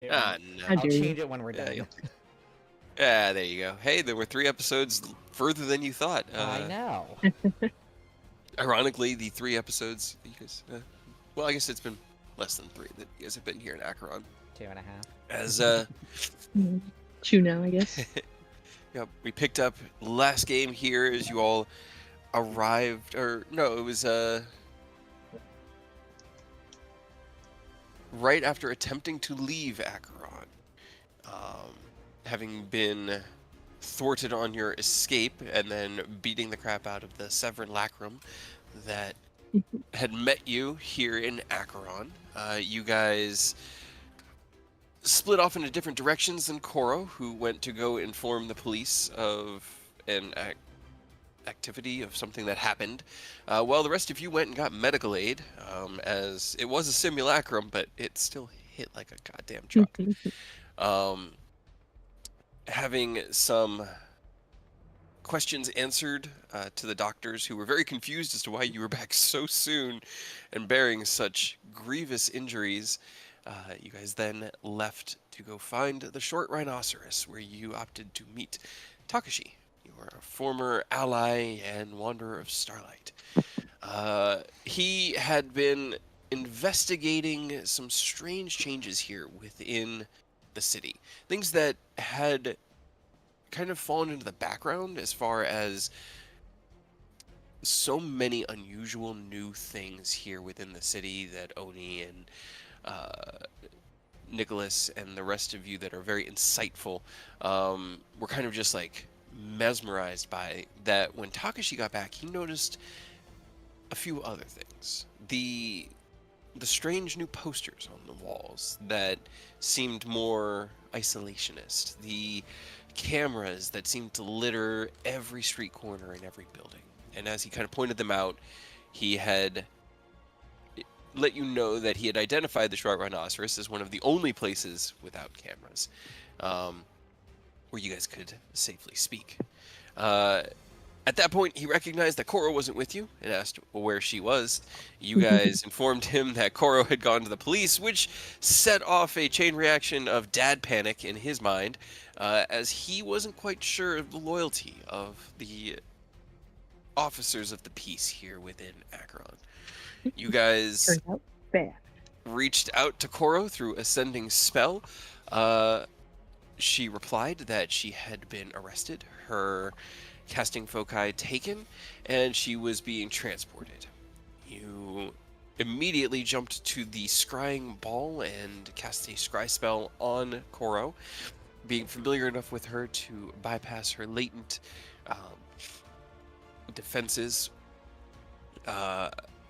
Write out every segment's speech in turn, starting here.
Ah, No. How I'll dare you? change it when we're Yeah, done. yeah, there you go. Hey, there were 3 episodes further than you thought. I know. Ironically, the 3 episodes you guys, well, I guess it's been less than 3 that you guys have been here in Acheron. 2.5. As Two now, I guess. yeah, we picked up last game here as you all arrived, or no, it was right after attempting to leave Acheron, having been thwarted on your escape and then beating the crap out of the Severin Lacrum that had met you here in Acheron. You guys split off into different directions than Koro, who went to go inform the police of an activity of something that happened, while the rest of you went and got medical aid, as it was a simulacrum, but it still hit like a goddamn truck. Having some questions answered to the doctors, who were very confused as to why you were back so soon and bearing such grievous injuries. You guys then left to go find the short rhinoceros, where you opted to meet Takashi, your former ally and wanderer of Starlight. He had been investigating some strange changes here within the city. Things that had kind of fallen into the background, as far as so many unusual new things here within the city that Oni and Nicholas and the rest of you that are very insightful were kind of just like mesmerized by that. When Takashi got back, he noticed a few other things. The strange new posters on the walls that seemed more isolationist. The cameras that seemed to litter every street corner in every building. And as he kind of pointed them out, he had let you know that he had identified the short rhinoceros as one of the only places without cameras where you guys could safely speak. At that point, he recognized that Koro wasn't with you and asked where she was. You guys informed him that Koro had gone to the police, which set off a chain reaction of dad panic in his mind, as he wasn't quite sure of the loyalty of the officers of the peace here within Acheron. You guys Turned out bad. reached out to Koro through Ascending Spell. She replied that she had been arrested, her casting foci taken, and she was being transported. You immediately jumped to the scrying ball and cast a scry spell on Koro, being familiar enough with her to bypass her latent defenses,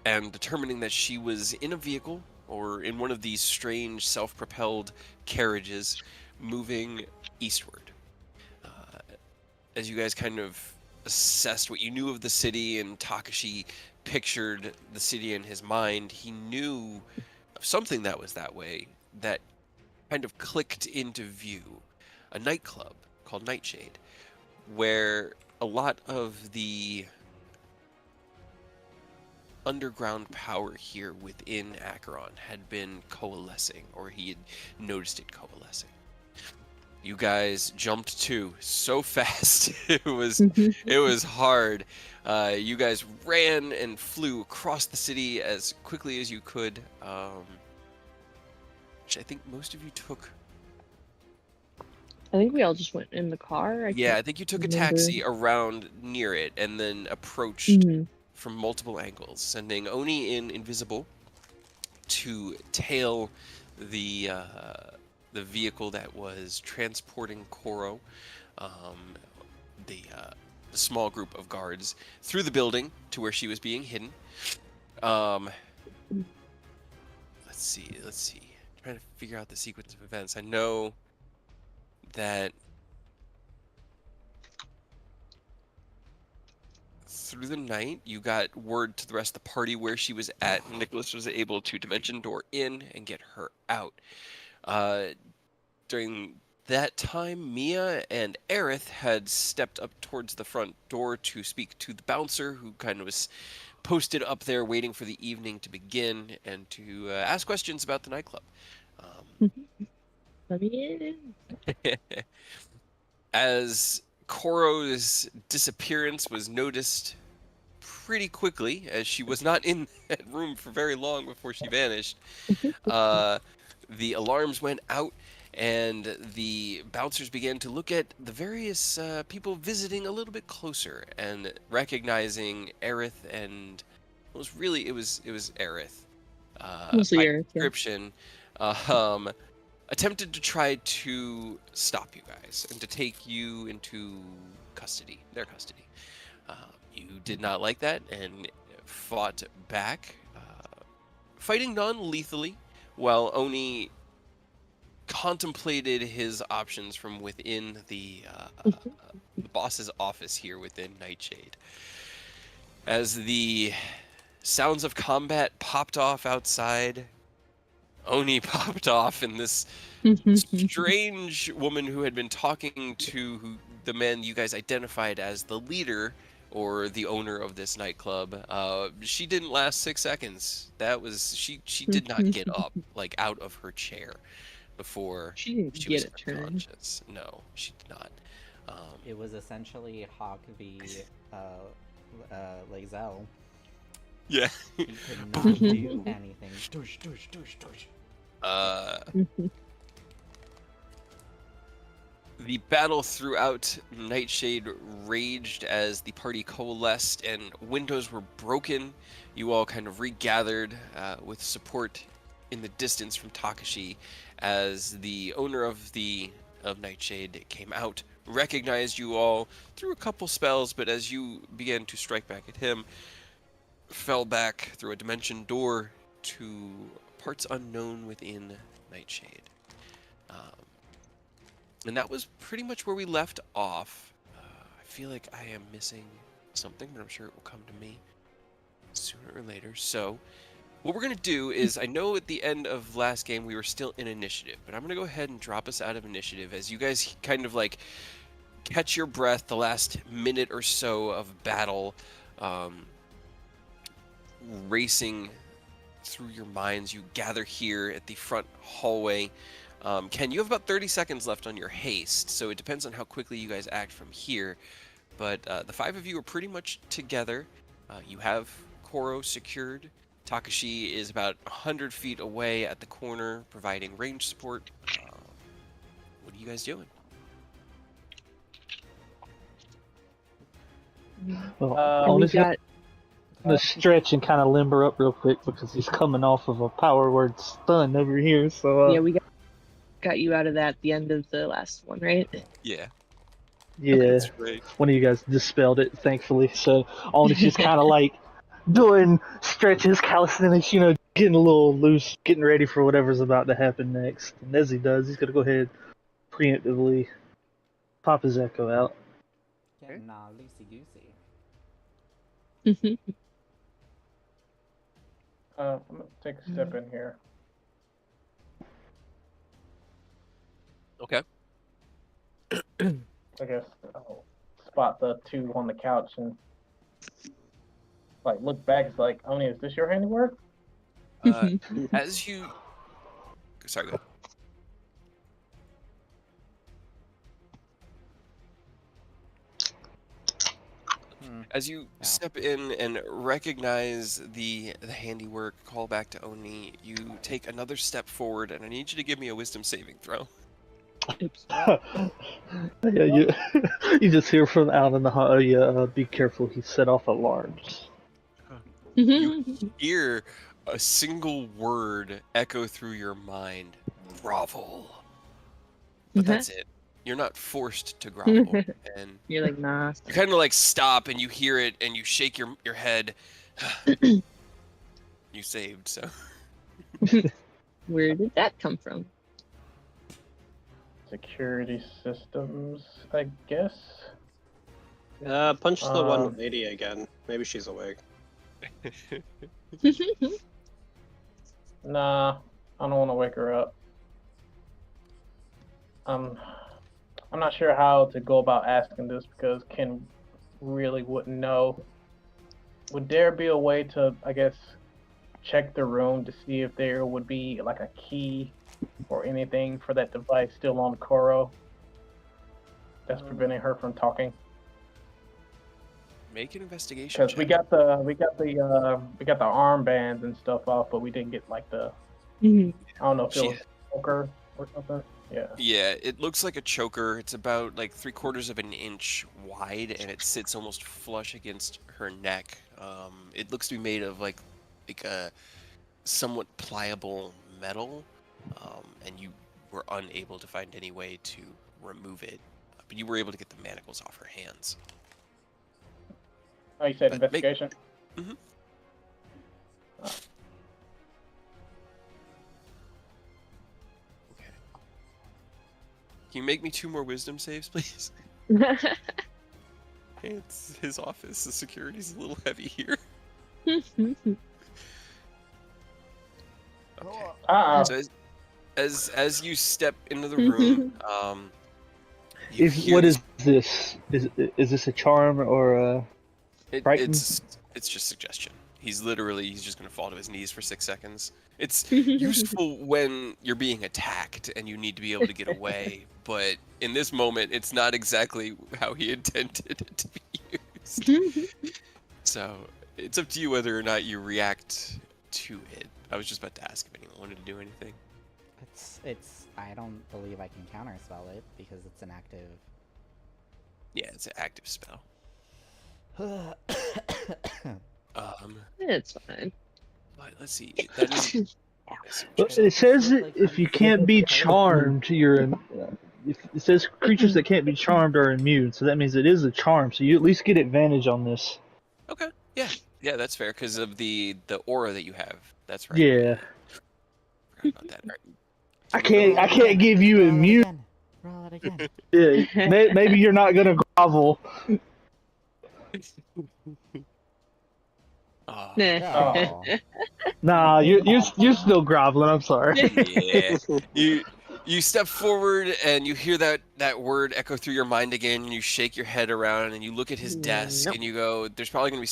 and determining that she was in a vehicle or in one of these strange self-propelled carriages moving eastward. As you guys kind of assessed what you knew of the city, and Takashi pictured the city in his mind, he knew of something that was that way that kind of clicked into view. A nightclub called Nightshade, where a lot of the underground power here within Acheron had been coalescing, or he had noticed it coalescing. You guys jumped to so fast. it was hard. You guys ran and flew across the city as quickly as you could, which I think most of you took. I think we all just went in the car. I think you took a taxi around near it and then approached from multiple angles, sending Oni in invisible to tail the vehicle that was transporting Koro, the small group of guards, through the building to where she was being hidden. Let's see. I'm trying to figure out the sequence of events. I know that through the night, you got word to the rest of the party where she was at. Nicholas was able to dimension door in and get her out. During that time, Mia and Aerith had stepped up towards the front door to speak to the bouncer, who kind of was posted up there waiting for the evening to begin, and to ask questions about the nightclub. Let me in. As Koro's disappearance was noticed pretty quickly, as she was not in that room for very long before she vanished, the alarms went out, and the bouncers began to look at the various people visiting a little bit closer, and recognizing Aerith, and it was Aerith. Mostly By Eric, yeah. description, um, attempted to try to stop you guys and to take you into custody, their custody. Uh, you did not like that and fought back, fighting non-lethally, while Oni contemplated his options from within the boss's office here within Nightshade. As the sounds of combat popped off outside, Oni popped off, and this strange woman who had been talking to the man you guys identified as the leader or the owner of this nightclub, she didn't last 6 seconds. That was she did not get up like out of her chair before She didn't she get was a turn. unconscious. No, she did not. It was essentially Hawk v. Lae'zel. Yeah. He could not do anything. Doosh, doosh, doosh, doosh. The battle throughout Nightshade raged as the party coalesced and windows were broken. You all kind of regathered with support in the distance from Takashi, as the owner of Nightshade came out, recognized you all, threw a couple spells, but as you began to strike back at him, fell back through a dimension door to parts unknown within Nightshade. And that was pretty much where we left off. I feel like I am missing something, but I'm sure it will come to me sooner or later. So what we're going to do is, I know at the end of last game we were still in initiative, but I'm going to go ahead and drop us out of initiative as you guys kind of like catch your breath the last minute or so of battle, racing through your minds. You gather here at the front hallway. Ken, you have about 30 seconds left on your haste, so it depends on how quickly you guys act from here. But the five of you are pretty much together. You have Koro secured. Takashi is about 100 feet away at the corner, providing range support. What are you guys doing? Well, we I'm got gonna stretch and kind of limber up real quick because he's coming off of a power word stun over here. So yeah, we got you out of that at the end of the last one, right? Yeah. yeah, That's great. one of you guys dispelled it, thankfully. So Onyx just kind of like doing stretches, calisthenics, getting a little loose, getting ready for whatever's about to happen next. And as he does, he's gonna go ahead preemptively pop his echo out. Getting loosey goosey. I'm gonna take a step in here. Okay. I guess I'll spot the two on the couch and like look back. It's like, Oni, is this your handiwork? As you... Sorry, go ahead. As you step in and recognize the handiwork, call back to Oni, you take another step forward, and I need you to give me a wisdom saving throw. Oops. Yeah, you just hear from out in the hall. Yeah, be careful. He set off alarms. You hear a single word echo through your mind: grovel. But that's it. You're not forced to grovel, and You're like, nah. you kind of like stop, and you hear it, and you shake your head. You saved, so. Where did that come from? Security systems, I guess. Punch the one lady again. Maybe she's awake. Nah, I don't want to wake her up. I'm not sure how to go about asking this because Ken really wouldn't know. Would there be a way to, I guess, check the room to see if there would be like a key or anything for that device still on Koro that's preventing her from talking? Make an investigation Because check. we got the armbands and stuff off, but we didn't get like the Mhm. I don't know if it She- was poker or something. Yeah. Yeah, it looks like a choker. It's about like 3/4 of an inch wide, and it sits almost flush against her neck. It looks to be made of like a somewhat pliable metal, and you were unable to find any way to remove it, but you were able to get the manacles off her hands. Oh, you said But make- investigation. Mhm. Okay. Can you make me 2 more wisdom saves, please? It's his office. The security's a little heavy here. Okay. So as you step into the room, you hear What this. is this? Is this a charm or a frighten? It's just suggestion. He's just gonna fall to his knees for 6 seconds. It's useful when you're being attacked and you need to be able to get away, but in this moment, it's not exactly how he intended it to be used. So it's up to you whether or not you react to it. I was just about to ask if anyone wanted to do anything. It's. I don't believe I can counterspell it because it's an active. Yeah, it's an active spell. It's fine. But let's see. That is. Well, it says that if you can't be charmed, it says creatures that can't be charmed are immune. So that means it is a charm. So you at least get advantage on this. Okay. Yeah, that's fair because of the aura that you have. That's right. Yeah. Forgot about that. All right. I can't give you Roll immune. it again. Roll it again. Yeah, maybe you're not gonna grovel. Oh, Oh. Nah, you're still groveling. I'm sorry. yeah. You step forward and you hear that word echo through your mind again, and you shake your head around and you look at his desk Nope. and you go, there's got to be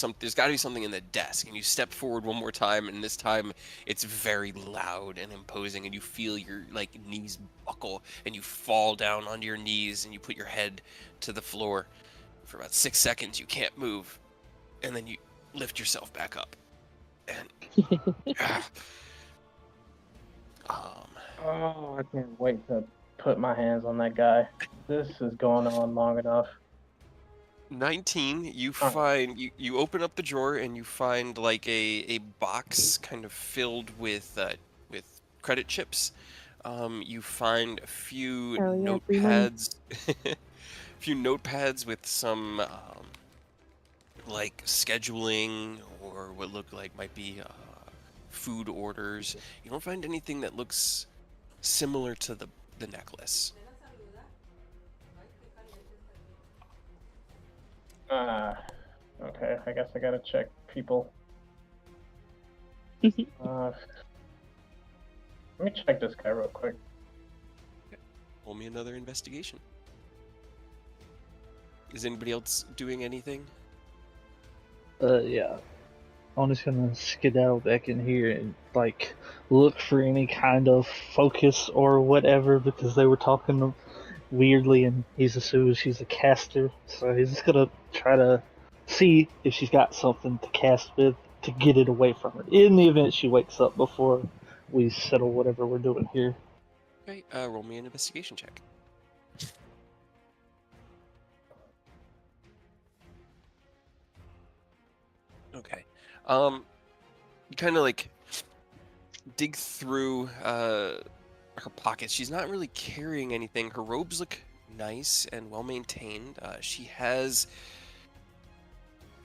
something in the desk, and you step forward one more time, and this time it's very loud and imposing, and you feel your like knees buckle and you fall down onto your knees and you put your head to the floor. For about 6 seconds you can't move, and then you lift yourself back up. And Oh, I can't wait to put my hands on that guy. This is going on long enough. 19, you Alright. find you open up the drawer and you find like a box kind of filled with credit chips. You find a few Hell yeah, free money. notepads with some like scheduling or what look like might be food orders. You don't find anything that looks similar to the necklace. Okay, I guess I gotta check people. Let me check this guy real quick. Roll me another investigation. Is anybody else doing anything? Yeah. I'm just gonna skedaddle back in here and like look for any kind of focus or whatever because they were talking weirdly and he's assumed she's a caster, so he's just gonna try to see if she's got something to cast with to get it away from her in the event she wakes up before we settle whatever we're doing here. Okay, roll me an investigation check. Okay. You kind of like dig through her pockets. She's not really carrying anything. Her robes look nice and well maintained. She has,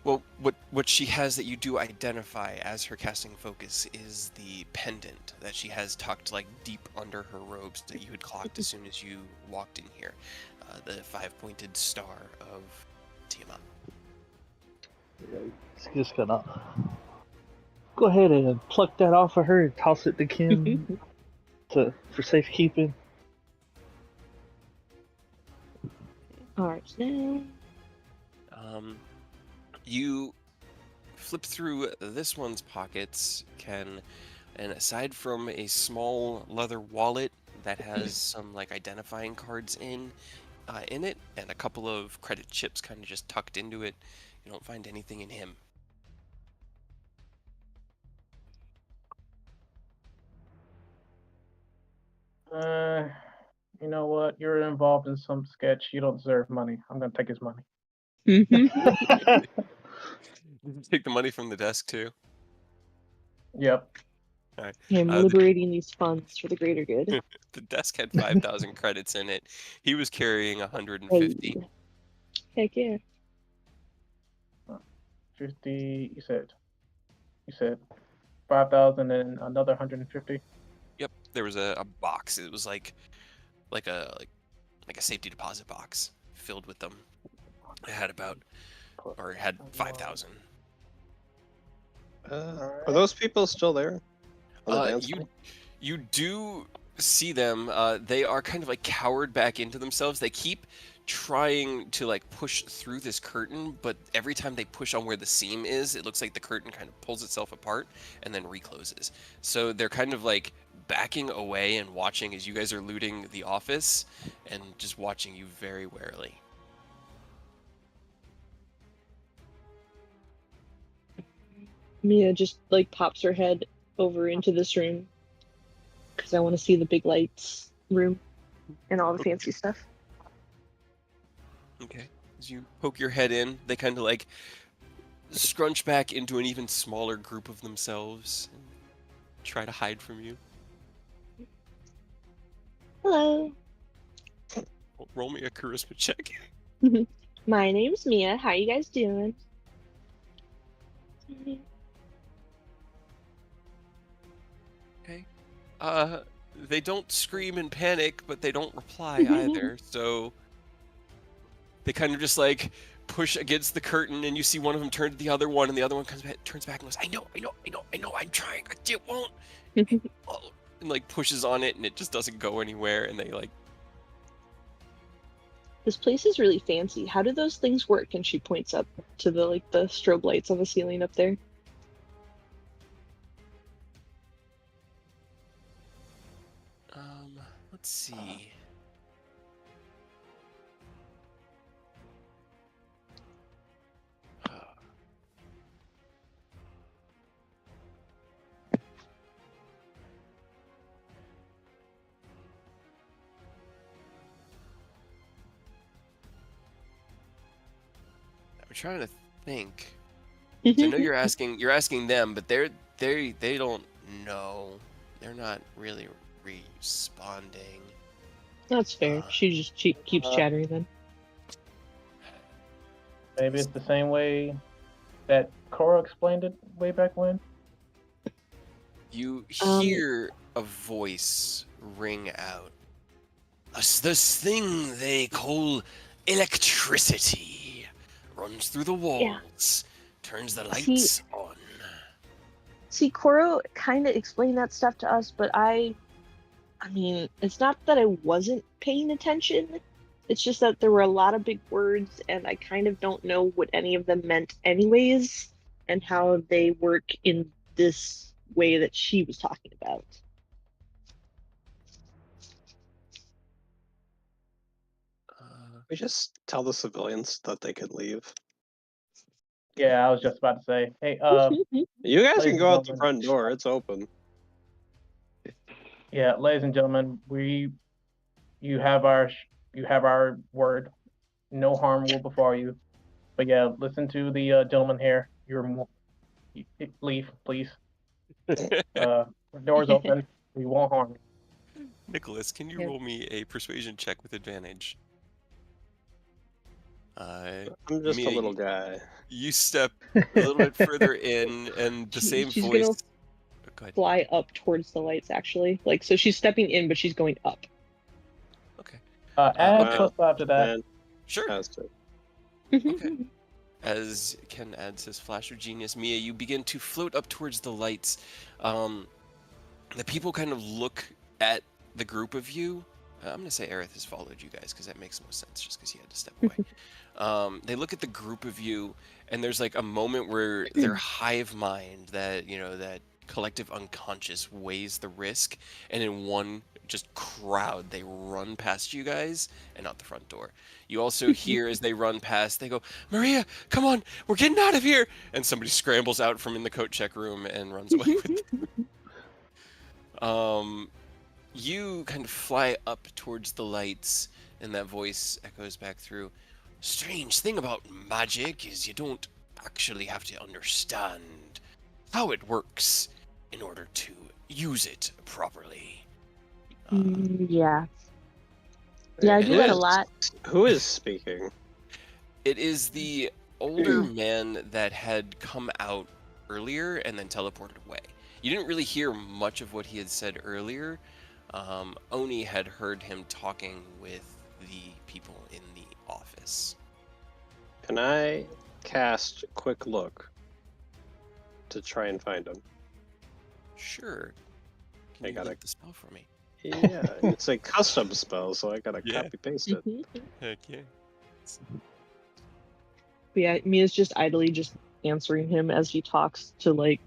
well, what she has that you do identify as her casting focus is the pendant that she has tucked like deep under her robes that you had clocked as soon as you walked in here. The 5-pointed star of Tiamat. He's just gonna go ahead and pluck that off of her and toss it to Kim for safekeeping. Alright, now. You flip through this one's pockets, Ken. And aside from a small leather wallet that has some like identifying cards in it, and a couple of credit chips kind of just tucked into it, you don't find anything in him. You know what? You're involved in some sketch. You don't deserve money. I'm gonna take his money. Take the money from the desk too. Yep. All right. Him The liberating these funds for the greater good. the desk had 5,000 credits in it. He was carrying 150. Hey. Heck yeah. 50. You said 5,000 and another 150. Yep, there was a box. It was like a safety deposit box filled with them. It had it had 5,000. Are those people still there? On the dance floor? You do see them. They are kind of like cowered back into themselves. They keep trying to like push through this curtain, but every time they push on where the seam is, it looks like the curtain kind of pulls itself apart and then recloses. So they're kind of like backing away and watching as you guys are looting the office and just watching you very warily. Mia just like pops her head over into this room because I want to see the big lights room and all the fancy stuff. Okay. As you poke your head in, they kind of like scrunch back into an even smaller group of themselves and try to hide from you. Hello. Roll me a charisma check. My name's Mia. How you guys doing? Okay. They don't scream in panic, but they don't reply either. So they kind of just like push against the curtain, and you see one of them turn to the other one, and the other one turns back and goes, I know, I'm trying. It won't. And like pushes on it, and it just doesn't go anywhere, and they like... This place is really fancy. How do those things work? And she points up to the strobe lights on the ceiling up there. Let's see. I'm trying to think. I know you're asking them, but they don't know. They're not really responding. That's fair. She keeps chattering then. Maybe it's the same way that Cora explained it way back when. You hear a voice ring out. This thing they call electricity runs through the walls, turns the lights on. See, Cora kind of explained that stuff to us, but I mean, it's not that I wasn't paying attention. It's just that there were a lot of big words, and I kind of don't know what any of them meant anyways, and how they work in this way that she was talking about. We just tell the civilians that they could leave. Yeah, I was just about to say, hey, you guys ladies can go and out the front door. It's open. Yeah, ladies and gentlemen, you have our word. No harm will befall you. But yeah, listen to the gentleman here. Leave, please. Doors open. We won't harm you. Nicholas, can you roll me a persuasion check with advantage? I'm just a little guy. You step a little bit further in, and the same she's voice. Gonna go ahead. Fly up towards the lights, actually. Like, so she's stepping in, but she's going up. Okay. Add +5 to that. Sure. Okay. As Ken adds his flash of genius, Mia, you begin to float up towards the lights. The people kind of look at the group of you. I'm going to say Aerith has followed you guys because that makes most sense just because he had to step away. They look at the group of you, and there's like a moment where their hive mind that collective unconscious weighs the risk, and in one just crowd, they run past you guys and out the front door. You also hear as they run past, they go, "Maria, come on, we're getting out of here!" And somebody scrambles out from in the coat check room and runs away with them. You kind of fly up towards the lights, and that voice echoes back through. Strange thing about magic is you don't actually have to understand how it works in order to use it properly. Yeah. Yeah, I do that a lot. Who is speaking? It is the older man that had come out earlier and then teleported away. You didn't really hear much of what he had said earlier. Oni had heard him talking with the people in the office. Can I cast Quick Look to try and find him? Sure. Can I you gotta- look the spell for me? Yeah, it's a custom spell, so I gotta Yeah. copy paste it. Heck yeah. But yeah, Mia's just idly just answering him as he talks to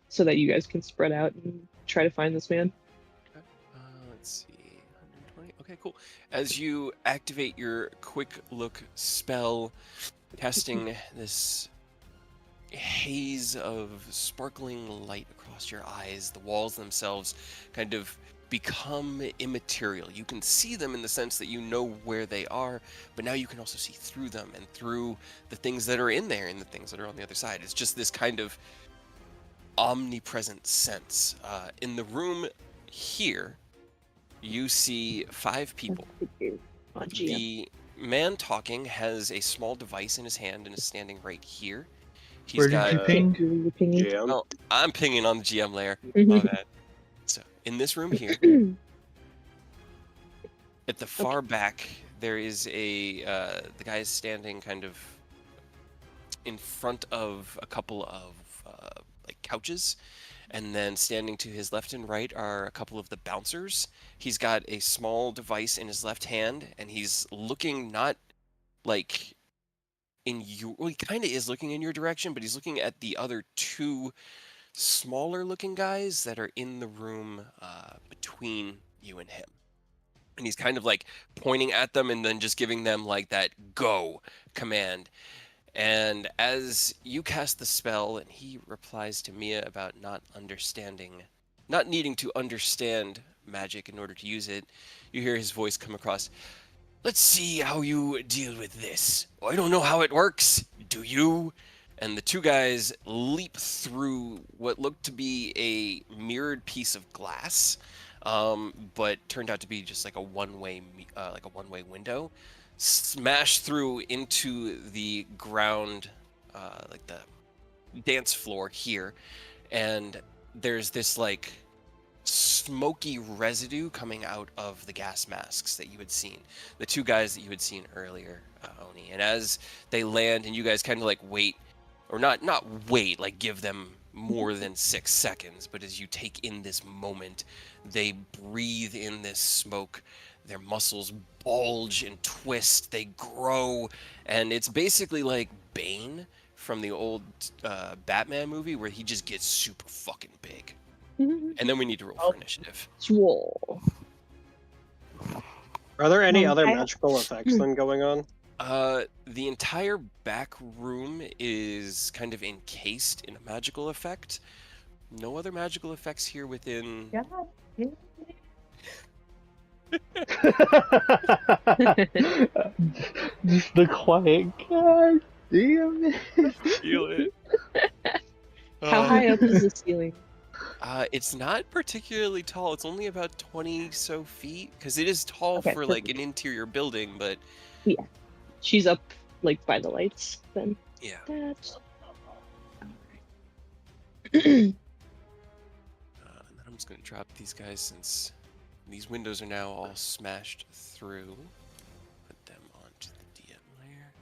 so that you guys can spread out and try to find this man. Okay. Let's see. 120. Okay, cool. As you activate your quick look spell, casting this haze of sparkling light across your eyes, the walls themselves kind of become immaterial. You can see them in the sense that you know where they are, but now you can also see through them and through the things that are in there and the things that are on the other side. It's just this kind of omnipresent sense. In the room here, you see 5 people. The man talking has a small device in his hand and is standing right here. He's Where got. did you ping? GM? Oh, I'm pinging on the GM layer. Mhm. My bad. So in this room here, at the far back, there is the guy is standing kind of in front of a couple of like couches, and then standing to his left and right are a couple of the bouncers. He's got a small device in his left hand, and he's looking not like well, he kind of is looking in your direction, but he's looking at the other 2 smaller looking guys that are in the room between you and him. And he's kind of like pointing at them and then just giving them like that go command. And as you cast the spell and he replies to Mia about not needing to understand magic in order to use it, you hear his voice come across. Let's see how you deal with this. I don't know how it works. Do you? And the 2 guys leap through what looked to be a mirrored piece of glass, but turned out to be just like a one-way window. Smash through into the ground, like the dance floor here, and there's this like smoky residue coming out of the gas masks that you had seen, the 2 guys that you had seen earlier, Oni. And as they land and you guys kind of like wait, or not wait, like give them more than 6 seconds, but as you take in this moment, they breathe in this smoke, their muscles bulge and twist, they grow, and it's basically like Bane from the old Batman movie where he just gets super fucking big. And then we need to roll for initiative. Swole. Are there any other I- magical effects then going on? The entire back room is kind of encased in a magical effect. No other magical effects here within. Just the quiet. God damn it. Feel it. How high up is the ceiling? It's not particularly tall. It's only about 20 so feet, because it is tall Okay, for like an interior building, but She's up like by the lights then. yeah. That's And then I'm just gonna drop these guys since these windows are now all smashed through. Put them onto the DM layer.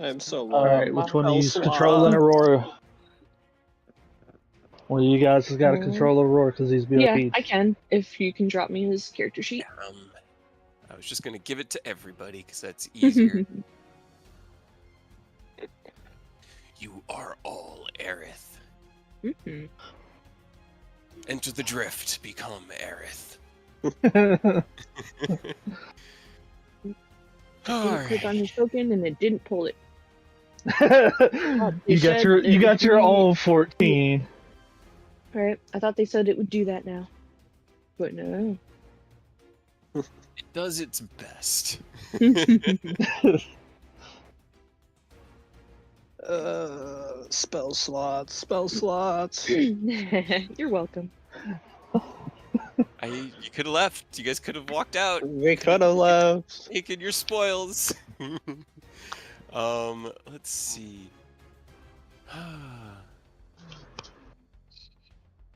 I'm so All right, low. which one of you is Elsewhere. controlling Aurora? One of you guys has got to control Aurora because he's yeah, BOP'd. I can if you can drop me his character sheet. I was just gonna give it to everybody because that's easier. You are all Aerith. Mhm. Enter the drift, become Aerith. Didn't click on his token and it didn't pull it. you got your own 14. Right? I thought they said it would do that now, but no. It does its best. Spell slots. You're welcome. You could have left. You guys could have walked out. We could have left. Taken your spoils. Let's see.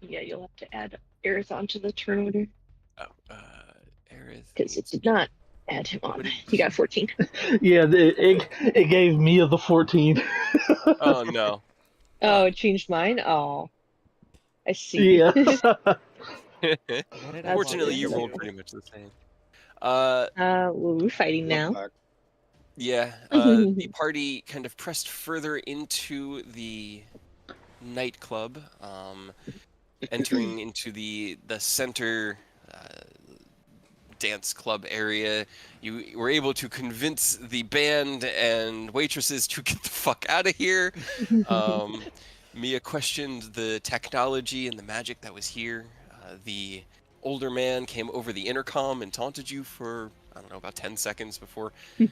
Yeah, you'll have to add Aerith onto the turn order Aerith. because it did not add him on. He got 14. Yeah, it gave Mia the 14. Oh no. Oh, it changed mine. Oh, I see. Yeah. Fortunately, you rolled pretty much the same. Well, we're fighting now. Yeah. The party kind of pressed further into the nightclub, entering into the center dance club area. You were able to convince the band and waitresses to get the fuck out of here. Mia questioned the technology and the magic that was here. The older man came over the intercom and taunted you for, I don't know, about 10 seconds before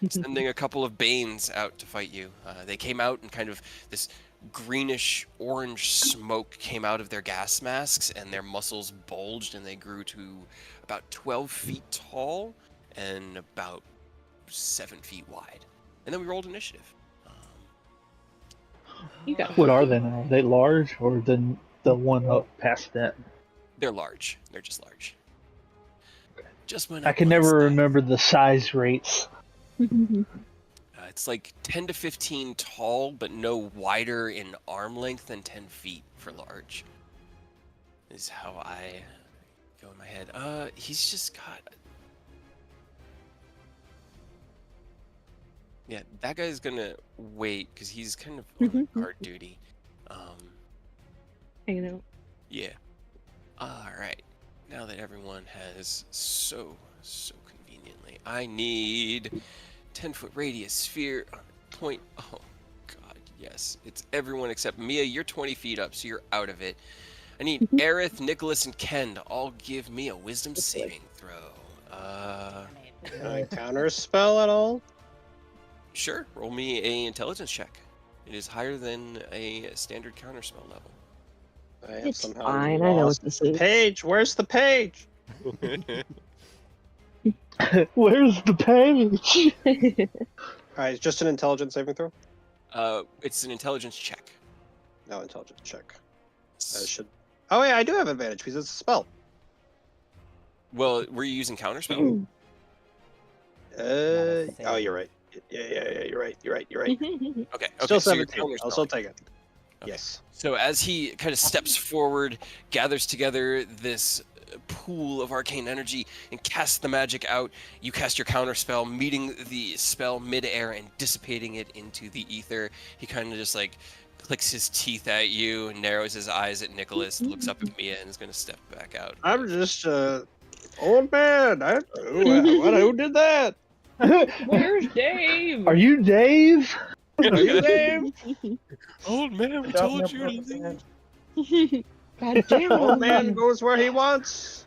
sending a couple of Banes out to fight you. They came out and kind of this greenish orange smoke came out of their gas masks and their muscles bulged and they grew to about 12 feet tall and about 7 feet wide. And then we rolled initiative. You got What are they now? Are they large or the one up past that? They're large. They're just large. Just went I up can one never step. remember the size rates. It's like 10 to 15 tall, but no wider in arm length than 10 feet for large. Is how I go in my head. He's just got... Yeah, that guy's gonna wait, because he's kind of on guard duty. Hanging out. Yeah. Alright. Now that everyone has so conveniently... I need 10-foot radius sphere point... Oh, God, yes. It's everyone except Mia. You're 20 feet up, so you're out of it. I need Aerith, Nicholas, and Ken to all give me a wisdom saving throw. Can I counter spell at all? Sure. Roll me a intelligence check. It is higher than a standard counterspell level. I have It's somehow fine. I know what lost this the is. page. Where's the page? Where's the page? Alright, just an intelligence saving throw? It's an intelligence check. No, intelligence check. I should... Oh yeah, I do have advantage because it's a spell. Well, were you using counterspell? Oh, you're right. Yeah, you're right. Okay. Still So you're 17. I'll still take it. Okay. Yes. So as he kind of steps forward, gathers together this pool of arcane energy, and casts the magic out, you cast your counterspell, meeting the spell mid-air and dissipating it into the ether. He kind of just like clicks his teeth at you, narrows his eyes at Nicholas, looks up at Mia, and is going to step back out. I'm just old man. Who did that? Where's Dave? Are you Dave? Are you Dave? Old man, we told you to leave. God damn, Old man goes where he wants.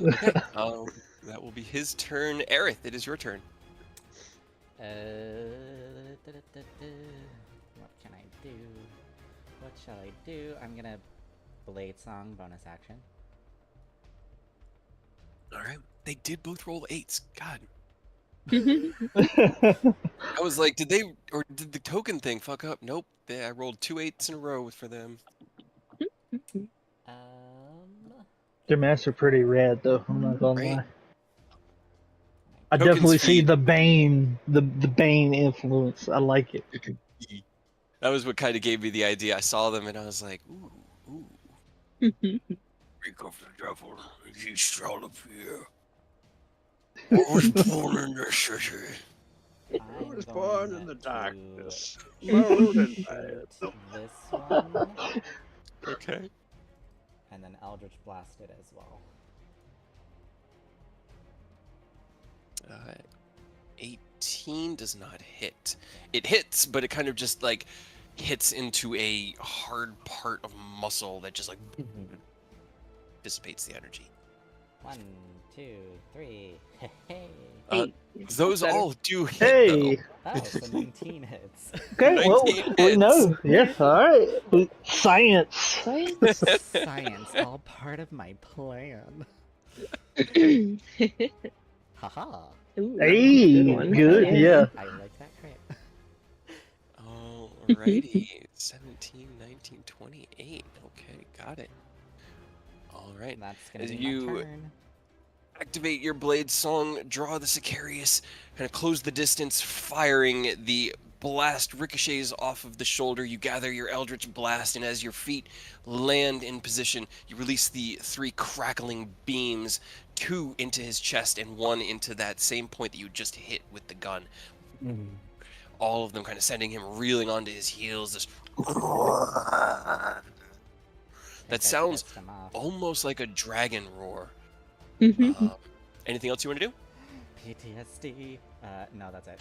Okay. That will be his turn. Aerith, it is your turn. What can I do? What shall I do? I'm gonna Blade Song bonus action. All right. They did both roll 8s. God. I was like, did the token thing fuck up? Nope. I rolled 2 8s in a row for them. Their masks are pretty rad, though. I'm not gonna lie. I Token's definitely see feet. the Bane, the Bane influence. I like it. That was what kind of gave me the idea. I saw them and I was like, ooh. Speak of the devil, he shall appear. I was born in the city. I'm was going born in the to darkness. Moan and shoot this one, Okay. and then Eldritch Blast it as well. 18 does not hit. It hits, but it kind of just like hits into a hard part of muscle that just like dissipates the energy. 1, 2, 3. Hey. Hey, Those better. all do hit Hey. Oh, so 19 hits. Okay, well, 19 we know. hits. Yeah, alright. Science. Science. Science, all part of my plan. Haha. Ooh, Hey, good one. good, yeah. I like that crit. Alrighty. 17, 19, 28. Okay, got it. Alright. That's gonna As be you my turn. activate your blade song, draw the Sicarius, kind of close the distance, firing. The blast ricochets off of the shoulder. You gather your Eldritch Blast, and as your feet land in position, you release the 3 crackling beams, 2 into his chest and 1 into that same point that you just hit with the gun. All of them kind of sending him reeling onto his heels. This that sounds Pissed him off. almost like a dragon roar. Mhm. Anything else you want to do? PTSD. No, that's it.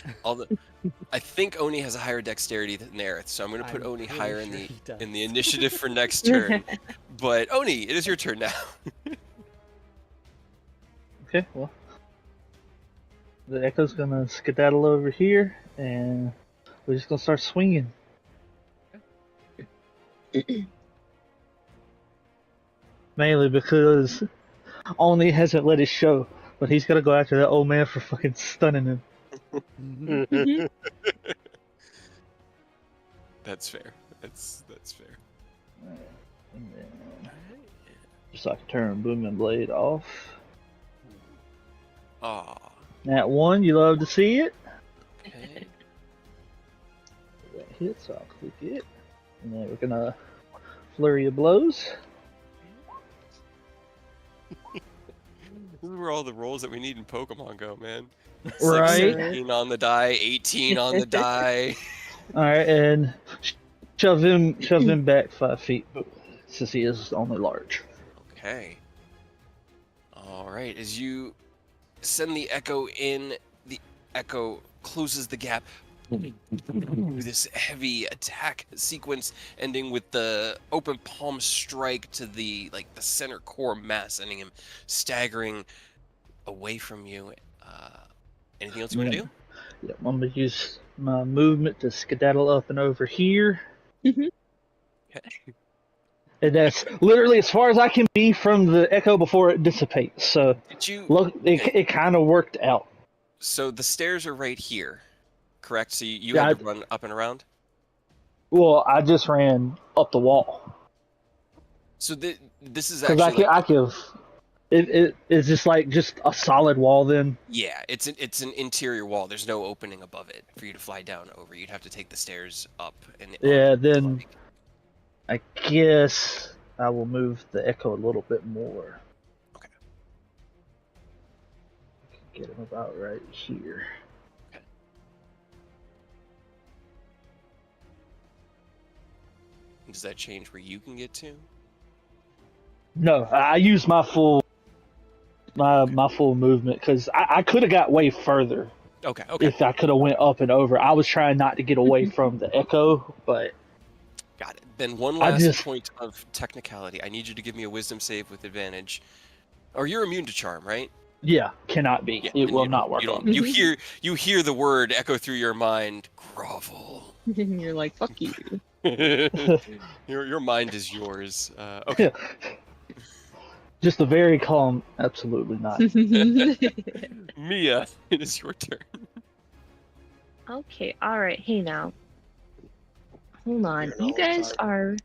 I think Oni has a higher dexterity than Aerith, so I'm going to put I'm Oni pretty higher sure he in the does. initiative for next turn. But Oni, it is your turn now. Okay, well. The Echo's gonna skedaddle over here, and we're just gonna start swinging. Mainly because Oni hasn't let it show, but he's gonna go after that old man for fucking stunning him. Mhm. That's fair. That's fair. And then, just so I can turn Booming Blade off. Aw. That one, you love to see it. Okay. That hits, I'll click it. And then we're gonna flurry of blows. This is where all the rolls that we need in Pokemon go, man. It's Right. like 17 on the die, 18 on the die. Alright, and shove him back 5 feet, since he is only large. Okay. All right. As you send the Echo in, the Echo closes the gap. This heavy attack sequence ending with the open palm strike to the center core mass, sending him staggering away from you. Anything else you want to do? Yeah, I'm gonna use my movement to skedaddle up and over here. Mhm. Okay. And that's literally as far as I can be from the Echo before it dissipates. So Did you? look, it kind of worked out. So the stairs are right here, correct? So you Yeah, had to run up and around. Well, I just ran up the wall So this is because actually I could. It's just just a solid wall. Then yeah, it's an interior wall. There's no opening above it for you to fly down over. You'd have to take the stairs up and yeah, onto the then bike. I guess I will move the Echo a little bit more. Okay. Get him about right here. Does that change where you can get to? No, I use my full movement because I could have got way further Okay. Okay. if I could have went up and over. I was trying not to get away from the Echo, but Got it. Then one I last just- point of technicality. I need you to give me a wisdom save with advantage. Or you're immune to charm, right? yeah, cannot be. Yeah, It then will you not don't- work You on don't. me. You hear the word echo through your mind. Grovel. You're like, fuck you. your mind is yours. Okay. Just a very calm. Absolutely not. Mia, it is your turn. Okay, alright, hey now. Hold on. You guys are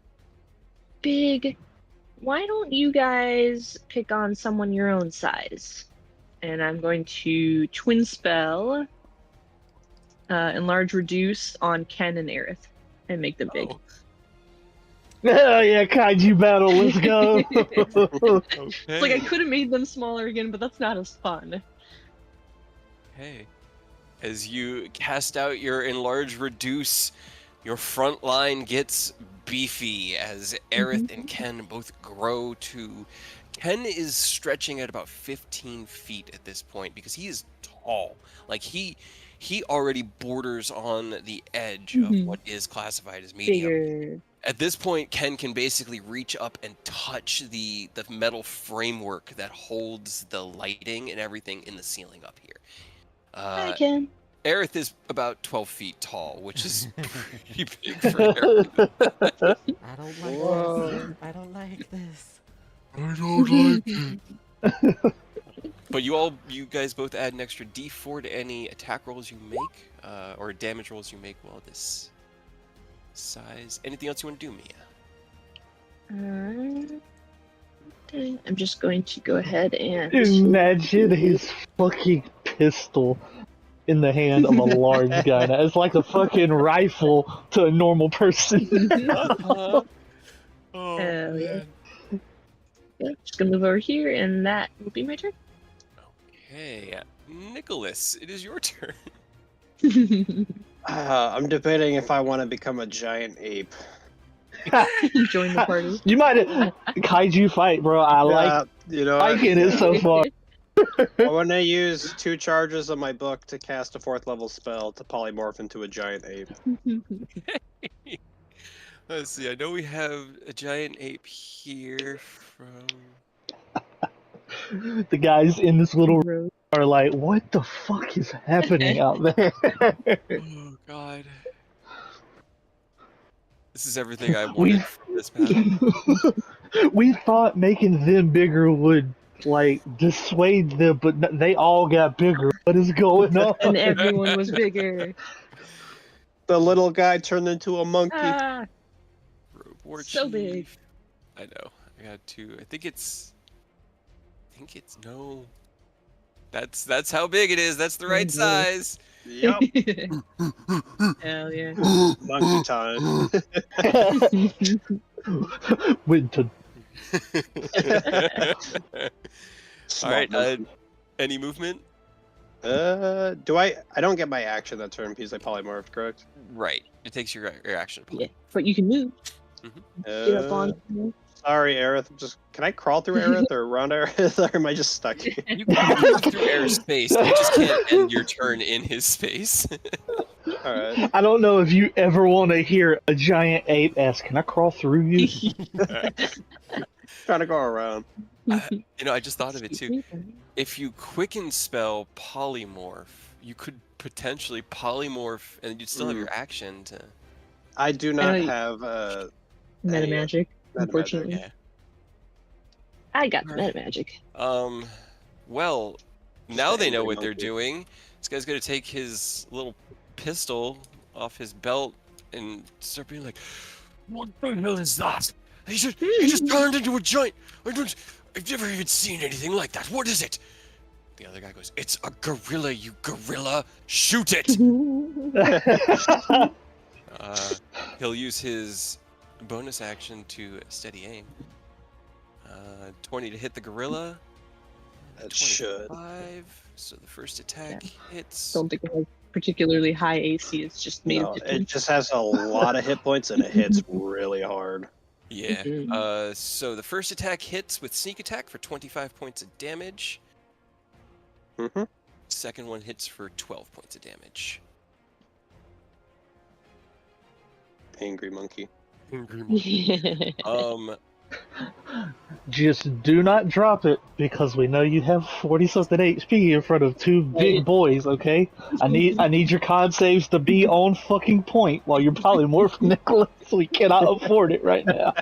big. Why don't you guys pick on someone your own size? And I'm going to twin spell enlarge reduce on Ken and Aerith and make them big. Oh, Yeah, kaiju battle. Let's go. okay. It's like I could have made them smaller again, but that's not as fun. Hey. As you cast out your enlarge reduce, your front line gets beefy as Aerith and Ken both grow to. Ken is stretching at about 15 feet at this point because he is tall. Like he already borders on the edge of what is classified as medium. Bigger. At this point, Ken can basically reach up and touch the metal framework that holds the lighting and everything in the ceiling up here. I can. Aerith is about 12 feet tall, which is pretty big for Aerith. I don't like Whoa. this. I don't like this. I don't like it. But you guys both add an extra D4 to any attack rolls you make, or damage rolls you make while this size. Anything else you want to do, Mia? Okay, I'm just going to go ahead and Imagine his fucking pistol in the hand of a large guy. Now, it's like a fucking rifle to a normal person. Oh, Hell yeah. Yeah, just gonna move over here, and that will be my turn. Okay, Nicholas, it is your turn. I'm debating if I want to become a giant ape. Join the party. You might kaiju fight, bro. I like liking it so far. I want to use 2 charges of my book to cast a 4th level spell to polymorph into a giant ape. Let's see. I know we have a giant ape here from. The guys in this little Road. are like, what the fuck is happening out there? Oh God. This is everything I wanted from this battle. We thought making them bigger would like dissuade them, but they all got bigger. What is going on? And everyone was bigger. The little guy turned into a monkey. Ah, Rogue War so Chief. big. I know. I got 2. I think it's no. That's how big it is. That's the right Mhm. size. Yup. Hell yeah. Monkey time. Winton. All right. Monkey. Any movement? Do I don't get my action that turn because I polymorphed, correct? Right. It takes your action. Yeah, but you can move. Get up on. Sorry, Aerith. Can I crawl through Aerith or around Aerith, or am I just stuck here? You can move through air space. You just can't end your turn in his space. Alright. I don't know if you ever want to hear a giant ape ask, "Can I crawl through you?" Trying to go around. I just thought of it too. If you quicken spell polymorph, you could potentially polymorph, and you'd still have your action to. I do not I know have Meta magic, meta unfortunately. Yeah. I got Alright. meta magic. Well, now they know Angry what they're monkey. doing. This guy's gonna take his little pistol off his belt and start being like, "What the hell is that? He just turned into a giant. I've never even seen anything like that. What is it?" The other guy goes, "It's a gorilla, you gorilla! Shoot it!" He'll use his bonus action to steady aim. 20 to hit the gorilla. That should. 25. So the first attack hits. Don't think it has particularly high AC. It's just made No, of it just has a lot of hit points and it hits really hard. Yeah. Mhm. So the first attack hits with sneak attack for 25 points of damage. Mm-hmm. Second one hits for 12 points of damage. Angry monkey. Just do not drop it because we know you have 40-something HP in front of 2 big boys. Okay, I need your con saves to be on fucking point while you're polymorph, Nicholas. We cannot afford it right now.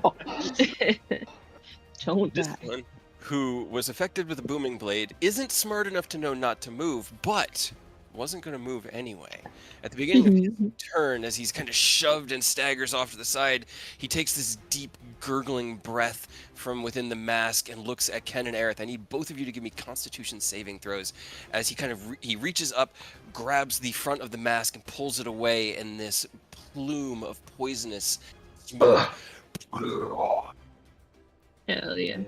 Don't This die. one, who was affected with a booming blade, isn't smart enough to know not to move, but wasn't going to move anyway. At the beginning of his turn, as he's kind of shoved and staggers off to the side, he takes this deep, gurgling breath from within the mask and looks at Ken and Aerith. I need both of you to give me Constitution saving throws as he kind of he reaches up, grabs the front of the mask and pulls it away, and this plume of poisonous smoke Hell yeah. Ew.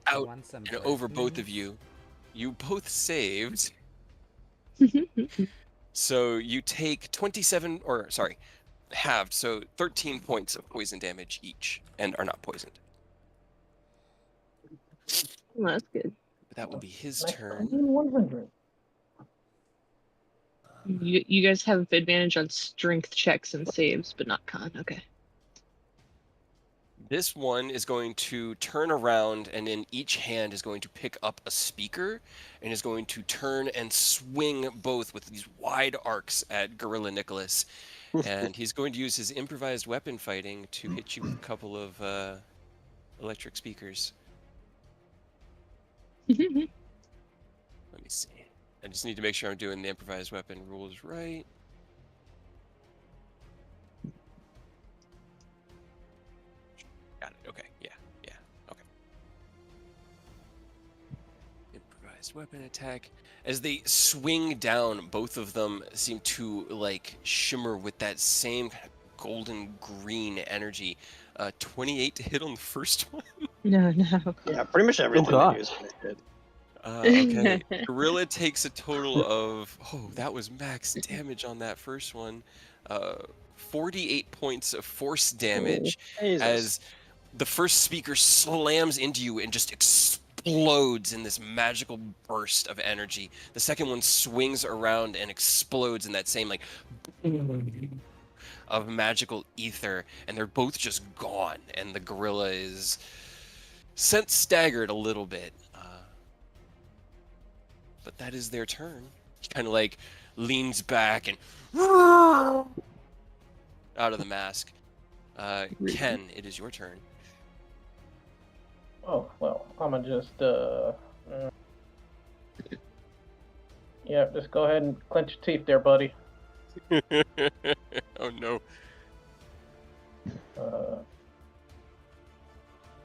I out want some and over both poisonous. of you. You both saved So you take 27, or sorry, halved, so 13 points of poison damage each, and are not poisoned. Well, that's good. But that will be his Nice, turn. 100. You guys have advantage on strength checks and saves, but not con. Okay. This one is going to turn around and in each hand is going to pick up a speaker and is going to turn and swing both with these wide arcs at Gorilla Nicholas. And he's going to use his improvised weapon fighting to hit you with a couple of electric speakers. Let me see. I just need to make sure I'm doing the improvised weapon rules right. Got it. Okay. Yeah. Okay. Improvised weapon attack. As they swing down, both of them seem to like shimmer with that same kind of golden green energy. 28 to hit on the first one. No. Yeah, pretty much everything they God. use is Okay. Gorilla takes a total of that was max damage on that first one. 48 points of force damage Jesus. as the first speaker slams into you and just explodes in this magical burst of energy. The second one swings around and explodes in that same like of magical ether, and they're both just gone. And the gorilla is sent staggered a little bit, but that is their turn. He kind of like leans back and out of the mask. Ken, it is your turn. Oh, well, I'm gonna just, yeah, just go ahead and clench your teeth there, buddy. Oh no.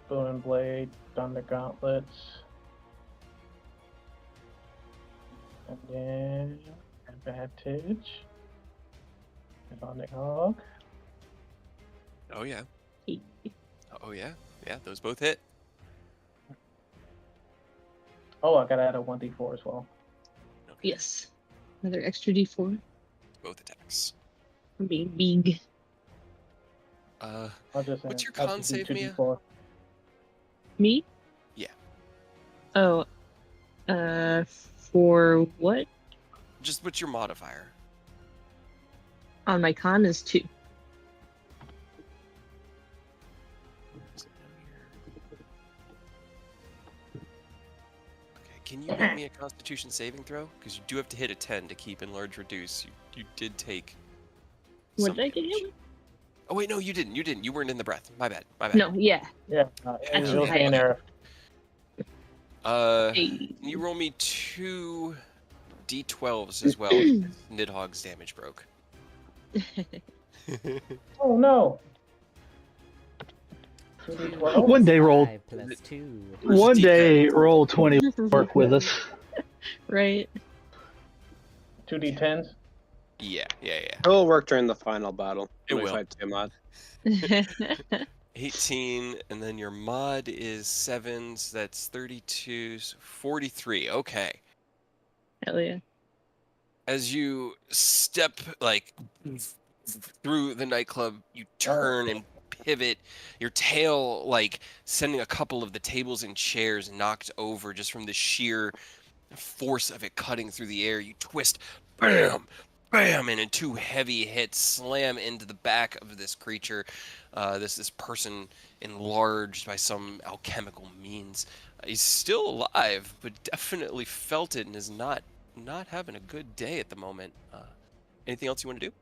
Spoon and blade, thunder gauntlets. And then advantage. And on the hog. Oh yeah. Oh yeah. Yeah, those both hit. Oh, I gotta add a 1d4 as well. Okay. Yes. Another extra D4. Both attacks. I'm being big. I'll just What's your I'll con just do save, Mia? 2d4. Me? Yeah. Oh. For what? Just what's your modifier? On my con is 2. Okay, can you make me a Constitution saving throw? Because you do have to hit a 10 to keep enlarge reduce. You did take. What some did I get hit damage. with? Oh wait, no, you didn't. You didn't. You weren't in the breath. My bad. My bad. No, yeah. Yeah, That's you'll okay. stay in there. Hey. Can you roll me 2 d12s as well? Nidhogg's damage broke. Oh no! 2d12? One day roll. 5 plus 2. Where's One the day D10? roll 20 work with us. Right. 2d10s? Yeah. It will work during the final battle. It when we will. fight Tiamat. 18, and then your mod is 7s. That's 32, 43. Okay. Hell yeah. As you step like through the nightclub, you turn and pivot, your tail like sending a couple of the tables and chairs knocked over just from the sheer force of it cutting through the air. You twist, bam, bam, and in 2 heavy hits slam into the back of this creature, this person enlarged by some alchemical means. He's still alive, but definitely felt it and is not having a good day at the moment. Anything else you want to do?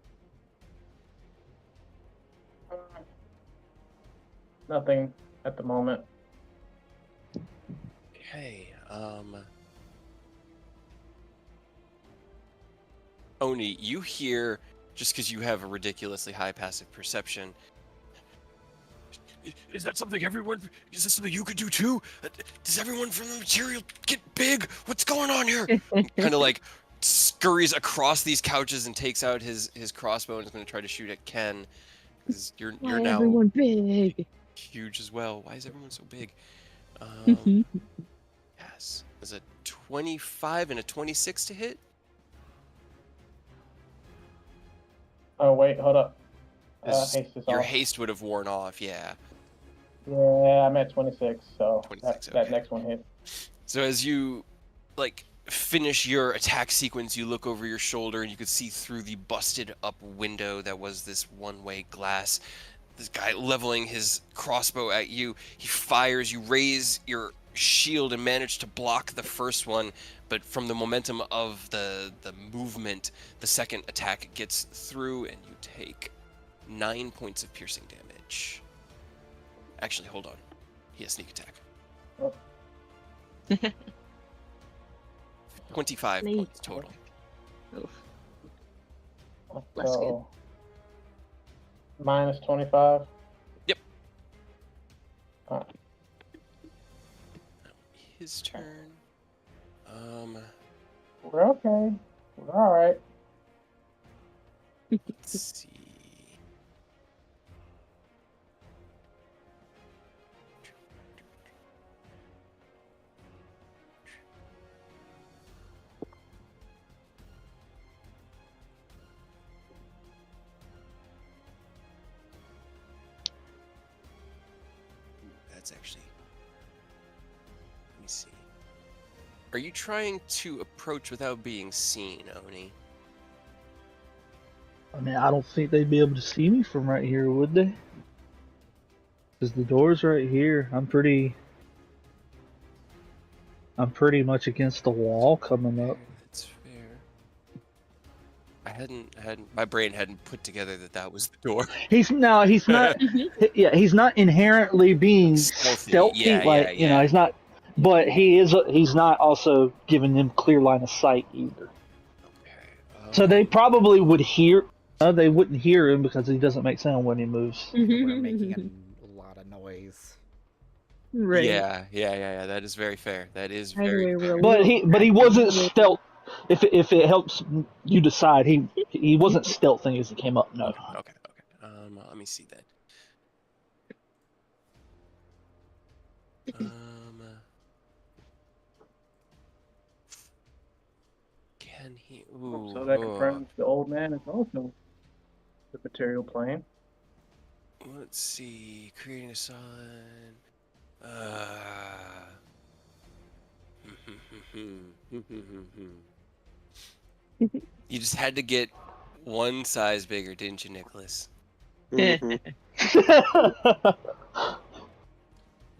Nothing at the moment. Okay. Oni, you hear, just because you have a ridiculously high passive perception, is that something is this something you could do too? Does everyone from the material get big? What's going on here? Kind of like scurries across these couches and takes out his crossbow and is going to try to shoot at Ken. Because you're Why now everyone big? huge as well. Why is everyone so big? Yes. There's a 25 and a 26 to hit. Oh wait, hold up. Haste is Your off. haste would have worn off, yeah. Yeah, I'm at 26, so 26, that okay. next one hit. So as you finish your attack sequence, you look over your shoulder and you could see through the busted up window that was this one-way glass. This guy leveling his crossbow at you. He fires, you raise your shield and manage to block the first one, but from the momentum of the movement, the second attack gets through and you take 9 points of piercing damage. Actually, hold on. He has sneak attack. Oh. 25 Sneak points total. Oof. Less So minus 25. Yep. Alright. His turn. We're okay. We're alright. Let's see. That's actually. Let me see. Are you trying to approach without being seen, Oni? I mean, I don't think they'd be able to see me from right here, would they? Because the door's right here. I'm pretty much against the wall coming up. That's fair. I hadn't my brain hadn't put together that was the door. He's not. Yeah, he's not inherently being stealthy. Yeah, You know, he's not. But he is. He's not also giving them clear line of sight either. Okay. So they probably would hear. They wouldn't hear him because he doesn't make sound when he moves. We're making a lot of noise. Right. Yeah. That is very fair. That is very Anyway, fair. But he wasn't stealth. If it helps you decide, he wasn't stealthing as he came up. No. Okay. Let me see that. Can he? Ooh, So that confirms the old man is also the material plane. Let's see. Creating a solid. You just had to get one size bigger, didn't you, Nicholas? Mhm.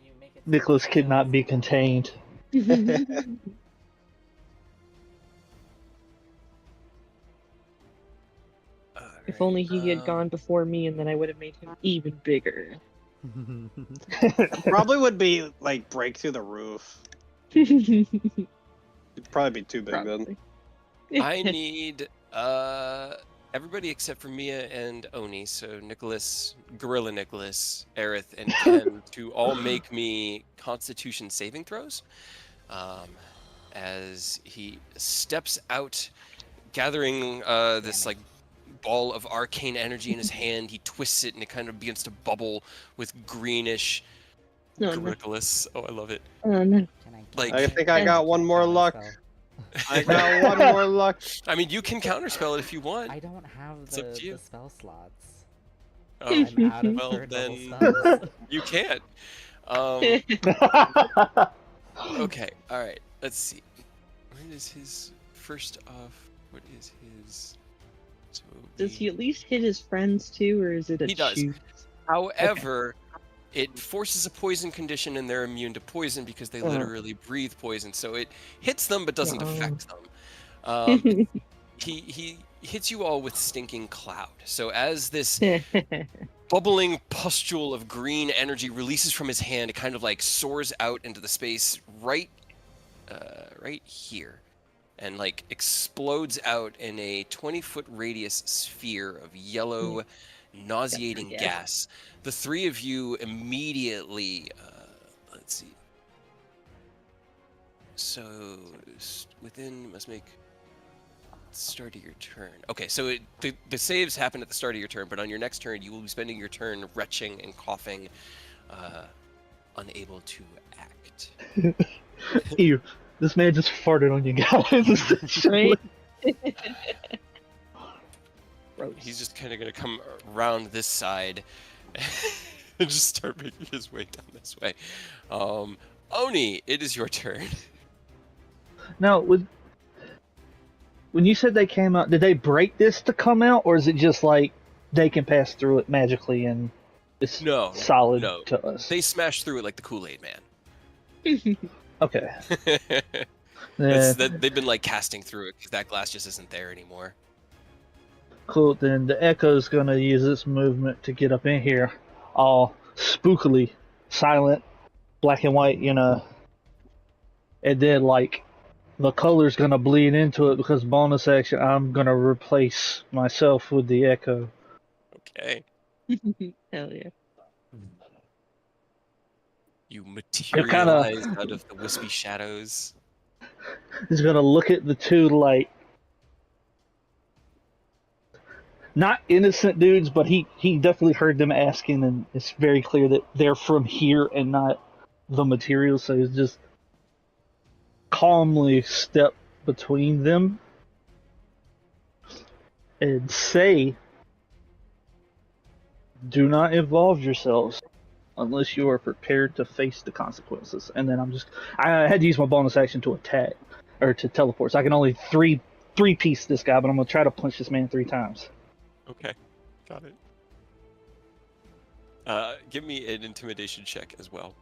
You make it Nicholas could not be contained. If only he had gone before me, and then I would have made him even bigger. Probably would be like break through the roof. It'd probably be too big then. I need everybody except for Mia and Oni, so Nicholas, Gorilla Nicholas, Aerith, and Ken to all make me Constitution saving throws. As he steps out, gathering this like ball of arcane energy in his hand, he twists it and it kind of begins to bubble with greenish Gricolis. Oh, I love it. I think I got one more luck. I got one more luck. I mean, you can counterspell it if you want. I don't have It's up to you. the spell slots. Oh, I'm out of well, third level then spells. you can't. Okay, all right. Let's see. Where is his first off? What is his? So Does he at least hit his friends too, or is it a He does. shoot? However, it forces a poison condition and they're immune to poison because they Oh. literally breathe poison. So it hits them but doesn't affect them. He hits you all with stinking cloud. So as this bubbling pustule of green energy releases from his hand, it kind of like soars out into the space right here, and like explodes out in a 20-foot radius sphere of yellow, nauseating Yeah. gas. The three of you immediately, let's see. So within must make start of your turn. Okay, so the saves happen at the start of your turn, but on your next turn you will be spending your turn retching and coughing, unable to act. Ew, this man just farted on you guys. Right? He's just kind of going to come around this side and just start making his way down this way. Oni, it is your turn. Now, when you said they came out, did they break this to come out, or is it just like they can pass through it magically and it's solid to us? They smash through it like the Kool-Aid Man. Okay. They've been like casting through it because that glass just isn't there anymore. Cool. Then the Echo's gonna use its movement to get up in here, all spookily silent, black and white, and then like the color's gonna bleed into it because bonus action. I'm gonna replace myself with the Echo. Okay. Hell yeah. You materialize out of the wispy shadows. He's gonna look at the two like not innocent dudes, but he definitely heard them asking, and it's very clear that they're from here and not the material. So he's just calmly step between them and say, "Do not involve yourselves unless you are prepared to face the consequences." And then I had to use my bonus action to attack or to teleport, so I can only three piece this guy, but I'm gonna try to punch this man 3 times. Okay, got it. Give me an intimidation check as well.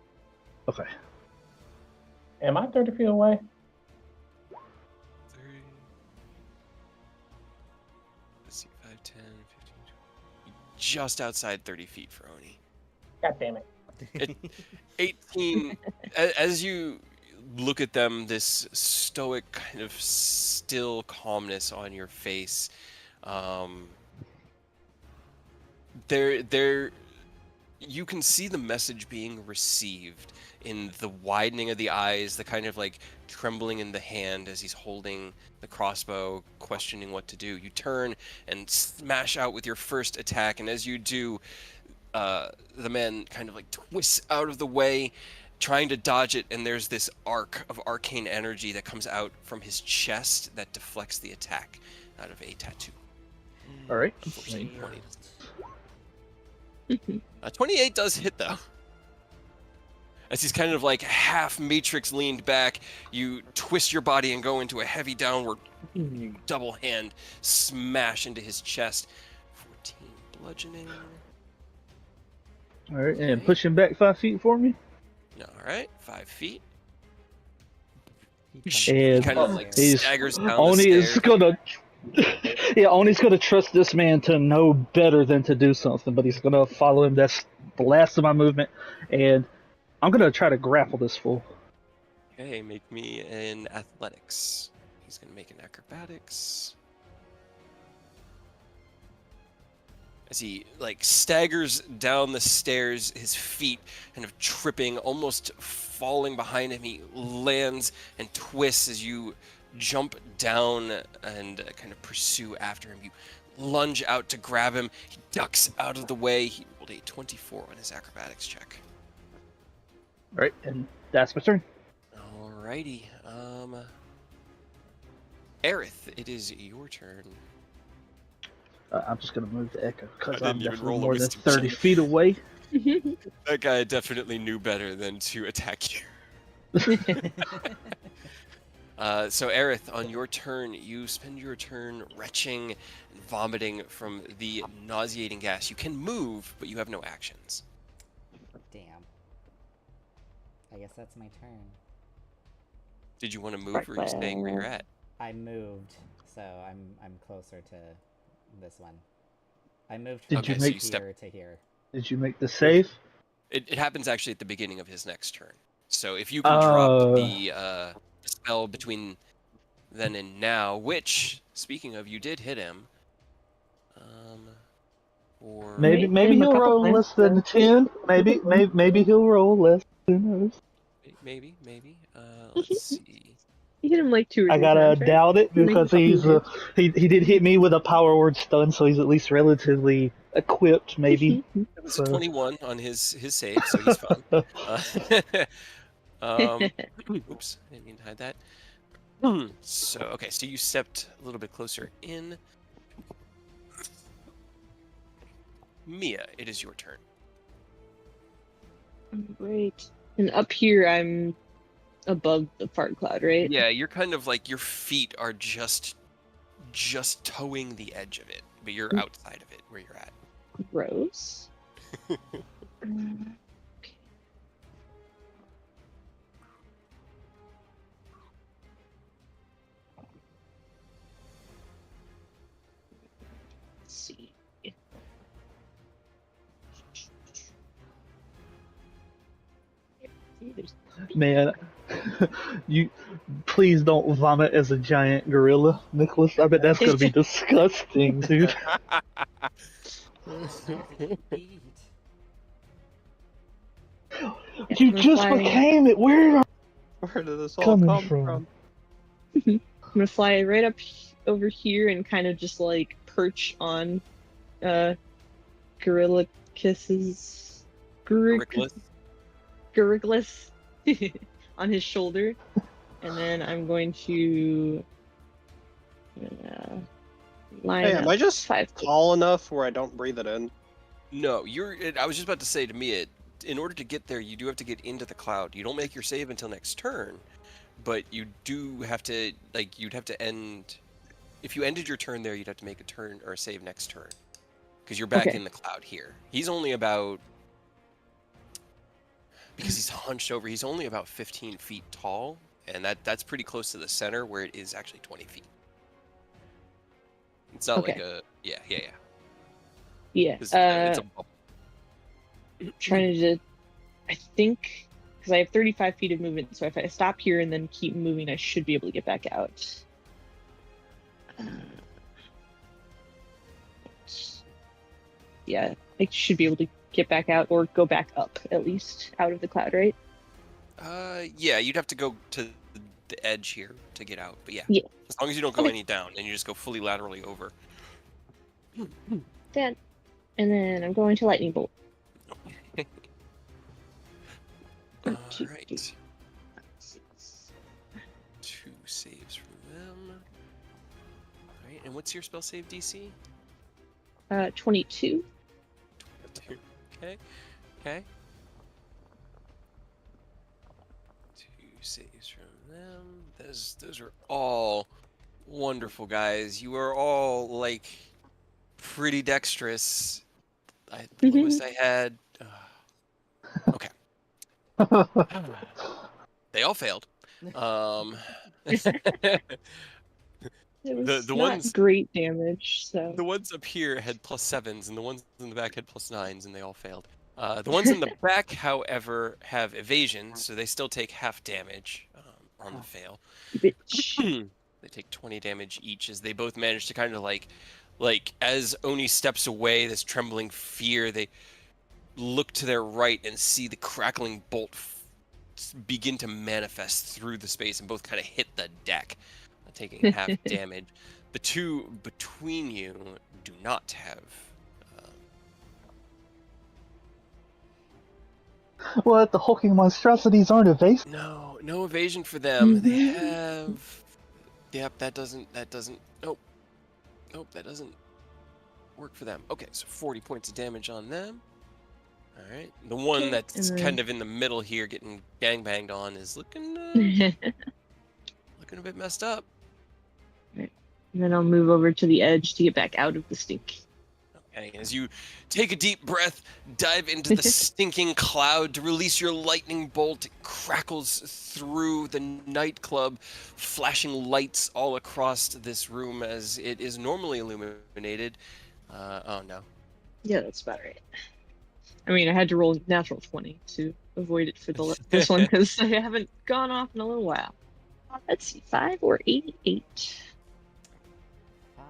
Okay. Am I 30 feet away? 30. Let's see, 5, 10, 15, 20. Just outside 30 feet for Oni. God damn it. 18. As you look at them, this stoic kind of still calmness on your face. You can see the message being received in the widening of the eyes, the kind of like trembling in the hand as he's holding the crossbow, questioning what to do. You turn and smash out with your first attack, and as you do, the man kind of like twists out of the way, trying to dodge it, and there's this arc of arcane energy that comes out from his chest that deflects the attack out of a tattoo. All right. 28 does hit though. As he's kind of like half matrix leaned back, you twist your body and go into a heavy downward double hand smash into his chest. 14 bludgeoning. All right, and push him back 5 feet for me. All right, 5 feet. And kind of like staggers down Oni the is stairs. gonna. Yeah, Oni's gonna trust this man to know better than to do something, but he's gonna follow him. That's the last of my movement, and I'm gonna try to grapple this fool. Okay, make me an athletics. He's gonna make an acrobatics. As he like staggers down the stairs, his feet kind of tripping, almost falling behind him. He lands and twists as you jump down and kind of pursue after him. You lunge out to grab him. He ducks out of the way. He rolled a 24 on his acrobatics check. All right, and that's my turn. Alrighty. Aerith, it is your turn. I'm just gonna move the Echo because I I'm didn't even definitely roll a more than wisdom 30 check. feet away. That guy definitely knew better than to attack you. So Aerith, on your turn, you spend your turn retching and vomiting from the nauseating gas. You can move, but you have no actions. Damn. I guess that's my turn. Did you want to move, or are you staying where you're at? I moved, so I'm closer to this one. I moved Did from you make- here to here. Did you make the save? It happens actually at the beginning of his next turn. So if you can drop the spell between then and now, which, speaking of, you did hit him. Or Maybe Hit him a he'll couple roll times, less than 10. Maybe he'll roll less. Who knows? maybe. Let's see. You hit him like 2 or 3 I gotta times, right? doubt it Maybe because a couple he did hit me with a power word stun, so he's at least relatively equipped. Maybe. It was a 21 on his save, so he's fine. Oops, I didn't mean to hide that. So, okay, so you stepped a little bit closer in. Mia, it is your turn. Great. And up here, I'm above the fart cloud, right? Yeah, you're kind of like your feet are just towing the edge of it, but you're outside of it where you're at. Gross. Okay. Let's see. There's Man, you please don't vomit as a giant gorilla, Nicholas. I bet that's gonna be disgusting, dude. Eat. You gonna just fly. became it. Where are Where did this all Coming come from? I'm gonna fly right up over here and kind of just like perch on Gorilla Kiss's Rickles. Goriglus on his shoulder, and then I'm going to line Hey, up am I just 5 tall enough where I don't breathe it in? No, I was just about to say to Mia, in order to get there, you do have to get into the cloud. You don't make your save until next turn, but you do have to, like, you'd have to end. If you ended your turn there, you'd have to make a turn or a save next turn, because you're back Okay. in the cloud here. He's only about, because he's hunched over, he's only about 15 feet tall, and that's pretty close to the center where it is actually 20 feet. It's not like Okay. a, yeah. Yeah. It's a bubble. Trying to, I think, because I have 35 feet of movement, so if I stop here and then keep moving, I should be able to get back out. Yeah, I should be able to get back out or go back up at least out of the cloud, right? Yeah, you'd have to go to the edge here to get out, but yeah. Yeah. As long as you don't go Okay. any down, and you just go fully laterally over. Then, and then I'm going to lightning bolt. All 2, right. 3, 2 6. saves from them. All right, and what's your spell save DC? 22. 22. Okay. 2 saves from them. Those are all wonderful, guys. You are all like pretty dexterous. The lowest I had. Okay. They all failed. It was The not ones great damage, so. the ones up here had +7s, and the ones in the back had +9s, and they all failed. The ones in the back, however, have evasion, so they still take half damage on the fail. Bitch. They take 20 damage each as they both manage to kind of like as Oni steps away, this trembling fear, they look to their right and see the crackling bolt begin to manifest through the space and both kind of hit the deck, taking half damage. The two between you do not have. What? The hulking monstrosities aren't evasive? No evasion for them. They have. Yep, that doesn't. Nope, that doesn't work for them. Okay, so 40 points of damage on them. All right, the one that's kind of in the middle here, getting gangbanged on, is looking a bit messed up. And then I'll move over to the edge to get back out of the stink. Okay, as you take a deep breath, dive into the stinking cloud to release your lightning bolt, it crackles through the nightclub, flashing lights all across this room as it is normally illuminated. Oh no. Yeah, that's about right. I mean, I had to roll natural 20 to avoid it for this one because I haven't gone off in a little while. Let's see, 5 or 88. 5.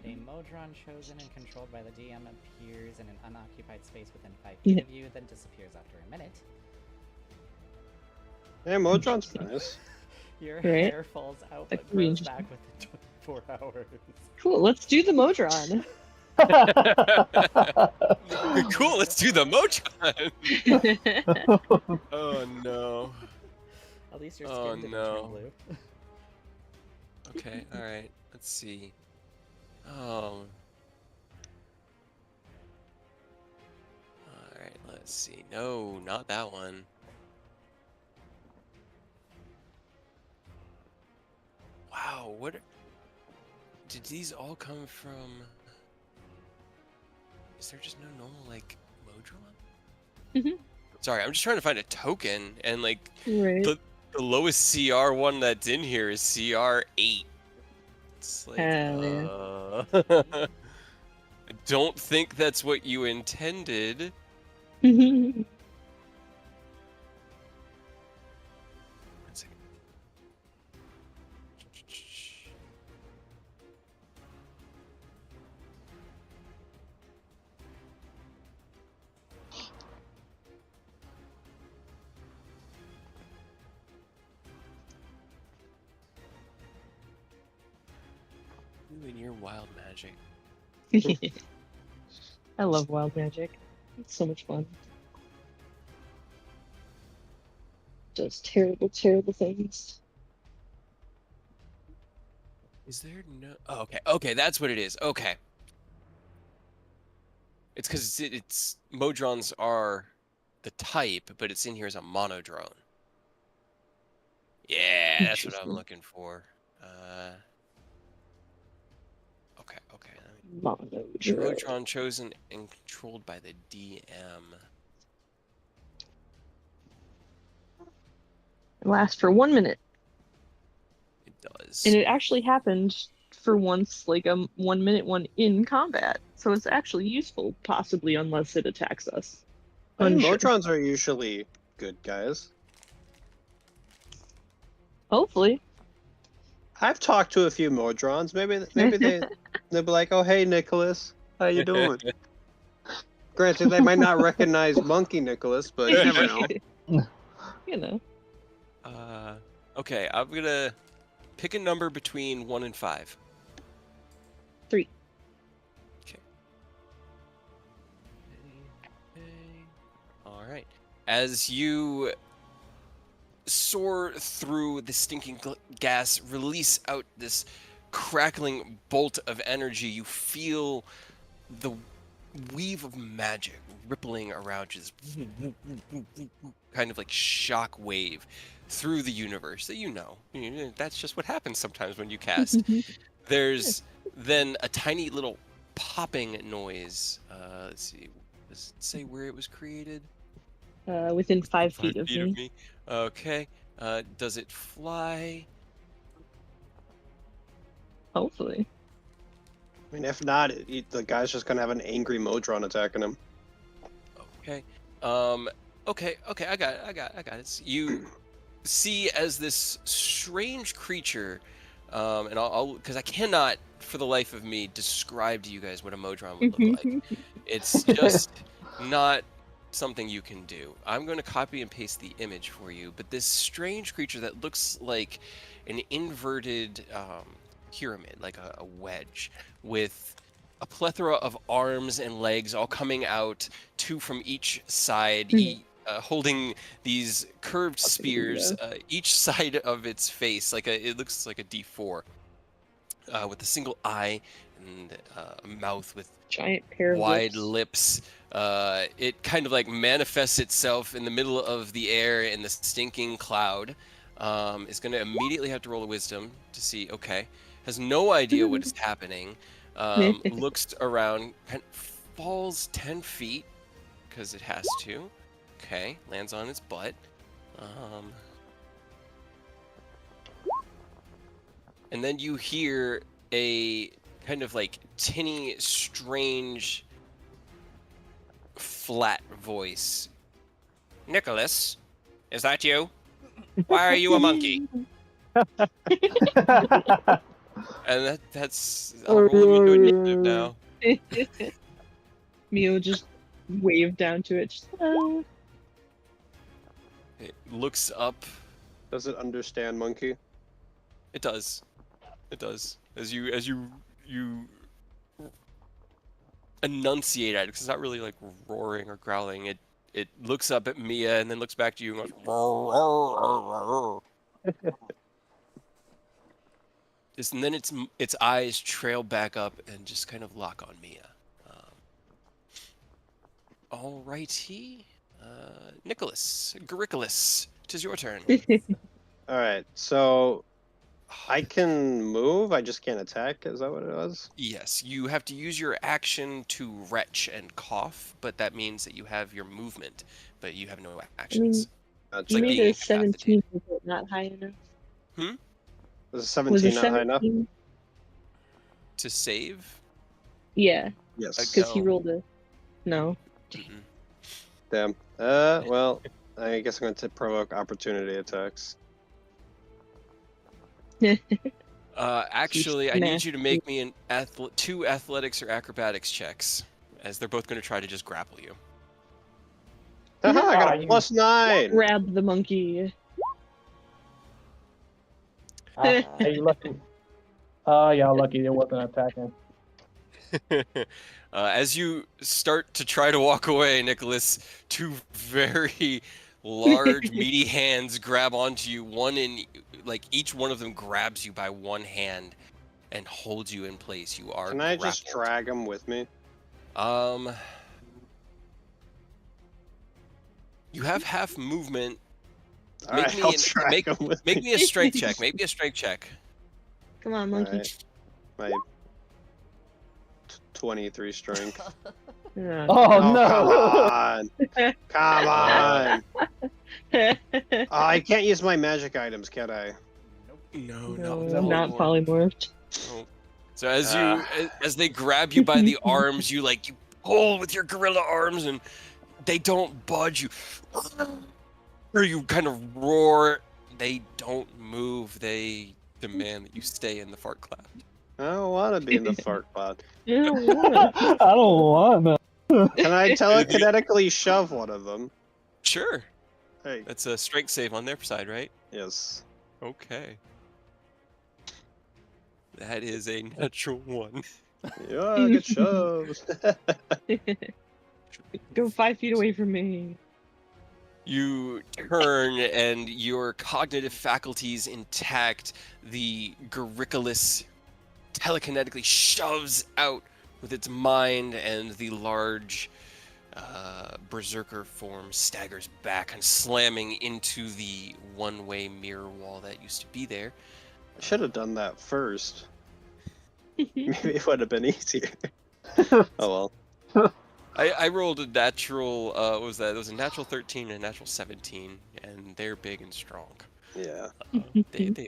A Modron chosen and controlled by the DM appears in an unoccupied space within 5 feet of you, then disappears after a minute. Yeah, Modron's nice. Your Right. hair falls out but grows back within 24 hours. Cool, let's do the Modron. Cool, let's do the Motron. Oh no. At least your skin didn't turn blue. Okay, alright. Let's see. Let's see. No, not that one. Wow, what did these all come from? Is there just no normal like Modron? Mhm. Sorry, I'm just trying to find a token, and like Right. the lowest CR one that's in here is CR8. It's like, Hell I don't think that's what you intended. yeah. Let's see. You and your wild magic. I love wild magic. It's so much fun. Does terrible, terrible things. Is there no? Oh, okay, okay, that's what it is. Okay, it's because it's Modrons are the type, but it's in here as a monodrone. Yeah, that's what I'm Interesting. looking for. Okay, okay. Monodrone. Modron chosen and controlled by the DM. It lasts for 1 minute. It does. And it actually happened for once, like a 1 minute one in combat. So it's actually useful, possibly, unless it attacks us. I mean, Unsure. Modrons are usually good guys. Hopefully. I've talked to a few Modrons. Maybe they'll be like, "Oh, hey, Nicholas, how you doing?" Granted, they might not recognize Monkey Nicholas, but you never know. You know. Okay, I'm gonna pick a number between 1 and 5. 3. Okay. All right. As you soar through the stinking gas, release out this crackling bolt of energy, you feel the weave of magic rippling around you, this kind of like shock wave through the universe that you know. That's just what happens sometimes when you cast. There's then a tiny little popping noise. Let's see. Does it say where it was created? Within 5 feet of me. Okay. Does it fly? Hopefully. I mean, if not, the guy's just gonna have an angry Modron attacking him. Okay. Okay. I got it. You see as this strange creature, and I'll because I cannot for the life of me describe to you guys what a Modron would look like. It's just not something you can do. I'm going to copy and paste the image for you, but this strange creature that looks like an inverted pyramid, like a wedge, with a plethora of arms and legs all coming out, 2 from each side, holding these curved spears, each side of its face, it looks like a D4, with a single eye and a mouth with Giant pair of wide lips. lips. It kind of like manifests itself in the middle of the air in the stinking cloud. Is going to immediately have to roll a wisdom to see. Okay, has no idea what is happening. Looks around, falls 10 feet because it has to. Okay, lands on its butt. And then you hear a kind of like tinny, strange, flat voice. Nicholas, is that you? Why are you a monkey? And that's I'll roll you into initiative now. Mio just waved down to it. Just, It looks up. Does it understand Monkey? It does. It does. As you enunciate at it, because it's not really like roaring or growling. It looks up at Mia and then looks back to you and goes. And then its eyes trail back up and just kind of lock on Mia. Alrighty. Nicholas, Garicolis, 'tis your turn. All right, so I can move. I just can't attack. Is that what it was? Yes, you have to use your action to retch and cough, but that means that you have your movement, but you have no actions. Gotcha. like You made being a 17. incapacitated. Was it not high enough? Was a Was 17 a not high enough? 17? To save? Yeah, Yes. because he No. rolled a. No. Mm-mm. Damn. Well, I guess I'm going to provoke opportunity attacks. Actually, I need you to Nasty. make me two athletics or acrobatics checks, as they're both going to try to just grapple you. Haha, I got a you- +9. Grab the monkey. You lucky. Y'all lucky it wasn't attacking. As you start to try to walk away, Nicholas, two very large, meaty hands grab onto you. Each one of them grabs you by one hand and holds you in place. You are Can I just grappled. drag him with me? You have half movement. All right, I'll drag him with Make me. me a strength check. Make me a strength check. Come on, All monkey. right. My 23 strength. Yeah. Oh, no! Come on! I can't use my magic items, can I? No, No, not not polymorphed. No. So as they grab you by the arms, you pull with your gorilla arms and they don't budge. Or you kind of roar. They don't move. They demand that you stay in the fart cloud. I don't want to be in the fart cloud. You don't want I don't want to. Can I telekinetically shove one of them? Sure. Hey, That's a strength save on their side, right? yes. Okay. That is a natural one. Yeah, get shoved. Go 5 feet away from me. You turn and your cognitive faculties intact. The Garicolis telekinetically shoves out with its mind, and the large berserker form staggers back and slamming into the one-way mirror wall that used to be there. I should have done that first. Maybe it would have been easier. Oh well. I rolled a natural, what was that? It was a natural 13 and a natural 17, and they're big and strong. Yeah. They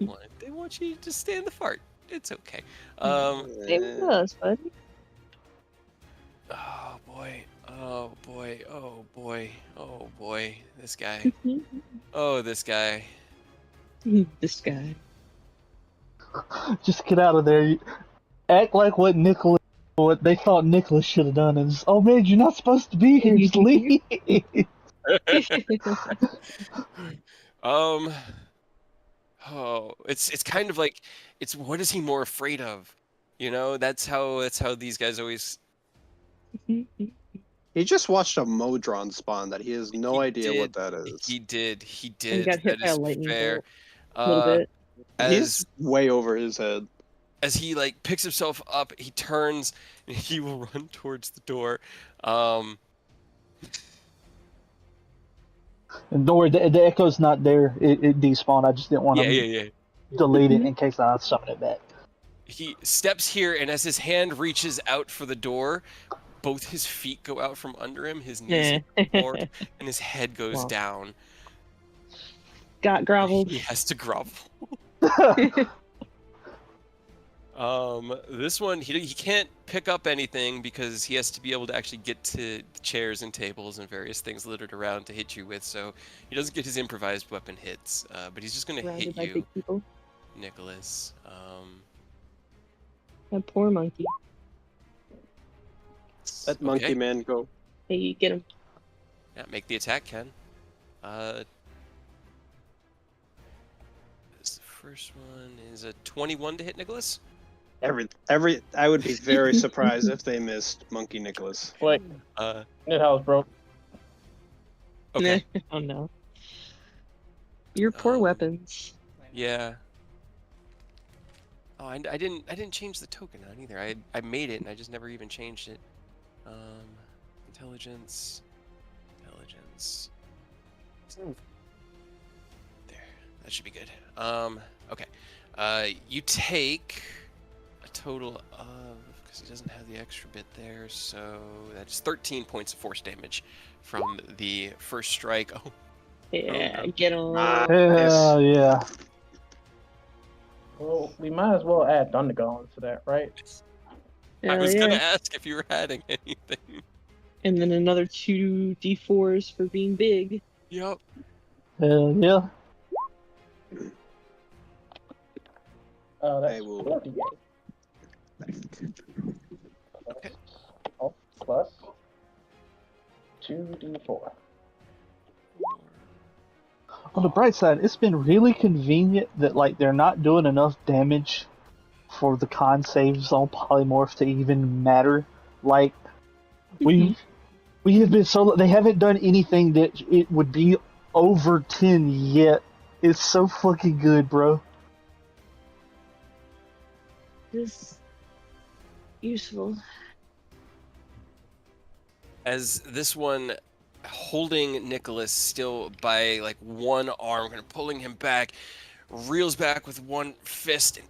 want you to stay in the fart. It's okay. Stay with us, buddy. Oh boy. Oh boy. Oh boy. Oh boy. This guy. Oh, this guy. This guy. Just get out of there. Act like what they thought Nicholas should have done is, oh man, you're not supposed to be here. Just leave. Oh, it's kind of like, it's what is he more afraid of? You know, that's how these guys always. He just watched a Modron spawn that he has no He idea what did. that is. He did. And got hit That by a is lightning fair. bolt. A little bit. He's way over his head. As he picks himself up, he turns and he will run towards the door. And don't worry, the echo's not there. It despawned. I just didn't want to Yeah. delete it in case I summon it back. He steps here, and as his hand reaches out for the door, both his feet go out from under him, his knees hit the floor, and his head goes Wow. down. Got groveled. He has to grovel. This one, he can't pick up anything because he has to be able to actually get to the chairs and tables and various things littered around to hit you with, so he doesn't get his improvised weapon hits, but he's just going to Surrounded hit by you, big people. Nicholas. That poor monkey. Let monkey Okay. man go. Hey, get him. Yeah, make the attack, Ken. This first one is a 21 to hit Nicholas. I would be very surprised if they missed Monkey Nicholas. Wait, Knit house broke. Okay. Oh no. Your poor weapons. Yeah. Oh, I didn't change the token on either. I made it and I just never even changed it. Intelligence. intelligence. There, that should be good. Okay. You take a total of, because he doesn't have the extra bit there, so that's 13 points of force damage from the first strike. Oh, Yeah, no. get on. Hell yeah. Well, we might as well add Thunder Golem to that, right? I Hell was yeah. gonna ask if you were adding anything. And then another 2d4s for being big. Yep. Hell yeah. That's I will- 48. Okay. Plus 2d4. On the bright side, it's been really convenient that like they're not doing enough damage for the con saves on polymorph to even matter. Like we have been so they haven't done anything that it would be over 10 yet. It's so fucking good, bro. This useful. As this one holding Nicholas still by like one arm, kind of pulling him back, reels back with one fist and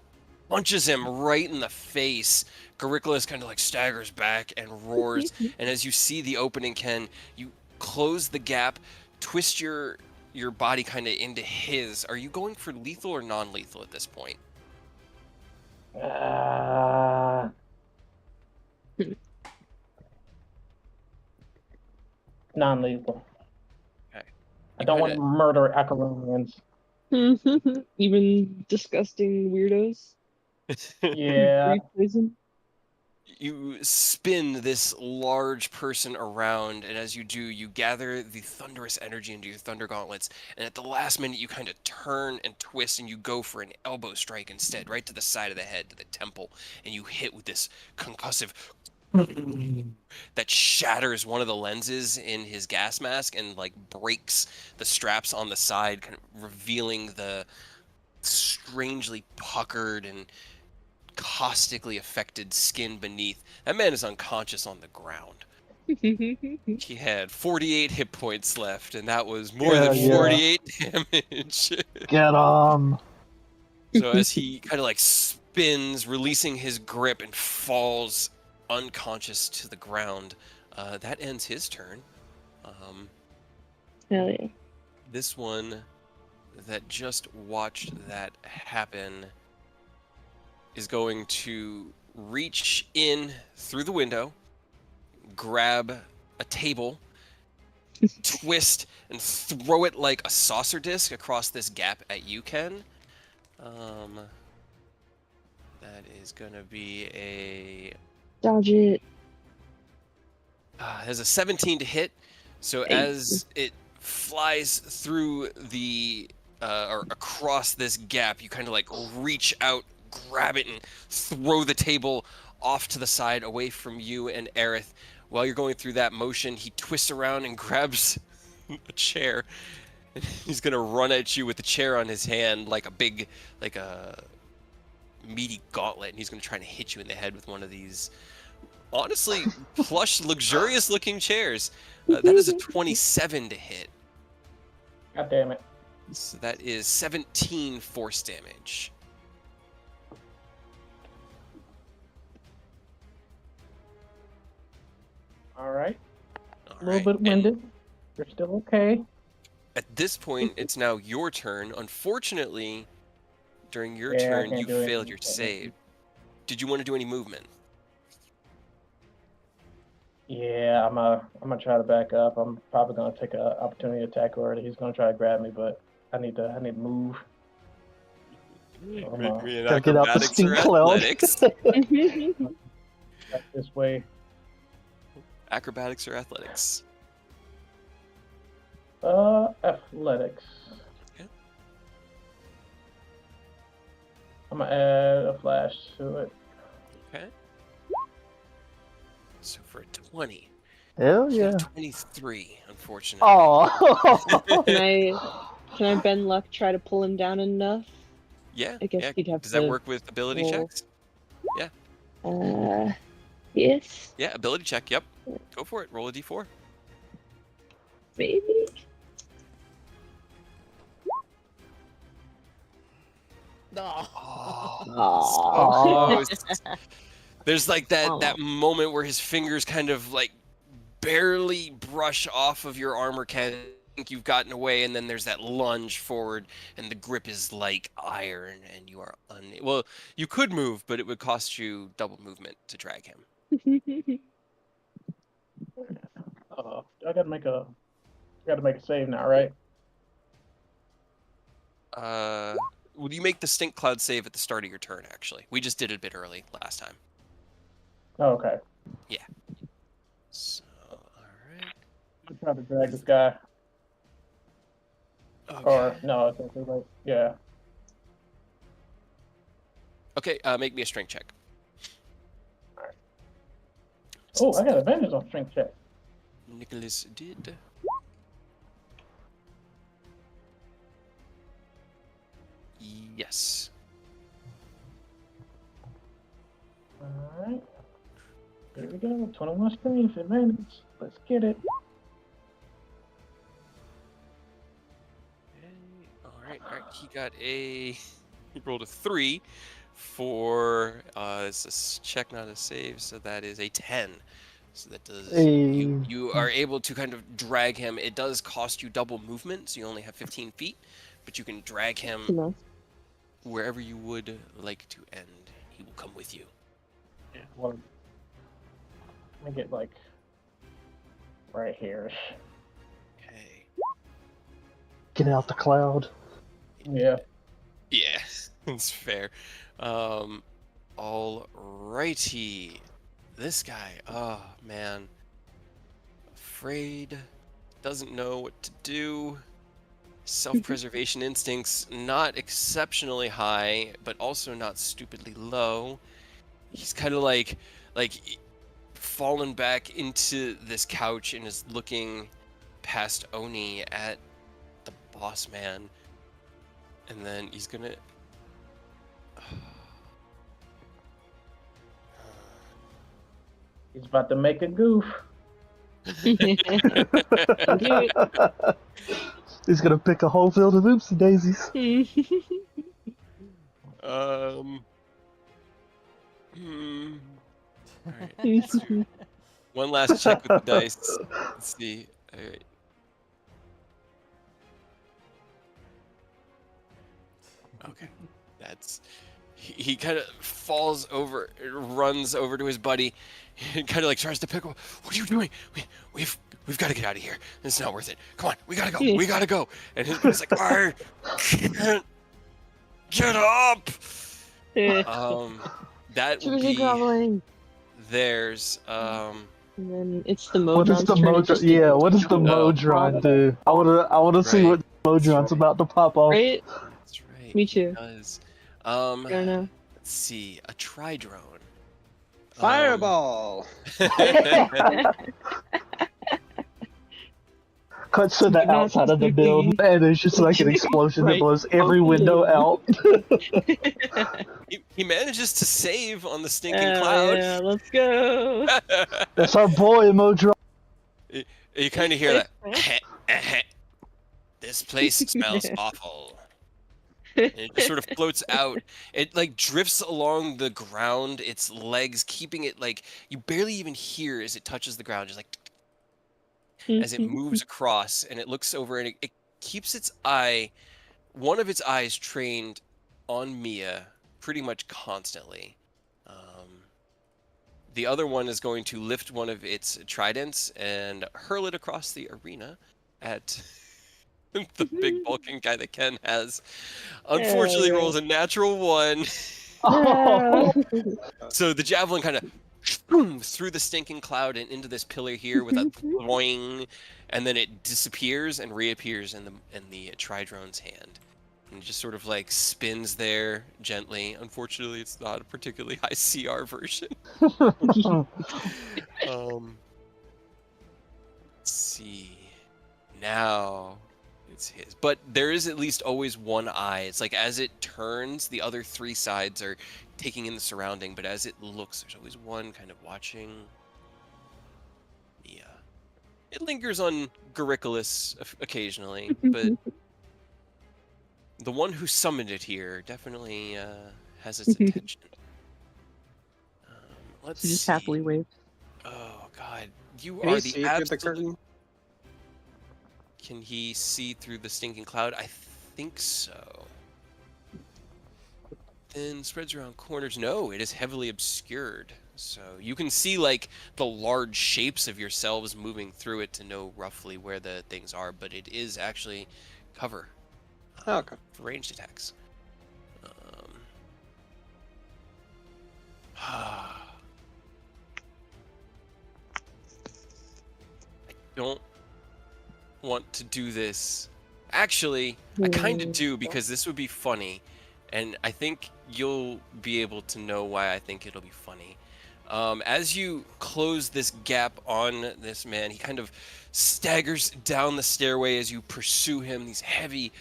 punches him right in the face. Garicolis kind of like staggers back and roars. And as you see the opening, Ken, you close the gap, twist your body kind of into his. Are you going for lethal or non-lethal at this point? Non-lethal. Okay. I don't want to murder Acaronians. Even disgusting weirdos. Yeah. Breathe poison. You spin this large person around, and as you do, you gather the thunderous energy into your thunder gauntlets, and at the last minute you kind of turn and twist and you go for an elbow strike instead, right to the side of the head, to the temple, and you hit with this concussive that shatters one of the lenses in his gas mask and like breaks the straps on the side, kind of revealing the strangely puckered and caustically affected skin beneath. That man is unconscious on the ground. He had 48 hit points left, and that was more than Yeah. 48 damage. Get 'em. So as he kind of like spins, releasing his grip and falls unconscious to the ground, that ends his turn. Hell yeah. This one that just watched that happen is going to reach in through the window, grab a table, twist, and throw it like a saucer disc across this gap at you, Ken. That is gonna be a Dodge it. has a 17 to hit. So Hey. as it flies through the or across this gap, you kind of like reach out, grab it, and throw the table off to the side away from you and Aerith. While you're going through that motion, he twists around and grabs a chair. He's gonna run at you with the chair on his hand like a meaty gauntlet, and he's gonna try to hit you in the head with one of these honestly plush, luxurious looking chairs. That is a 27 to hit. God damn it. So that is 17 force damage. All right. All A little right, bit and winded. You're still okay. at this point, it's now your turn. Unfortunately, during your Yeah, I turn, can't you do failed anything. your save. Did you want to do any movement? Yeah, I'm gonna try to back up. I'm probably gonna take an opportunity attack already. He's gonna try to grab me, but I need to move. Gotta get out the stink cloud. Back this way. Acrobatics or athletics? Athletics. Okay. I'm gonna add a flash to it. Okay. So for a 20. Hell You got yeah. a 23, unfortunately. Oh. Can I bend luck try to pull him down enough? Yeah. I guess Yeah. you'd have Does that to work with ability roll. checks? Yes. Yeah, ability check. Yep. Go for it. Roll a d4. Maybe. No. Aw. There's like Aw. that moment where his fingers kind of like barely brush off of your armor can. Think you've gotten away, and then there's that lunge forward, and the grip is like iron, and you are well. You could move, but it would cost you double movement to drag him. I gotta make a save now, right? Will you make the stink cloud save at the start of your turn? Actually, we just did it a bit early last time. Oh, okay. Yeah. So, all right. I'm trying to drag this guy. Okay. Or no, it's actually like yeah. Okay. Make me a strength check. Oh, I got advantage on strength check. Nicholas did. Yes. Alright. There we go. 21 strength advantage. Let's get it. All right. He got he rolled a 3 for it's a check, not a save, so that is a 10. So that does you are able to kind of drag him. It does cost you double movement, so you only have 15 feet, but you can drag him wherever you would like to end. He will come with you. Yeah. Well, let me get like right here. Okay. Get out the cloud. Yeah. Yeah, that's fair. All righty. This guy, oh man. Afraid, doesn't know what to do. Self-preservation instincts not exceptionally high, but also not stupidly low. He's kind of like fallen back into this couch and is looking past Oni at the boss man. And then he's gonna He's about to make a goof. He's gonna pick a whole field of oopsie daisies. Alright. One last check with the dice. Let's see. Alright. Okay. That's he kind of falls over, runs over to his buddy, and kind of like tries to pick him up. What are you doing? We've got to get out of here. It's not worth it. Come on, we gotta go. We gotta go. And his buddy's like, I can't get up. That would be groveling. theirs. And then it's the Modron. What does the Modron? Yeah, what does the Modron do? I wanna see what Modron's about to pop off. Right? That's right. Me too. It does. I don't know. Let's see. A tri-drone. Fireball. Cuts to the outside of the building, and there's just like an explosion that blows every window out. He manages to save on the stinking cloud. Yeah, let's go. That's our boy, Modron. You kind of hear that. This place smells awful. And it just sort of floats out. It like drifts along the ground, its legs keeping it like you barely even hear as it touches the ground, just like as it moves across, and it looks over and it keeps its eye, one of its eyes trained on Mia pretty much constantly. The other one is going to lift one of its tridents and hurl it across the arena at the big bulking guy that Ken has. Unfortunately, rolls a natural 1. So the javelin kind of through the stinking cloud and into this pillar here with a boing, and then it disappears and reappears in the tri-drone's hand. And it just sort of like spins there gently. Unfortunately, it's not a particularly high CR version. Let's see. Now it's his. But there is at least always one eye. It's like as it turns, the other 3 sides are taking in the surrounding, but as it looks, there's always one kind of watching Mia. It lingers on Goricolis occasionally, but the one who summoned it here definitely has its attention. Let's She just see. happily waves. Oh God, you Can are he the see through the absolute. curtain? Can he see through the stinking cloud? I think so. Then spreads around corners. No, it is heavily obscured. So you can see like the large shapes of yourselves moving through it to know roughly where the things are, but it is actually cover Okay. for ranged attacks. I don't want to do this. Actually, I kind of do because this would be funny, and I think you'll be able to know why I think it'll be funny. As you close this gap on this man, he kind of staggers down the stairway as you pursue him. These heavy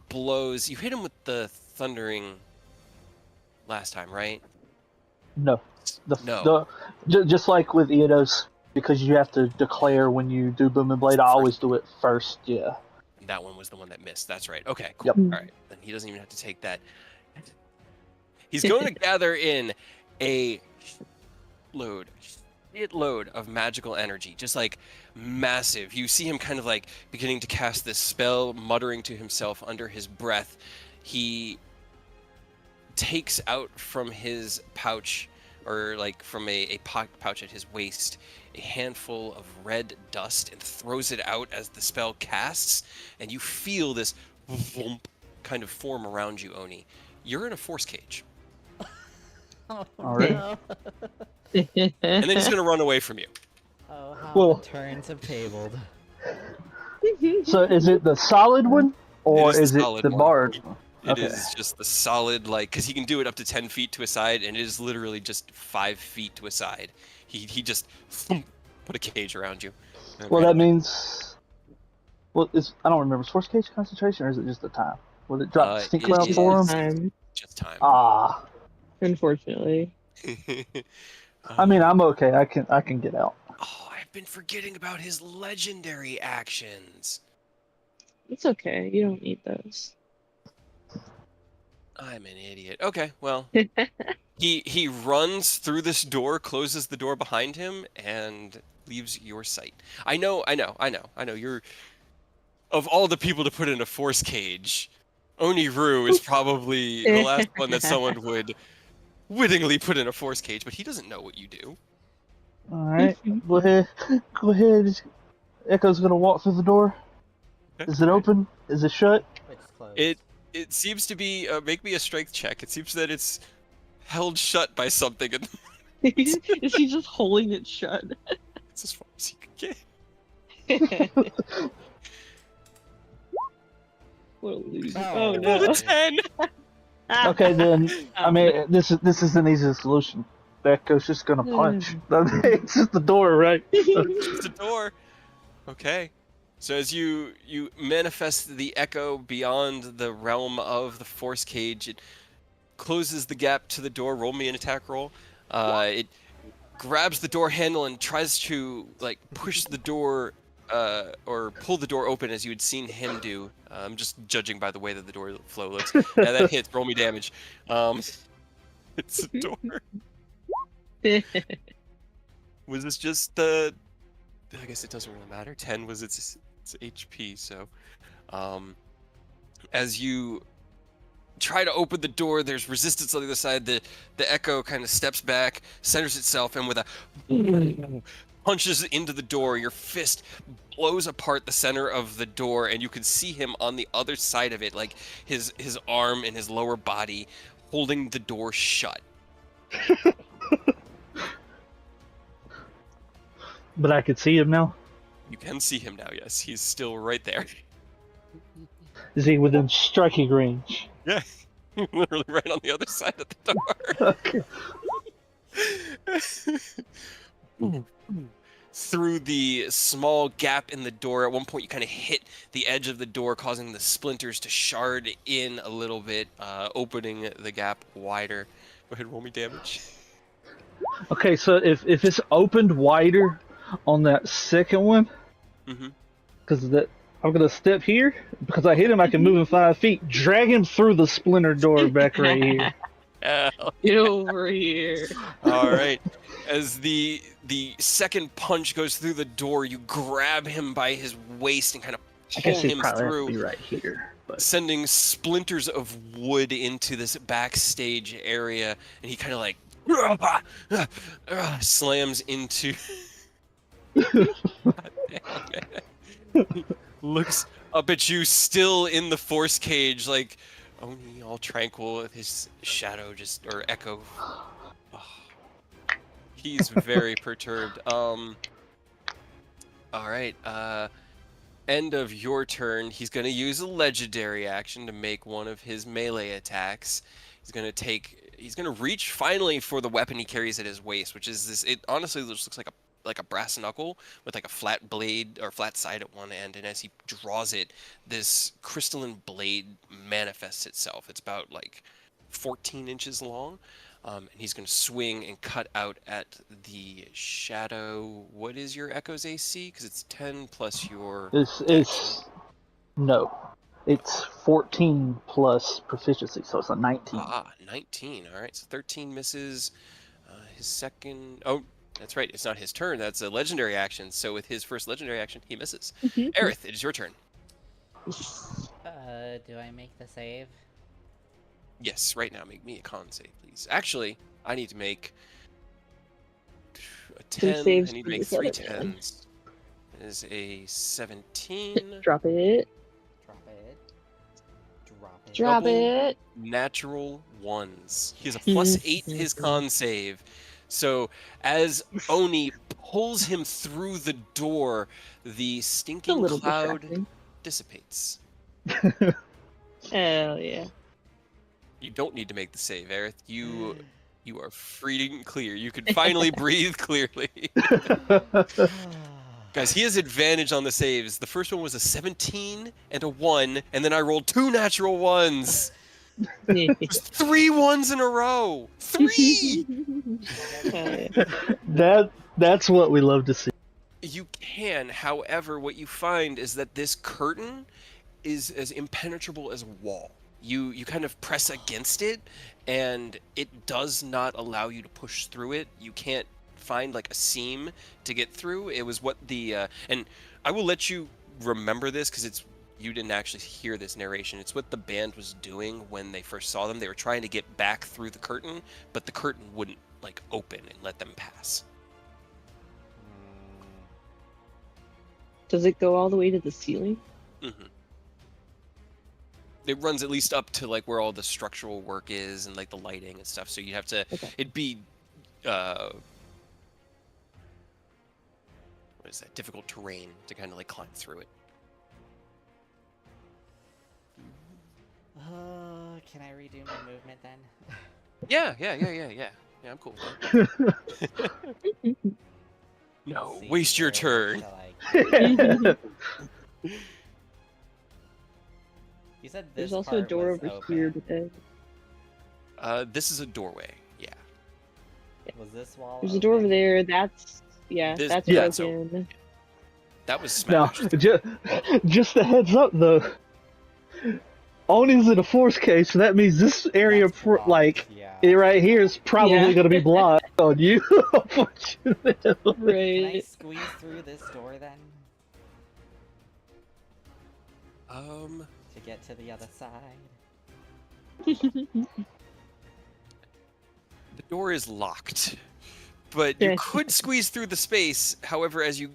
blows. You hit him with the thundering last time, right? No. No. Just like with Eidos, because you have to declare when you do Boom and Blade, I always do it first, yeah. That one was the one that missed. That's right. Okay, cool. Yep. All right. Then he doesn't even have to take that. He's going to gather in a shitload of magical energy, just like massive. You see him kind of like beginning to cast this spell, muttering to himself under his breath. He takes out from his pouch, or like from a pouch at his waist, a handful of red dust and throws it out as the spell casts, and you feel this vroom kind of form around you, Oni. You're in a force cage. Oh, Alright. no. And then he's going to run away from you. Oh, how Well- the turns have tabled. So is it the solid one, or It is is the it solid the one. barred one? It is just the solid, like, because he can do it up to 10 feet to a side, and it is literally just 5 feet to a side. He just put a cage around you. Well, that means... Well, I don't remember. Is force cage concentration, or is it just the time? Will it drop stink it cloud is for him? Time, just time. Ah. unfortunately. I mean, I'm okay. I can get out. Oh, I've been forgetting about his legendary actions. It's okay. You don't need those. I'm an idiot. Okay, well, he runs through this door, closes the door behind him, and leaves your sight. I know. You're, of all the people to put in a force cage, Oniru is probably the last one that someone would wittingly put in a force cage, but he doesn't know what you do. Alright. Go ahead. Go ahead. Echo's gonna walk through the door. Is it open? Is it shut? It's closed. It seems to be, make me a strength check. It seems that it's held shut by something, and Is he just holding it shut? it's as far as he can get. What a loser. Oh, Oh Roll no. a 10! Okay, then. I mean, this is an easy solution. Echo's just gonna punch. It's just the door, right? It's the door. Okay. So as you manifest the echo beyond the realm of the force cage, it closes the gap to the door. Roll me an attack roll. It grabs the door handle and tries to like push the door or pull the door open as you had seen him do. I'm just judging by the way that the door flow looks. Yeah, that hits. Roll me damage. It's a door. Was this just the? I guess it doesn't really matter. 10 was its HP. So, as you try to open the door, there's resistance on the other side. The echo kind of steps back, centers itself, and with a punches into the door. Your fist blows apart the center of the door, and you can see him on the other side of it, like his arm and his lower body holding the door shut. But I could see him now. You can see him now. Yes, he's still right there. Is he within striking range? Yeah, literally right on the other side of the door. Okay. Through the small gap in the door, at one point you kind of hit the edge of the door, causing the splinters to shard in a little bit, opening the gap wider. Go ahead, roll me damage. Okay, so if it's opened wider on that second one, Mm-hmm. Because I'm gonna step here. Because I hit him, I can move him 5 feet. Drag him through the splinter door back right here. Get over here. All right. As the second punch goes through the door, you grab him by his waist and kind of I pull guess he him probably have to through, be right here. But sending splinters of wood into this backstage area, and he kind of like slams into. God damn it. He looks up at you, still in the force cage, like Oni, all tranquil with his shadow or echo. Oh, he's very perturbed. All right. End of your turn. He's gonna use a legendary action to make one of his melee attacks. He's gonna reach finally for the weapon he carries at his waist, which is this. It honestly just looks like a brass knuckle with like a flat blade or flat side at one end, and as he draws it, this crystalline blade manifests itself. It's about like 14 inches long, and he's going to swing and cut out at the shadow. What is your Echo's AC? Because it's 10 plus your it's no, it's 14 plus proficiency, so it's a 19. 19. All right, so 13 misses. His second. Oh, that's right. It's not his turn. That's a legendary action. So with his first legendary action, he misses. Aerith, it is your turn. Do I make the save? Yes, right now. Make me a con save, please. Actually, I need to make a 10. I saves need to for make this 3 other man. 10s. It is a 17. Drop it. Drop it. Drop it. Drop Double it. Natural ones. He has a +8 to his con save. So as Oni pulls him through the door, the It's a stinking little cloud distracting. dissipates. Hell yeah. You don't need to make the save, Aerith. You are free and clear. You can finally breathe clearly. Guys, he has advantage on the saves. The first one was a 17 and a 1, and then I rolled 2 natural ones. There's 3 ones in a row. 3! Hell yeah. That's what we love to see. You can, however, what you find is that this curtain is as impenetrable as a wall. You kind of press against it, and it does not allow you to push through it. You can't find like a seam to get through. It was what the and I will let you remember this because you didn't actually hear this narration. It's what the band was doing when they first saw them. They were trying to get back through the curtain, but the curtain wouldn't like open and let them pass. Does it go all the way to the ceiling? Mm-hmm. It runs at least up to like where all the structural work is and like the lighting and stuff. So you'd have to. Okay. It'd be what is that? Difficult terrain to kind of like climb through it. Can I redo my movement then? Yeah. Yeah, I'm cool with that. No, See waste your where turn. to, You said this There's also a part door was over open. here today. This is a doorway. Yeah. Was this wall There's a door over open? there. That's that's yeah, broken. That was Now, smashed. just a heads up though. Oni's in a force cage, so that means this area, That's blocked, like yeah. it right here, is probably Yeah. going to be blocked on you. Unfortunately. Can I Right. squeeze through this door then? To get to the other side? The door is locked, but you Yeah. could squeeze through the space. However, as you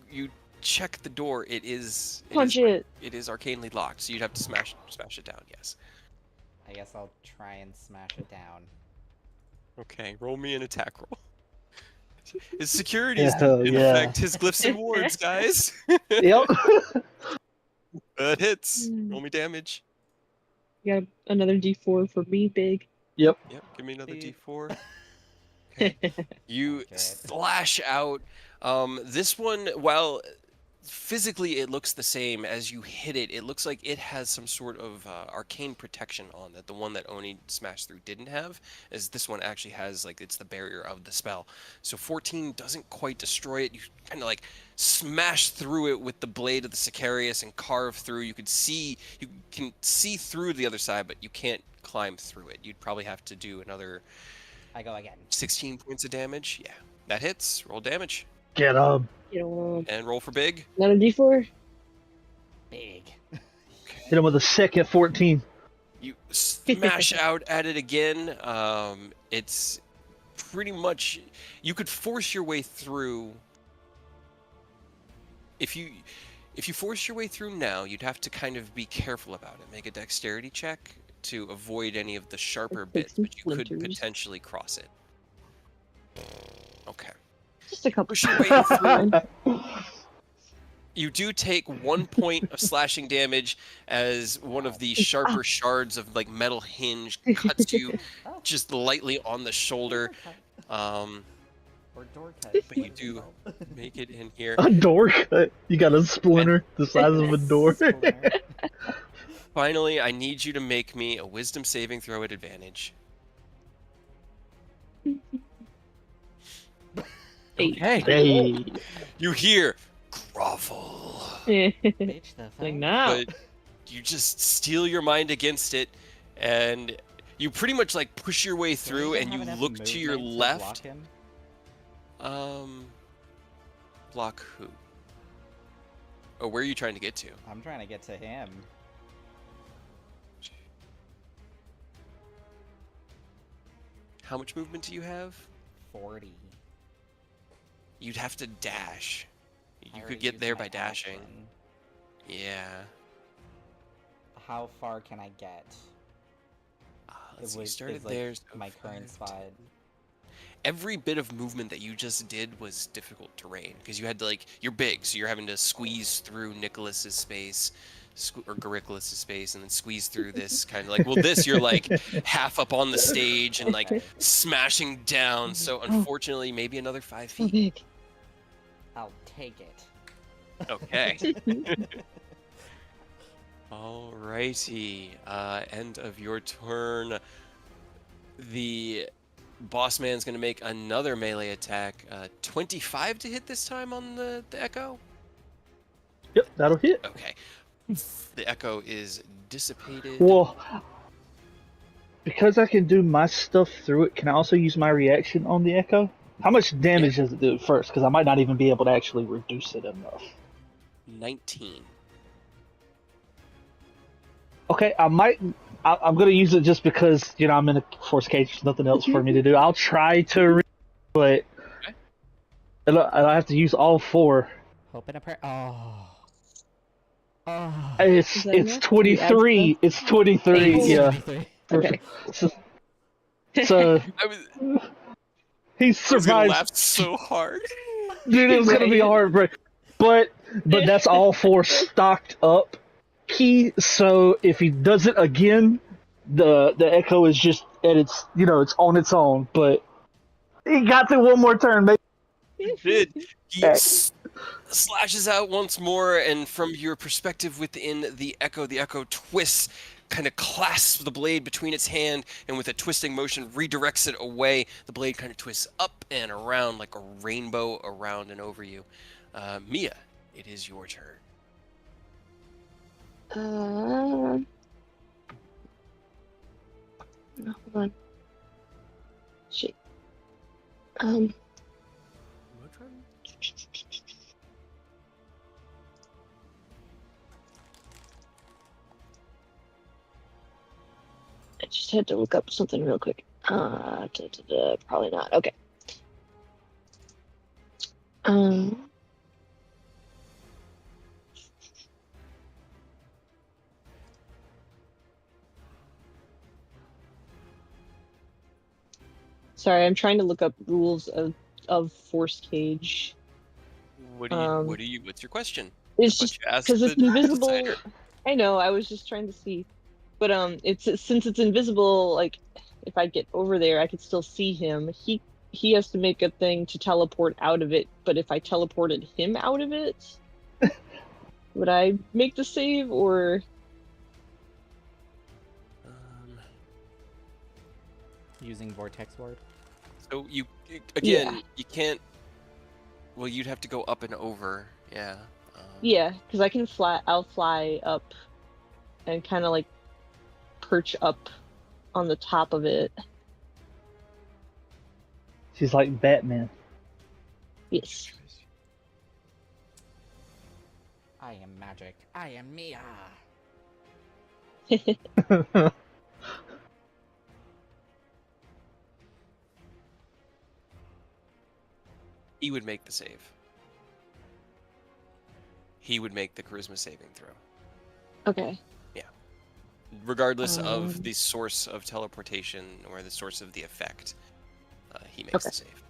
check the door, it is arcanely locked, so you'd have to smash it down. Yes. I guess I'll try and smash it down. Okay, roll me an attack roll. His security Yeah, is hell in yeah. effect his glyphs and wards, guys. Yep. That hits. Roll me damage. You got another D4 for me, big. Yep, give me another Beep. D4. Okay. You Okay. slash out. This one, while physically it looks the same. As you hit it, it looks like it has some sort of arcane protection on that the one that Oni smashed through didn't have, as this one actually has, like, it's the barrier of the spell. So 14 doesn't quite destroy it. You kind of like smash through it with the blade of the Sicarius and carve through. You can see through the other side, but you can't climb through it. You'd probably have to do another I go again. 16 points of damage. Yeah, that hits. Roll damage Get up. You know, and roll for big. not a D4. Big. Hit him with a second 14. You smash out at it again. It's pretty much, you could force your way through. If you force your way through now, you'd have to kind of be careful about it. Make a dexterity check to avoid any of the sharper Take bits, some but you could splinters. potentially cross it. Okay. Just a couple. Push your way through. You do take 1 point of slashing damage as one of the sharper shards of like metal hinge cuts you Oh, just lightly on the shoulder. Or door cut. But you do make it in here. A door cut. You got a splinter the size of a door. Splinter. Finally, I need you to make me a wisdom saving throw at advantage. Okay. Hey. You hear grovel, Bitch the fuck. Like now. but you just steel your mind against it, and you pretty much like push your way Do I through, even and have you enough look to your movement to left. block him? Block who? Oh, where are you trying to get to? I'm trying to get to him. How much movement do you have? 40. You'd have to dash. I You already could get used there my by dashing. action. Yeah. How far can I get? Let's see, you Is, started like, there. So my current 5, spot. 10. Every bit of movement that you just did was difficult terrain because you had to, like, you're big, so you're having to squeeze through Nicholas's space, or Gariclus's space, and then squeeze through this kind of like, well, this you're like half up on the stage and like Okay. smashing down. So unfortunately, maybe another 5 So feet. big. I'll take it. Okay. Alrighty. End of your turn. The boss man's gonna make another melee attack. 25 to hit this time on the echo. Yep, that'll hit. Okay. The echo is dissipated. Well, because I can do my stuff through it, can I also use my reaction on the echo? How much damage does it do at first? Because I might not even be able to actually reduce it enough. 19. Okay, I'm gonna use it just because I'm in a force cage. There's nothing else for me to do. I'll try to, but Okay. I have to use all 4. Hope and a prayer. Oh. Oh. It's Is that it's enough? 23. It's 23. Oh. Yeah. 23. Okay. So I was he gonna survives. laugh so hard. Dude, it was gonna be a hard break. But that's all 4 stocked up. So if he does it again, the echo is just at its it's on its own. But he got to one more turn, maybe. Did. He Okay. slashes out once more, and from your perspective within the echo twists, kind of clasps the blade between its hand, and with a twisting motion redirects it away. The blade kind of twists up and around like a rainbow around and over you. Mia, it is your turn. No, hold on. Shit. I just had to look up something real quick. Probably not. Okay. Sorry, I'm trying to look up rules of force cage. What's your question? It's But just you asked because it's the invisible. designer. I know. I was just trying to see, but since it's invisible. Like, if I get over there, I could still see him. He has to make a thing to teleport out of it. But if I teleported him out of it, Would I make the save or? Using Vortex Ward. So you again, you can't. Well, you'd have to go up and over. Yeah. Yeah, because I can fly. I'll fly up and kind of like perch up on the top of it. She's like Batman. Yes. I am magic. I am Mia. He would make the save. He would make the charisma saving throw. Okay. Regardless of the source of teleportation or the source of the effect, he makes the save.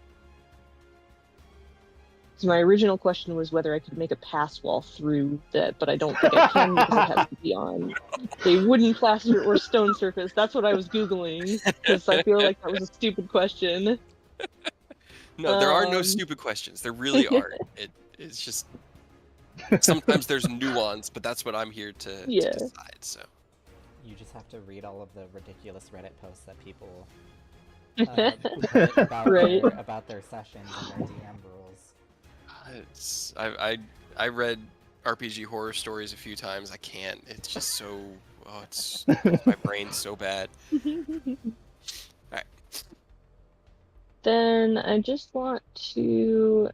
So my original question was whether I could make a pass wall through that, but I don't think I can because it has to be on a wooden, plaster, or stone surface. That's what I was Googling, because I feel like that was a stupid question. No, there are no stupid questions. There really aren't. It's just sometimes there's nuance, but that's what I'm here to decide. So you just have to read all of the ridiculous Reddit posts that people put about their sessions and their DM rules. I read RPG horror stories a few times. I can't. It's just so. Oh, it's my brain's so bad. Alright. Then I just want to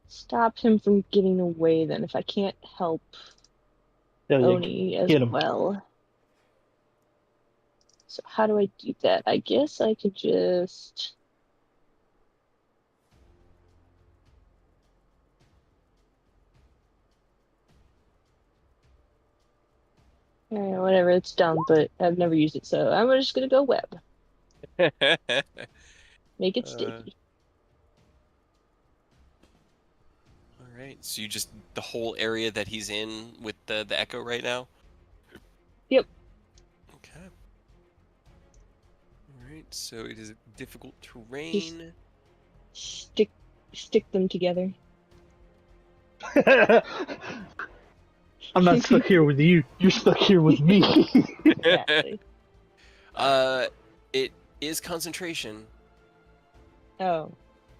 stop him from getting away. Then, if I can't help Oni as well. So how do I do that? I guess I could just. Whatever, it's dumb, but I've never used it, so I'm just gonna go web. Make it sticky. Alright, so you just, the whole area that he's in with the echo right now? Yep. Okay. Alright, so it is difficult terrain. Just stick them together. I'm not stuck here with you. You're stuck here with me. Exactly. It is concentration. Oh.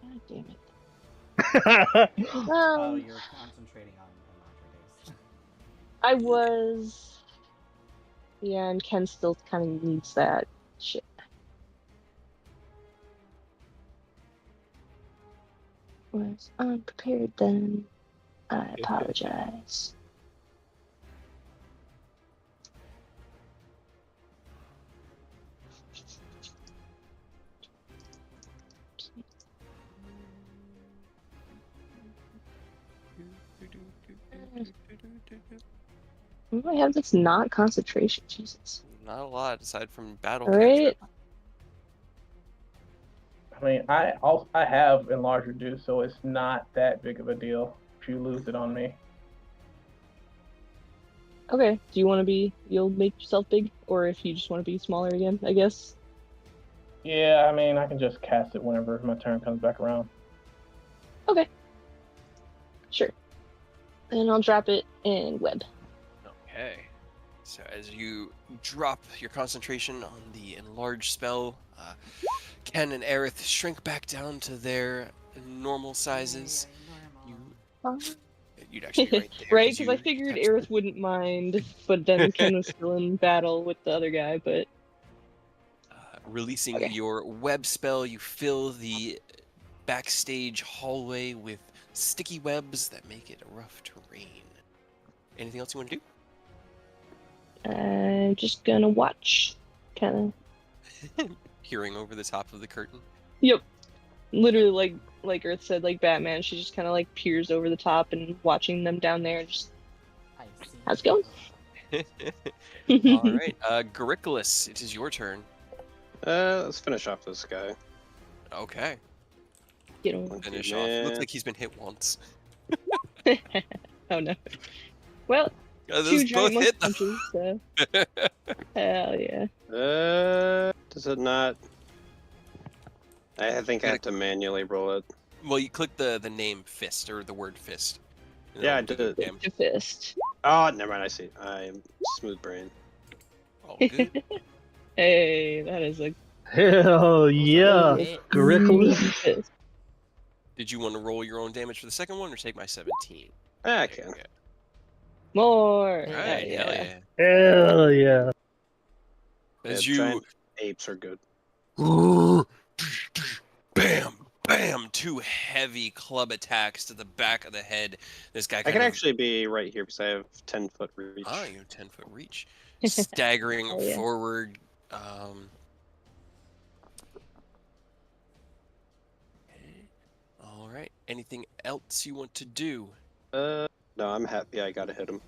God damn it. Oh, you're concentrating on the days. I was. Yeah, and Ken still kind of needs that shit. Was unprepared then. I apologize. What do I have that's not concentration? Jesus. Not a lot aside from battle Right? cantrip. I mean, I have enlarge reduce, so it's not that big of a deal if you lose it on me. Okay. Do you want to be? You'll make yourself big, or if you just want to be smaller again, I guess. Yeah, I mean, I can just cast it whenever my turn comes back around. Okay. Sure. And I'll drop it in web. Okay. So as you drop your concentration on the enlarged spell, Ken and Aerith shrink back down to their normal sizes. You'd actually be right there. Right, because I figured Aerith wouldn't mind, but then Ken was still in battle with the other guy, but... Releasing your web spell, you fill the backstage hallway with sticky webs that make it a rough terrain. Anything else you want to do? I'm just gonna watch, kind of. Peering over the top of the curtain? Yep. Literally, like Earth said, like Batman, she just kind of like peers over the top and watching them down there and just... How's it going? Alright, Garicolis, it is your turn. Let's finish off this guy. Okay. Get him. Finish off. Looks like he's been hit once. Oh no. Well, those both hit punches, so. Hell yeah. Does it not? I think I have to manually roll it. Well, you click the name fist or the word fist. and Yeah, I it'll do did. the damage. To fist. Oh, never mind. I see. I'm smooth brain. All good. Hey, that is a Hell yeah, hit. Garicolis. fist. Did you want to roll your own damage for the second one or take my 17? I There you can. go. More. All Hell right, hell yeah. yeah. Hell yeah. As Yeah, you giant apes are good. bam, bam, two heavy club attacks to the back of the head. This guy I kind can of actually be right here because I have 10-foot reach. you have 10-foot reach, staggering Oh, yeah. forward. Okay. All right. Anything else you want to do? No, I'm happy I gotta hit him.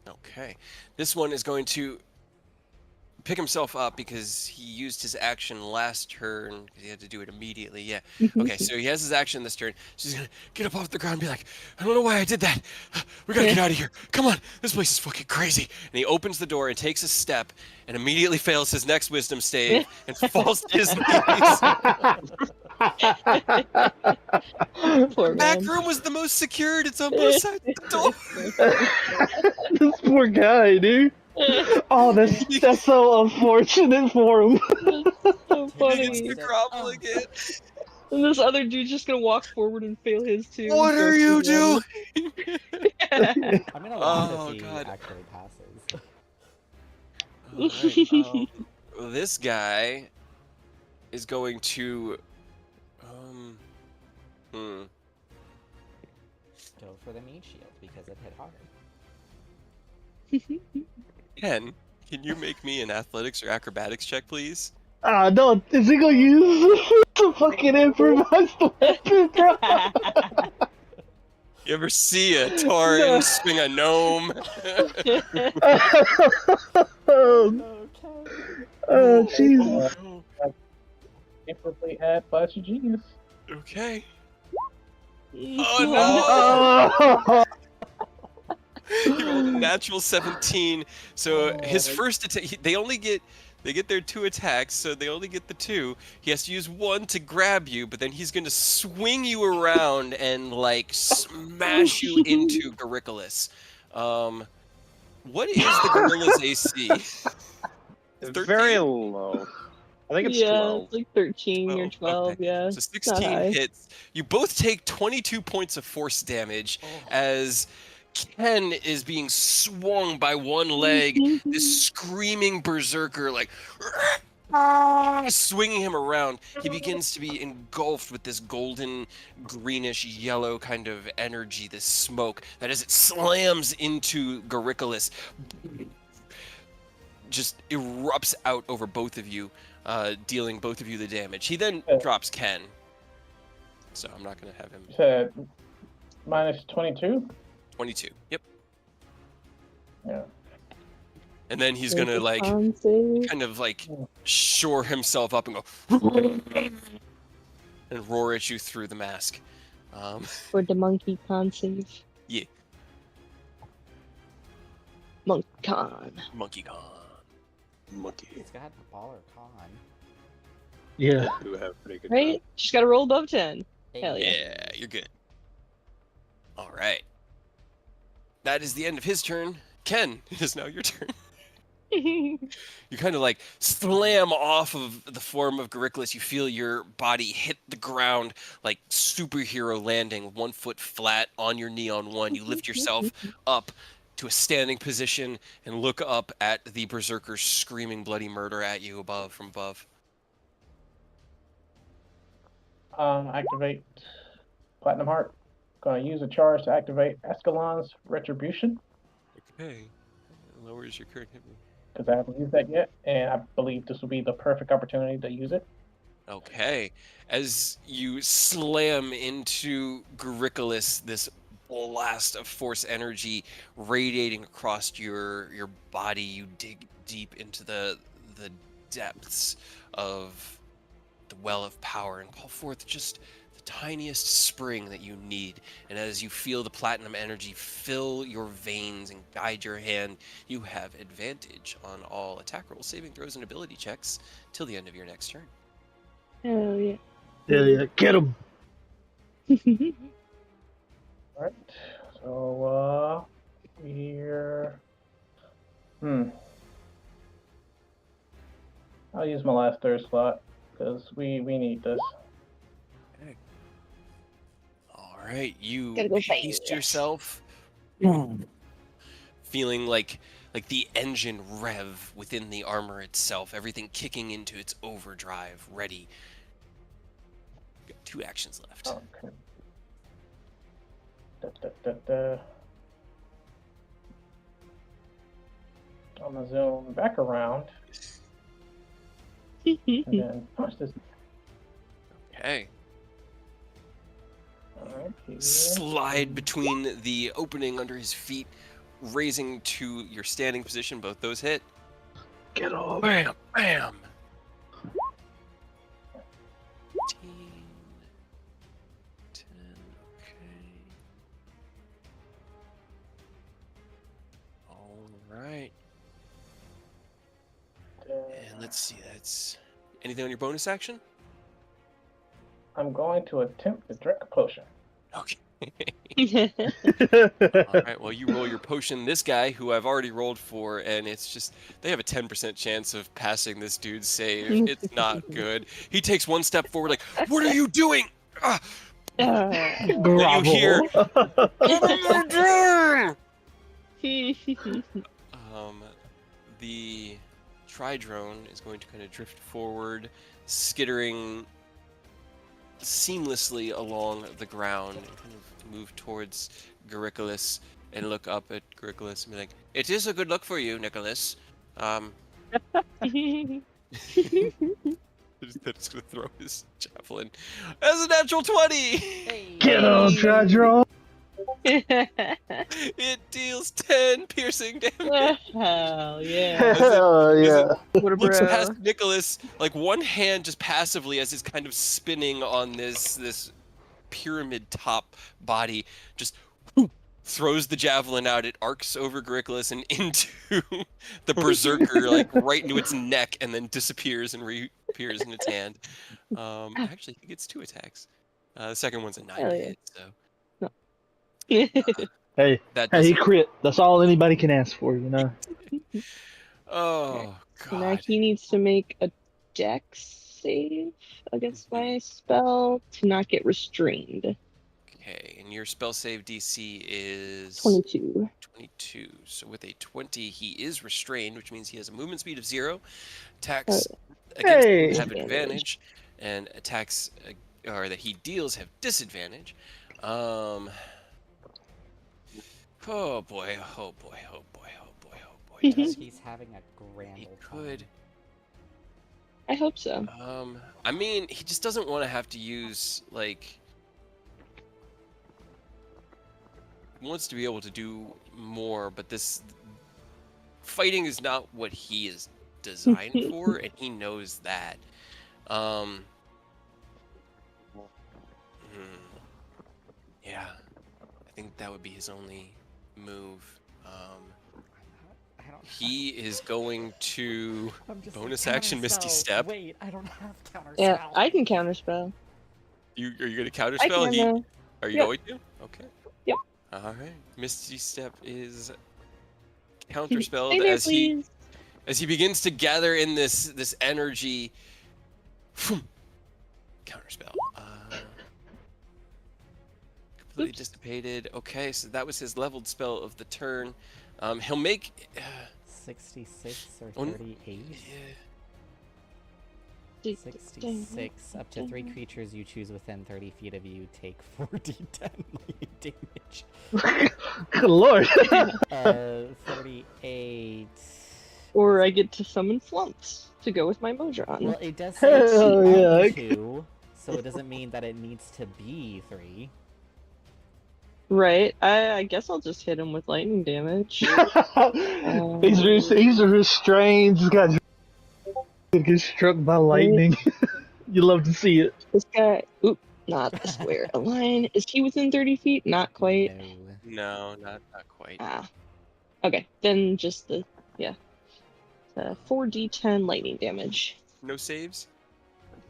Okay. This one is going to pick himself up because he used his action last turn. He had to do it immediately. Yeah. Okay, so he has his action this turn. So he's going to get up off the ground and be like, I don't know why I did that. We got to get out of here. Come on. This place is fucking crazy. And he opens the door and takes a step and immediately fails his next wisdom save and falls to his knees. Poor Back man. room was the most secured. It's on both sides of the door. This poor guy, dude. Oh, that's so unfortunate for him. So He funny. gets to grovel again. And this other dude's just gonna walk forward and fail his too. What Go are you through doing? the I'm gonna laugh Oh, if he God. actually passes. Alright, this guy is going to Go for the meat shield because it hit hard. Ken, can you make me an athletics or acrobatics check, please? No, is he gonna use the fucking improvised weapon, bro? You ever see a Tauren swing a gnome? Oh, Jesus. no. Infinitely add plus your genius. Okay. Oh, He rolled a natural 17. So his first attack, they get their 2 attacks, so they only get the 2. He has to use 1 to grab you, but then he's going to swing you around and like smash you into Garicolis. What is the gorilla's AC? Very low. I think it's yeah, 12. it's like 13 or 12, okay. yeah. So Not 16 high. hits. You both take 22 points of force damage as Ken is being swung by one leg. This screaming berserker, like, swinging him around. He begins to be engulfed with this golden, greenish, yellow kind of energy, this smoke, that as it slams into Garicolis, just erupts out over both of you, dealing both of you the damage. He then drops Ken. So I'm not going to have him. You said minus 22? 22. Yep. Yeah. And then he's going to, like, kind of, like, shore himself up and go, and roar at you through the mask. For the monkey con save. Yeah. Monk con. Monkey Con. Monkey. He's got baller con. yeah. I do have pretty good. Right? Just gotta roll above 10. Hell yeah. Yeah, you're good. All right. That is the end of his turn. Ken, it is now your turn. You kind of like slam off of the form of Garicolis. You feel your body hit the ground like superhero landing, 1 foot flat on your knee on one. You lift yourself up to a standing position and look up at the berserkers screaming bloody murder at you from above. Activate Platinum Heart. Gonna use a charge to activate Escalon's Retribution, Okay. Lowers your current hit. because I haven't used that yet, and I believe this will be the perfect opportunity to use it. Okay. As you slam into Garicolis, this blast of force energy radiating across your body, you dig deep into the depths of the well of power and call forth just the tiniest spring that you need. And as you feel the platinum energy fill your veins and guide your hand, you have advantage on all attack rolls, saving throws, and ability checks till the end of your next turn. Hell yeah. Yeah, yeah. Get him. Alright. So, we're... I'll use my last third slot, because we need this. All right, you Gotta go fight. haste yourself, feeling like the engine rev within the armor itself, everything kicking into its overdrive, ready. Got 2 actions left. Okay. Da. I'm gonna zoom back around and then punch this. Okay. Alright, here. Slide between the opening under his feet, raising to your standing position. Both those hit. Get off. Bam, bam. 10, okay. All right. And let's see, that's anything on your bonus action? I'm going to attempt to drink a potion. Okay. All right, well, you roll your potion. This guy, who I've already rolled for, and it's just, they have a 10% chance of passing this dude's save. It's not good. He takes 1 step forward, like, what are you doing? Ah! Grovel. You hear, the Tri-Drone is going to kind of drift forward, skittering seamlessly along the ground, and kind of move towards Garicolis and look up at Garicolis and be like, "It is a good look for you, Nicholas." That's gonna throw his javelin as a natural 20. Hey. Get on, Tri-Drone. It deals 10 piercing damage. Hell yeah. Hell yeah. What a Looks bro. past Nicholas, like one hand just passively as he's kind of spinning on this pyramid top body, just throws the javelin out. It arcs over Garicolis and into the berserker, like right into its neck, and then disappears and reappears in its hand. Actually, he gets 2 attacks. The second one's a 9 Hell to yeah. hit, so Hey, that hey, he doesn't. crit. That's all anybody can ask for, you know. Oh So now god. he needs to make a dex save against my spell to not get restrained. Okay, and your spell save DC is 22. 22. So with a 20, he is restrained, which means he has a movement speed of 0. Attacks against Hey. him have advantage, and attacks or that he deals have disadvantage. Oh boy! Oh boy! Oh boy! Oh boy! Oh boy! He's having a grand He old could. time. I hope so. I mean, he just doesn't want to have to use like. He wants to be able to do more, but this fighting is not what he is designed for, and he knows that. Yeah, I think that would be his only move. I don't He is going to I'm just bonus like, action Misty counterspell. Step. Wait, I don't have counterspell. Yeah, I can counterspell. Are you going to counter I spell? can though. Are you Yep. going to? Okay. Yep. All right. Misty Step is counterspelled Stay there, as he please. begins to gather in this energy. Counterspell. Completely Oops. dissipated. Okay, so that was his leveled spell of the turn. He'll make 66 or Oh, 38? 66. Up to 3 creatures you choose within 30 feet of you take 4d10 damage. Good lord. 38. Or I get to summon Flumps to go with my Modron. Well, it does say Hell yeah. up to, so it doesn't mean that it needs to be 3. Right. I guess I'll just hit him with lightning damage. he's restrained. He's got get struck by lightning. You love to see it. This guy, oop, not a square. A line. Is he within 30 feet? Not quite. No. no, not quite. Ah. Okay, then just the 4d10 lightning damage. No saves?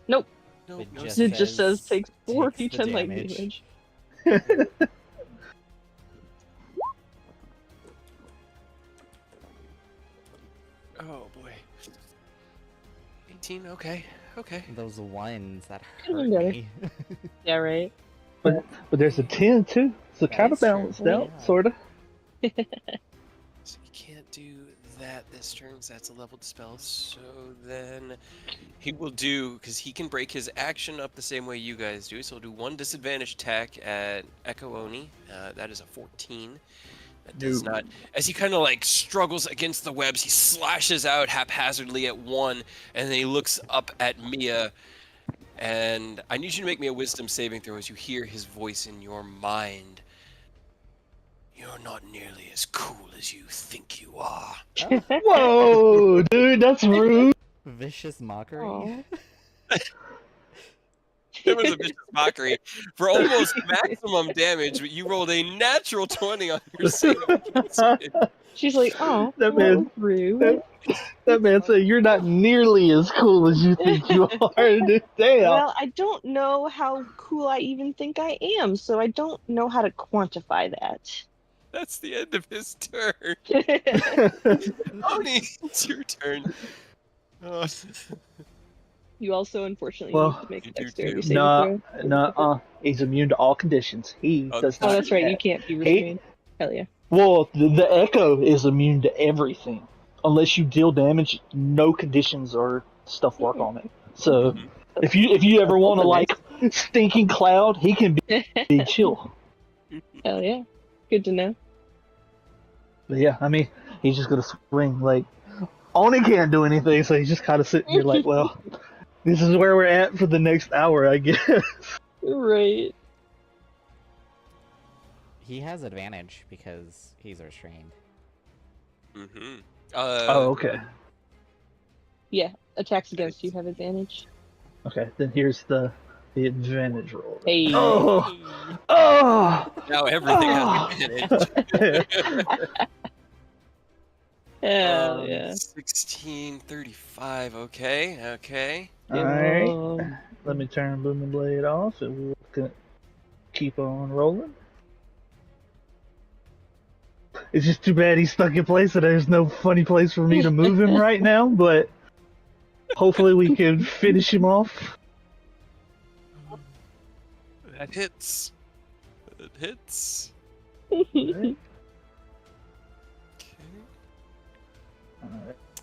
Nope. No, It no. just It just says takes takes 40 the 10 light damage. damage. Oh boy. 18. Okay. Okay. Those ones that Could've hurt been better. me. Yeah, right. But there's a 10 too, so That kind of is true. balanced out, Yeah. sort of. So you can't do that this turn. 'Cause that's a leveled spell. So then he will do, because he can break his action up the same way you guys do. So he'll do one disadvantage attack at Echo Oni. That is a 14. That does No. not. As he kind of like struggles against the webs, he slashes out haphazardly at one, and then he looks up at Mia. And I need you to make me a wisdom saving throw as you hear his voice in your mind. You're not nearly as cool as you think you are. Oh, Whoa, dude, that's rude. vicious mockery. Aw. It was a vicious mockery for almost maximum damage, but you rolled a natural 20 on your save. She's like, oh, That that was man, rude. that man said you're not nearly as cool as you think you are, dude. Damn. Well, I don't know how cool I even think I am, so I don't know how to quantify that. That's the end of his turn. Oni, it's your turn. Oh, You also, unfortunately, Well, need to make you a do dexterity too. saving throw. Nah, he's immune to all conditions. He Oh, does Oh, not. that's right. do You that. can't be restrained. Hell yeah. Well, the Echo is immune to everything. Unless you deal damage, no conditions or stuff work on it. So Mhm. if you ever want to That's like stinking cloud, he can be chill. Hell yeah. Good to know. But yeah, I mean, he's just gonna swing. Like Oni can't do anything, so he's just kind of sitting here like, well, this is where we're at for the next hour, I guess. Right. He has advantage because he's restrained. Mhm. Oh, okay. Yeah. Attacks against you have advantage. Okay, then here's the advantage roll. Hey. Oh, oh, Now everything oh. has advantage. Hell yeah. 1635. Okay. All right. Oh. Let me turn Booming Blade off, and we'll keep on rolling. It's just too bad he's stuck in place, and there's no funny place for me to move him right now. But hopefully, we can finish him off. That hits. That hits. All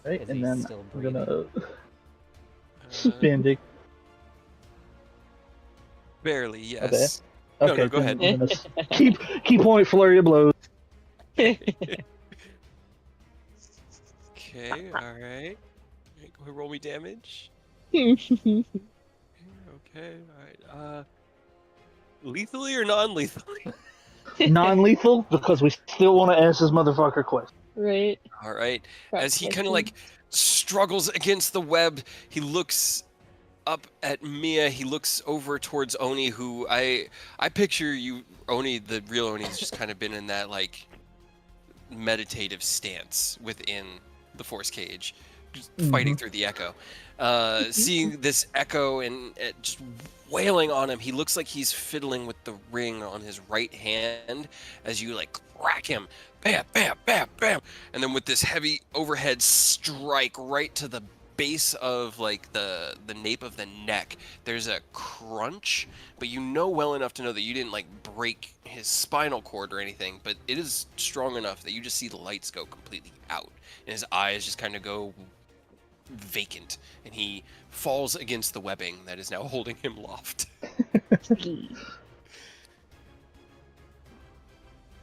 right, Is and he then still I'm gonna Uh, spend it. barely, yes. Okay, No, go then ahead. I'm gonna key point flurry of blows. Okay, alright. Go ahead, roll me damage. Okay, alright. Lethally or non-lethally? Non-lethal because we still want to ask this motherfucker question. Right. Alright. As he kind of like struggles against the web, he looks up at Mia. He looks over towards Oni, who I picture you, Oni, the real Oni, has just kind of been in that like meditative stance within the force cage, just fighting through the echo. Seeing this echo and just wailing on him, he looks like he's fiddling with the ring on his right hand as you like crack him, bam, bam, bam, bam, and then with this heavy overhead strike right to the base of like the nape of the neck, there's a crunch, but you know well enough to know that you didn't like break his spinal cord or anything, but it is strong enough that you just see the lights go completely out and his eyes just kind of go vacant, and he falls against the webbing that is now holding him aloft.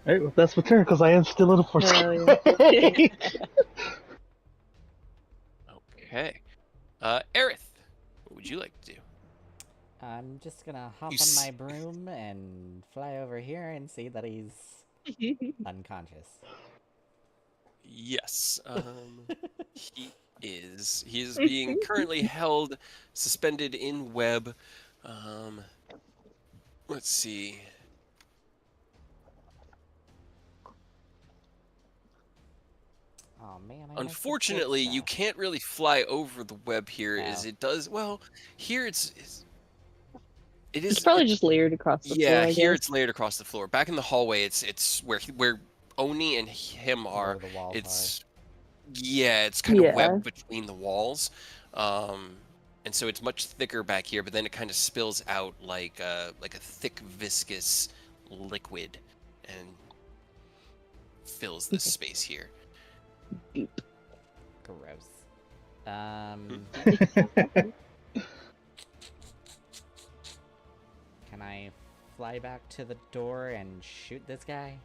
Alright, well, that's my turn because I am still in a force Hell yeah. cage. Okay. Aerith, what would you like to do? I'm just gonna hop You on s- my broom and fly over here and see that he's unconscious. Yes. He is. He is being currently held, suspended in web. Let's see. Oh man, I missed the Unfortunately, good you stuff. can't really fly over the web here, as Oh. it does. Well, here it's It It's is. probably just layered across the floor, Yeah, I here guess. it's layered across the floor. Back in the hallway, it's where Oni and him are. Where the walls It's yeah, it's kind of Yeah. webbed between the walls, and so it's much thicker back here. But then it kind of spills out like a thick viscous liquid, and fills this space here. Gross. Can I fly back to the door and shoot this guy?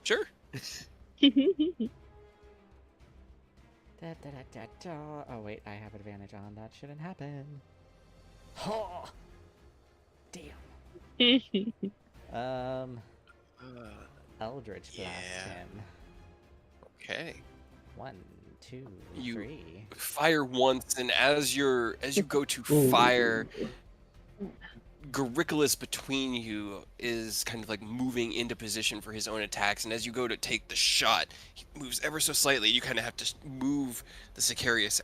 Sure. Da, da, da, da, da. Oh wait, I have advantage on. That shouldn't happen. Oh, damn. Eldritch blast Yeah. him. Okay. 1, 2, You 3. fire once, and as you go to fire, Garicolis between you is kind of like moving into position for his own attacks, and as you go to take the shot, he moves ever so slightly. You kind of have to move the Sicarius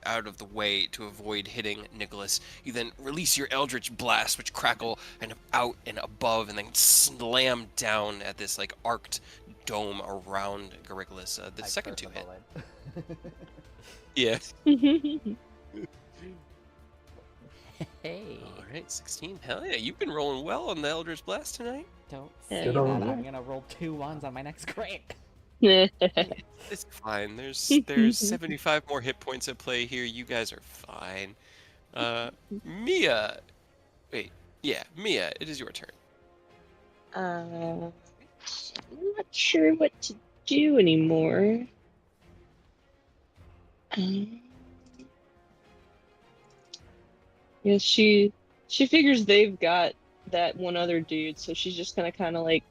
out of the way to avoid hitting Nicholas. You then release your Eldritch Blast, which crackle and out and above, and then slam down at this like arced dome around Garicolis. The second two hit. Yeah. Hey. All right, 16. Hell yeah, you've been rolling well on the Eldritch Blast tonight. Don't Yeah. say Good that. on you. I'm gonna roll 2 1s on my next crit. It's fine. There's 75 more hit points at play here. You guys are fine. Mia. Wait. Yeah, Mia, it is your turn. I'm not sure what to do anymore. Yeah, she figures they've got that one other dude, so she's just gonna kind of like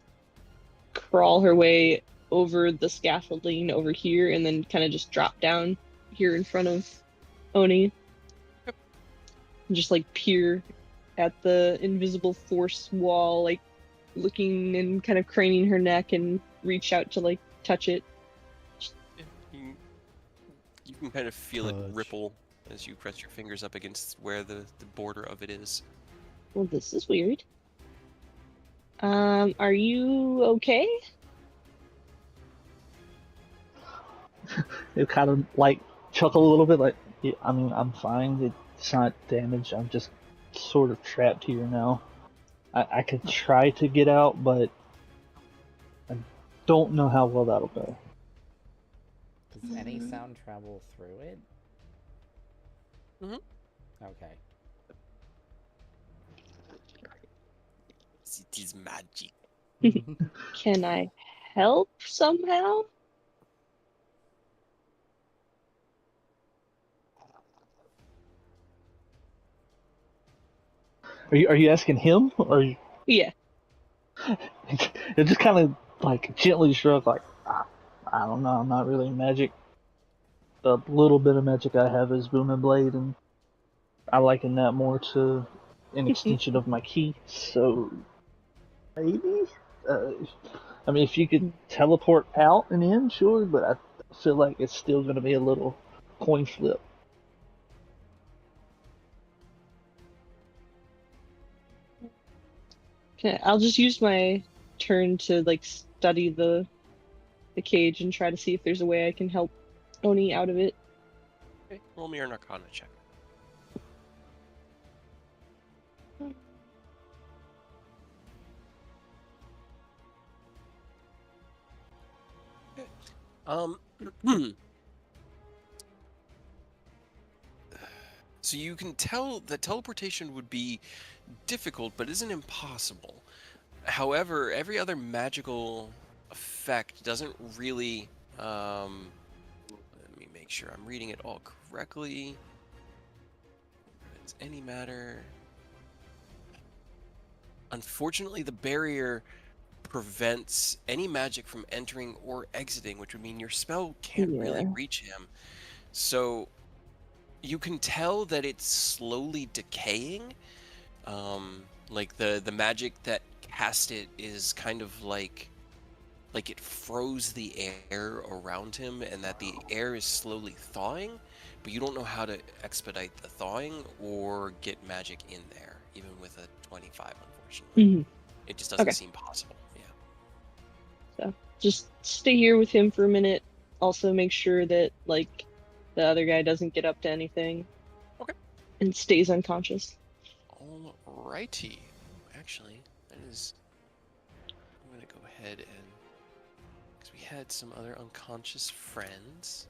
crawl her way over the scaffolding over here, and then kind of just drop down here in front of Oni, and just like peer at the invisible force wall, like looking and kind of craning her neck and reach out to like touch it. You can kind of feel it Touch. ripple as you press your fingers up against where the border of it is. Well, this is weird. Are you okay? It kind of like chuckle a little bit, like, yeah, I mean, I'm fine. It's not damaged. I'm just sort of trapped here now. I could try to get out, but I don't know how well that'll go. Does any sound travel through it? Mhm. Okay. It is magic. Can I help somehow? Are you asking him, or you... Yeah. It just kind of like gently shrug, like, I don't know. I'm not really magic. The little bit of magic I have is Boom and Blade, and I liken that more to an extension of my key. So maybe. I mean, if you could teleport out and in, sure, but I feel like it's still going to be a little coin flip. Okay, I'll just use my turn to like study the cage and try to see if there's a way I can help Oni out of it. Okay, roll me your Arcana check. Okay. So you can tell that teleportation would be difficult, but isn't impossible. However, every other magical effect doesn't really. Let me make sure I'm reading it all correctly. It's any matter. Unfortunately, the barrier prevents any magic from entering or exiting, which would mean your spell can't really Yeah. reach him. So you can tell that it's slowly decaying. Like the magic that cast it is kind of like it froze the air around him, and that the air is slowly thawing, but you don't know how to expedite the thawing or get magic in there. even with a 25, unfortunately. Mhm. It just doesn't Okay. seem possible. Yeah. So just stay here with him for a minute. Also make sure that like the other guy doesn't get up to anything. Okay. And stays unconscious. Alrighty. Actually, that is. I'm gonna go ahead and, because we had some other unconscious friends,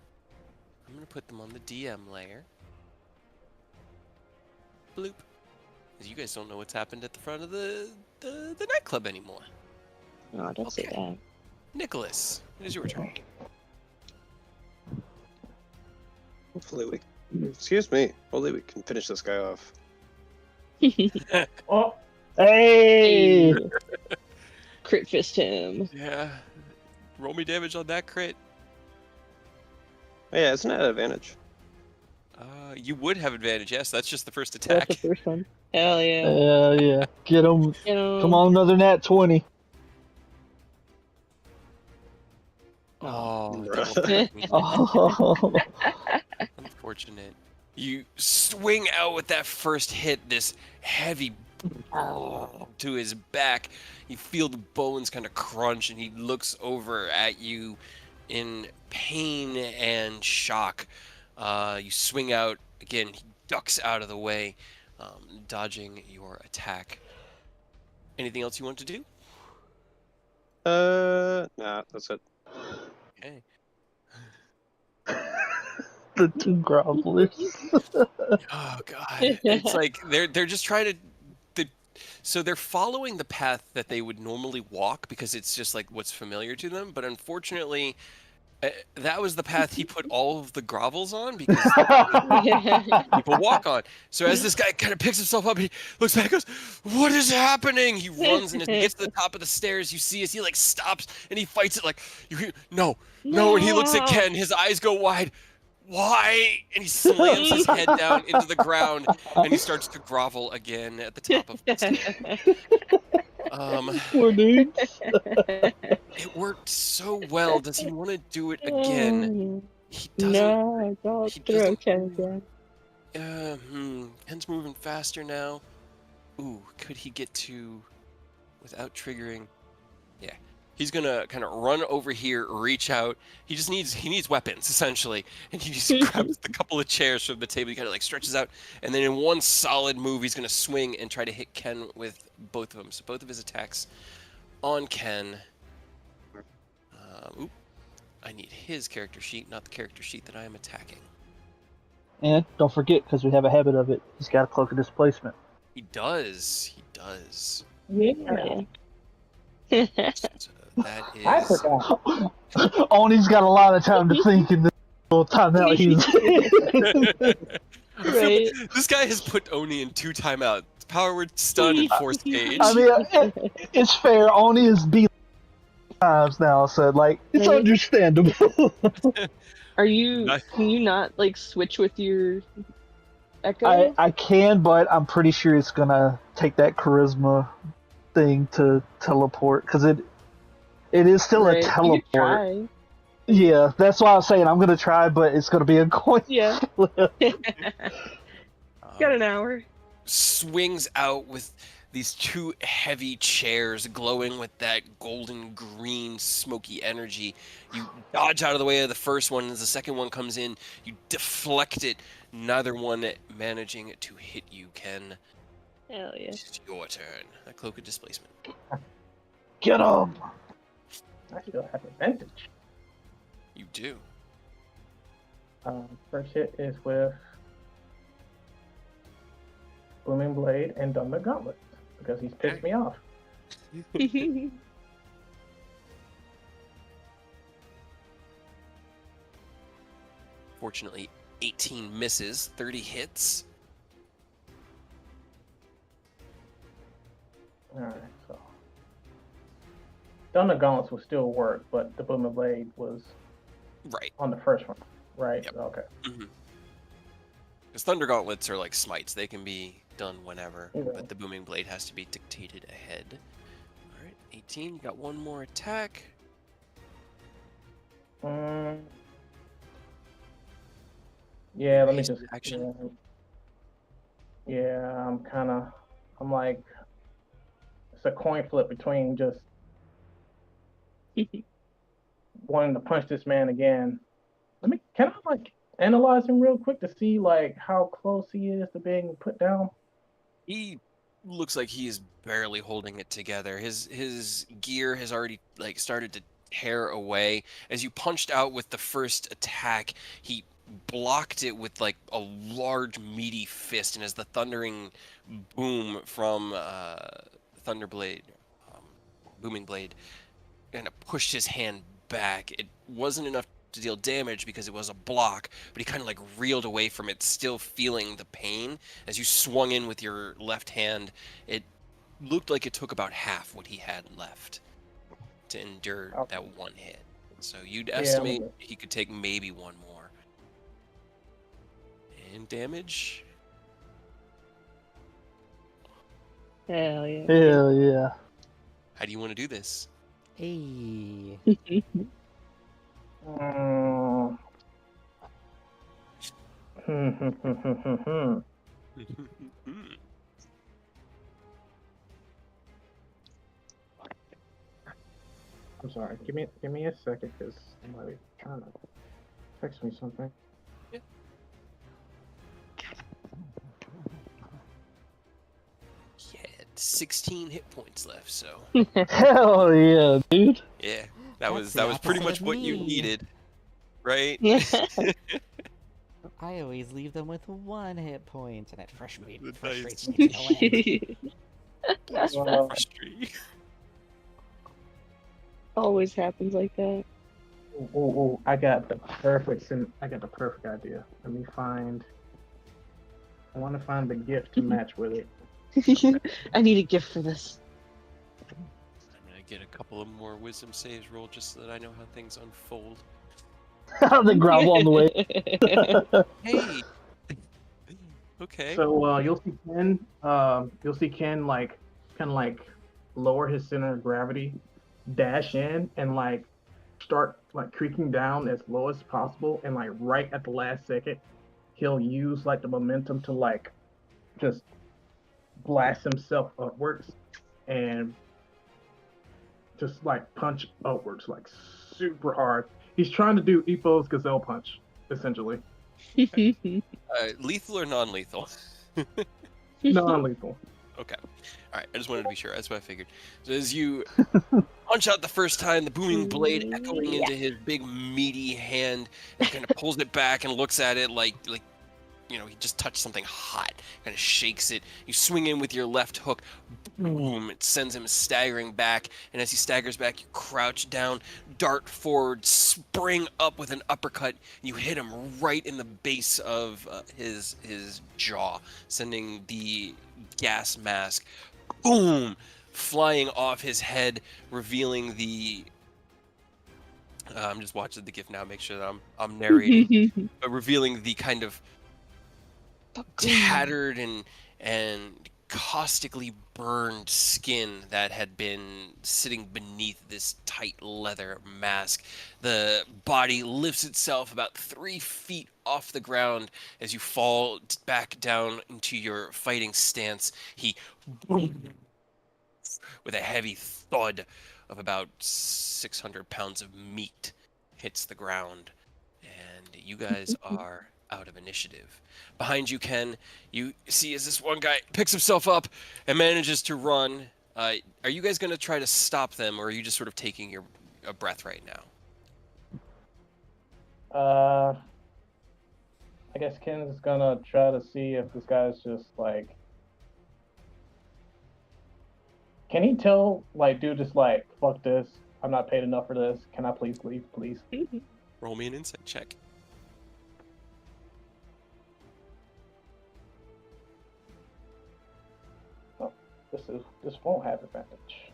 I'm gonna put them on the DM layer. Bloop. Because you guys don't know what's happened at the front of the nightclub anymore. No, don't say that. Nicholas, it is your turn. Hopefully excuse me. Hopefully we can finish this guy off. Oh, Hey! Crit fist him. Yeah. Roll me damage on that crit. Oh, yeah, isn't that an advantage? You would have advantage, yes. That's just the first That's attack. the first one. Hell yeah. Yeah. Get him. You know, Come on, another nat 20. Oh, Bruh. double crit me. Oh. Unfortunate. You swing out with that first hit, this heavy to his back. You feel the bones kind of crunch, and he looks over at you in pain and shock. You swing out again. He ducks out of the way, dodging your attack. Anything else you want to do? Nah, that's it. Okay. The two grovelers. Oh God, it's like they're just trying to. So they're following the path that they would normally walk because it's just like what's familiar to them. But unfortunately, that was the path he put all of the grovels on because people walk on. So as this guy kind of picks himself up, he looks back and goes, "What is happening?" He runs, and as he gets to the top of the stairs, you see as he like stops and he fights it like, "You hear, no," and he looks at Ken. His eyes go wide. Why? And he slams his head down into the ground, and he starts to grovel again at the top of the stairs. Poor dude. It worked so well. Does he want to do it again? He doesn't. No, don't He throw doesn't. Ken again. Ken's moving faster now. Ooh, could he get to without triggering? Yeah. He's gonna kind of run over here, reach out. He needs weapons essentially, and he just grabs a couple of chairs from the table. He kind of like stretches out, and then in one solid move, he's gonna swing and try to hit Ken with both of them. So both of his attacks on Ken. I need his character sheet, not the character sheet that I am attacking. And don't forget, because we have a habit of it, he's got a cloak of displacement. He does. He does. Yeah. So that I is. forgot. Oni's got a lot of time to think in this little timeout he's Right. This guy has put Oni in 2 timeouts. Power word, stun, and force cage. I mean, it's fair. Oni is beat times now, so like it's Right. understandable. Are you? Nice. Can you not like switch with your echo? I can, but I'm pretty sure it's gonna take that charisma thing to teleport because it is still Right. a You could teleport. try. Yeah, that's why I was saying I'm gonna try, but it's gonna be a coin Yeah. flip. Got an hour. Swings out with these 2 heavy chairs glowing with that golden green smoky energy. You dodge out of the way of the first one, and as the second one comes in, you deflect it, neither one managing to hit you, Ken. Hell yeah. It's your turn. A cloak of displacement. Get him! I still have advantage. You do. First hit is with Booming Blade and Thunder Gauntlet because he's pissed me off. Fortunately, 18 misses, 30 hits. Alright, so Thunder Gauntlets will still work, but the Booming Blade was Right. on the first one, right? Yep. Okay. Because Thunder Gauntlets are like smites. They can be done whenever, Yeah. but the Booming Blade has to be dictated ahead. Alright, 18. You got one more attack. Yeah, let me Haste just action. Yeah, I'm kind of I'm like, it's a coin flip between just wanting to punch this man again. Can I like analyze him real quick to see like how close he is to being put down? He looks like he is barely holding it together. His gear has already like started to tear away. As you punched out with the first attack, he blocked it with like a large meaty fist, and as the thundering boom from Thunderblade, um, Booming Blade, kind of pushed his hand back, it wasn't enough to deal damage because it was a block, but he kind of like reeled away from it, still feeling the pain. As you swung in with your left hand, it looked like it took about half what he had left to endure Okay. that one hit. So you'd Yeah, estimate he could take maybe one more. And damage? Hell yeah. Hell yeah. How do you want to do this? Hey. Mm. I'm sorry. Give me a second, because somebody trying to text me something. He had 16 hit points left, so Hell yeah, dude. yeah, That's that the was pretty opposite much of what you me. needed, right? I always leave them with 1 hit point, and it frustrates Nice. me to no end. That's Well, frustrating. Always happens like that. oh, I got the perfect idea. Let me find. I want to find the gift to match with it. I need a gift for this. I'm gonna get a couple of more wisdom saves rolled just so that I know how things unfold. The grovel on the way. Hey. Okay. So you'll see Ken like kind of like lower his center of gravity, dash in, and like start like creaking down as low as possible, and like right at the last second, he'll use like the momentum to like just blast himself upwards and just like punch upwards like super hard. He's trying to do Ippo's gazelle punch, essentially. Lethal or non-lethal? Non-lethal. Okay. All right. I just wanted to be sure. That's what I figured. So as you punch out the first time, the booming blade echoing into his big meaty hand, and he kind of pulls it back and looks at it like you know, he just touched something hot. Kind of shakes it. You swing in with your left hook. Boom! It sends him staggering back. And as he staggers back, you crouch down, dart forward, spring up with an uppercut. And you hit him right in the base of his jaw, sending the gas mask, boom, flying off his head, revealing the. I'm just watching the GIF now, make sure that I'm narrating, but revealing the kind of tattered and caustically burned skin that had been sitting beneath this tight leather mask. The body lifts itself about 3 feet off the ground as you fall back down into your fighting stance. He, with a heavy thud of about 600 pounds of meat, hits the ground, and you guys are out of initiative. Behind you, Ken, you see as this one guy picks himself up and manages to run. Are you guys going to try to stop them, or are you just sort of taking your breath right now? I guess Ken's gonna try to see if this guy's just like. Can he tell, like, dude, just like, fuck this. I'm not paid enough for this. Can I please leave, please? Roll me an insight check. Oh, this won't have advantage.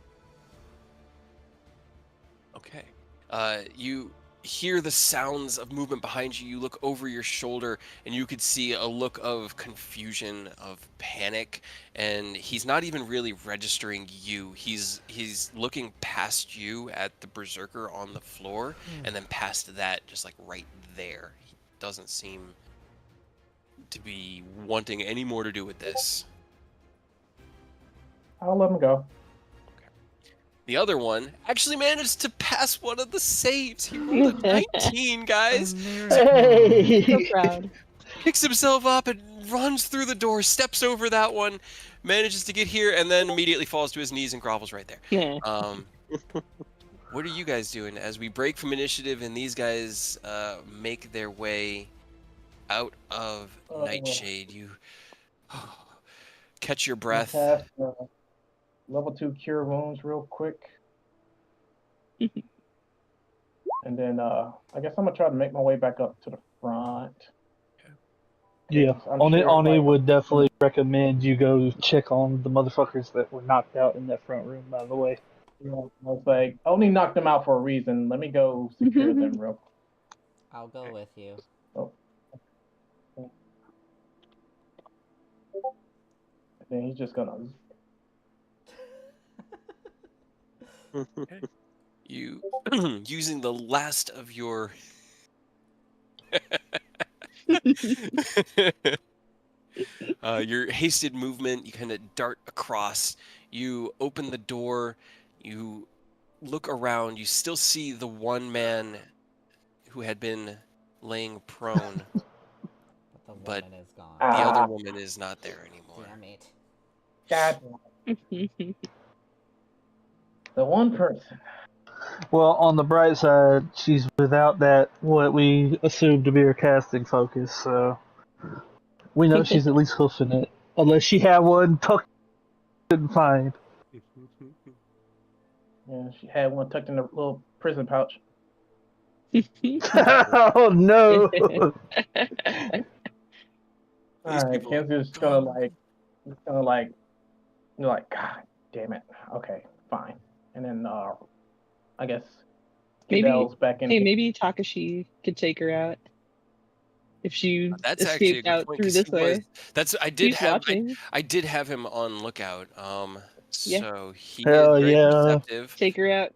Okay. You hear the sounds of movement behind you. You look over your shoulder, and you could see a look of confusion, of panic, and he's not even really registering you. He's looking past you at the berserker on the floor, and then past that, just like right there. He doesn't seem to be wanting any more to do with this. I'll let him go. The other one actually managed to pass one of the saves. He rolled a 19, guys. Hey! So proud. Picks himself up and runs through the door, steps over that one, manages to get here, and then immediately falls to his knees and grovels right there. Yeah. What are you guys doing as we break from initiative and these guys make their way out of Nightshade? You catch your breath. Cast, level 2 cure wounds real quick. And then I guess I'm gonna try to make my way back up to the front. Yeah, I'm Oni sure, would definitely recommend you go check on the motherfuckers that were knocked out in that front room, by the way. You know, I was like, I only knocked them out for a reason. Let me go secure them real quick. I'll go with you. Oh. And then he's just gonna. You using the last of your your hasted movement, you kind of dart across. You open the door. You look around. You still see the one man who had been laying prone, But the but woman is gone. the other woman is not there anymore. Damn it. God, the one person. Well, on the bright side, she's without that, what we assume to be her casting focus, so we know she's at least hoofing it. Unless she had one tucked couldn't find. Yeah, she had one tucked in the little prison pouch. Oh no! All right, people are Kenzie's gone. gonna like, God damn it. Okay, fine. And then I guess Maybe, Goodell's back in. hey, maybe Takashi could take her out if she That's actually a escaped good out point through because this way. I did He's watching. I did have him on lookout. Yeah. So he Hell is very yeah. perceptive. Take her out.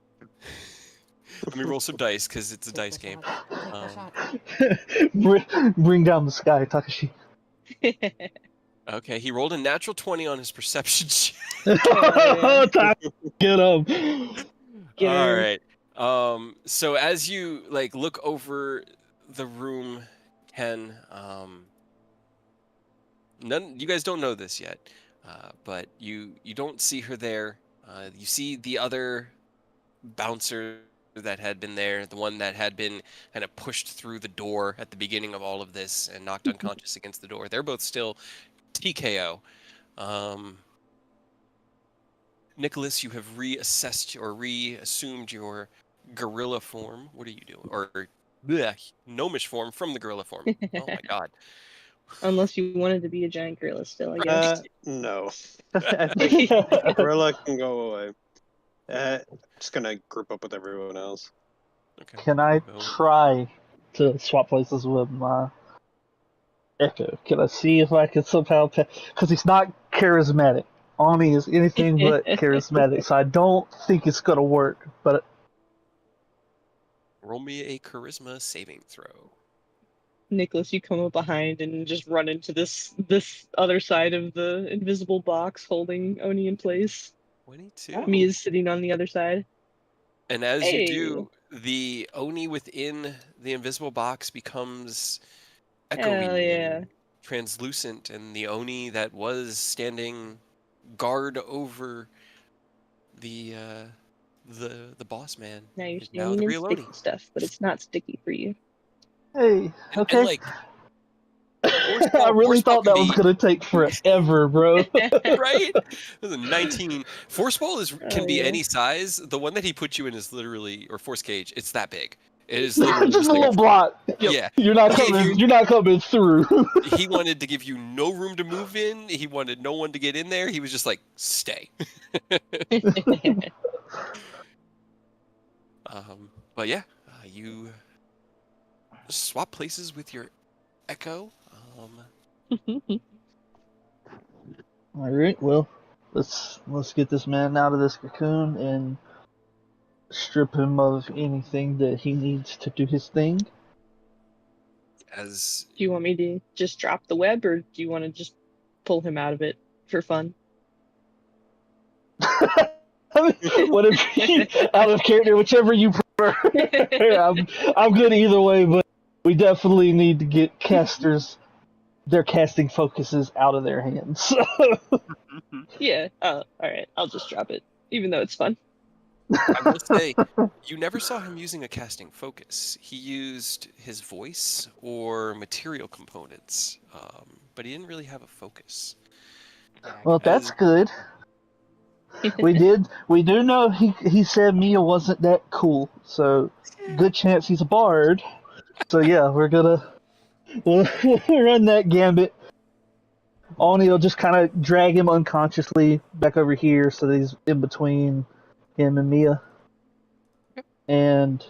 Let me roll some dice because it's a Take dice the game. shot. Take the shot. Bring down the sky, Takashi. Okay, he rolled a natural 20 on his perception check. yeah. Get him. Get All her. right. So as you like look over the room, Ken, you guys don't know this yet, but you don't see her there. You see the other bouncer that had been there, the one that had been kind of pushed through the door at the beginning of all of this and knocked unconscious against the door. They're both still TKO. Nicholas, you have reassessed or reassumed your gorilla form. What are you doing? Or gnomish form from the gorilla form. Oh my god. Unless you wanted to be a giant gorilla still, I guess. No. I think Gorilla can go away. Just gonna group up with everyone else. Okay. Can I Go. try to swap places with my Echo? Can I see if I can somehow... Because he's not charismatic. Oni is anything but charismatic, so I don't think it's going to work. But Roll me a charisma saving throw. Nicholas, you come up behind and just run into this other side of the invisible box holding Oni in place. 22. Me is sitting on the other side. And as Hey. you do, the Oni within the invisible box becomes echoey Hell yeah. and translucent, and the Oni that was standing guard over the boss man Now you're is now the standing in real sticky Oni. stuff, but it's not sticky for you. hey, okay. And like, I really thought that was going to take forever, bro. right? This is a 19. Force ball can be yeah. any size. The one that he put you in is literally, or force cage. It's that big. It is literally Just a like little block. Yeah. You're not He gave coming. you- You're not coming through. He wanted to give you no room to move in. He wanted no one to get in there. He was just like, stay. But yeah, you swap places with your Echo. All right. Well, let's get this man out of this cocoon and strip him of anything that he needs to do his thing. As Do you want me to just drop the web, or do you want to just pull him out of it for fun? I mean, whatever out of character, whichever you prefer. I'm good either way, but we definitely need to get casters their casting focuses out of their hands. Yeah. All right. I'll just drop it, even though it's fun. I will say, you never saw him using a casting focus. He used his voice or material components, but he didn't really have a focus. Yeah, Well, that's As good. We do know he said Mia wasn't that cool, so good chance he's a bard. So yeah, we'll run that gambit. Oni will just kind of drag him unconsciously back over here, so that he's in between him and Mia. And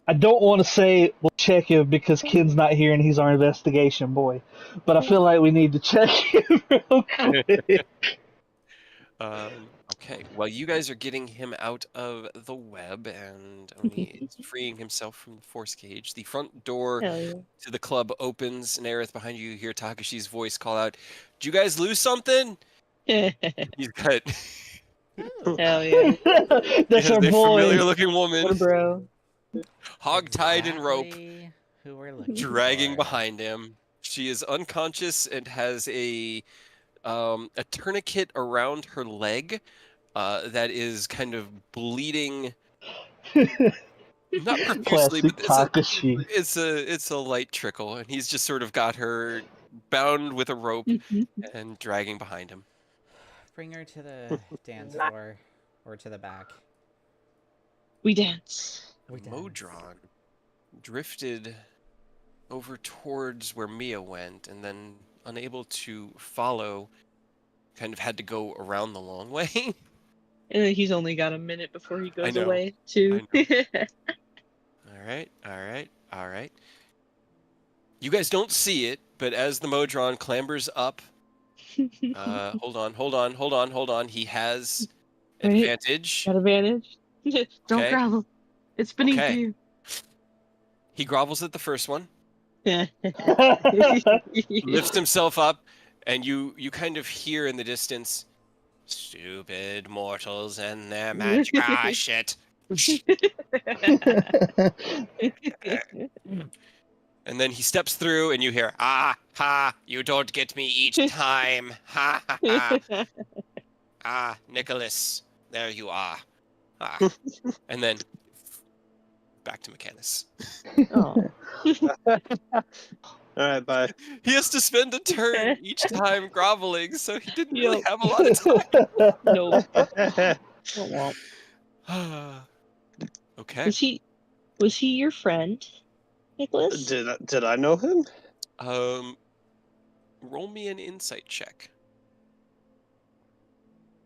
I don't want to say we'll check him because Ken's not here and he's our investigation boy, but I feel like we need to check him real quick. Okay, well, you guys are getting him out of the web, and Oni is freeing himself from the force cage. The front door Hell yeah. to the club opens, and Aerith, behind you, hear Takashi's voice call out, "Did you guys lose something?" He's got Hell yeah. That's our a boy. familiar-looking woman, What a bro. hog-tied in rope, Exactly who we're looking dragging for. behind him. She is unconscious and has a tourniquet around her leg that is kind of bleeding, not profusely, Classic but Takashi. it's a light trickle, and he's just sort of got her bound with a rope and dragging behind him. Bring her to the dance floor or to the back. We dance. We dance. Modron drifted over towards where Mia went, and then, unable to follow, kind of had to go around the long way. And then he's only got a minute before he goes know, away, too. All right. You guys don't see it, but as the Modron clambers up, hold on. He has Right. advantage. Got advantage. Don't Okay. grovel. It's beneath Okay. you. He grovels at the first one, Lifts lifts himself up, and you kind of hear in the distance, "Stupid mortals and their magic." Ah, shit. And then he steps through, and you hear, "Ah, ha, you don't get me each time. Ha, ha, ha. Ah, Nicholas, there you are." Ah. And then back to Mechanus. Oh. All right, bye. He has to spend a turn each time groveling, so he didn't really Yup. have a lot of time. No. Womp womp. Okay. Was he your friend, Nicholas? Did I know him? Roll me an insight check.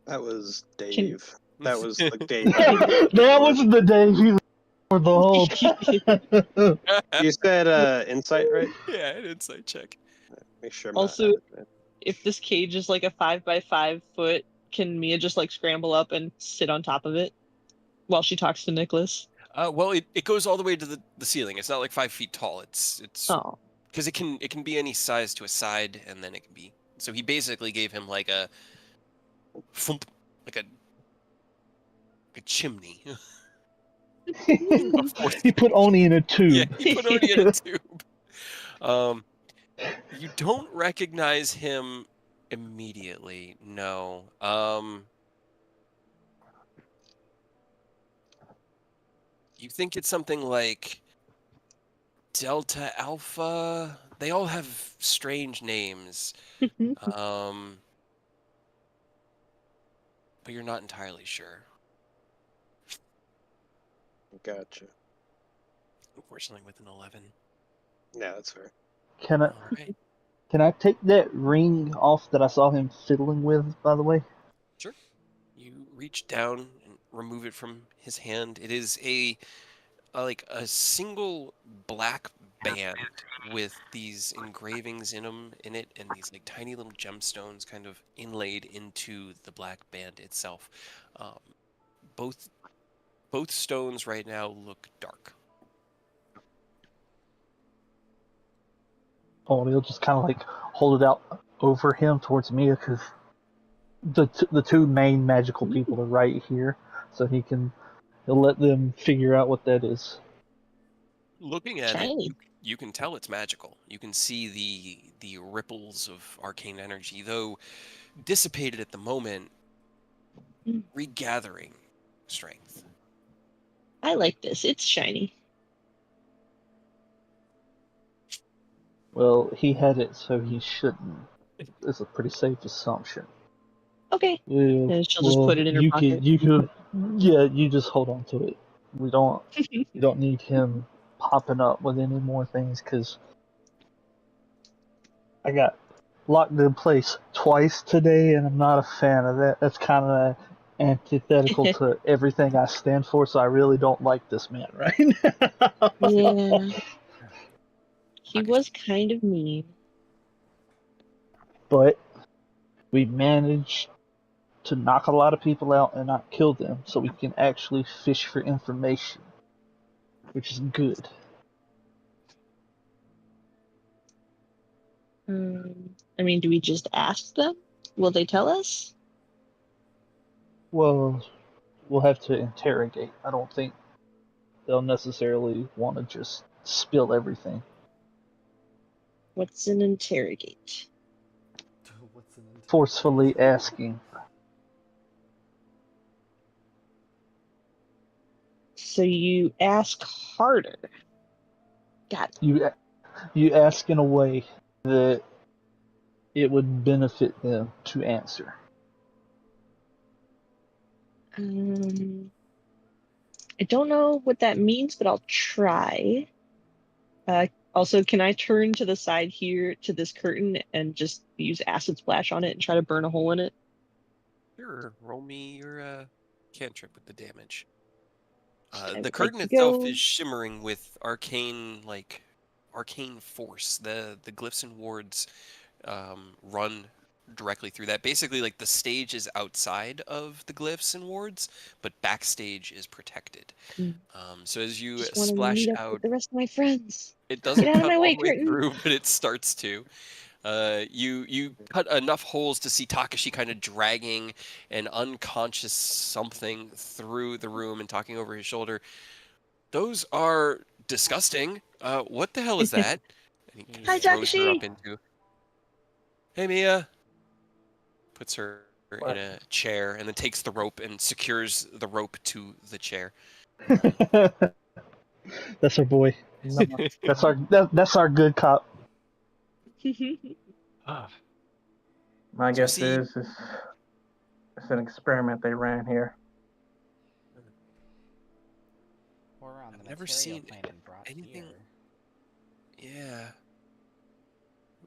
That was Dave. That was the Dave. That wasn't the day he was for the whole time. You said insight, right? Yeah, an insight check. Make sure. I'm Also, not out of it. If this cage is like a 5x5 foot, can Mia just like scramble up and sit on top of it while she talks to Nicholas? Well, it goes all the way to the ceiling. It's not like 5 feet tall. It's Oh. because it can be any size to a side, and then it can be. So he basically gave him like a, thump, like a chimney. He put Oni in a tube. Yeah, he put Oni in a tube. You don't recognize him immediately. No. You think it's something like Delta Alpha. They all have strange names. But you're not entirely sure. Gotcha. Unfortunately, with an 11. Yeah, that's fair. Can I All right. can I take that ring off that I saw him fiddling with? By the way. Sure. You reach down and remove it from his hand. It is a single black band with these engravings in it, and these like tiny little gemstones kind of inlaid into the black band itself. Both stones right now look dark. Oni will just kind of like hold it out over him towards Mia because the two main magical people are right here, so he'll let them figure out what that is. Looking at it, Shiny. you can tell it's magical. You can see the ripples of arcane energy, though dissipated at the moment, regathering strength. I like this. It's shiny. Well, he had it, so he shouldn't. It's a pretty safe assumption. Okay. Yeah, And she'll just put it in her pocket. Yeah, you just hold on to it. You don't need him popping up with any more things because I got locked in place twice today, and I'm not a fan of that. That's kind of antithetical to everything I stand for, so I really don't like this man right now. Yeah. He was kind of mean. But we managed to knock a lot of people out and not kill them, so we can actually fish for information, which is good. I mean, do we just ask them? Will they tell us? Well, we'll have to interrogate. I don't think they'll necessarily want to just spill everything. What's an interrogate? What's an interrogate? Forcefully asking. So you ask harder. Got it. You ask in a way that it would benefit them to answer. I don't know what that means, but I'll try. Also, can I turn to the side here to this curtain and just use acid splash on it and try to burn a hole in it? Sure, roll me your cantrip with the damage. I The would curtain like to itself go. is shimmering with arcane force. The glyphs and wards run directly through that. Basically, like the stage is outside of the glyphs and wards, but backstage is protected. So as you Just want to splash meet up with out, the rest of my friends. it Get doesn't out of cut my all way, the way curtain. through, but it starts to. You cut enough holes to see Takashi kind of dragging an unconscious something through the room and talking over his shoulder. Those are disgusting. What the hell is that? And he Hi, throws her up Takashi. into. Hey, Mia. Puts her in What? a chair and then takes the rope and secures the rope to the chair. That's our boy. That's our good cop. My So you guess see, is it's an experiment they ran here. Or on the I've never material seen plane and brought anything. here. Yeah,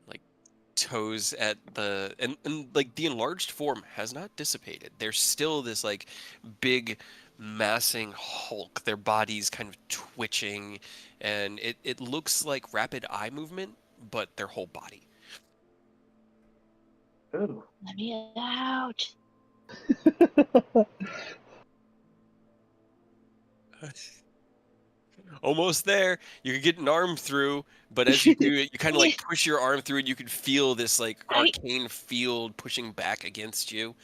like toes at and like the enlarged form has not dissipated. There's still this like big massing hulk. Their bodies kind of twitching, and it looks like rapid eye movement, but their whole body. Ooh. Let me out. Almost there. You could get an arm through, but as you do it, you kind of like push your arm through, and you can feel this like I arcane field pushing back against you.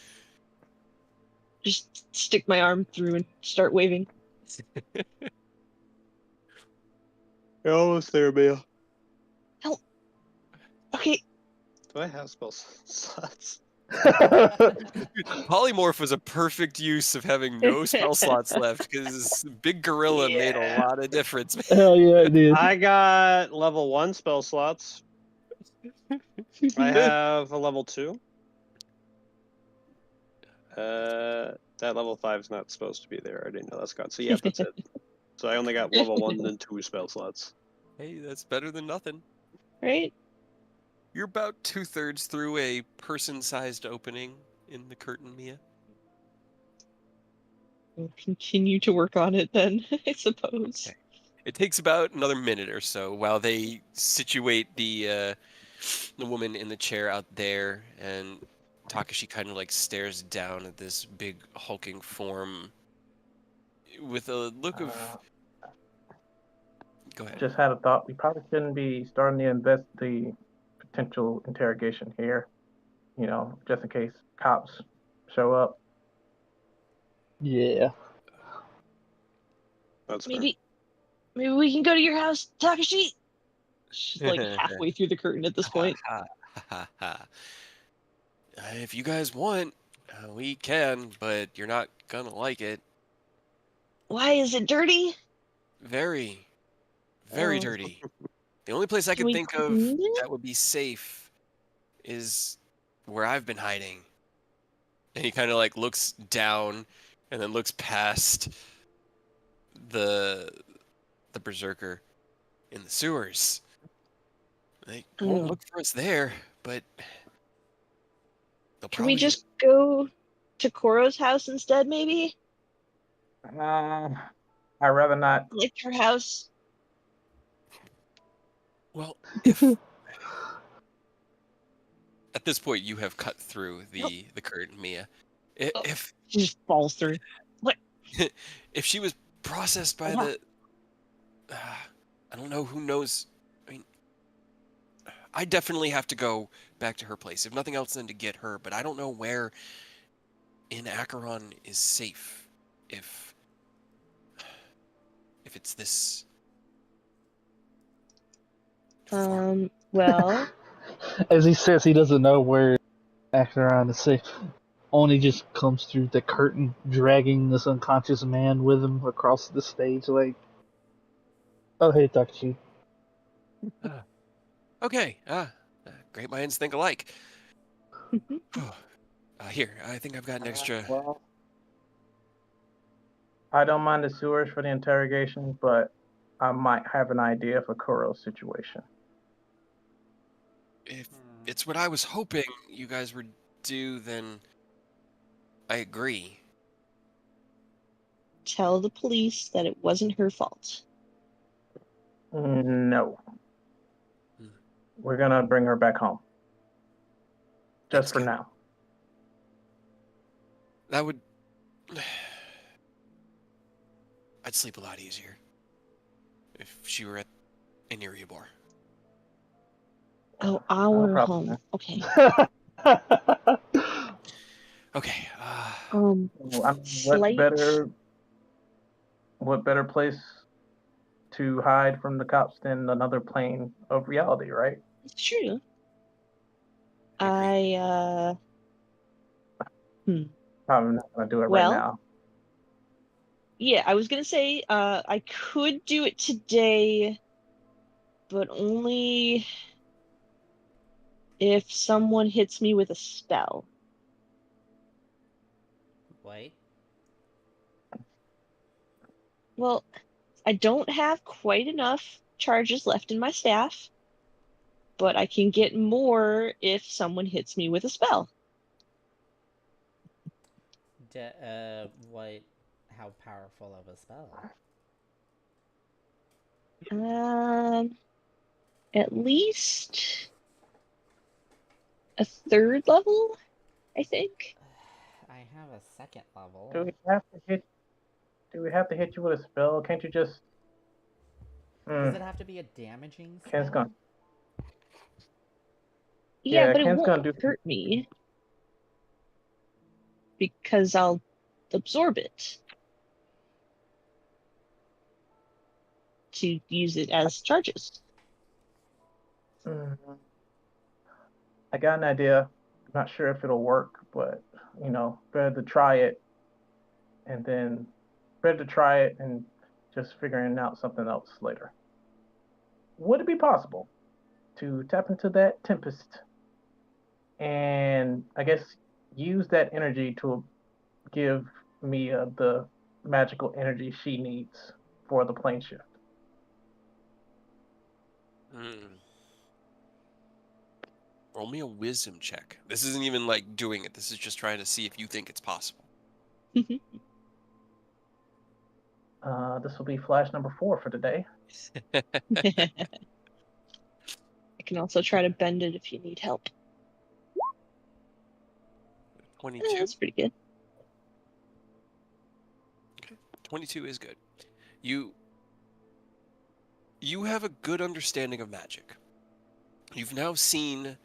just stick my arm through and start waving. You're almost there, Mia. Okay. Do I have spell slots? Polymorph was a perfect use of having no spell slots left because Big Gorilla made a Yeah. lot of difference. Hell yeah, it is. I got level 1 spell slots. I have a level 2. That level 5 is not supposed to be there. I didn't know that's gone. So yeah, that's it. So I only got level 1 and 2 spell slots. Hey, that's better than nothing. Right? You're about 2/3 through a person-sized opening in the curtain, Mia. We'll continue to work on it then, I suppose. Okay. It takes about another minute or so while they situate the woman in the chair out there, and Takashi kind of like stares down at this big hulking form with a look of. Go ahead. Just had a thought. We probably shouldn't be starting the potential interrogation here. just in case cops show up. Yeah. That's fair. Maybe we can go to your house, Takashi. She's like halfway through the curtain at this point. If you guys want, we can, but you're not gonna like it. Why is it dirty? Very, very Oh. dirty. The only place I Can could we think of clean it? that would be safe is where I've been hiding. And he kind of like looks down and then looks past the berserker in the sewers. They won't Oh. look for us there, but they'll Can we probably just go to Koro's house instead, maybe? I'd rather not. Like her house? Well, if at this point you have cut through the curtain, Mia. If She just falls through. What? if she was processed by Yeah. the I don't know, who knows. I mean, I definitely have to go back to her place, if nothing else than to get her, but I don't know where in Acheron is safe if it's this Well, As he says, he doesn't know where Acheron is safe. Only just comes through the curtain, dragging this unconscious man with him across the stage. Like, oh hey, Takashi. Okay, great minds think alike. Here, I think I've got an extra. Well, I don't mind the sewers for the interrogation, but I might have an idea for Kuro's situation. If it's what I was hoping you guys would do, then I agree. tell the police that it wasn't her fault. No. Hmm. We're gonna bring her back home. Thanks, Just for Cap. now. That would. I'd sleep a lot easier if she were in Erebor. Oh, our problem. home. Okay. Okay. What better place to hide from the cops than another plane of reality, right? It's true. Agreed. I'm not gonna do it right Well, now. yeah, I was gonna say, I could do it today, but only if someone hits me with a spell. What? Well, I don't have quite enough charges left in my staff, but I can get more if someone hits me with a spell. What? How powerful of a spell? At least a third level, I think. I have a second level. Do we have to hit you with a spell? Can't you just Does it have to be a damaging spell? Ken's gonna Yeah, but it Ken's won't gonna do hurt me because I'll absorb it to use it as charges. I got an idea. I'm not sure if it'll work, but better to try it and just figuring out something else later. Would it be possible to tap into that tempest and I guess use that energy to give Mia the magical energy she needs for the plane shift? Roll me a wisdom check. This isn't even like doing it. This is just trying to see if you think it's possible. This will be flash number 4 for today. I can also try to bend it if you need help. 22. That's pretty good. Okay. 22 is good. You have a good understanding of magic. You've now seen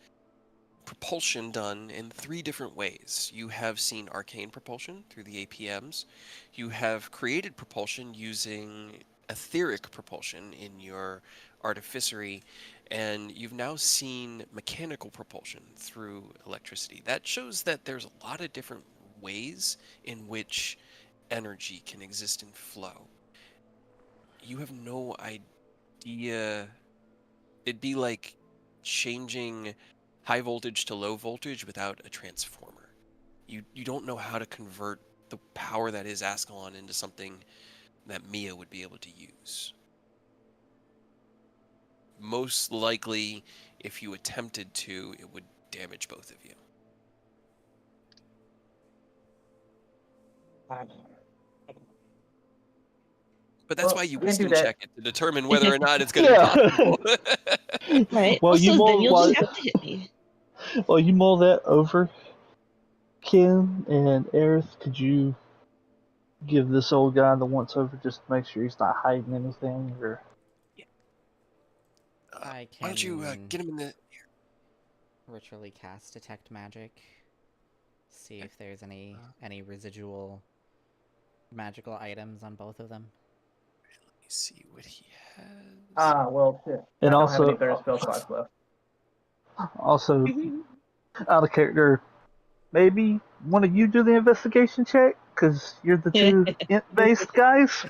propulsion done in 3 different ways. You have seen arcane propulsion through the APMs. You have created propulsion using etheric propulsion in your artificery, and you've now seen mechanical propulsion through electricity. That shows that there's a lot of different ways in which energy can exist and flow. You have no idea. It'd be like changing high voltage to low voltage without a transformer. You don't know how to convert the power that is Ascalon into something that Mia would be able to use. Most likely, if you attempted to, it would damage both of you. But that's Well, why you we can do wisdom that. check it to determine whether or not it's going to Yeah. be possible. Right. Well, you Also, then more you'll well, just have to hit me. well, you mull that over. Kim and Aerith, could you give this old guy the once over just to make sure he's not hiding anything? Or I Why don't you can get him in the... ritually cast detect magic. See if there's any residual magical items on both of them. Let me see what he has. Well, shit. And I don't have also- any third spell slots left. also, out of character, maybe one of you do the investigation check because you're the two int-based guys.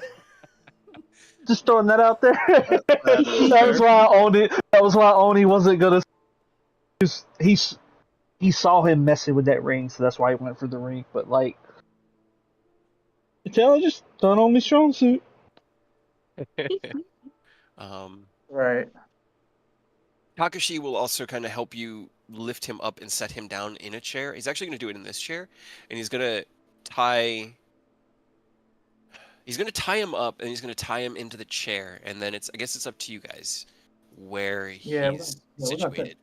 Just throwing that out there. That was why I owned it. That was why Oni wasn't gonna. He saw him messing with that ring, so that's why he went for the ring. But like, intelligence done on me strong suit. Right. Takashi will also kind of help you lift him up and set him down in a chair. He's actually going to do it in this chair, and he's going to tie him up, and he's going to tie him into the chair, and then I guess it's up to you guys where Yeah, he's we're not situated.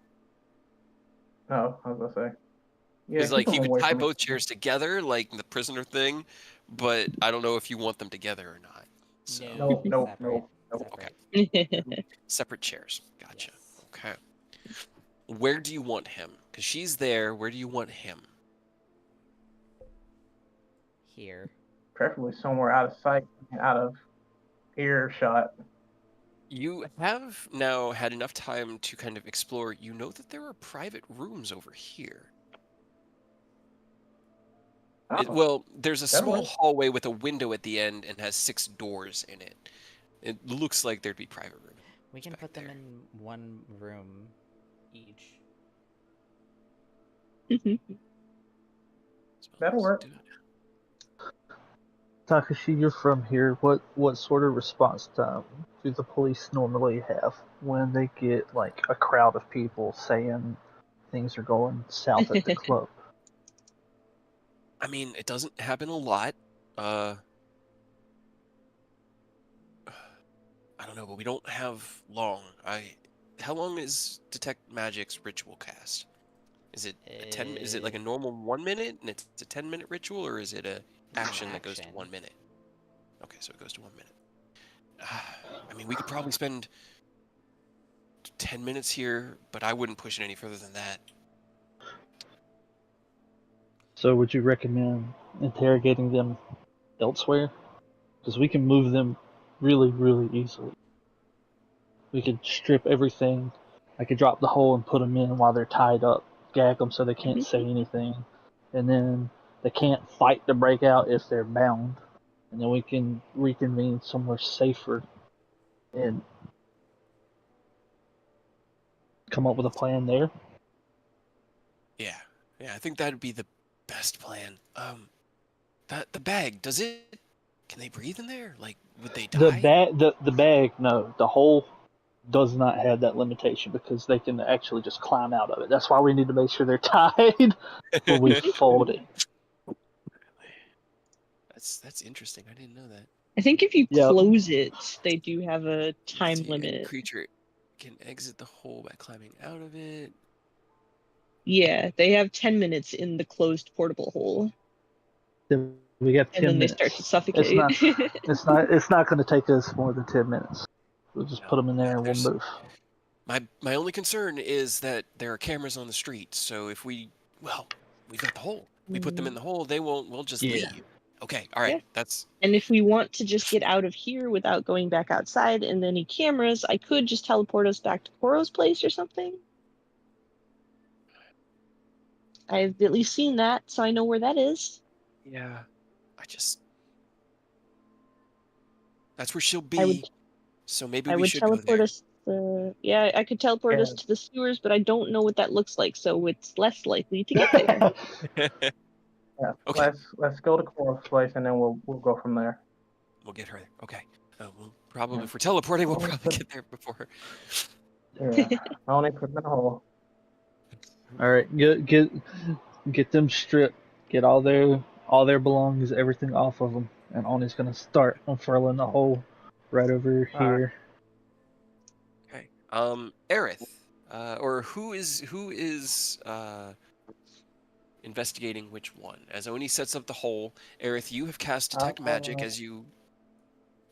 Oh, I was gonna say. Yeah, Because like keep you him could away tie from me. both chairs together, like the prisoner thing, but I don't know if you want them together or not. So No, separate. no. separate chairs. Gotcha. Yes. Okay. Where do you want him? Because she's there. Where do you want him? Here. Preferably somewhere out of sight, out of earshot. You have now had enough time to kind of explore. You know that there are private rooms over here. Oh, There's a that'll small work. hallway with a window at the end and has 6 doors in it. It looks like there'd be private rooms. We can back put them there. in one room each. That'll work. Takashi, you're from here. What sort of response time do the police normally have when they get like a crowd of people saying things are going south at the club? I mean, it doesn't happen a lot. I don't know, but we don't have long. How long is Detect Magic's ritual cast? Is it a 10? Is it like a normal 1 minute and it's a 10-minute ritual, or is it a action that goes to 1 minute? Okay, so it goes to 1 minute. I mean, we could probably spend 10 minutes here, but I wouldn't push it any further than that. So would you recommend interrogating them elsewhere? Because we can move them really, really easily. We could strip everything. I could drop the hole and put them in while they're tied up, gag them so they can't say anything, and then they can't fight to break out if they're bound. And then we can reconvene somewhere safer and come up with a plan there. Yeah, I think that'd be the best plan. The bag, can they breathe in there? Like, would they die? The bag, no. The hole does not have that limitation because they can actually just climb out of it. That's why we need to make sure they're tied when we fold it. That's interesting. I didn't know that. I think if you Yep. close it, they do have a time See, any limit. creature can exit the hole by climbing out of it. Yeah, they have 10 minutes in the closed portable hole, Then we got 10 and then minutes. they start to suffocate. It's not going to take us more than 10 minutes. We'll just put them in there and we'll there's- move. My only concern is that there are cameras on the street. So if we've got the hole. We put them in the hole. We'll just Yeah. leave. Okay. All right. Yeah. That's And if we want to just get out of here without going back outside and any cameras, I could just teleport us back to Koro's place or something. I've at least seen that, so I know where that is. yeah. That's where she'll be. I would So maybe I we would should go teleport there. us yeah, I could teleport us Yeah. to the sewers, but I don't know what that looks like, so it's less likely to get there. Yeah. Okay. Let's go to Cora's place and then we'll go from there. We'll get her there. Okay. We'll probably, Yeah. if we're teleporting, we'll Only probably put, get there before her. yeah. I only put them in the hole. All right, get them stripped. Get all their belongings, everything off of them, and Oni's gonna start unfurling the hole right over All right. here. Okay. Aerith, or who is investigating which one? As Oni sets up the hole, Aerith, you have cast detect magic as you.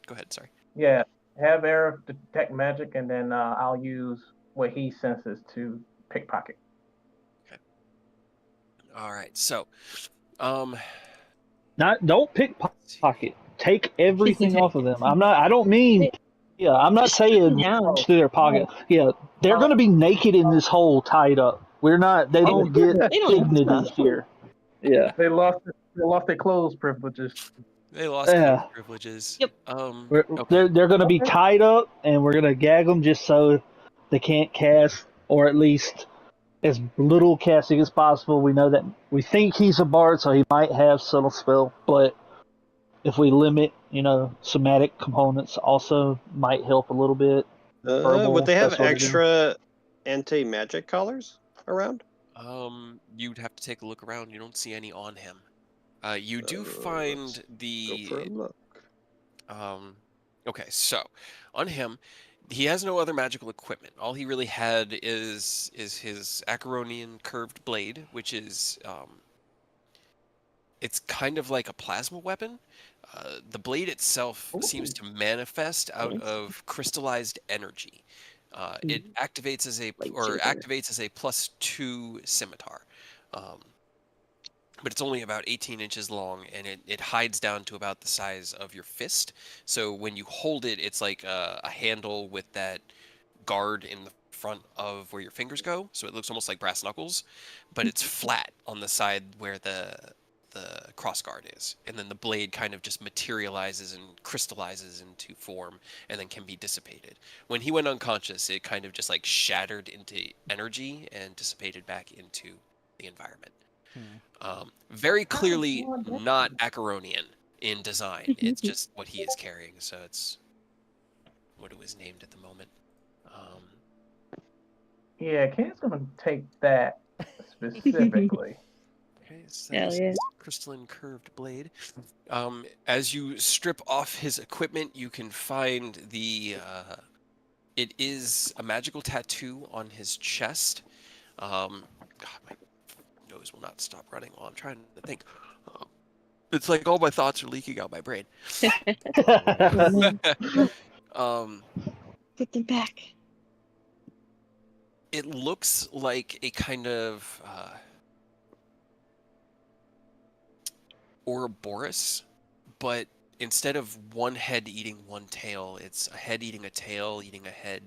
Go ahead. Sorry. Yeah. Have Eric detect magic, and then I'll use what he senses to pickpocket. All right. So, Don't pickpocket. Take everything off of them. I don't mean. Yeah, I'm not Just put saying them down. reach to their pocket. Yeah, they're gonna be naked in this hole, tied up. We're not. They don't get They don't need dignity stuff. here. Yeah. They lost their clothes privileges. they lost Yeah. clothes privileges. Yep. Okay. They're going to be Okay. tied up, and we're going to gag them just so they can't cast, or at least as little casting as possible. We think he's a bard, so he might have subtle spell, but if we limit, somatic components, also might help a little bit. Verbal, Would they have that sort of thing. extra anti-magic collars around? You'd have to take a look around. You don't see any on him. You do Let's find Go for a look. Okay, so on him, he has no other magical equipment. All he really had is his Acheronian curved blade, which is it's kind of like a plasma weapon. The blade itself seems to manifest out Fancy. of crystallized energy. It activates as Lightsaber. activates as a +2 scimitar. But it's only about 18 inches long, and it hides down to about the size of your fist. So when you hold it, it's like a handle with that guard in the front of where your fingers go. So it looks almost like brass knuckles, but it's flat on the side where the cross guard is. And then the blade kind of just materializes and crystallizes into form and then can be dissipated. When he went unconscious, it kind of just like shattered into energy and dissipated back into the environment. Very clearly not Acheronian in design. It's just what he is carrying, so it's what it was named at the moment. Yeah, Ken's gonna take that specifically. Okay, so Hell that is yeah. his crystalline curved blade. As you strip off his equipment, you can find it is a magical tattoo on his chest. God, my nose will not stop running while I'm trying to think. It's like all my thoughts are leaking out my brain. Get them back. It looks like a kind of Ouroboros, but instead of one head eating one tail, it's a head eating a tail, eating a head,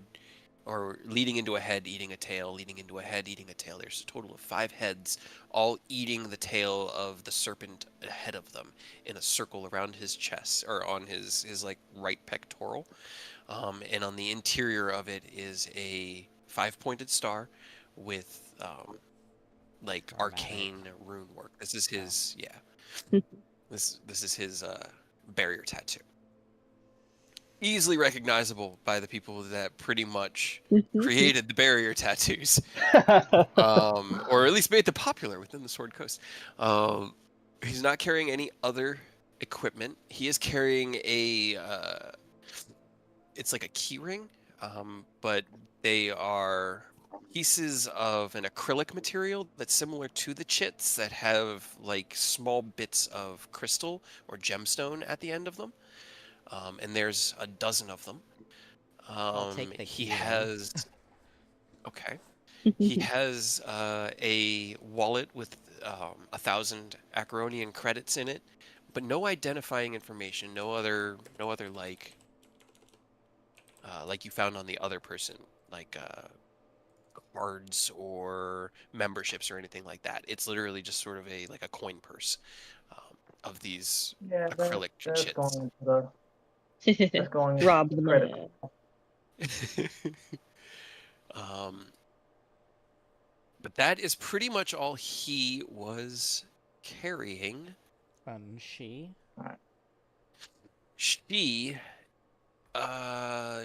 or leading into a head, eating a tail, leading into a head, eating a tail. There's a total of 5 heads, all eating the tail of the serpent ahead of them in a circle around his chest, or on his like right pectoral. And on the interior of it is a 5-pointed star with like arcane rune work. This is his this is his barrier tattoo. Easily recognizable by the people that pretty much created the barrier tattoos, or at least made them popular within the Sword Coast. He's not carrying any other equipment. He is carrying it's like a key ring, but they are pieces of an acrylic material that's similar to the chits that have like small bits of crystal or gemstone at the end of them. And there's a dozen of them. I'll take the He key ring. has Okay. He has a wallet with 1,000 Acheronian credits in it, but no identifying information. No other like you found on the other person, like cards or memberships or anything like that. It's literally just sort of a like a coin purse of these Yeah, acrylic that's chits. going into that's going into Rob the credit. man. um, but that is pretty much all he was carrying. She.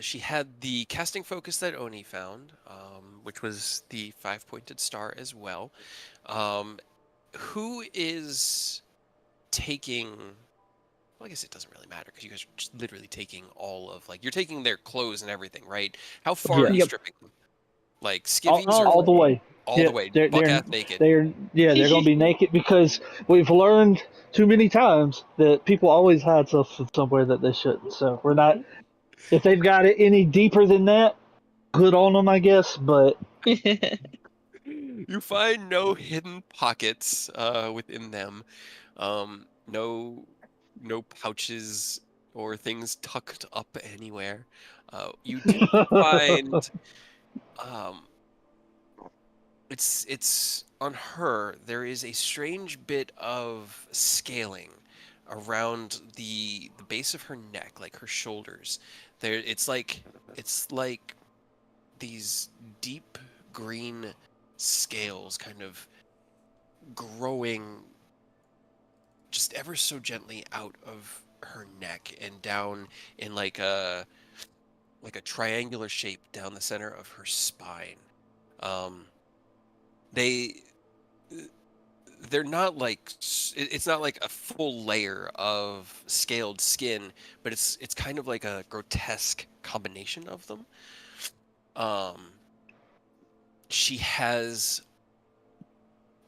She had the casting focus that Oni found, which was the 5-pointed star as well. Who is taking? Well, I guess it doesn't really matter because you guys are just literally taking all of you're taking their clothes and everything, right? How far are Yeah. you Yep. stripping them? Like all, skivvies or all the way. all Yeah, the way, they're buck they're ass naked? they're gonna be naked because we've learned too many times that people always hide stuff somewhere that they shouldn't. So we're not. If they've got it any deeper than that, good on them, I guess. But You find no hidden pockets within them. No pouches or things tucked up anywhere. You do find um, it's on her. There is a strange bit of scaling around the base of her neck, like her shoulders. There, it's like these deep green scales kind of growing just ever so gently out of her neck and down in like a triangular shape down the center of her spine. Um, they they're not it's not like a full layer of scaled skin, but it's kind of like a grotesque combination of them. Um, she has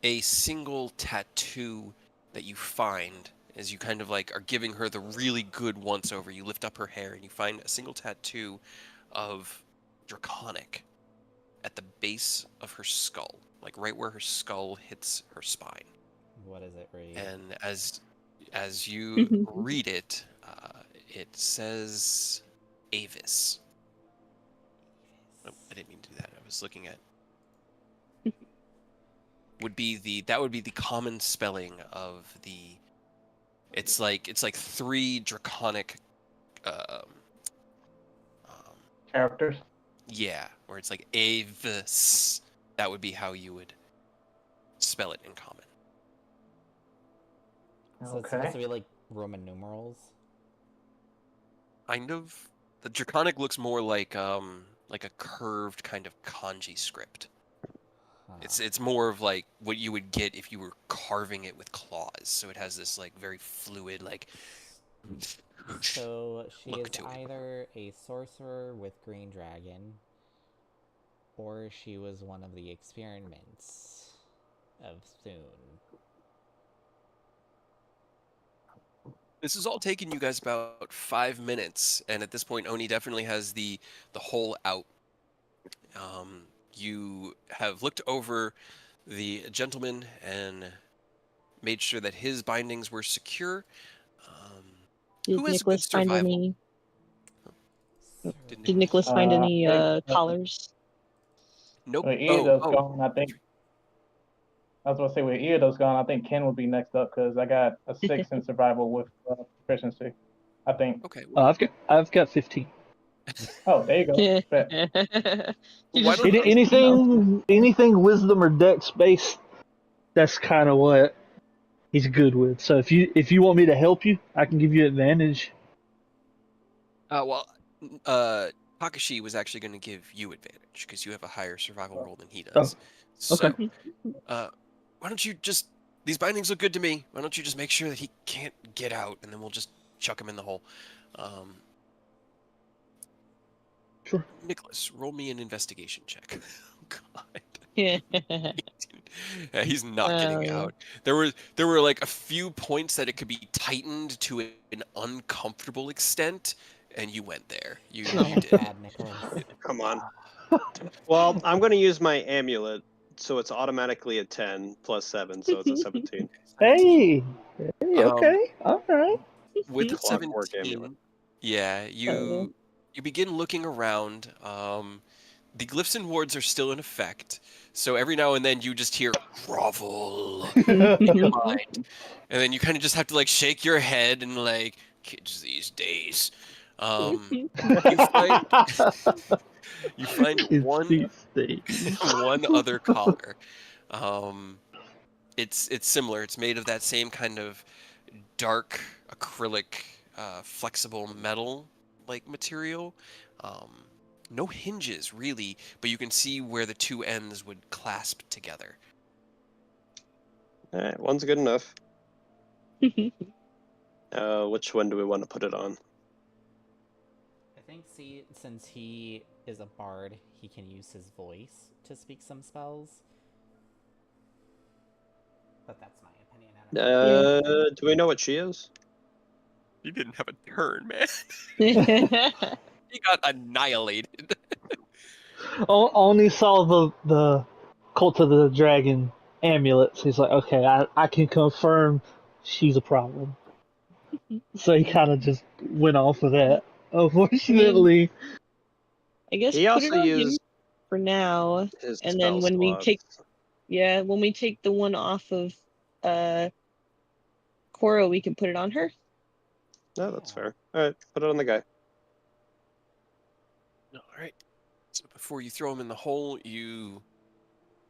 a single tattoo that you find as you kind of like are giving her the really good once over. You lift up her hair and you find a single tattoo of Draconic at the base of her skull, like right where her skull hits her spine. What does it read? And as you read it, it says Avis. Oh, I didn't mean to do that. I was looking at that would be the common spelling of the. It's like 3 draconic, um, um, Characters. yeah, where it's like Avis. That would be how you would spell it in common. So it's supposed to be like Roman numerals. Kind of. The draconic looks more like a curved kind of kanji script. Huh. It's more of like what you would get if you were carving it with claws. So it has this like very fluid like. So she look is to it. either a sorcerer with green dragon, or she was one of the experiments of Thune. This has all taken you guys about 5 minutes, and at this point, Oni definitely has the hole out. You have looked over the gentleman and made sure that his bindings were secure. Did Who has a good Nicholas find survival? any? Oh, Did Nicholas find any collars? Nope. With Ida's gone, I think. I was gonna say with Ida's gone, I think Ken would be next up because I got a 6 in survival with proficiency. I think. Okay. I've got 15. Oh, there you go. Bet. You Why just don't Anything wisdom or dex based, that's kind of what he's good with. So if you want me to help you, I can give you advantage. well, Takashi was actually going to give you advantage because you have a higher survival roll than he does. Okay. So, why don't you just? These bindings look good to me. Why don't you just make sure that he can't get out, and then we'll just chuck him in the hole. Sure. Nicholas, roll me an investigation check. Oh, God. Yeah. Yeah, he's not getting out. There were like a few points that it could be tightened to an uncomfortable extent, and you went there. You Oh, did. bad Nicholas. Come on. Well, I'm going to use my amulet, so it's automatically a 10 plus 7, so it's a 17. Hey, hey, Um, okay, all right. with the Clockwork amulet. 17, yeah, you begin looking around. The glyphs and wards are still in effect, so every now and then you just hear grovel, mind, and then you kind of just have to like shake your head and like kids these days. You find you find It's one these days. one other collar. Um, it's similar. It's made of that same kind of dark acrylic, flexible metal like material. Um, no hinges really, but you can see where the two ends would clasp together. All right, one's good enough. Which one do we want to put it on? I think, since he is a bard, he can use his voice to speak some spells. But that's my opinion. I don't know. Do we know what she is? You didn't have a turn, man. He got annihilated. Only saw the cult of the dragon amulets. He's like, okay, I can confirm she's a problem. So he kind of just went off of that. Unfortunately, I guess He put it also on him used for now, his and spell then when we slots. take the one off of Cora, we can put it on her. No, that's fair. All right, put it on the guy. All right. So before you throw him in the hole, you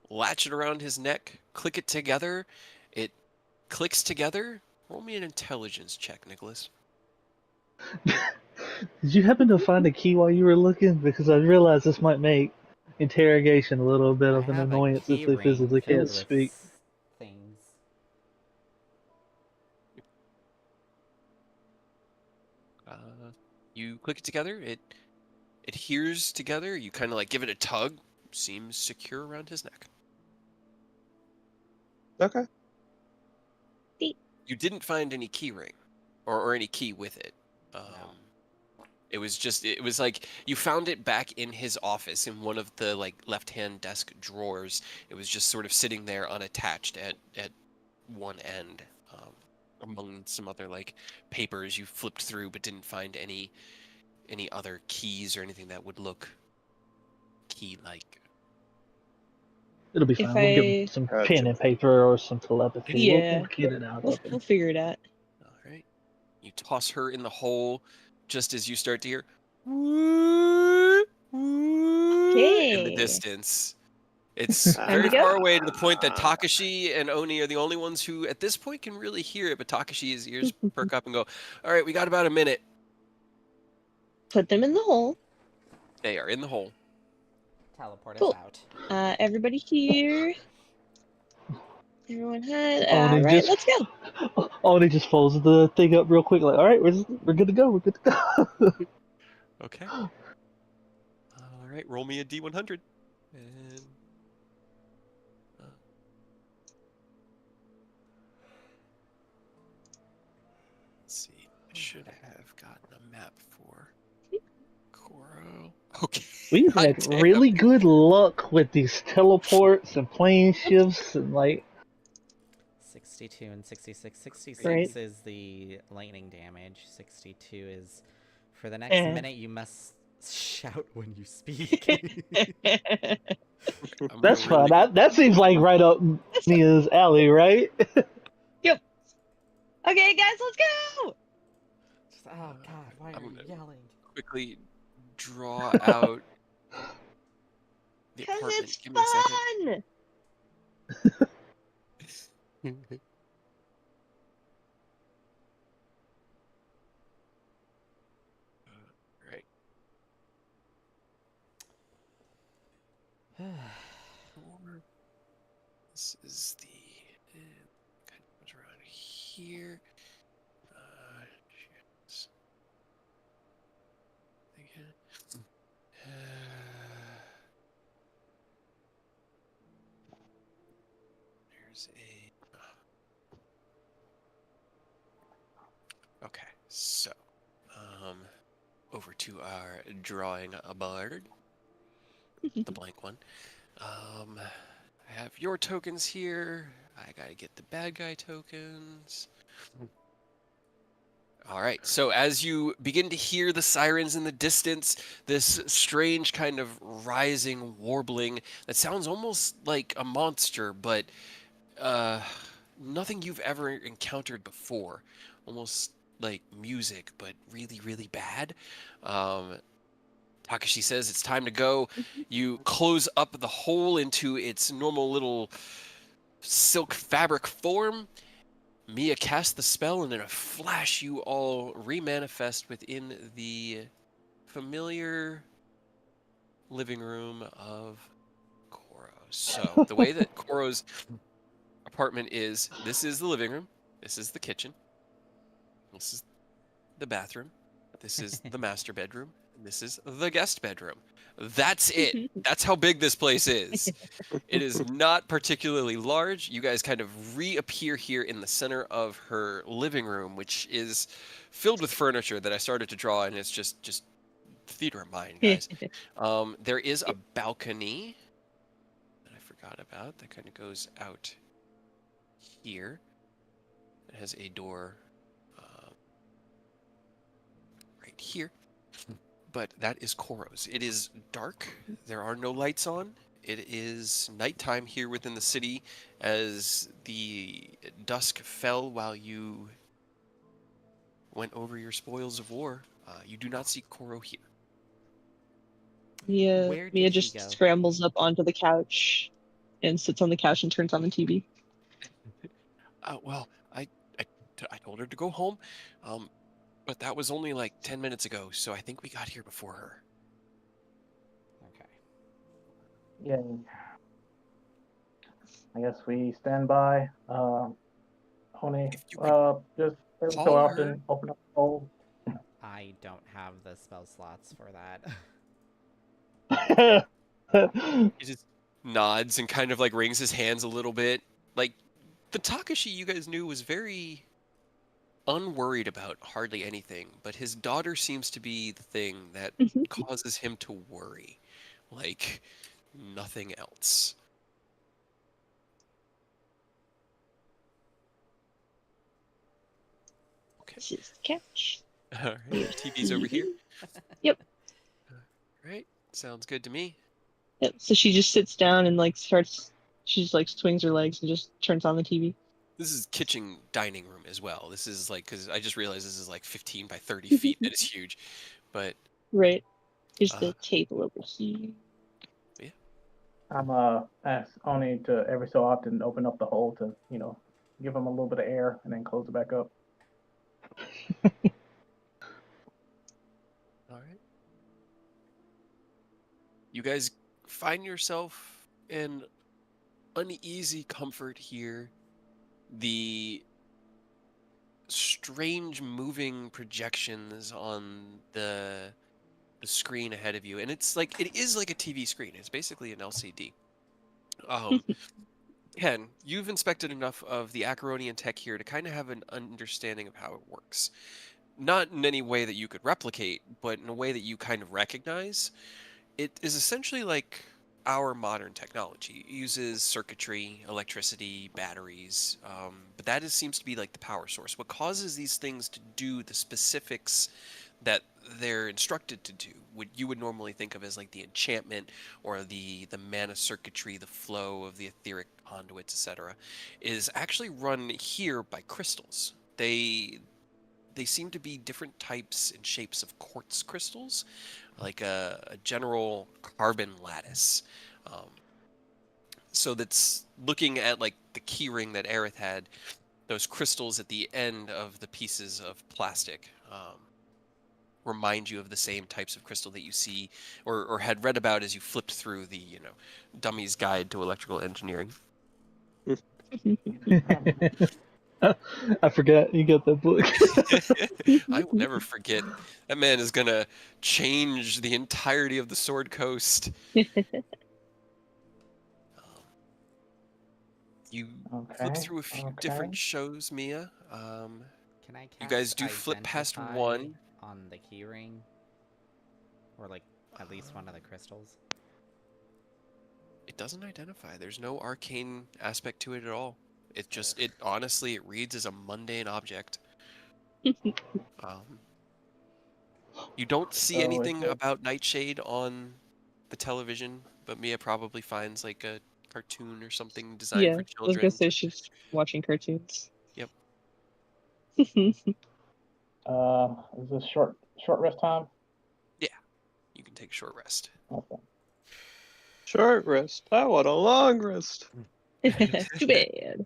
latch it around his neck, click it together. It clicks together. Roll me an intelligence check, Nicholas. did you happen to find a key while you were looking? Because I realized this might make interrogation a little bit I of an have a annoyance if key they ring physically filled can't with speak. things. You click it together. It adheres together. You kind of like give it a tug. Seems secure around his neck. Okay. You didn't find any key ring or any key with it. It was like you found it back in his office in one of the like left-hand desk drawers. It was just sort of sitting there unattached at one end, among some other like papers you flipped through but didn't find any other keys or anything that would look key-like. It'll be If fine. We'll give him I some Gotcha. pen and paper or some telepathy. Yeah. We'll get it out we'll, of him. we'll figure it out. All right. You toss her in the hole just as you start to hear "Woo, woo" in the Okay. distance. It's Time very to go. far away to the point that Takashi and Oni are the only ones who at this point can really hear it, but Takashi's ears perk up and go, all right, we got about a minute. Put them in the hole. They are in the hole. Teleport Cool. us out. Everybody here. Everyone had. Only All right, just let's go. Only just folds the thing up real quick. Like, all right, we're good to go. We're good to go. Okay. All right, roll me a D100. And let's see. I should have gotten a map for Koro. Okay. We've God had damn. really good luck with these teleports and plane shifts and like 62 and 66. 66 Right. is the lightning damage. 62 is for the next Eh. minute you must shout when you speak. I'm that's gonna fun. That seems like right up Nia's alley, right? Yep. Okay, guys, let's go. Just, oh god, why I'm are you gonna yelling? quickly draw out the Because apartment. it's Give me a second. fun. Right. This is the kind of goes around here. Shit. Again. There's a. Okay, so over to our drawing a bard. the blank one. I have your tokens here. I gotta get the bad guy tokens. All right, so as you begin to hear the sirens in the distance, this strange kind of rising warbling that sounds almost like a monster, but uh, nothing you've ever encountered before. Almost like music, but really, really bad. Um, Takashi says it's time to go. You close up the hole into its normal little silk fabric form. Mia casts the spell, and in a flash, you all remanifest within the familiar living room of Koro. So, the way that Koro's apartment is, this is the living room, this is the kitchen, this is the bathroom, this is the master bedroom, and this is the guest bedroom. That's it. That's how big this place is. It is not particularly large. You guys kind of reappear here in the center of her living room, which is filled with furniture that I started to draw, and it's just theater of mind, guys. There is a balcony that I forgot about that kind of goes out here. It has a door right here. But that is Koro's. It is dark. There are no lights on. It is nighttime here within the city as the dusk fell while you went over your spoils of war. You do not see Koro here. Where Mia did she just go? scrambles up onto the couch and sits on the couch and turns on the TV. Well, I told her to go home, but that was only like 10 minutes ago, so I think we got here before her. Okay. Yay. I guess we stand by. Oni, If you could just every so call her. often open up the hole. I don't have the spell slots for that. He just nods and kind of like wrings his hands a little bit. Like, the Takashi you guys knew was very unworried about hardly anything, but his daughter seems to be the thing that causes him to worry. Like, nothing else. Okay. This is the couch. All right. TV's over here. Yep. Right. Sounds good to me. Yep. So she just sits down and like starts. She just like swings her legs and just turns on the TV. This is kitchen dining room as well. This is like, because I just realized this is like 15 by 30 feet. That is huge. But Right. Here's the table over here. yeah. I'm ask Oni to every so often open up the hole to, give him a little bit of air and then close it back up. All right. You guys find yourself in uneasy comfort here. The strange moving projections on the screen ahead of you, and it is like a TV screen. It's basically an LCD. Ken, you've inspected enough of the Acheronian tech here to kind of have an understanding of how it works. Not in any way that you could replicate, but in a way that you kind of recognize. It is essentially like our modern technology. It uses circuitry, electricity, batteries, but seems to be like the power source. What causes these things to do the specifics that they're instructed to do, what you would normally think of as like the enchantment or the mana circuitry, the flow of the etheric conduits, etc., is actually run here by crystals. They seem to be different types and shapes of quartz crystals, like a general carbon lattice. So that's looking at like the keyring that Aerith had, those crystals at the end of the pieces of plastic remind you of the same types of crystal that you see or had read about as you flipped through the Dummy's Guide to Electrical Engineering. I forgot you got that book. I will never forget. That man is gonna change the entirety of the Sword Coast. You flip through a few different shows, Mia. Can I cast You guys do flip past Identify one. on the keyring? Or like at least one of the crystals? It doesn't identify. There's no arcane aspect to it at all. It honestly, it reads as a mundane object. Um, you don't see So anything about Nightshade on the television, but Mia probably finds like a cartoon or something designed Yeah, for I was gonna children. say she's watching cartoons. Yep. is this short rest time? Yeah, you can take a short rest. Okay. Short rest. I want a long rest. Too bad.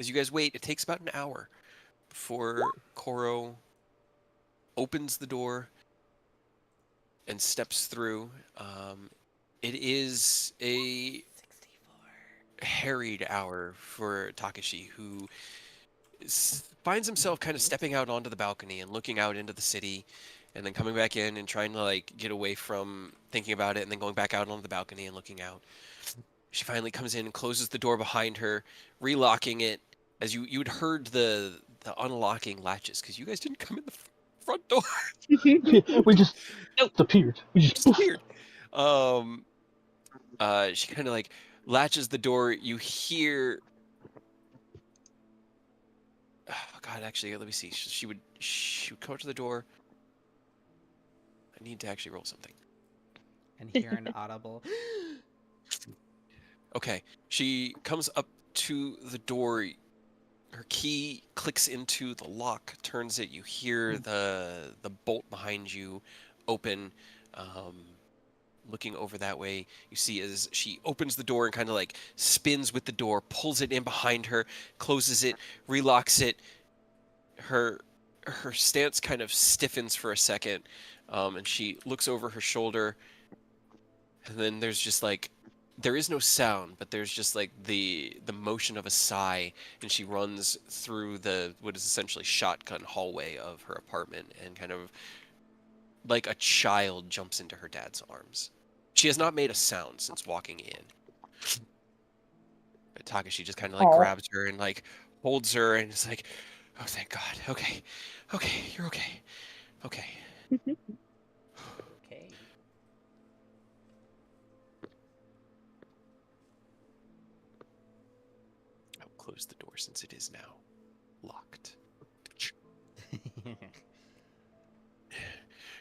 As you guys wait, it takes about an hour before Koro opens the door and steps through. It is a 64. harried hour for Takashi, who finds himself kind of stepping out onto the balcony and looking out into the city, and then coming back in and trying to like get away from thinking about it, and then going back out onto the balcony and looking out. She finally comes in and closes the door behind her, relocking it. As you'd heard the unlocking latches, because you guys didn't come in the front door. We just disappeared. We just Disappeared. She kind of like latches the door. You hear. Oh God, actually, let me see. She would come up to the door. I need to actually roll something. And hear an audible. Okay, she comes up to the door. Her key clicks into the lock, turns it. You hear the bolt behind you open. Looking over that way, you see as she opens the door and kind of like spins with the door, pulls it in behind her, closes it, relocks it. Her stance kind of stiffens for a second, and she looks over her shoulder, and then there's just like there is no sound, but there's just like the motion of a sigh, and she runs through the what is essentially shotgun hallway of her apartment, and kind of like a child jumps into her dad's arms. She has not made a sound since walking in. But Takashi just kind of like grabs her and like holds her, and is like, "Oh, thank God. Okay, you're okay. Okay." Okay. I'll close the door since it is now locked.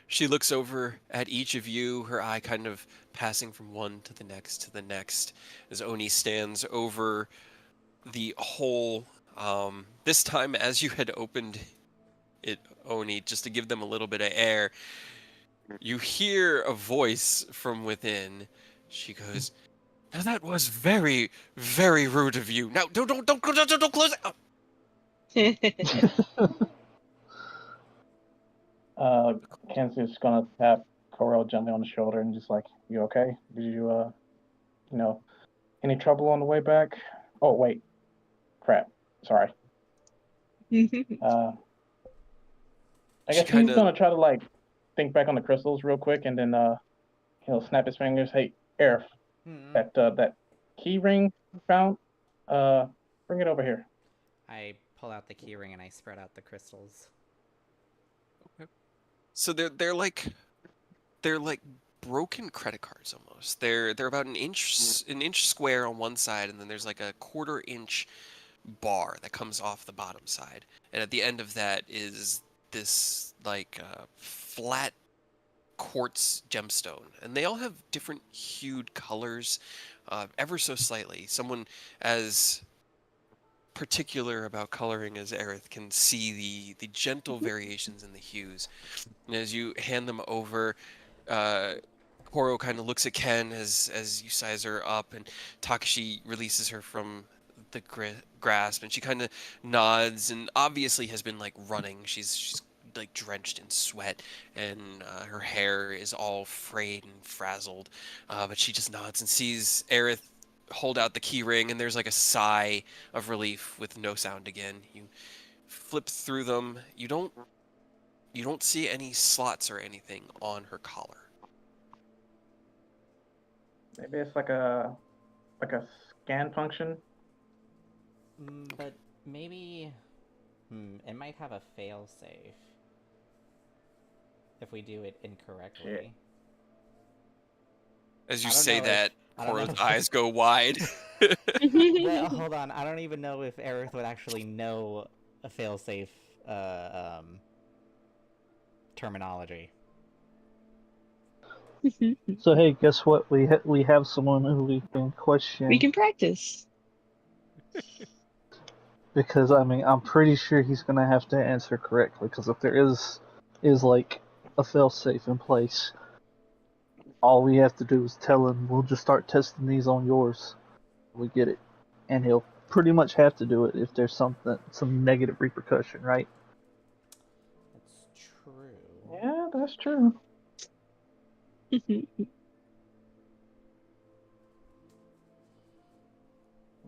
She looks over at each of you, her eye kind of passing from one to the next, as Oni stands over the hole. This time, as you had opened it, Oni, just to give them a little bit of air, you hear a voice from within. She goes, "Now that was very, very rude of you. Now, don't close it." Kenzie's just gonna tap Corel gently on the shoulder and just like, "You okay? Did you any trouble on the way back? Oh wait, crap. Sorry. I guess he's gonna try to like think back on the crystals real quick, and then he'll snap his fingers. Hey, Aerith, that key ring you found, bring it over here. I pull out the keyring and I spread out the crystals. Okay. So they're like broken credit cards almost. They're about an inch square on one side, and then there's like a 1/4 inch bar that comes off the bottom side, and at the end of that is this like flat quartz gemstone, and they all have different hued colors, ever so slightly. Someone as particular about coloring as Aerith can see the gentle variations in the hues. And as you hand them over, Koro kind of looks at Ken as you size her up, and Takashi releases her from the grasp, and she kind of nods, and obviously has been like running. She's like drenched in sweat, and her hair is all frayed and frazzled, but she just nods and sees Aerith hold out the key ring, and there's like a sigh of relief with no sound again. You flip through them. You don't see any slots or anything on her collar. Maybe it's like a scan function. But maybe it might have a fail-safe if we do it incorrectly. As you I don't say know that, I don't know Koro's if- eyes go wide. Well, hold on. I don't even know if Aerith would actually know a failsafe terminology. So hey, guess what? We have someone who we can question We can practice. because I mean I'm pretty sure he's gonna have to answer correctly because if there is like a failsafe in place, all we have to do is tell him we'll just start testing these on yours. We get it, and he'll pretty much have to do it if there's some negative repercussion, right? That's true. Yeah, that's true.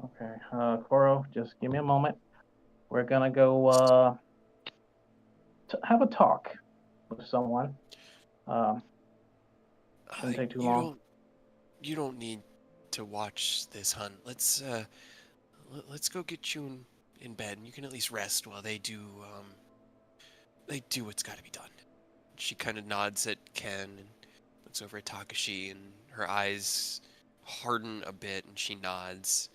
Okay, Koro, just give me a moment. We're gonna go have a talk with someone. Shouldn't take too long. You don't need to watch this, hun. Let's go get you in bed, and you can at least rest while they do what's got to be done. She kind of nods at Ken and looks over at Takashi, and her eyes harden a bit, and she nods.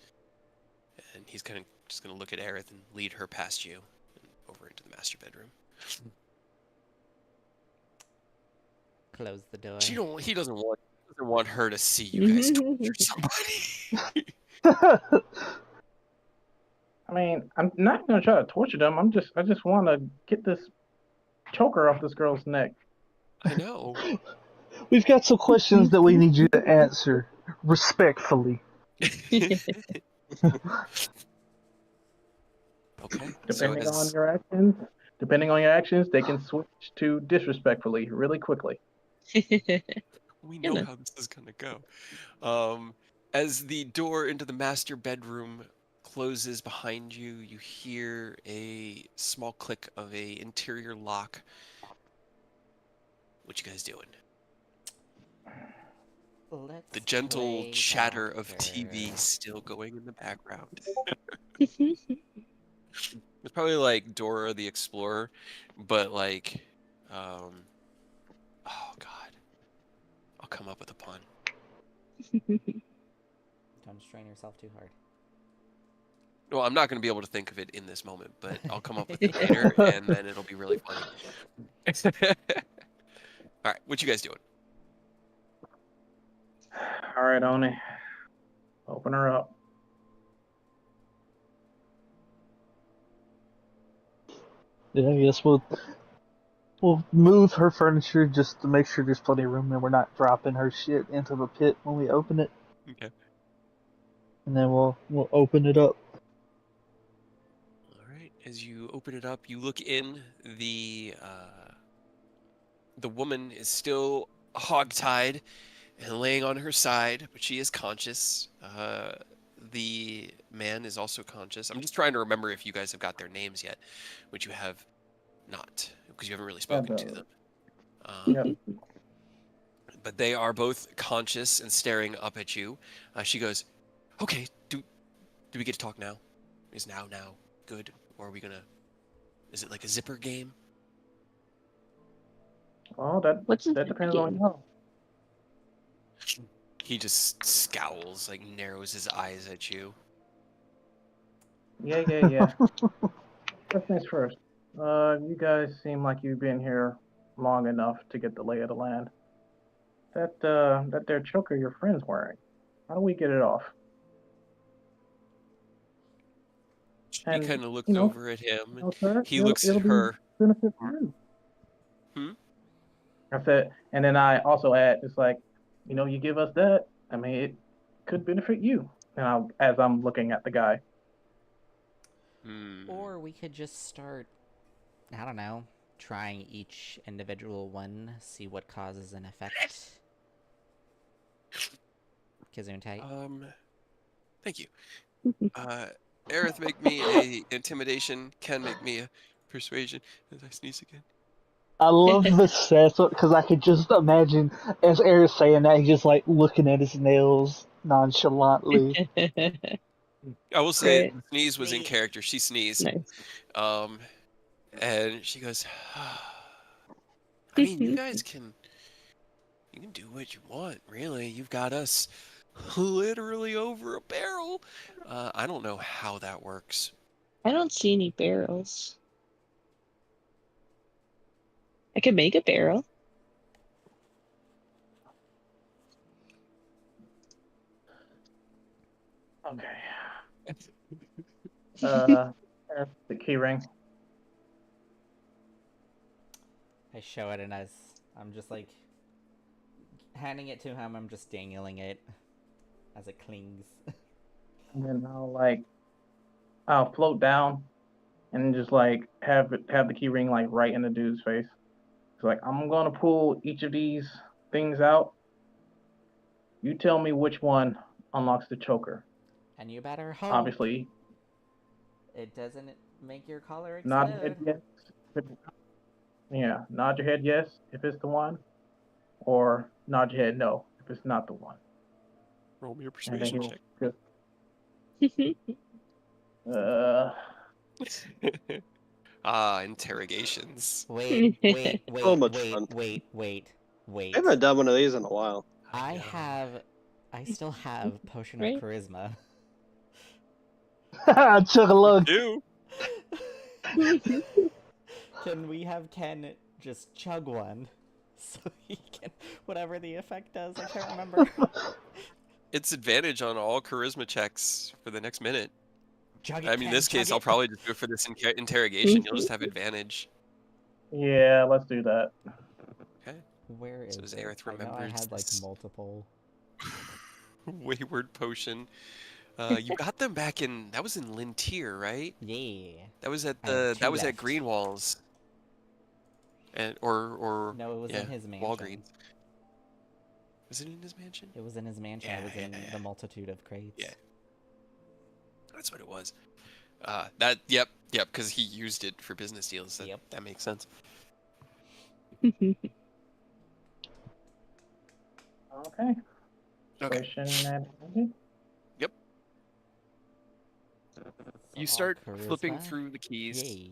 And he's kind of just gonna look at Aerith and lead her past you and over into the master bedroom. Close the door. He doesn't want her to see you guys torture somebody. I mean, I'm not gonna try to torture them. I just want to get this choker off this girl's neck. I know. We've got some questions that we need you to answer respectfully. Okay. Depending on your actions, they can switch to disrespectfully really quickly. We know how this is gonna go. As the door into the master bedroom closes behind you, you hear a small click of a interior lock. What you guys doing? Let's The gentle play chatter doctor. of TV still going in the background. It's probably like Dora the Explorer, but like, oh God, I'll come up with a pun. Don't strain yourself too hard. Well, I'm not going to be able to think of it in this moment, but I'll come up with it later, and then it'll be really funny. All right, what you guys doing? All right, Oni, open her up. Yeah, I guess we'll move her furniture just to make sure there's plenty of room and we're not dropping her shit into the pit when we open it. Okay. And then we'll open it up. All right. As you open it up, you look in. The woman is still hogtied and laying on her side, but she is conscious. The man is also conscious. I'm just trying to remember if you guys have got their names yet, which you have not, because you haven't really spoken to them. Yep. But they are both conscious and staring up at you. She goes, "Okay, do we get to talk now? Is now good, or are we gonna? Is it like a zipper game?" Well, that depends on you. He just scowls, like narrows his eyes at you. Yeah. First things first. You guys seem like you've been here long enough to get the lay of the land. That there choker your friend's wearing. How do we get it off? She kind of looks over at him. He it'll, looks it'll at her. benefit for you. I said, and then I also add, it's like, you give us that. I mean, it could benefit you. And as I'm looking at the guy. Or we could just start, I don't know, trying each individual one, see what causes an effect. Gesundheit. Thank you. Aerith, make me a intimidation. Ken, make me a persuasion. As I sneeze again. I love the set because I could just imagine as Eric saying that he's just like looking at his nails nonchalantly. I will say Great. sneeze was in character. She sneezed. Nice. And she goes, I mean, you You can do what you want, really. You've got us literally over a barrel. I don't know how that works. I don't see any barrels. I could make a barrel. Okay. There's the key ring. I show it, and as I'm just like handing it to him, I'm just dangling it as it clings. And then I'll float down and just like have the key ring like right in the dude's face. It's like, I'm gonna pull each of these things out. You tell me which one unlocks the choker. And you better hope Obviously, it doesn't make your collar nod your head explode. yes. Yeah, nod your head yes if it's the one, or nod your head no if it's not the one. Roll me a And then persuasion check. Interrogations. Wait, So much fun. wait. I haven't done one of these in a while. I still have Potion of Right. Charisma. Chug a lug. You. Can we have Ken just chug one? So he can, whatever the effect does, I can't remember. It's advantage on all charisma checks for the next minute. Chug it, I mean, in Ken, this chug case, it. I'll probably just do it for this interrogation. You'll just have advantage. Yeah, let's do that. Okay. Where is So as it? Aerith I know I remembers had like this multiple. wayward potion. You got them back in. That was in Lintier, right? Yeah. That was at I have the. two That was at left. Greenwalls. And or No, it was yeah, in his mansion. Walgreens. Was it in his mansion? It was in his mansion. Yeah, it was yeah, in yeah. the multitude of crates. Yeah. That's what it was. Yep, because he used it for business deals. Yep. That makes sense. Okay. Okay. Persuasion advantage. Yep. So You start flipping charisma? through the keys. Yay.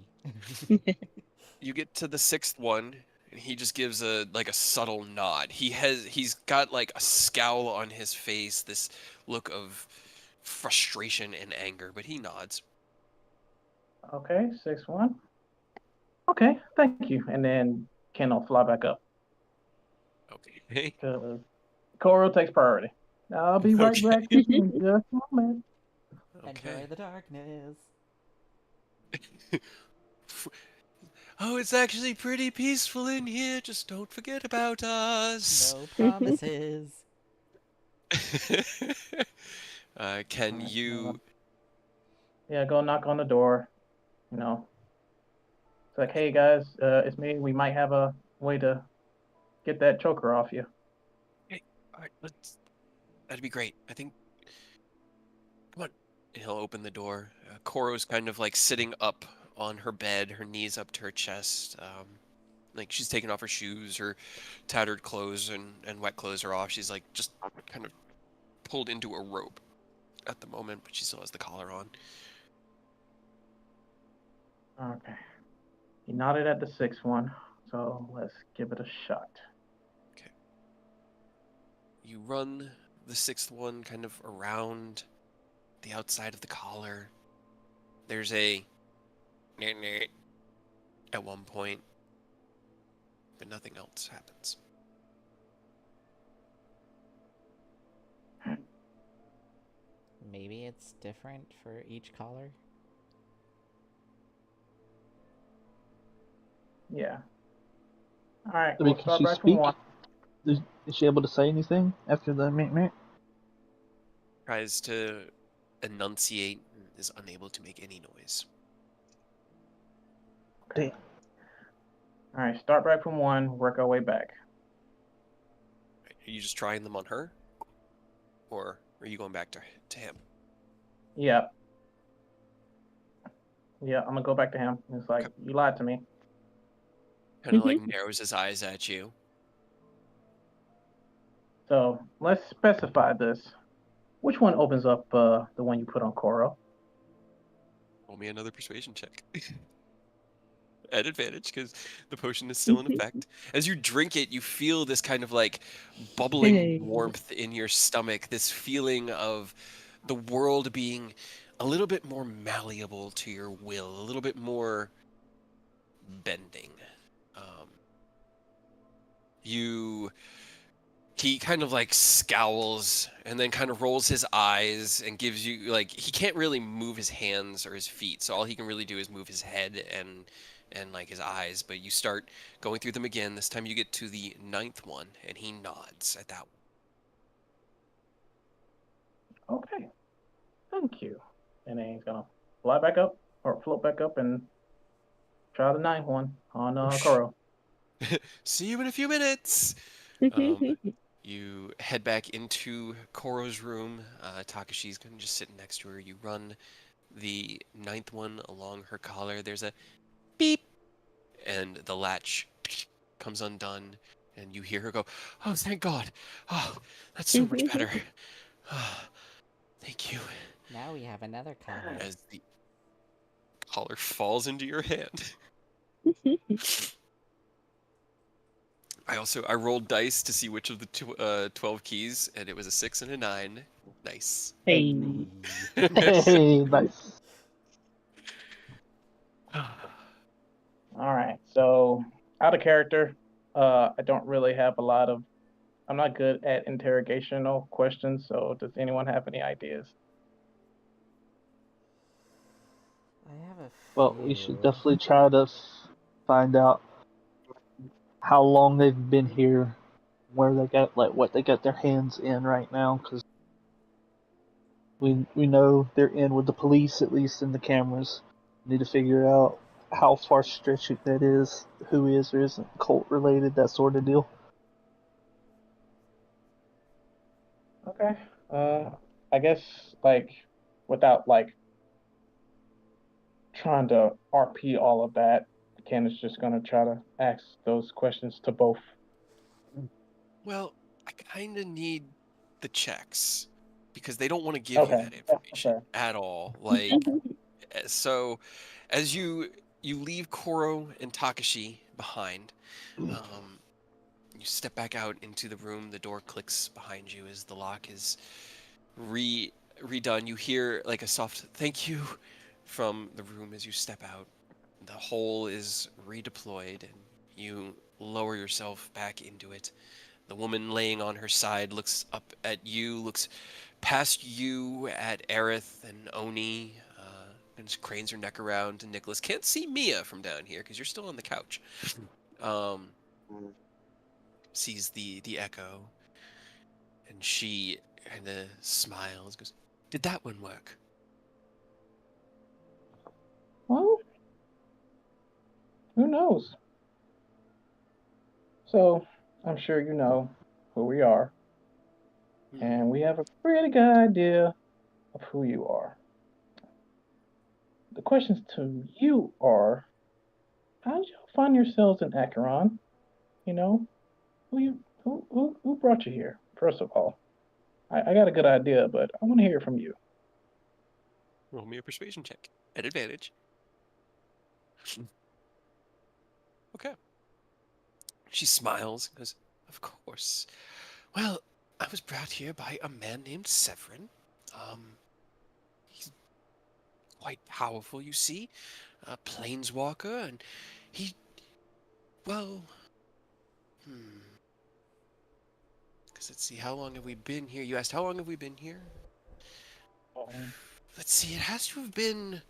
You get to the sixth one, and he just gives a subtle nod. He's got like a scowl on his face, this look of frustration and anger, but he nods. Okay, 6-1. Okay, thank you. And then Ken will fly back up. Okay. Koro takes priority. I'll be right Okay. back in just a moment. Enjoy Okay. the darkness. Oh, it's actually pretty peaceful in here. Just don't forget about us. No promises. Can you? Yeah, go knock on the door. You know, it's like, hey guys, it's me. We might have a way to get that choker off you. All right, that'd be great. I think. Come on. And he'll open the door. Koro's kind of like sitting up on her bed, her knees up to her chest. Like she's taken off her shoes, her tattered clothes and wet clothes are off. She's like just kind of pulled into a robe at the moment, but she still has the collar on. Okay. He nodded at the 6th one, so let's give it a shot. Okay. You run the sixth one kind of around the outside of the collar. There's a at one point, but nothing else happens. Maybe it's different for each collar. Yeah. All right, I mean, we'll can start she back from speak? 1. Is she able to say anything after the meh? Tries to enunciate and is unable to make any noise. Damn. All right, start back from 1, work our way back. Are you just trying them on her? Or are you going back to him? Yeah. Yeah, I'm gonna go back to him. It's like, Okay. you lied to me. Kind of like narrows his eyes at you. So let's specify this. Which one opens up the one you put on Koro? Roll me another persuasion check. at advantage because the potion is still in effect. As you drink it, you feel this kind of like bubbling Hey. warmth in your stomach, this feeling of the world being a little bit more malleable to your will, a little bit more bending. Um, you he kind of like scowls and then kind of rolls his eyes and gives you like he can't really move his hands or his feet, so all he can really do is move his head and like his eyes. But you start going through them again. This time you get to the 9th one and he nods at that one. Okay, thank you. And then he's gonna fly back up or float back up and try the ninth one on Koro. See you in a few minutes. You head back into Koro's room. Takashi's gonna just sit next to her. You run the 9th one along her collar. There's a beep, and the latch comes undone, and you hear her go, "Oh, thank God! Oh, that's so much better. Oh, thank you." Now we have another collar. As the collar falls into your hand. I rolled dice to see which of the 12 keys, and it was a 6 and a 9. Nice. Hey. Hey, nice. All right, so out of character, I don't really have a lot of. I'm not good at interrogational questions. So, does anyone have any ideas? I have a few. Well, we should definitely try to find out how long they've been here, where they got like what they got their hands in right now, because we know they're in with the police, at least in the cameras. We need to figure out how far stretching that is, who is or isn't cult related, that sort of deal. Okay. I guess like without like trying to RP all of that, Ken is just gonna try to ask those questions to both. Well, I kind of need the checks because they don't want to give you Okay. that Yeah, information fair. at all. Like, so as you leave Koro and Takashi behind, you step back out into the room. The door clicks behind you as the lock is redone. You hear like a soft "thank you" from the room as you step out. The hole is redeployed, and you lower yourself back into it. The woman laying on her side looks up at you, looks past you at Aerith and Oni, and just cranes her neck around to Nicholas. Can't see Mia from down here because you're still on the couch. Um, sees the echo, and she kind of smiles, goes, "Did that one work?" Well, who knows? So, I'm sure you know who we are, and we have a pretty good idea of who you are. The questions to you are, how did you find yourselves in Acheron? You know, who brought you here? First of all, I got a good idea, but I want to hear from you. Roll me a persuasion check at advantage. Okay. She smiles and goes, "Of course. Well, I was brought here by a man named Severin. He's quite powerful, you see, a planeswalker, and he, well, because let's see, how long have we been here? You asked, how long have we been here? Let's see, it has to have been,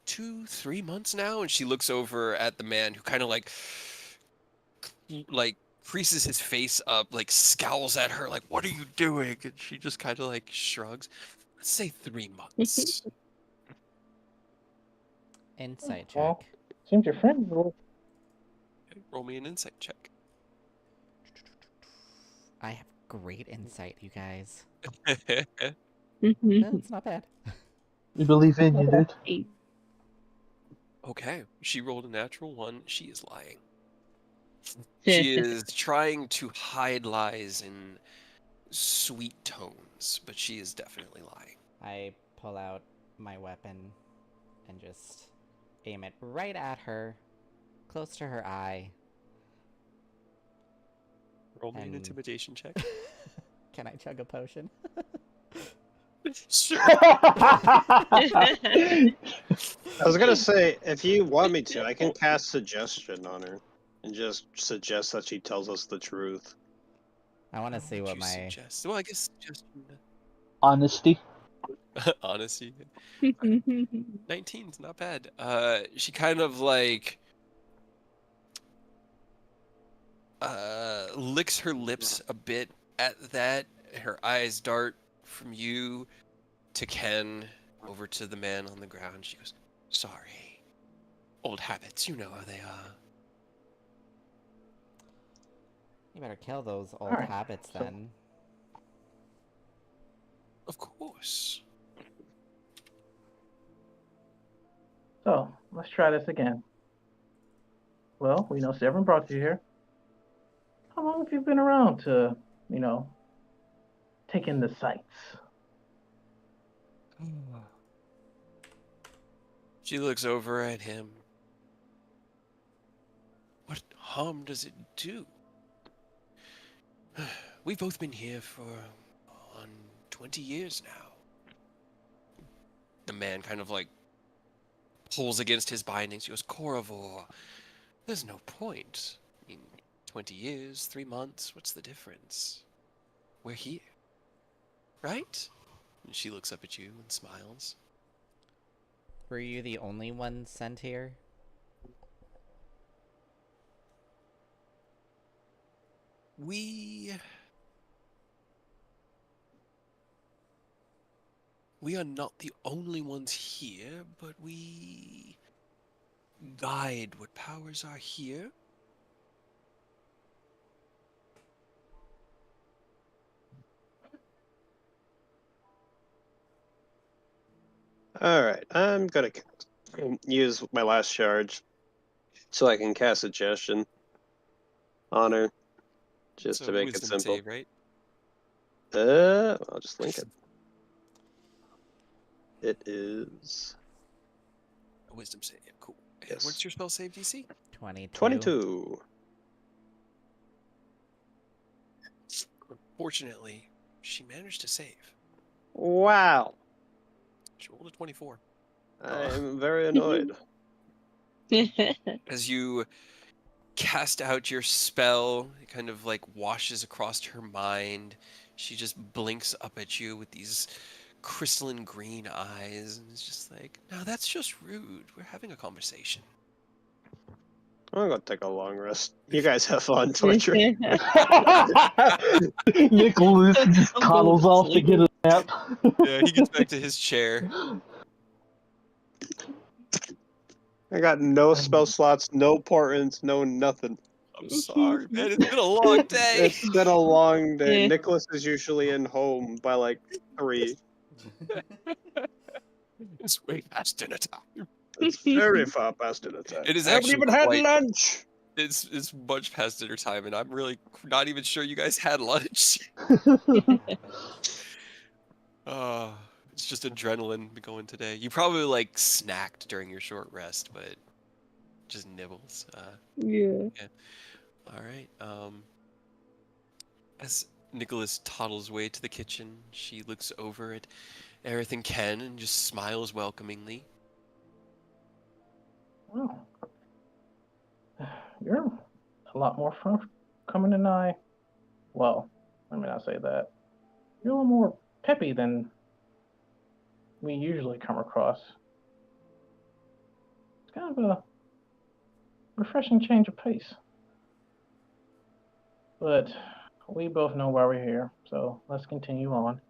2-3 months now. And she looks over at the man who kind of like creases his face up, like scowls at her, like, "What are you doing?" And she just kind of like shrugs. Let's say 3 months. Insight check. Well, seems your friend will. Okay, roll me an insight check. I have great insight, you guys. Okay. It's not bad. We believe in you, dude. She rolled a natural 1. She is lying. She is trying to hide lies in sweet tones, but she is definitely lying. I pull out my weapon and just aim it right at her, close to her eye. Roll me an And- intimidation check. Can I chug a potion? Sure. I was gonna say, if you want me to, I can cast suggestion on her and just suggest that she tells us the truth. I want to What see would what you my... suggest? Well, I guess suggestion. Honesty. Honesty. 19's not bad. She kind of like licks her lips a bit at that. Her eyes dart from you to Ken over to the man on the ground. She goes, "Sorry. Old habits, you know how they are." You better kill those old Alright, habits so- then. Of course. So, let's try this again. Well, we know Severin brought you here. How long have you been around to, take in the sights? She looks over at him. What harm does it do? We've both been here for 20 years now. The man kind of like pulls against his bindings. He goes, Koravor, there's no point. I mean, 20 years, 3 months, what's the difference? We're here. Right? And she looks up at you and smiles. Were you the only one sent here? We are not the only ones here, but we guide what powers are here. All right, I'm gonna use my last charge so I can cast suggestion on her, just It's to a make it wisdom simple. save, right? I'll just link it. It is A wisdom save, yeah, cool. And Yes. what's your spell save DC? 22. 22. Fortunately, she managed to save. Wow, She rolled a 24. I'm very annoyed. As you cast out your spell, it kind of like washes across her mind. She just blinks up at you with these crystalline green eyes and is just like, "No, that's just rude. We're having a conversation." I'm gonna take a long rest. You guys have fun torturing. Nicholas just toddles off to get a nap. Yeah, he gets back to his chair. I got no spell slots, no portents, no nothing. I'm sorry, man. It's been a long day. It's been a long day. Yeah. Nicholas is usually in home by like 3. It's way past dinner time. It's very far past dinner time. It is I haven't actually even had quite- lunch. It's much past dinner time, and I'm really not even sure you guys had lunch. It's just adrenaline going today. You probably like snacked during your short rest, but just nibbles. Yeah. All right. As Nicholas toddles away to the kitchen, she looks over at Aerith and Ken and just smiles welcomingly. Well, you're a lot more coming than I. Well, let me not say that. You're a little more peppy than we usually come across. It's kind of a refreshing change of pace. But we both know why we're here, so let's continue on.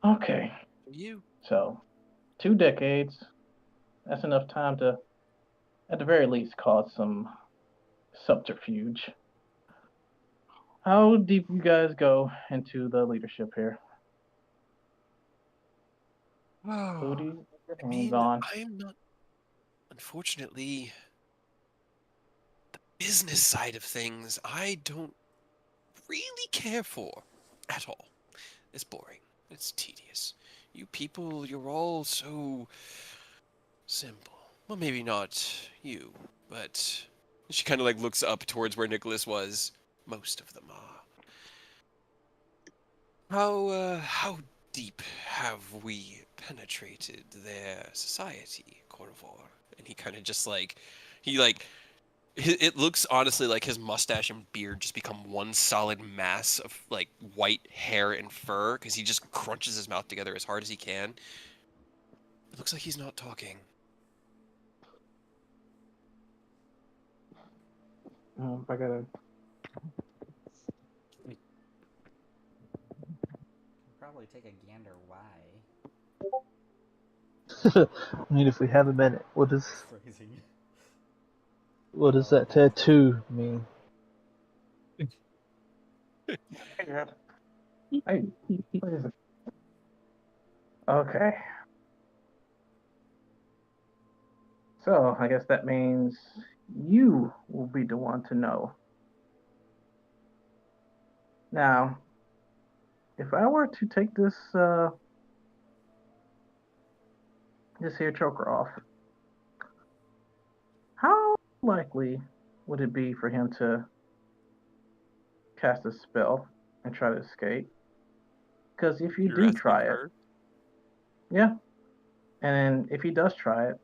Okay, You? so 2 decades. That's enough time to, at the very least, cause some subterfuge. How deep you guys go into the leadership here? Who do you I mean, Vaughn? I'm not. Unfortunately, the business side of things, I don't really care for at all. It's boring. It's tedious. You people, you're all so simple. Well, maybe not you, but she kind of like looks up towards where Nicholas was. Most of them are. How deep have we penetrated their society, Corvor? And he kind of just like, he like, it looks honestly like his mustache and beard just become one solid mass of like white hair and fur because he just crunches his mouth together as hard as he can. It looks like he's not talking. I gotta. Probably take a gander why. I mean, if we have a minute, Phrasing. what does that tattoo mean? Hey, what is it? Okay. So I guess that means you will be the one to know. Now, if I were to take this here choker off, how likely would it be for him to cast a spell and try to escape? Because if you You're do asking try it, her? yeah, and if he does try it,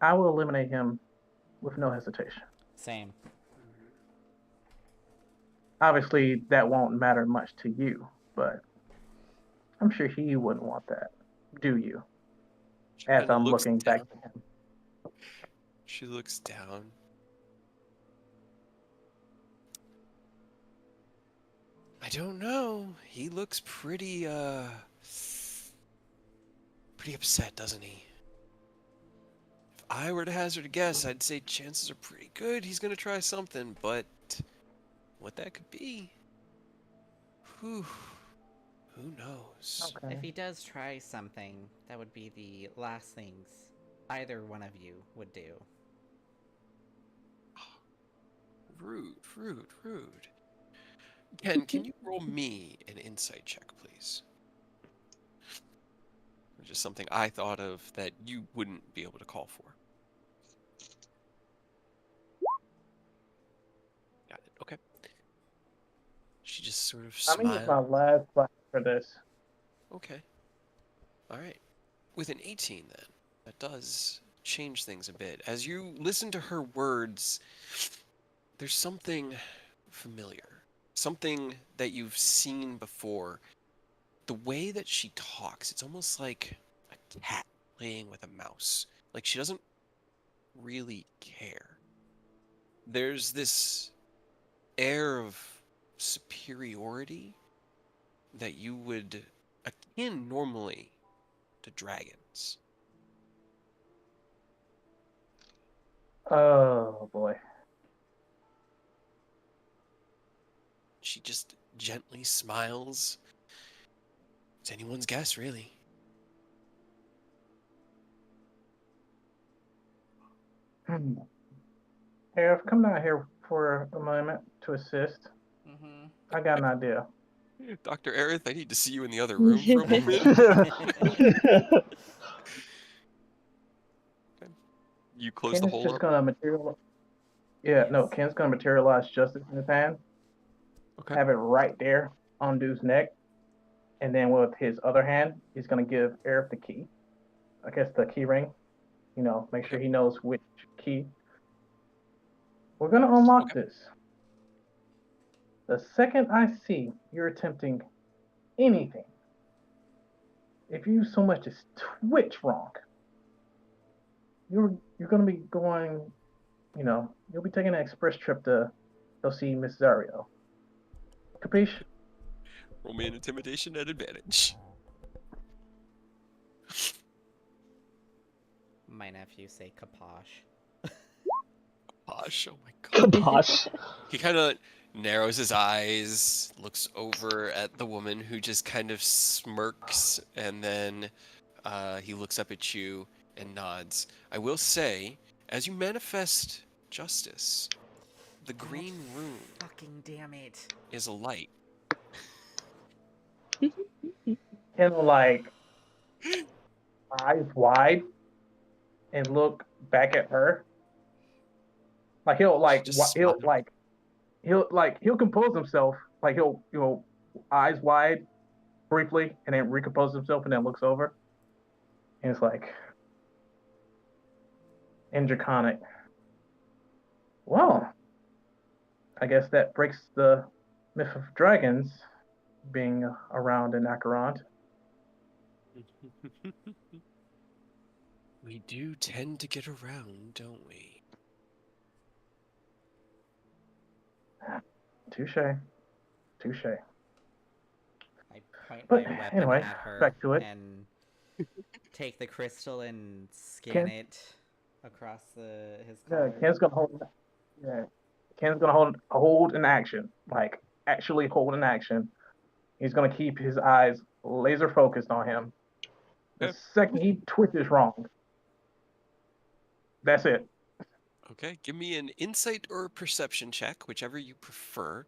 I will eliminate him with no hesitation. Same. Obviously, that won't matter much to you, but I'm sure he wouldn't want that, do you? She As kind of I'm looks looking down. back to him. She looks down. I don't know. He looks pretty upset, doesn't he? If I were to hazard a guess, I'd say chances are pretty good he's gonna try something, but what that could be, whew, who knows? If Okay. he does try something, that would be the last things either one of you would do. Rude, rude, rude. Ken, can you roll me an insight check, please? Just something I thought of that you wouldn't be able to call for. Got it. Okay. She just sort of I'm gonna use my smiled. last class for this. Okay. All right. With an 18, then, that does change things a bit. As you listen to her words, there's something familiar, something that you've seen before. The way that she talks, it's almost like a cat playing with a mouse. Like she doesn't really care. There's this air of superiority that you would akin normally to dragons. Oh boy. She just gently smiles. It's anyone's guess, really. Harry, come down here for a moment to assist. Mm-hmm. I got an idea. Dr. Aerith, I need to see you in the other room for a moment. You close Ken the is hole just up? gonna materialize. Yeah, no, Yes. Ken's gonna materialize justice in his hand, Okay. have it right there on Dude's neck, and then with his other hand, he's gonna give Eric the key. I guess the key ring. You know, make sure Okay. he knows which key. We're gonna unlock Okay. this. The second I see you're attempting anything, if you so much as twitch wrong, you're gonna be going, you know, you'll be taking an express trip to go see Miss Zario. Capiche? Roll me an intimidation at advantage. My nephew say kaposh. Gosh, oh my god. Kabosh. He kind of narrows his eyes, looks over at the woman who just kind of smirks, and then he looks up at you and nods. I will say, as you manifest justice, the green room Fucking damn it. is alight. And like eyes wide, and look back at her. Like he'll like Just he'll smile. he'll compose himself. Like he'll eyes wide briefly, and then recompose himself, and then looks over, and it's like in Draconic. Well, I guess that breaks the myth of dragons being around in Acheron. We do tend to get around, don't we? Touche. Touche. I point But my weapon anyway, at her back to it. and take the crystal and scan Ken? it across his Yeah, collar. Ken's gonna hold. Yeah, Ken's gonna hold an action, like actually hold an action. He's gonna keep his eyes laser focused on him. The Okay. second he twitches wrong, that's it. Okay, give me an insight or perception check, whichever you prefer.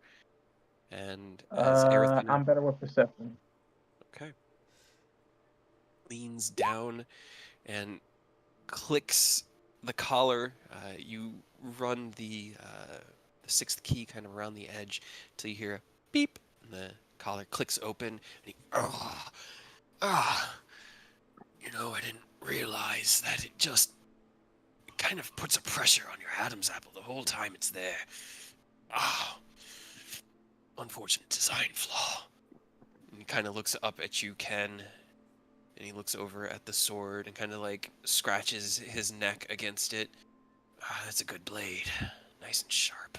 And as Aerithina, I'm better with perception. okay, leans down and clicks the collar. You run the sixth key kind of around the edge till you hear a beep, and the collar clicks open. And he, I didn't realize that it kind of puts a pressure on your Adam's apple the whole time it's there. Unfortunate design flaw. And he kind of looks up at you, Ken, and he looks over at the sword and kind of like scratches his neck against it. That's a good blade. Nice and sharp.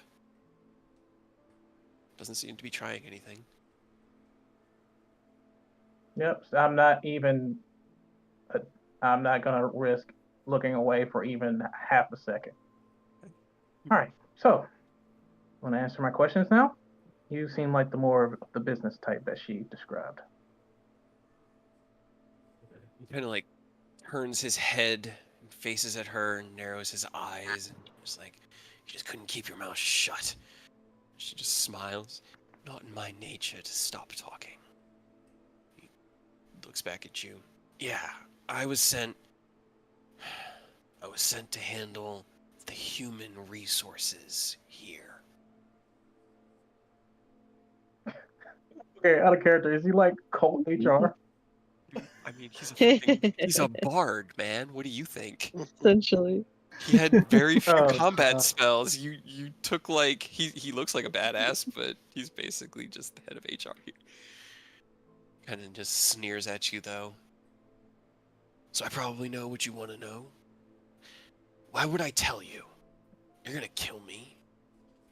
Doesn't seem to be trying anything. Yep, so I'm not gonna risk looking away for even half a second. All right, so want to answer my questions now? You seem like the more of the business type that she described. He kind of like turns his head and faces at her and narrows his eyes and just like, you just couldn't keep your mouth shut. She just smiles. Not in my nature to stop talking. He looks back at you. Yeah, I was sent to handle the human resources here. Okay, out of character, is he like cult HR? I mean, he's a bard, man. What do you think? Essentially. He had very few Oh, combat God. spells. You took like he looks like a badass, but he's basically just the head of HR here. Kind of just sneers at you though. So I probably know what you want to know. Why would I tell you? You're gonna kill me.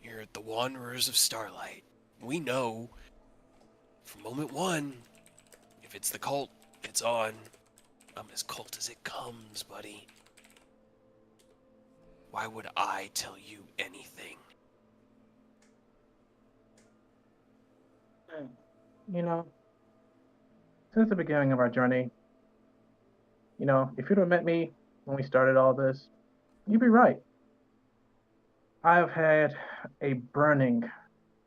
You're the Wanderers of Starlight. We know from moment one, if it's the cult, it's on. I'm as cult as it comes, buddy. Why would I tell you anything? You know, since the beginning of our journey, if you'd have met me when we started all this, you'd be right. I've had a burning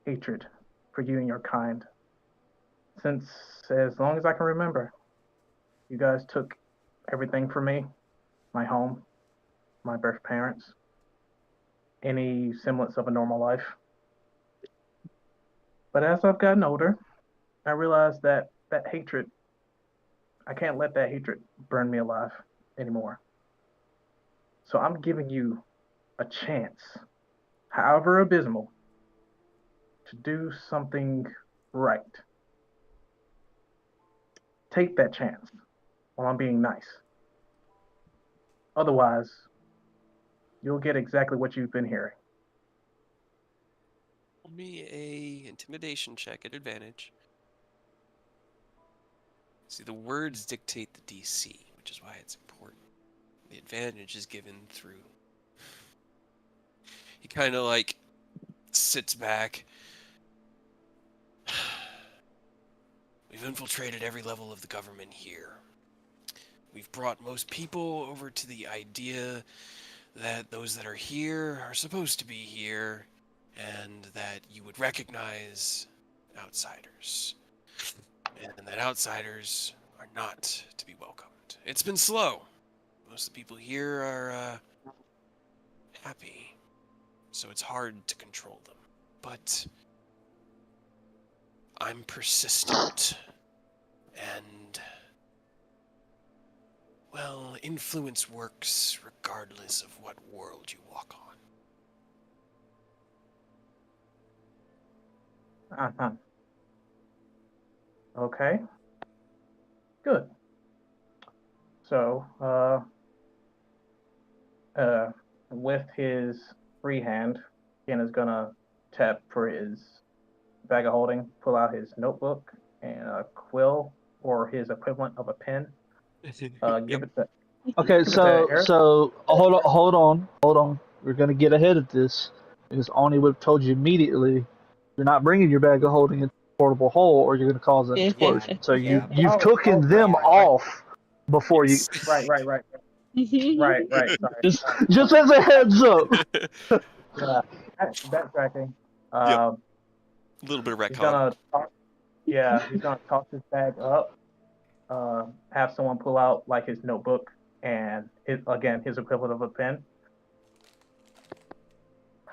hatred for you and your kind since as long as I can remember. You guys took everything from me, my home, my birth parents, any semblance of a normal life. But as I've gotten older, I realized that hatred, I can't let that hatred burn me alive anymore. So I'm giving you a chance, however abysmal, to do something right. Take that chance while I'm being nice. Otherwise, you'll get exactly what you've been hearing. Roll me a intimidation check at advantage. See, the words dictate the DC, which is why it's important. The advantage is given through. He kind of like sits back. We've infiltrated every level of the government here. We've brought most people over to the idea that those that are here are supposed to be here, and that you would recognize outsiders. And that outsiders are not to be welcomed. It's been slow, Most of the people here are happy, so it's hard to control them. But I'm persistent, and well, influence works regardless of what world you walk on. Uh-huh. Okay. Good. So, with his free hand, Ken is gonna tap for his bag of holding, pull out his notebook and a quill or his equivalent of a pen. Give it to Okay, give it to Eric. so hold on. We're gonna get ahead of this because Oni would have told you immediately you're not bringing your bag of holding into a portable hole or you're gonna cause an explosion. So Yeah. you've Oh, taken them right. off before you. Yes. Right. Right. Sorry. Just as a heads up. Yeah. Backtracking. Yep. A little bit of He's retcon. gonna he's gonna toss his bag up. Have someone pull out like his notebook and his equivalent of a pen.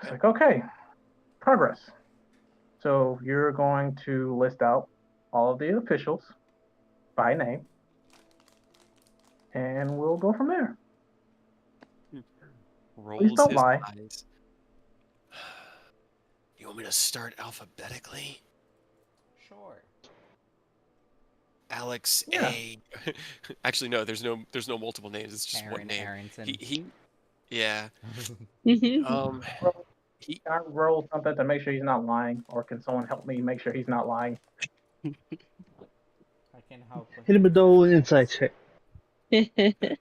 It's like, okay, progress. So you're going to list out all of the officials by name, and we'll go from there. Rolls don't his lie. eyes. You want me to start alphabetically? Sure. Alex Yeah. A. Actually, no. There's no multiple names. It's just one Aaron name. Aronson. Yeah. Can He. I roll something to make sure he's not lying, or can someone help me make sure he's not lying? I can help with Hit him a double insight insight checks. check.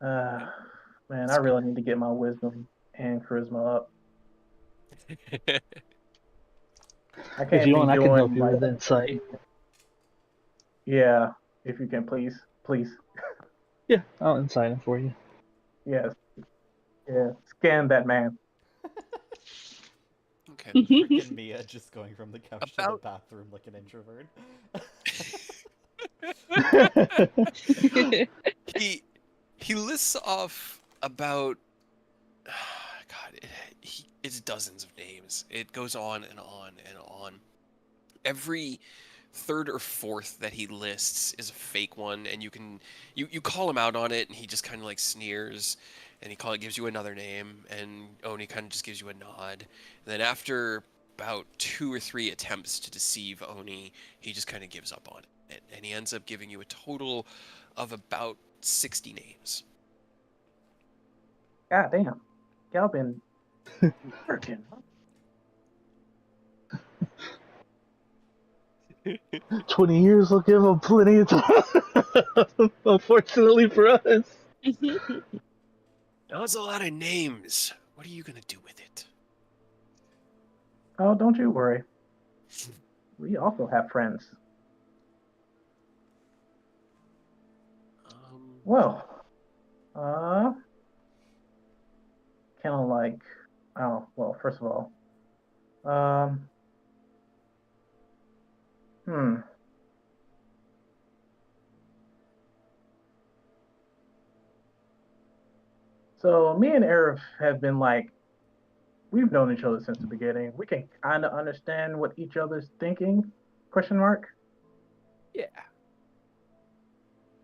Man, I really need to get my wisdom and charisma up. I If can't you be want, I can doing help you like, with insight. yeah, if you can, please. Yeah, I'll insight him for you. Yes. Yeah. Scan that man. Okay. Freaking Mia just going from the couch to the About- bathroom like an introvert. He lists off about God, it's dozens of names. It goes on and on and on. Every third or fourth that he lists is a fake one, and you call him out on it, and he just kind of like sneers, and gives you another name, and Oni kind of just gives you a nod. And then after about 2 or 3 attempts to deceive Oni, he just kind of gives up on it, and he ends up giving you a total of about 60 names. God damn. Y'all been working. 20 years will give him plenty of time. Unfortunately for us. That was a lot of names. What are you gonna do with it? Oh, don't you worry. We also have friends. Well, kind of like, first of all, So me and Arif have been like, we've known each other since the beginning. We can kind of understand what each other's thinking, question mark. Yeah.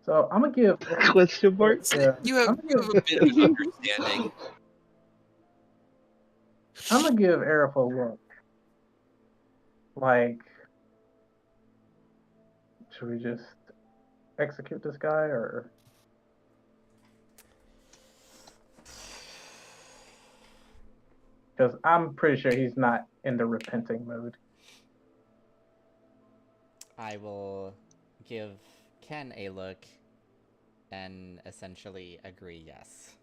So I'm gonna give Question mark? Yeah, You have a bit of an understanding. I'm gonna give Arif a look. Like, should we just execute this guy or? Because I'm pretty sure he's not in the repenting mood. I will give Ken a look and essentially agree yes.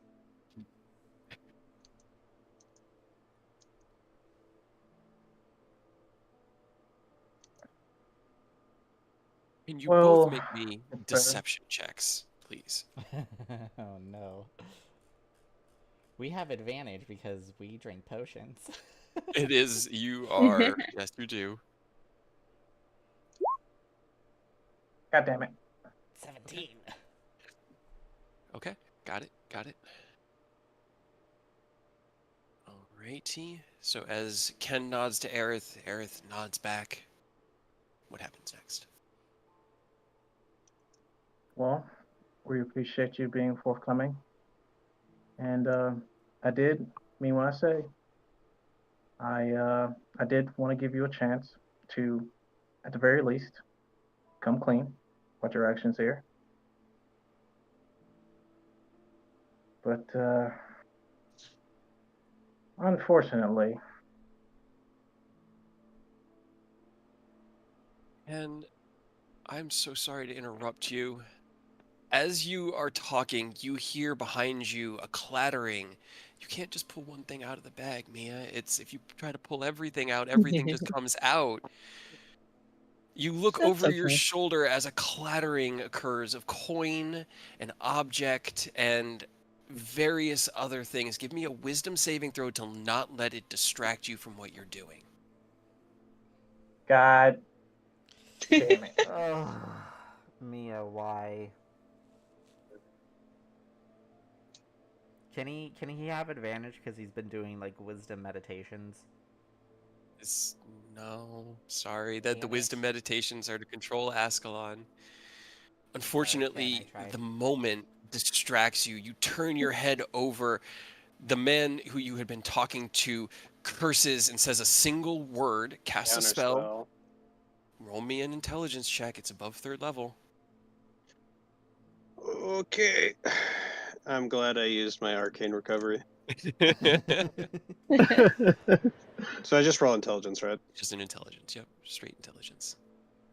Can you Well, both make me it's deception checks, please? Oh no. We have advantage because we drink potions. It is, you are, yes, you do. God damn it. 17. Got it. Got it. Alrighty. So as Ken nods to Aerith, Aerith nods back. What happens next? Well, we appreciate you being forthcoming. And I did mean what I say. I did want to give you a chance to, at the very least, come clean about your actions here. But unfortunately, And I'm so sorry to interrupt you. As you are talking, you hear behind you a clattering. You can't just pull one thing out of the bag, Mia. It's if you try to pull everything out, everything just comes out. You look That's over your okay. shoulder as a clattering occurs of coin, an object, and various other things. Give me a wisdom saving throw to not let it distract you from what you're doing. God damn it. Ugh, Mia, why? Can he have advantage because he's been doing like wisdom meditations? No, sorry that the Damn wisdom it. meditations are to control Ascalon. Sorry, Ken, I Unfortunately, tried. the moment distracts you. You turn your head over. The man who you had been talking to curses and says a single word, casts a spell. Counterspell. Roll me an intelligence check. It's above 3rd level. Okay. I'm glad I used my arcane recovery. So I just roll intelligence, right? Just an intelligence. Yep, straight intelligence.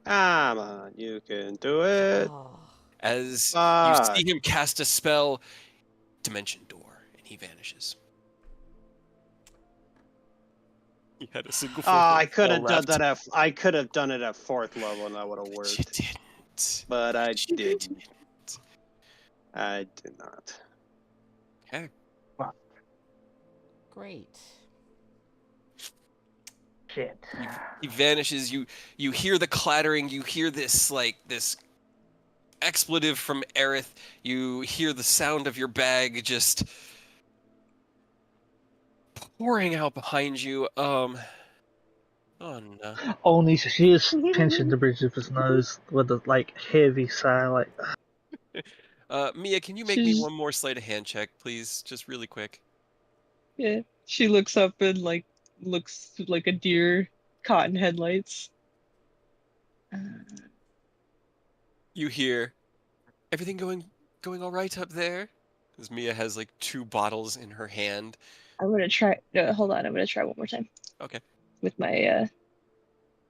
Come on, you can do it. Oh, As you Fuck. see him cast a spell, dimension door, and he vanishes. He had a single Oh, 4th I level could spell have done left. that I could have done it at 4th level and that would have But you worked. didn't. But I But you didn't. I did not. Okay. great. Shit. He vanishes. You hear the clattering. You hear this this expletive from Aerith. You hear the sound of your bag just pouring out behind you. Oh no. Only she is pinching the bridge of his nose with a like heavy sigh, like Mia, can you make me She's one more sleight of hand check, please? Just really quick. yeah. She looks up and like looks like a deer caught in headlights. You hear everything going all right up there? As Mia has like 2 bottles in her hand. I'm gonna try. No, hold on. I'm gonna try one more time Okay. with my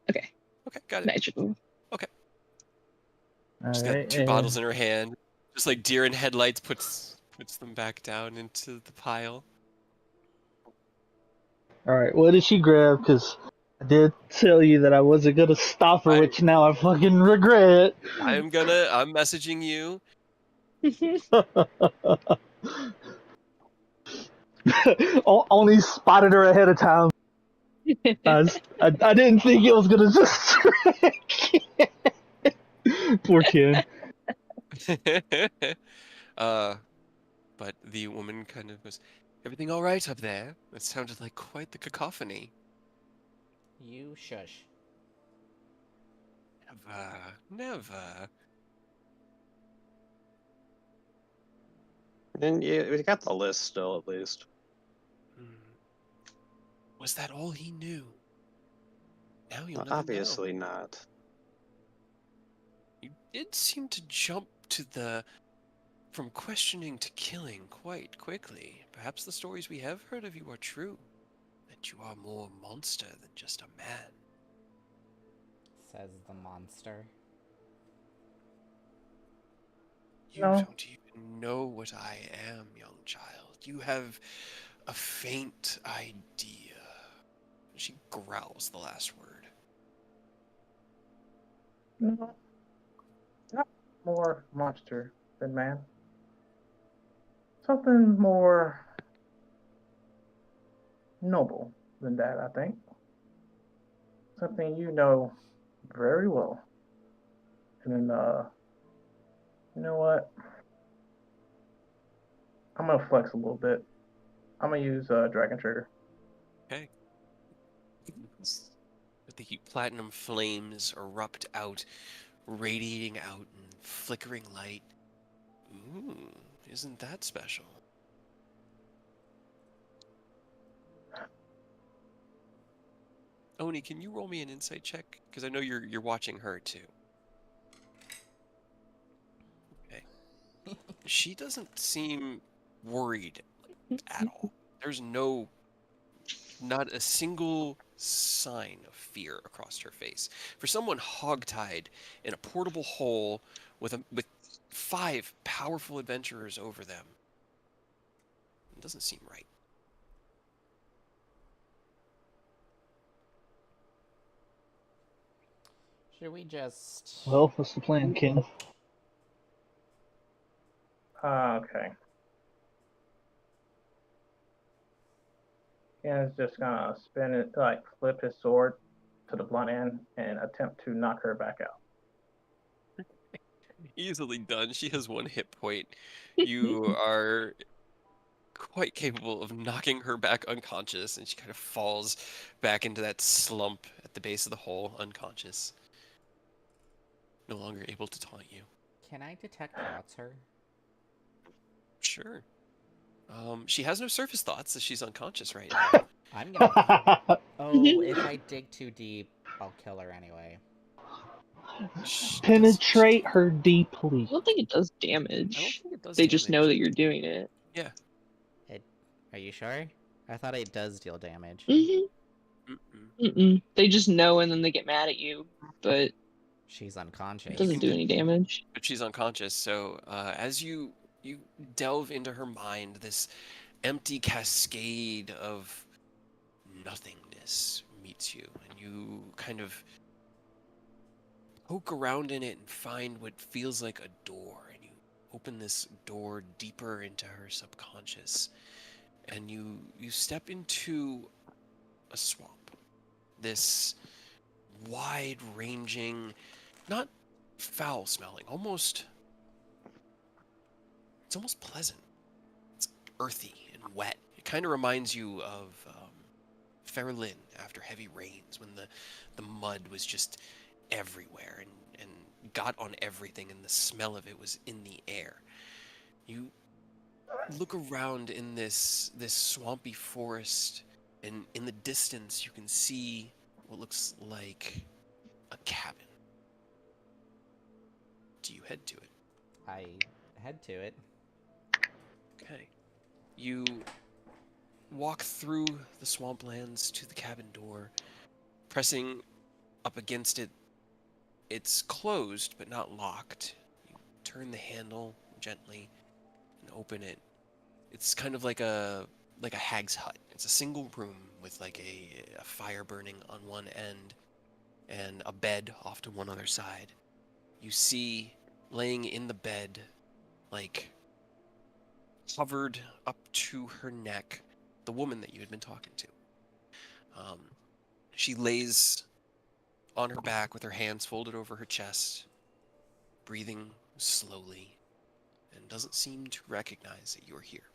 Okay, Okay, got it. magical. Okay. all She's got right. 2 bottles in her hand. Just like deer in headlights puts them back down into the pile. All right. What did she grab? Because I did tell you that I wasn't gonna stop her, I which now I fucking regret. I'm messaging you. Only spotted her ahead of time. I didn't think it was gonna just. Poor Ken. But the woman kind of goes, "Everything all right up there?" It sounded like quite the cacophony. You shush. Never, never. And yeah, we got the list still at least. Was that all he knew? Now you'll Well, never obviously know. not. You did seem to jump to from questioning to killing quite quickly. Perhaps the stories we have heard of you are true. That you are more monster than just a man. Says the monster. You No. don't even know what I am, young child. You have a faint idea. She growls the last word. No. Not more monster than man. Something more noble than that, I think. Something you know very well. And then, you know what? I'm gonna flex a little bit. I'm gonna use Dragon Trigger. Okay. The platinum flames erupt out, radiating out in flickering light. Ooh, isn't that special? Oni, can you roll me an insight check? Because I know you're watching her too. Okay. She doesn't seem worried at all. There's not a single sign of fear across her face. For someone hogtied in a portable hole with 5 powerful adventurers over them, it doesn't seem right. Should we just... Well, what's the plan, King? Okay. Ken is just gonna spin it, like flip his sword to the blunt end and attempt to knock her back out. Easily done. She has 1 hit point. You are quite capable of knocking her back unconscious, and she kind of falls back into that slump at the base of the hole, unconscious. No longer able to taunt you. Can I detect thoughts her? Sure. She has no surface thoughts as she's unconscious right now. I'm gonna... Oh, if I dig too deep, I'll kill her anyway. Penetrate her deeply. I don't think it does I don't damage. think it does They just know damage. that you're doing it. Yeah. Are you sure? I thought it does deal damage. They just know and then they get mad at you, but She's it unconscious. doesn't do any damage. But she's unconscious, so as you delve into her mind, this empty cascade of nothingness meets you, and you kind of poke around in it and find what feels like a door, and you open this door deeper into her subconscious, and you step into a swamp. This wide-ranging, not foul-smelling, it's almost pleasant. It's earthy and wet. It kind of reminds you of Fairlin after heavy rains, when the mud was just everywhere and got on everything, and the smell of it was in the air. You look around in this swampy forest, and in the distance you can see what looks like a cabin. Do you head to it? I head to it. Okay. You walk through the swamplands to the cabin door, pressing up against it. It's closed but not locked. You turn the handle gently and open it. It's kind of like a hag's hut. It's a single room with like a fire burning on one end and a bed off to one other side. You see laying in the bed, like covered up to her neck, the woman that you had been talking to. She lays on her back with her hands folded over her chest, breathing slowly, and doesn't seem to recognize that you're here.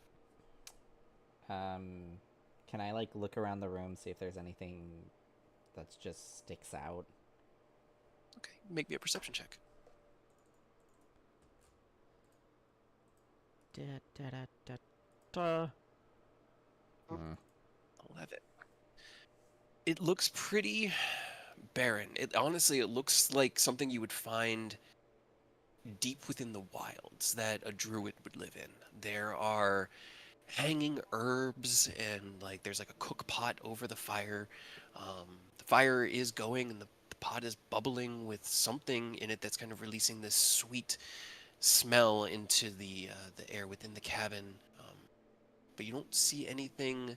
Can I like look around the room, see if there's anything that just sticks out? Okay, make me a perception check. Da, da, da, da, da. 11. It looks pretty barren. Honestly, it looks like something you would find deep within the wilds that a druid would live in. There are hanging herbs, and like there's like a cook pot over the fire. The fire is going, and the pot is bubbling with something in it that's kind of releasing this sweet smell into the air within the cabin. But you don't see anything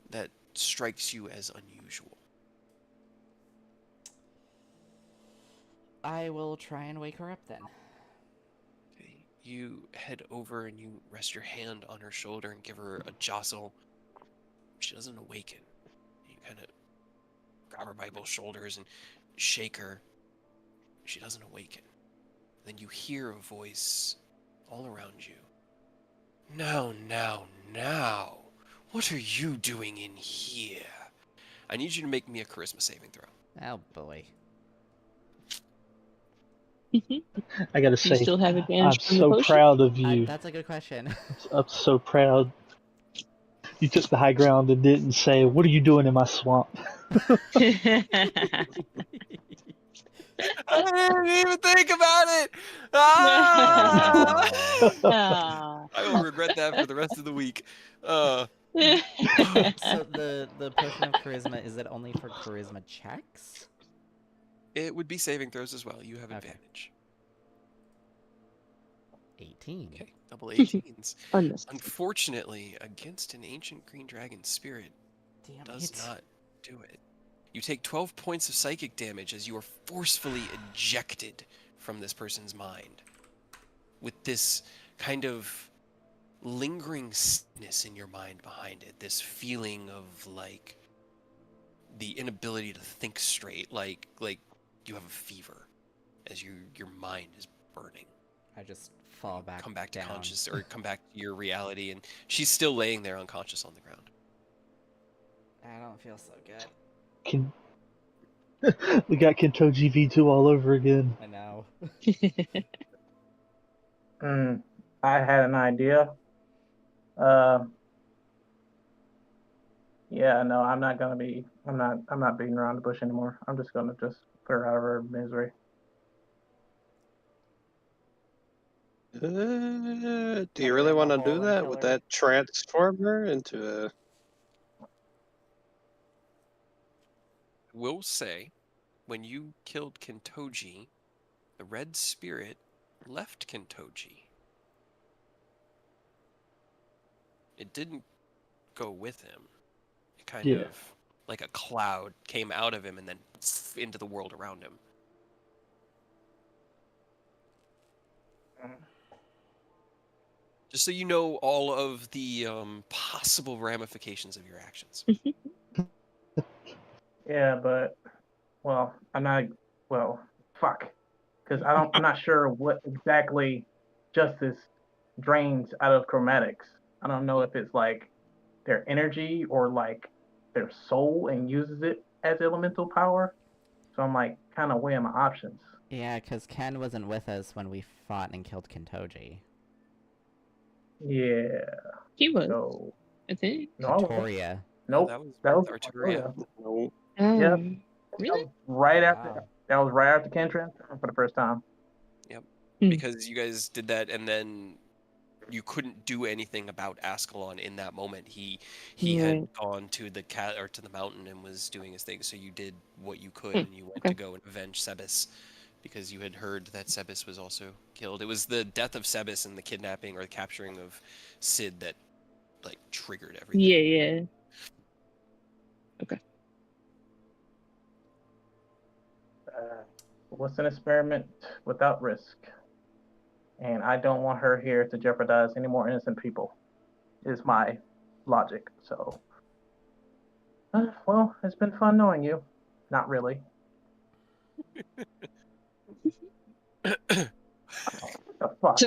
that strikes you as unusual. I will try and wake her up then. Okay. You head over and you rest your hand on her shoulder and give her a jostle. She doesn't awaken. You kind of grab her by both shoulders and shake her. She doesn't awaken. Then you hear a voice all around you. Now, now, now. What are you doing in here? I need you to make me a charisma saving throw. Oh boy. I gotta Do you say, still have I'm advantage from the so potion? proud of you. That's a good question. I'm so proud. You took the high ground and didn't say, "What are you doing in my swamp?" I didn't even think about it! Ah! Ah. I will regret that for the rest of the week. So the potion of charisma, is it only for charisma checks? It would be saving throws as well. You have Okay. advantage. 18. Okay, double 18s. Unnecessary. Unfortunately, against an ancient green dragon spirit, Damn does it. not do it. You take 12 points of psychic damage as you are forcefully ejected from this person's mind. With this kind of lingering sickness in your mind behind it, this feeling of like the inability to think straight, like you have a fever as your mind is burning. I just fall back Come back to down. conscious or come back to your reality, and she's still laying there unconscious on the ground. I don't feel so good. We got Kentoji V2 all over again. I know. I had an idea. Yeah, no, I'm not beating around the bush anymore. I'm just gonna put her out of her misery. Do Put you her really in the want to hole do and that? kill Would her. that transform her into a... Will say, when you killed Kentoji, the red spirit left Kentoji. It didn't go with him. It kind Yeah. of, like a cloud, came out of him and then into the world around him. Just so you know all of the possible ramifications of your actions. Yeah, but I'm not. Fuck, because I'm not sure what exactly justice drains out of chromatics. I don't know if it's like their energy or like their soul and uses it as elemental power. So I'm like kind of weighing my options. Yeah, because Ken wasn't with us when we fought and killed Kentoji. Yeah. He was, So I think. no, I wasn't. Artoria. Nope. That was That was Arturia. No. Oh, Yep. That really? was right Wow. after. That was right after Ken transferred for the first time. Yep. Hmm. Because you guys did that, and then you couldn't do anything about Ascalon in that moment. He had Right. gone to the cat or to the mountain and was doing his thing. So you did what you could, Hmm, and you went okay. to go and avenge Sebis, because you had heard that Sebis was also killed. It was the death of Sebis and the kidnapping or the capturing of Sid that like triggered everything. Yeah, yeah. What's an experiment without risk? And I don't want her here to jeopardize any more innocent people, is my logic. So, well, it's been fun knowing you. Not really. The fuck?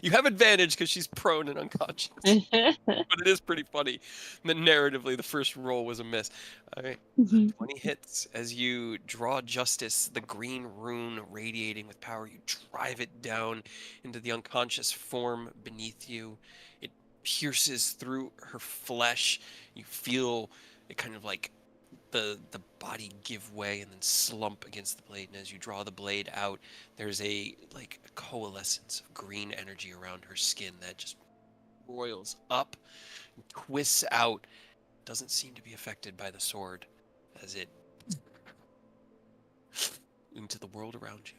You have advantage because she's prone and unconscious, but it is pretty funny. And then narratively, the first roll was a miss. All right, 20 hits as you draw justice, the green rune radiating with power. You drive it down into the unconscious form beneath you. It pierces through her flesh. You feel it kind of like the body give way and then slump against the blade, and as you draw the blade out, there's a like a coalescence of green energy around her skin that just roils up and twists out. Doesn't seem to be affected by the sword as it into the world around you.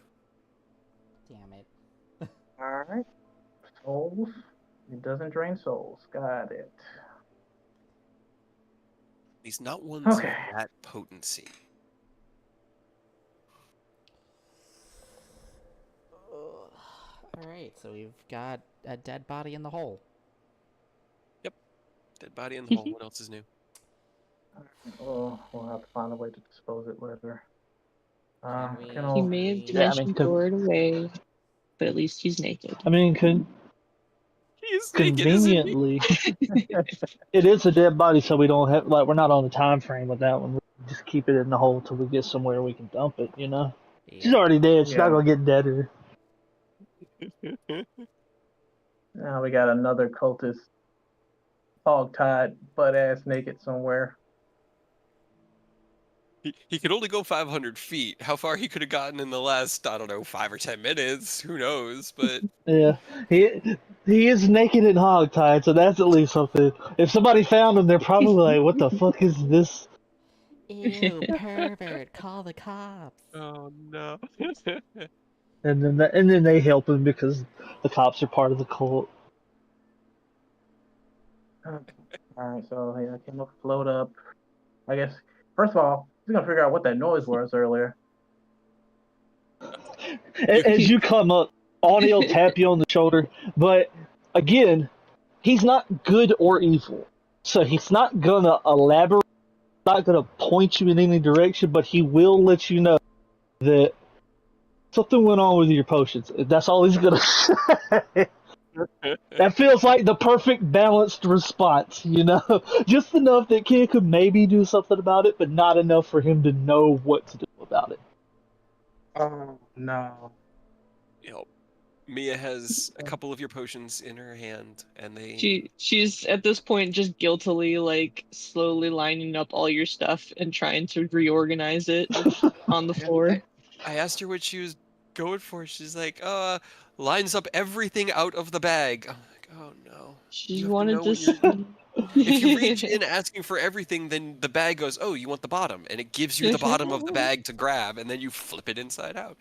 Damn it. All right. Souls. It doesn't drain souls. Got it. At least not ones Okay. of that potency. Alright, so we've got a dead body in the hole. Dead body in the hole. What else is new? Oh, we'll have to find a way to dispose it later. Can we- He may have Yeah, I mean, dimension stored away, but at least he's naked. I mean, He's naked, isn't he? Conveniently, it is a dead body, so we don't have we're not on the time frame with that one. We just keep it in the hole till we get somewhere we can dump it. You know, she's Yep. already dead. She's not Yeah. gonna get deader. Now we got another cultist hog-tied, butt-ass naked somewhere. He could only go 500 feet. How far he could have gotten in the last, I don't know, 5 or 10 minutes? Who knows? But Yeah, he is naked and hogtied, so that's at least something. If somebody found him, they're probably like, "What the fuck is this?" Ew, pervert, call the cops. oh no. And then they help him because the cops are part of the cult. Alright, so yeah, I came up, float up. I guess, first of all, we're gonna figure out what that noise was earlier. As you come up, Arnie will tap you on the shoulder, but again, he's not good or evil, so he's not gonna elaborate, not gonna point you in any direction, but he will let you know that something went on with your potions. That's all he's gonna say. That feels like the perfect balanced response, you know? Just enough that Ken could maybe do something about it, but not enough for him to know what to do about it. Oh no. Yep. Mia has a couple of your potions in her hand, and they. She's at this point just guiltily like slowly lining up all your stuff and trying to reorganize it on the floor. I asked her what she was going for. She's like, lines up everything out of the bag. I'm like, oh no. She You have to wanted know to. when you're. If you reach in asking for everything, then the bag goes, oh, you want the bottom, and it gives you the bottom of the bag to grab, and then you flip it inside out.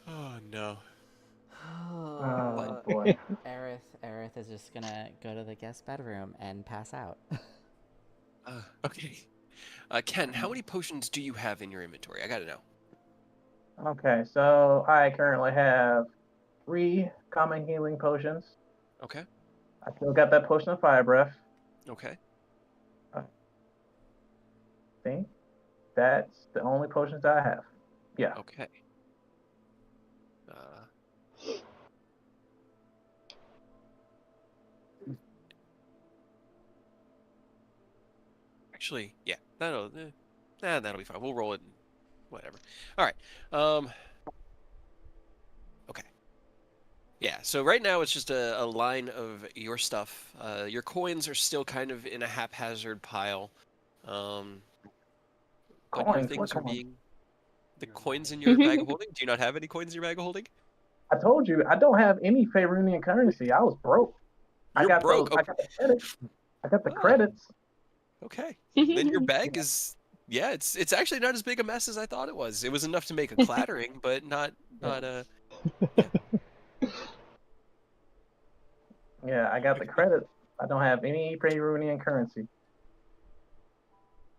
Oh no. Oh boy. Aerith is just gonna go to the guest bedroom and pass out. Okay. Ken, how many potions do you have in your inventory? I gotta know. Okay, so I currently have 3 common healing potions. Okay. I still got that potion of fire breath. Okay. I think that's the only potions that I have. Yeah. Okay. Actually, yeah, that'll be fine. We'll roll it. Whatever. All right. Okay. Yeah. So right now it's just a line of your stuff. Your coins are still kind of in a haphazard pile. But your Coins? things What are coins? being. The coins in your bag of holding. Do you not have any coins in your bag of holding? I told you I don't have any Faerunian currency. I was broke. I You're got broke. those. I got the credits. I got the Ah. credits. Okay. Then your bag is. Yeah, it's actually not as big a mess as I thought it was. It was enough to make a clattering, but not. Yeah, I got the credits. I don't have any Faerunian currency.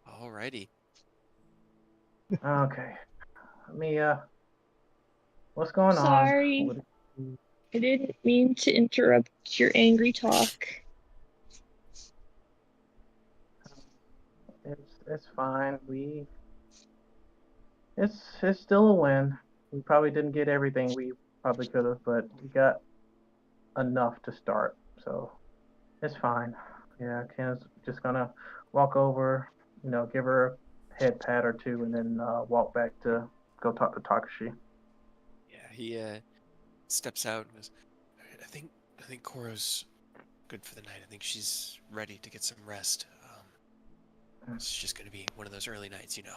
Alrighty. Okay. Mia, what's going Sorry. on? I didn't mean to interrupt your angry talk. It's fine. It's still a win. We probably didn't get everything we probably could have, but we got enough to start. So it's fine. Yeah, Ken's just gonna walk over, give her a head pat or two, and then walk back to go talk to Takashi. Yeah, he steps out and goes, I think Koro's good for the night. I think she's ready to get some rest. It's just gonna be one of those early nights, you know.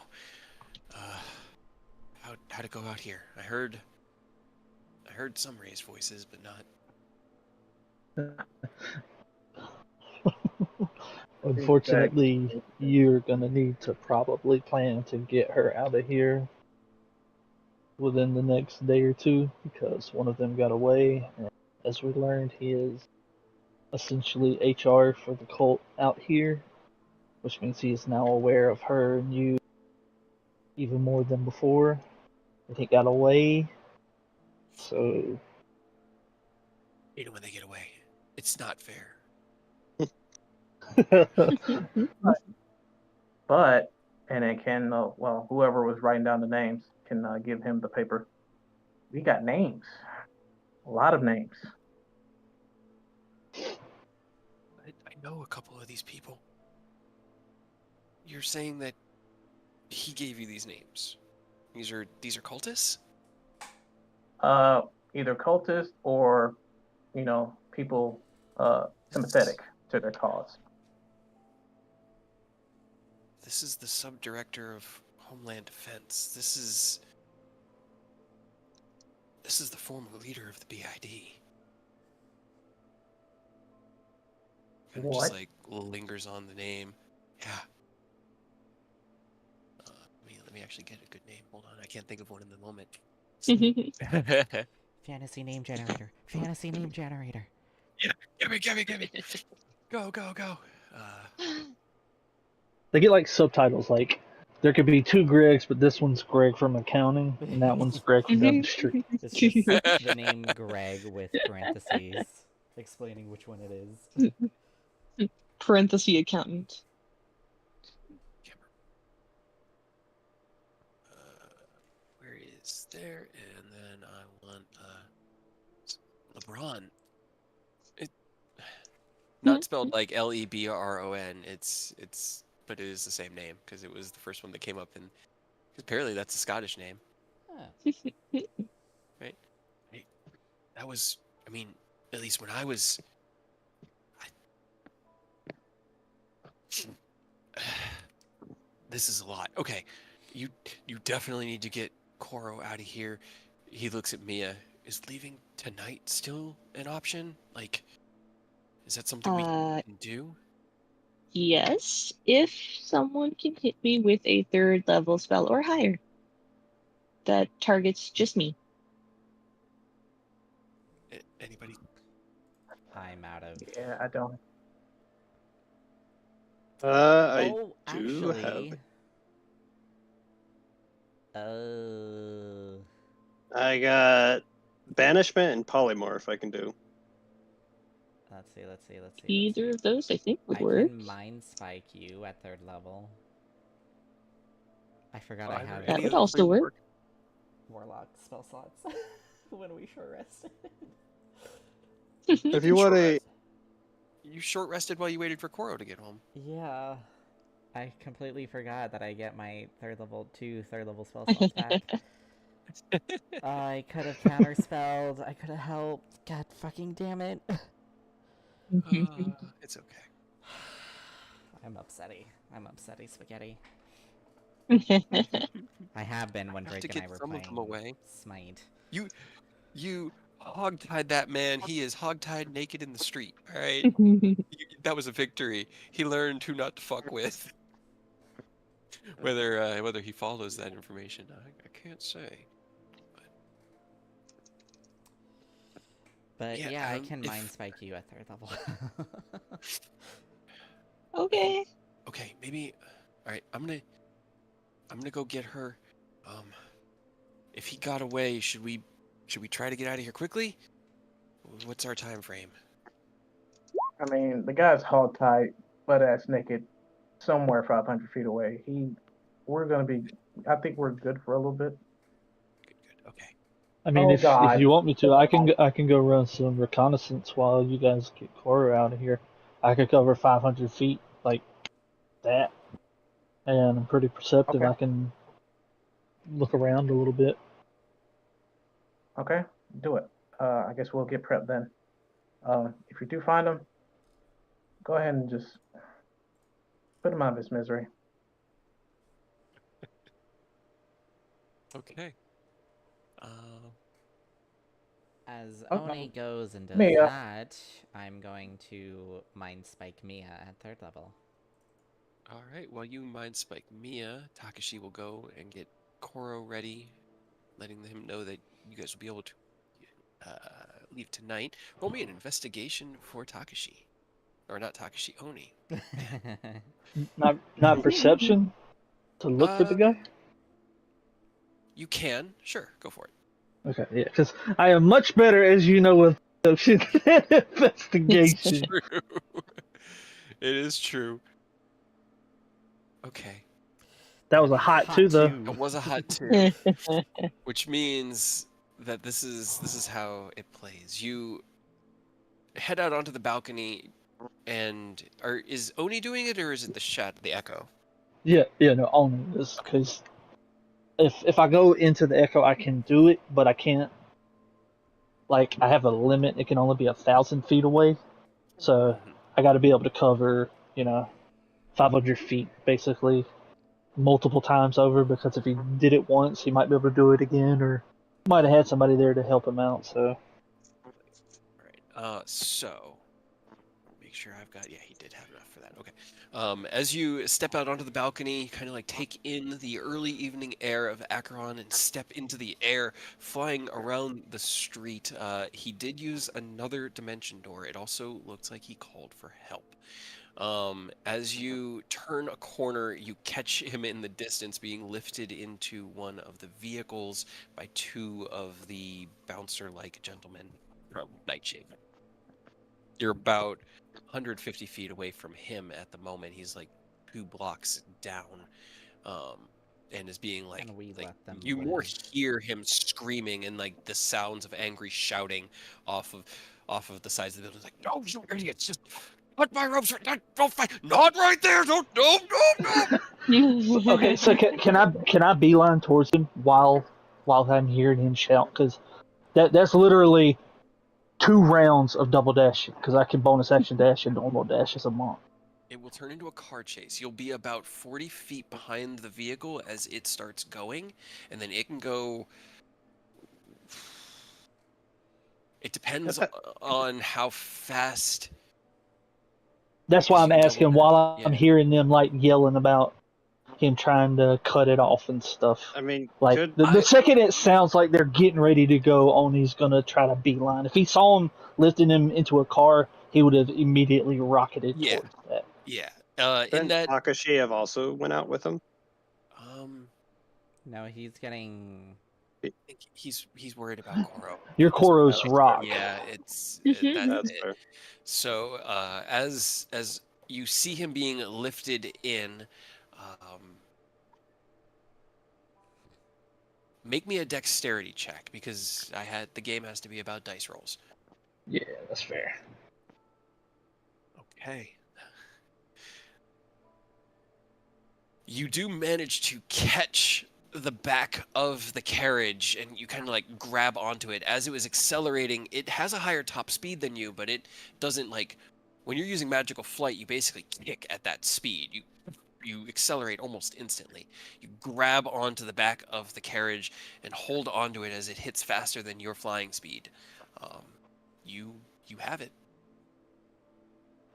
How'd it go out here? I heard some raised voices, but not. Unfortunately, you're gonna need to probably plan to get her out of here within the next day or two because one of them got away. And as we learned, he is essentially HR for the cult out here, which means he is now aware of her and you even more than before. And he got away, so. You know when they get away, it's not fair. But, and it can, whoever was writing down the names can give him the paper. We got names. A lot of names. know a couple of these people. You're saying that he gave you these names. These are cultists? Either cultists or, people sympathetic to their cause. This is the sub-director of Homeland Defense. This is the former leader of the BID. Kind of just What? like lingers on the name. Yeah. Let me actually get a good name. Hold on, I can't think of one in the moment. Fantasy name generator. Fantasy name generator. Yeah, give me. Go. They get like subtitles, like there could be two Gregs, but this one's Greg from accounting, and that one's Greg from down the street. It's just the name Greg with parentheses explaining which one it is. Parenthesis accountant. Where is there? And then I want LeBron. Not spelled like Lebron. But it is the same name because it was the first one that came up, and apparently that's a Scottish name. Huh. Right? Hey, that was, I mean, at least when I was. This is a lot. Okay, you definitely need to get Koro out of here. He looks at Mia. Is leaving tonight still an option? Like, is that something we can do? Yes, if someone can hit me with a 3rd level spell or higher that targets just me. Anybody? I'm out of. Yeah, I don't. I Oh, do actually. I got banishment and polymorph I can do. Let's see. Either of those, I think, would I work. can mind spike you at 3rd level. I forgot Well, I have That would also work. Warlock spell slots when we short rested. If you want to, You short rested while you waited for Koro to get home. Yeah. I completely forgot that I get my 3rd level spell slots back. I could have counterspelled. I could have helped. God fucking damn it. It's okay. I'm upsetty spaghetti. I have been when Drake and I were playing away. Smite. You hogtied that man. He is hogtied naked in the street. All right, that was a victory. He learned who not to fuck with. Whether he follows that information, I can't say. But yeah, I can mind spike you at 3rd level. Okay. Okay, maybe. All right, I'm gonna go get her. If he got away, should we try to get out of here quickly? What's our time frame? I mean, the guy's hog tied, butt ass naked, somewhere 500 feet away. I think we're good for a little bit. Good. Okay. I mean, Oh, if God. you want me to, I can go run some reconnaissance while you guys get Koro out of here. I could cover 500 feet like that, and I'm pretty perceptive. Okay. I can look around a little bit. Okay, do it. I guess we'll get prepped then. If you do find him, go ahead and just put him out of his misery. Okay. As Okay. Oni goes and does Mia. that, I'm going to mind spike Mia at 3rd level. All right. While you mind spike Mia, Takashi will go and get Koro ready, letting him know that you guys will be able to leave tonight. Roll me an investigation for Takashi, or not Takashi, Oni. Not perception to look for the guy. You can, sure, go for it. Okay, yeah, because I am much better, as you know, with perception than investigation. It's true. It is true. Okay. That was a hot two, though. It was a hot two, which means that this is how it plays. You head out onto the balcony. And is Oni doing it, or is it the echo? Yeah, no, only is because if I go into the echo, I can do it, but I can't. Like, I have a limit; it can only be 1,000 feet away. So Mhm. I got to be able to cover, 500 feet basically multiple times over. Because if he did it once, he might be able to do it again, or might have had somebody there to help him out. So All right. So make sure I've got. Yeah, he did have enough for that. Okay. As you step out onto the balcony, kind of like take in the early evening air of Acheron and step into the air, flying around the street. He did use another dimension door. It also looks like he called for help. As you turn a corner, you catch him in the distance being lifted into one of the vehicles by two of the bouncer-like gentlemen from Nightshade. You're about 150 feet away from him at the moment. He's like 2 blocks down, and is being like, And we let them you more live. hear him screaming and like the sounds of angry shouting off of the sides of the building. Like, no, you idiots! Just cut my ropes! Don't fight! Not right there! Don't! No! No! No! okay, so can I beeline towards him while I'm hearing him shout? Because that's literally 2 rounds of double dashing. Because I can bonus action dash and normal dash as a monk. It will turn into a car chase. You'll be about 40 feet behind the vehicle as it starts going, and then it can go. It depends on how fast. That's why I'm asking while I'm Yeah. hearing them like yelling about him trying to cut it off and stuff. I mean, Like the second it sounds like they're getting ready to go on, he's gonna try to beeline. If he saw him lifting him into a car, he would have immediately rocketed towards that. Yeah. In Then that, Akashev also went out with him. No, he's getting. I think he's worried about Koro. Your at this point. Koro's rock. Yeah, that's That's it. fair. So as you see him being lifted in, make me a dexterity check because the game has to be about dice rolls. Yeah, that's fair. Okay. You do manage to catch the back of the carriage and you kind of like grab onto it. As it was accelerating, it has a higher top speed than you, but it doesn't like when you're using magical flight, you basically kick at that speed. You accelerate almost instantly. You grab onto the back of the carriage and hold onto it as it hits faster than your flying speed. You have it.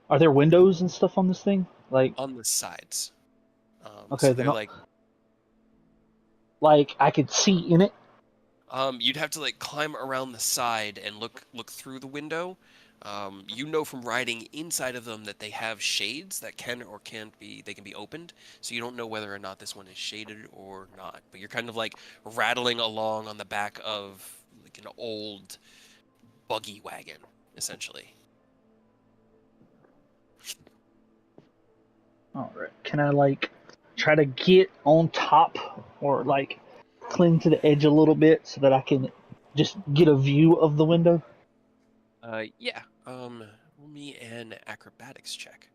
Are there windows and stuff on this thing? Like On the sides. okay, So they're like I could see in it. You'd have to like climb around the side and look through the window. You know from riding inside of them that they have shades that can or can't be, they can be opened. So you don't know whether or not this one is shaded or not. But you're kind of like rattling along on the back of like an old buggy wagon, essentially. All right. Can I like try to get on top or like cling to the edge a little bit so that I can just get a view of the window? Yeah. Roll me an acrobatics check.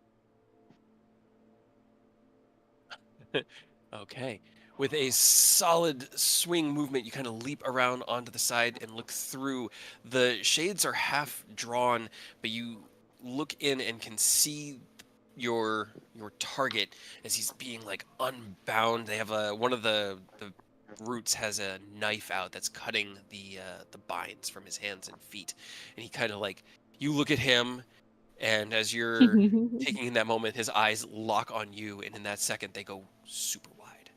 Okay. With a solid swing movement, you kind of leap around onto the side and look through. The shades are half drawn, but you look in and can see your target as he's being like unbound. They have one of the roots has a knife out that's cutting the binds from his hands and feet, and he kind of like you look at him, and as you're taking in that moment, his eyes lock on you, and in that second they go super wide.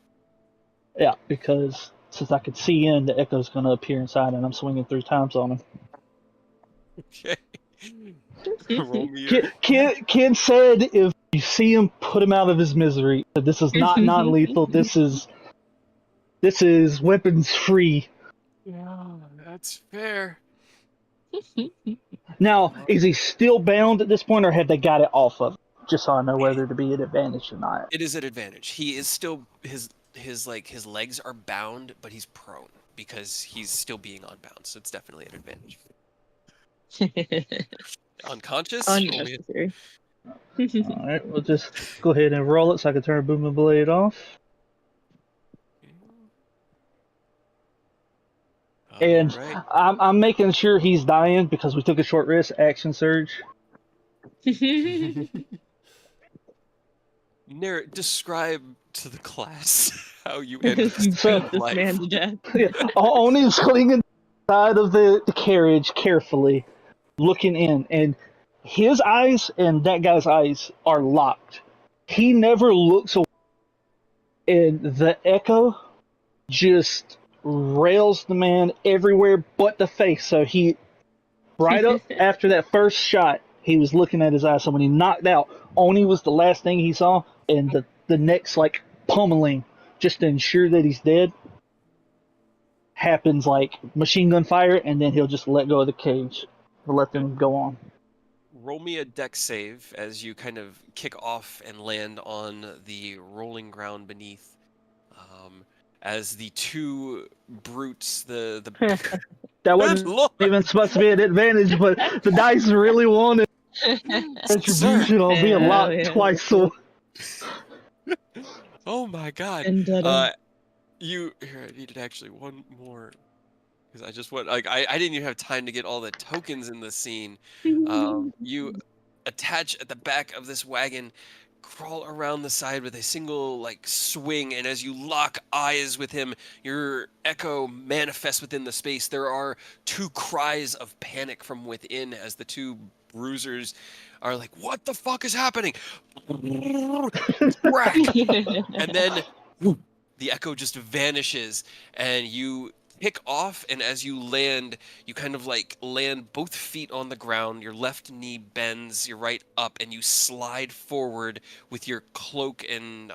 Yeah, because since I could see in, the echo's going to appear inside, and I'm swinging 3 times on him. Okay. Roll me your... Ken said if you see him, put him out of his misery. This is not non-lethal. This is weapons free. Yeah, that's fair. Now, is he still bound at this point, or have they got it off of him? Just so I know whether to be at advantage or not. It is at advantage. He is still his legs are bound, but he's prone because he's still being unbound. So it's definitely an advantage. Unconscious? Unnecessary. Alright, we'll just go ahead and roll it so I can turn Booming Blade off. And Alright. I'm making sure he's dying because we took a short rest. Action surge. Describe to the class how you end this So- Beat this life. man to death. Yeah, Oni's clinging side of the carriage carefully, looking in, and his eyes and that guy's eyes are locked. He never looks away, and the echo just rails the man everywhere but the face. So he, right up after that first shot, he was looking at his eyes. So when he knocked out, Oni was the last thing he saw, and the next like pummeling just to ensure that he's dead happens like machine gun fire, and then he'll just let go of the cage. We'll let them go on. Roll me a deck save as you kind of kick off and land on the rolling ground beneath. As the two brutes, the That wasn't Lord. even supposed to be an advantage, but the dice really wanted retribution on being Hell locked yeah. twice. So Oh my god. Vendetta. You here, I needed actually one more because I just want like I didn't even have time to get all the tokens in the scene. You attach at the back of this wagon, crawl around the side with a single like swing, and as you lock eyes with him, your echo manifests within the space. There are two cries of panic from within as the two bruisers are like, "What the fuck is happening?" Crack, and then the echo just vanishes, and you kick off, and as you land, you kind of like land both feet on the ground, your left knee bends, your right up, and you slide forward with your cloak and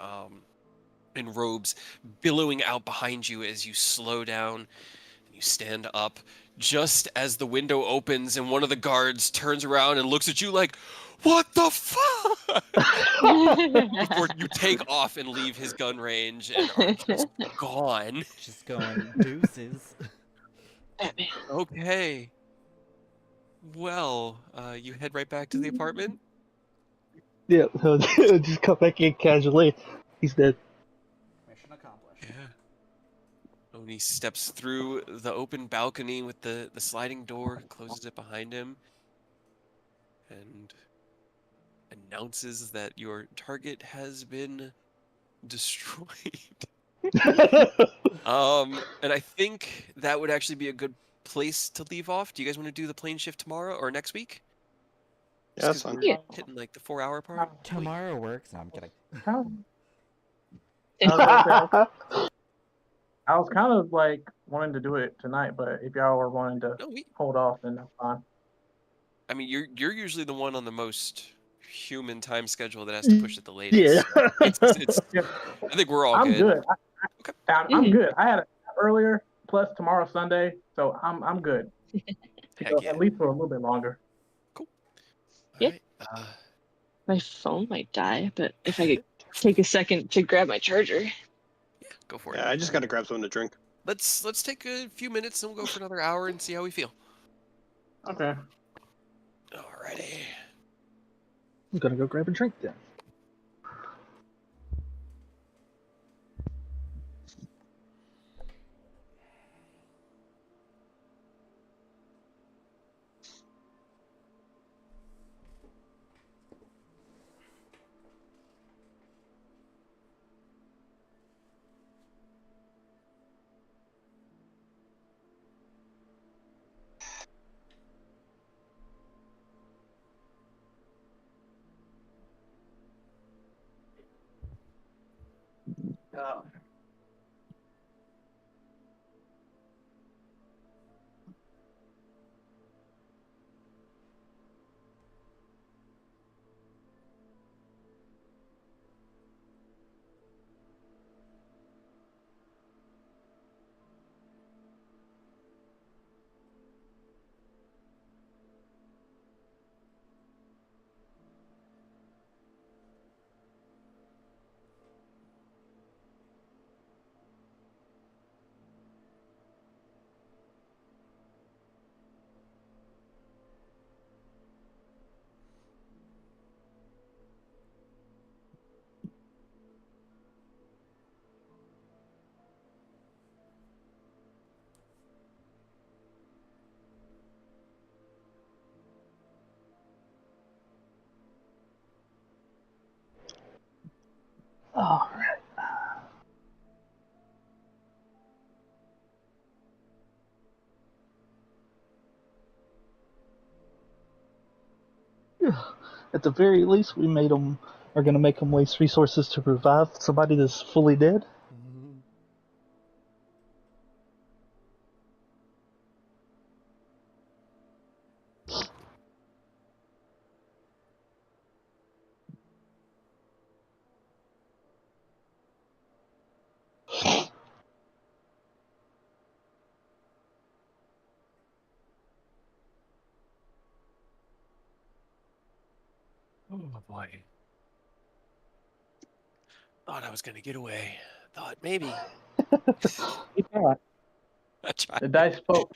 robes billowing out behind you as you slow down and you stand up just as the window opens and one of the guards turns around and looks at you like, "What the fuck?" Before you take off and leave his gun range and are just gone. Just going deuces. Batman. Okay. Well, you head right back to the apartment? yeah, he'll just come back in casually. He's dead. Mission accomplished. Yeah. Oni steps through the open balcony with the sliding door, closes it behind him, and announces that your target has been destroyed. And I think that would actually be a good place to leave off. Do you guys want to do the plane shift tomorrow or next week? Yeah, that's Just 'cause fine. we're Yeah. hitting like the 4-hour part. Tomorrow works. No, I'm kidding. I was gonna say, I was kind of like wanting to do it tonight, but if y'all were wanting to No, hold off, then that's fine. I mean, you're usually the one on the most human time schedule that has to push it the Yeah. latest. It's Yeah. I think we're all I'm good. good. Okay. I'm good. I had it earlier, plus tomorrow Sunday, so I'm good. To Heck go yeah. at least for a little bit longer. All Yeah. right. My phone might die, but if I could take a second to grab my charger. Go for it. Yeah, I just gotta grab something to drink. Let's take a few minutes and we'll go for another hour and see how we feel. Okay. Alrighty. I'm gonna go grab a drink then. All right. At the very least, we made them. Are going to make them waste resources to revive somebody that's fully dead. Oh boy. Thought I was gonna get away. Thought maybe. He thought. I tried. The dice spoke.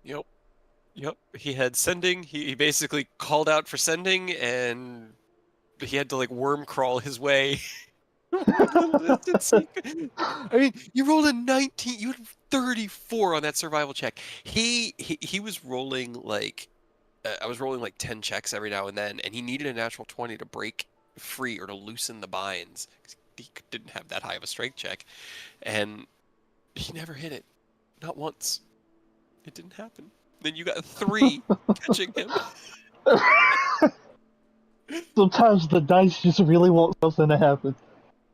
Yep. Yep. He had sending. He basically called out for sending, and he had to like worm crawl his way. What little distance he could. I mean, you rolled a 19. You had 34 on that survival check. He was rolling like I was rolling like 10 checks every now and then, and he needed a natural 20 to break free or to loosen the binds. He didn't have that high of a strength check, and he never hit it, not once. It didn't happen. Then you got 3 catching him. Sometimes the dice just really want something to happen.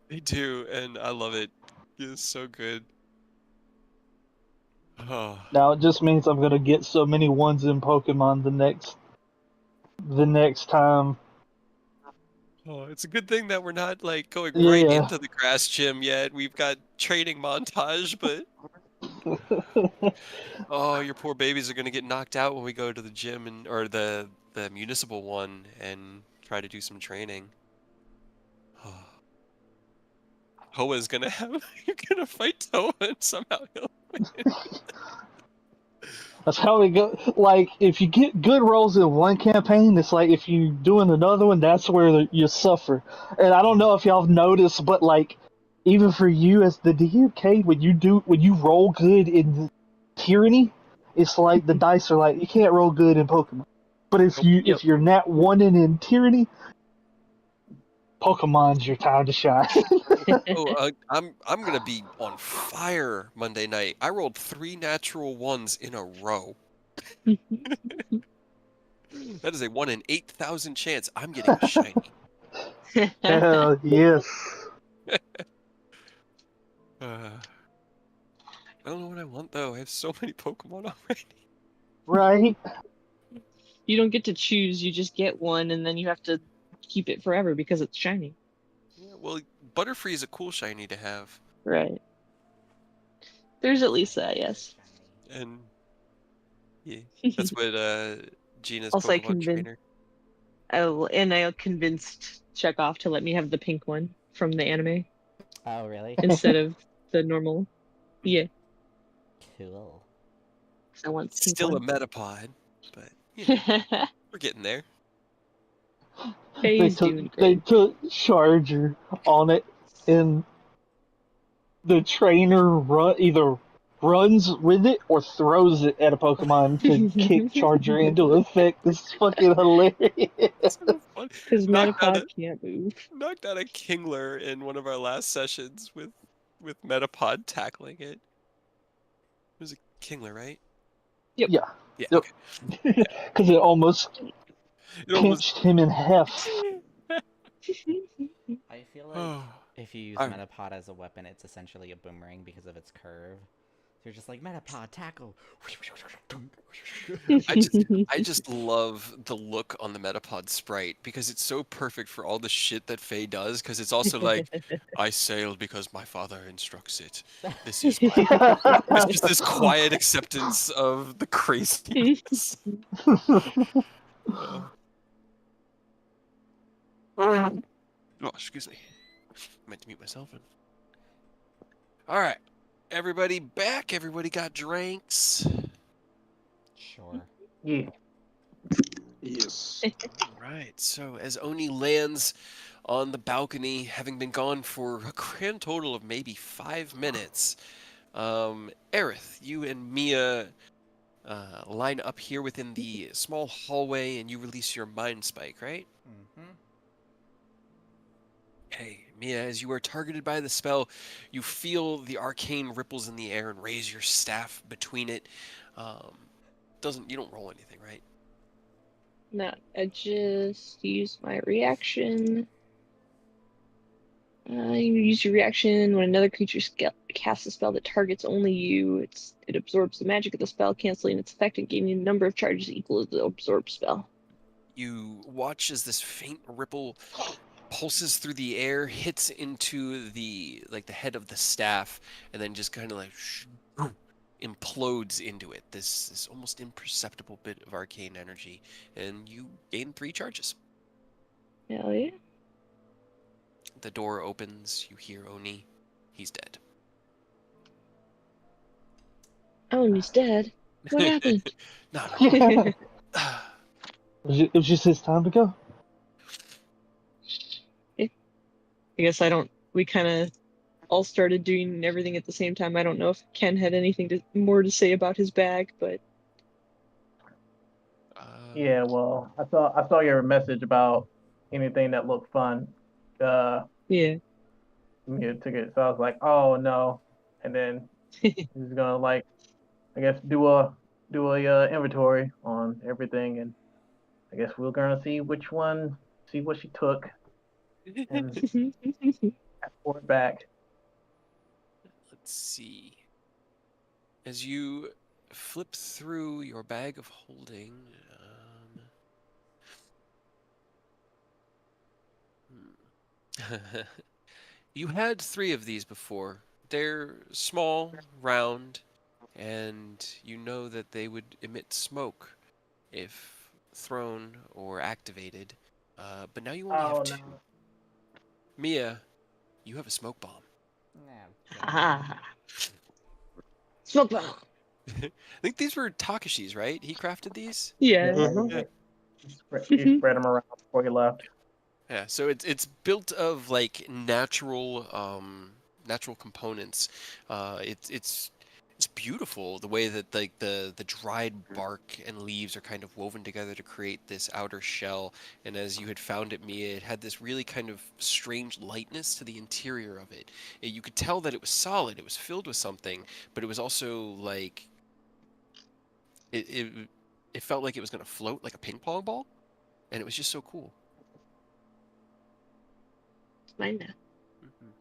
They do, and I love it. It's so good. Oh. Now it just means I'm gonna get so many ones in Pokemon the next time. Oh, it's a good thing that we're not like going right Yeah. into the grass gym yet. We've got training montage, but oh, your poor babies are gonna get knocked out when we go to the gym or the municipal one and try to do some training. Oh. Toa's gonna have you're gonna fight Toa and somehow he'll win. That's how it goes. Like, if you get good rolls in one campaign, it's like if you do in another one, that's where you suffer. And I don't know if y'all have noticed, but like, even for you as the DM, Cade, when you roll good in Tyranny, it's like the dice are like you can't roll good in Pokemon. But if you're nat one in Tyranny, Pokemon's your time to shine. I'm gonna be on fire Monday night. I rolled 3 natural ones in a row. That is a 1 in 8,000 chance I'm getting a shiny. Hell yes. I don't know what I want though. I have so many Pokemon already. Right? You don't get to choose, you just get one and then you have to keep it forever because it's shiny. Yeah, well, Butterfree is a cool shiny to have. Right. There's at least that, yes. And yeah, that's what Gina's Also, Pokemon trainer. I convinced Chekhov to let me have the pink one from the anime Oh, really? instead of the normal. Yeah, Cool. I want the pink Still a one. Metapod, but you know, we're getting there. He's doing They great. took Charger on it, and the trainer either runs with it or throws it at a Pokemon to kick Charger into effect. It's fucking hilarious. So fun. Because Knocked out Metapod a can't move. Kingler in one of our last sessions with Metapod tackling it. It was a Kingler, right? Yep. Yeah. Yeah. Yep. Okay. Because it almost It almost. pinched him in half. I feel like Oh, if you use I- Metapod as a weapon, it's essentially a boomerang because of its curve. So you're just like, Metapod, tackle! I just love the look on the Metapod sprite because it's so perfect for all the shit that Faye does. Because it's also like, I sailed because my father instructs it. This is it's just this quiet acceptance of the craziness. Oh, excuse me. I meant to mute myself. All right, everybody back. Everybody got drinks. Sure. Yeah. Yes. Right. So as Oni lands on the balcony, having been gone for a grand total of maybe 5 minutes, Aerith, you and Mia line up here within the small hallway, and you release your mind spike, right? Mm-hmm. Okay, Mia, as you are targeted by the spell, you feel the arcane ripples in the air and raise your staff between it. Um, you don't roll anything, right? No, I just use my reaction. You use your reaction when another creature casts a spell that targets only you. It absorbs the magic of the spell, canceling its effect and gaining a number of charges equal to the absorbed spell. You watch as this faint ripple pulses through the air, hits into the head of the staff, and then just kind of like implodes into it. This almost imperceptible bit of arcane energy, and you gain 3 charges. Hell yeah. The door opens. You hear Oni. He's dead. Oh, and he's dead. What happened? Not Yeah. a It was just his time to go. I guess we kind of all started doing everything at the same time. I don't know if Ken had anything more to say about his bag, but Yeah, well, I saw your message about anything that looked fun. Uh, yeah. you took it, so I was like, oh no, and then he's gonna like, I guess do a inventory on everything, and I guess we're gonna see what she took, and pour it back. Let's see. As you flip through your bag of holding, you had 3 of these before. They're small, round, and you know that they would emit smoke if thrown or activated. But now you only have Oh 2. no. Mia, you have a smoke bomb. Nah, Ah. Smoke bomb. I think these were Takashi's, right? He crafted these? Yeah. Mhm. He spread them around before he left. Yeah, so it's built of like natural components. It's beautiful the way that like the dried bark and leaves are kind of woven together to create this outer shell. And as you had found it, Mia, it had this really kind of strange lightness to the interior of it. You could tell that it was solid, it was filled with something, but it was also like it it, it felt like it was going to float like a ping pong ball, and it was just so cool. Mine now. Mhm.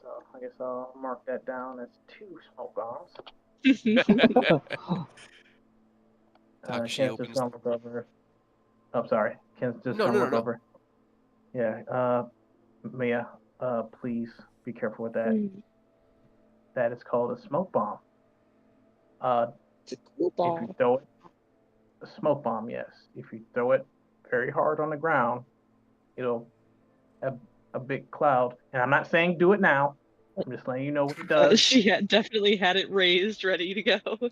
So I guess I'll mark that down as 2 smoke bombs. Takashi Ken's just opens. gonna look over. Oh, sorry. Ken's just No, gonna no, no, look no. over. Yeah. Mia, please be careful with that. Mm, That is called a smoke bomb. Uh, it's a cool if you ball. throw it, a smoke bomb, yes. If you throw it very hard on the ground, it'll have a big cloud. And I'm not saying do it now. I'm just letting you know what it does. She definitely had it raised, ready to go.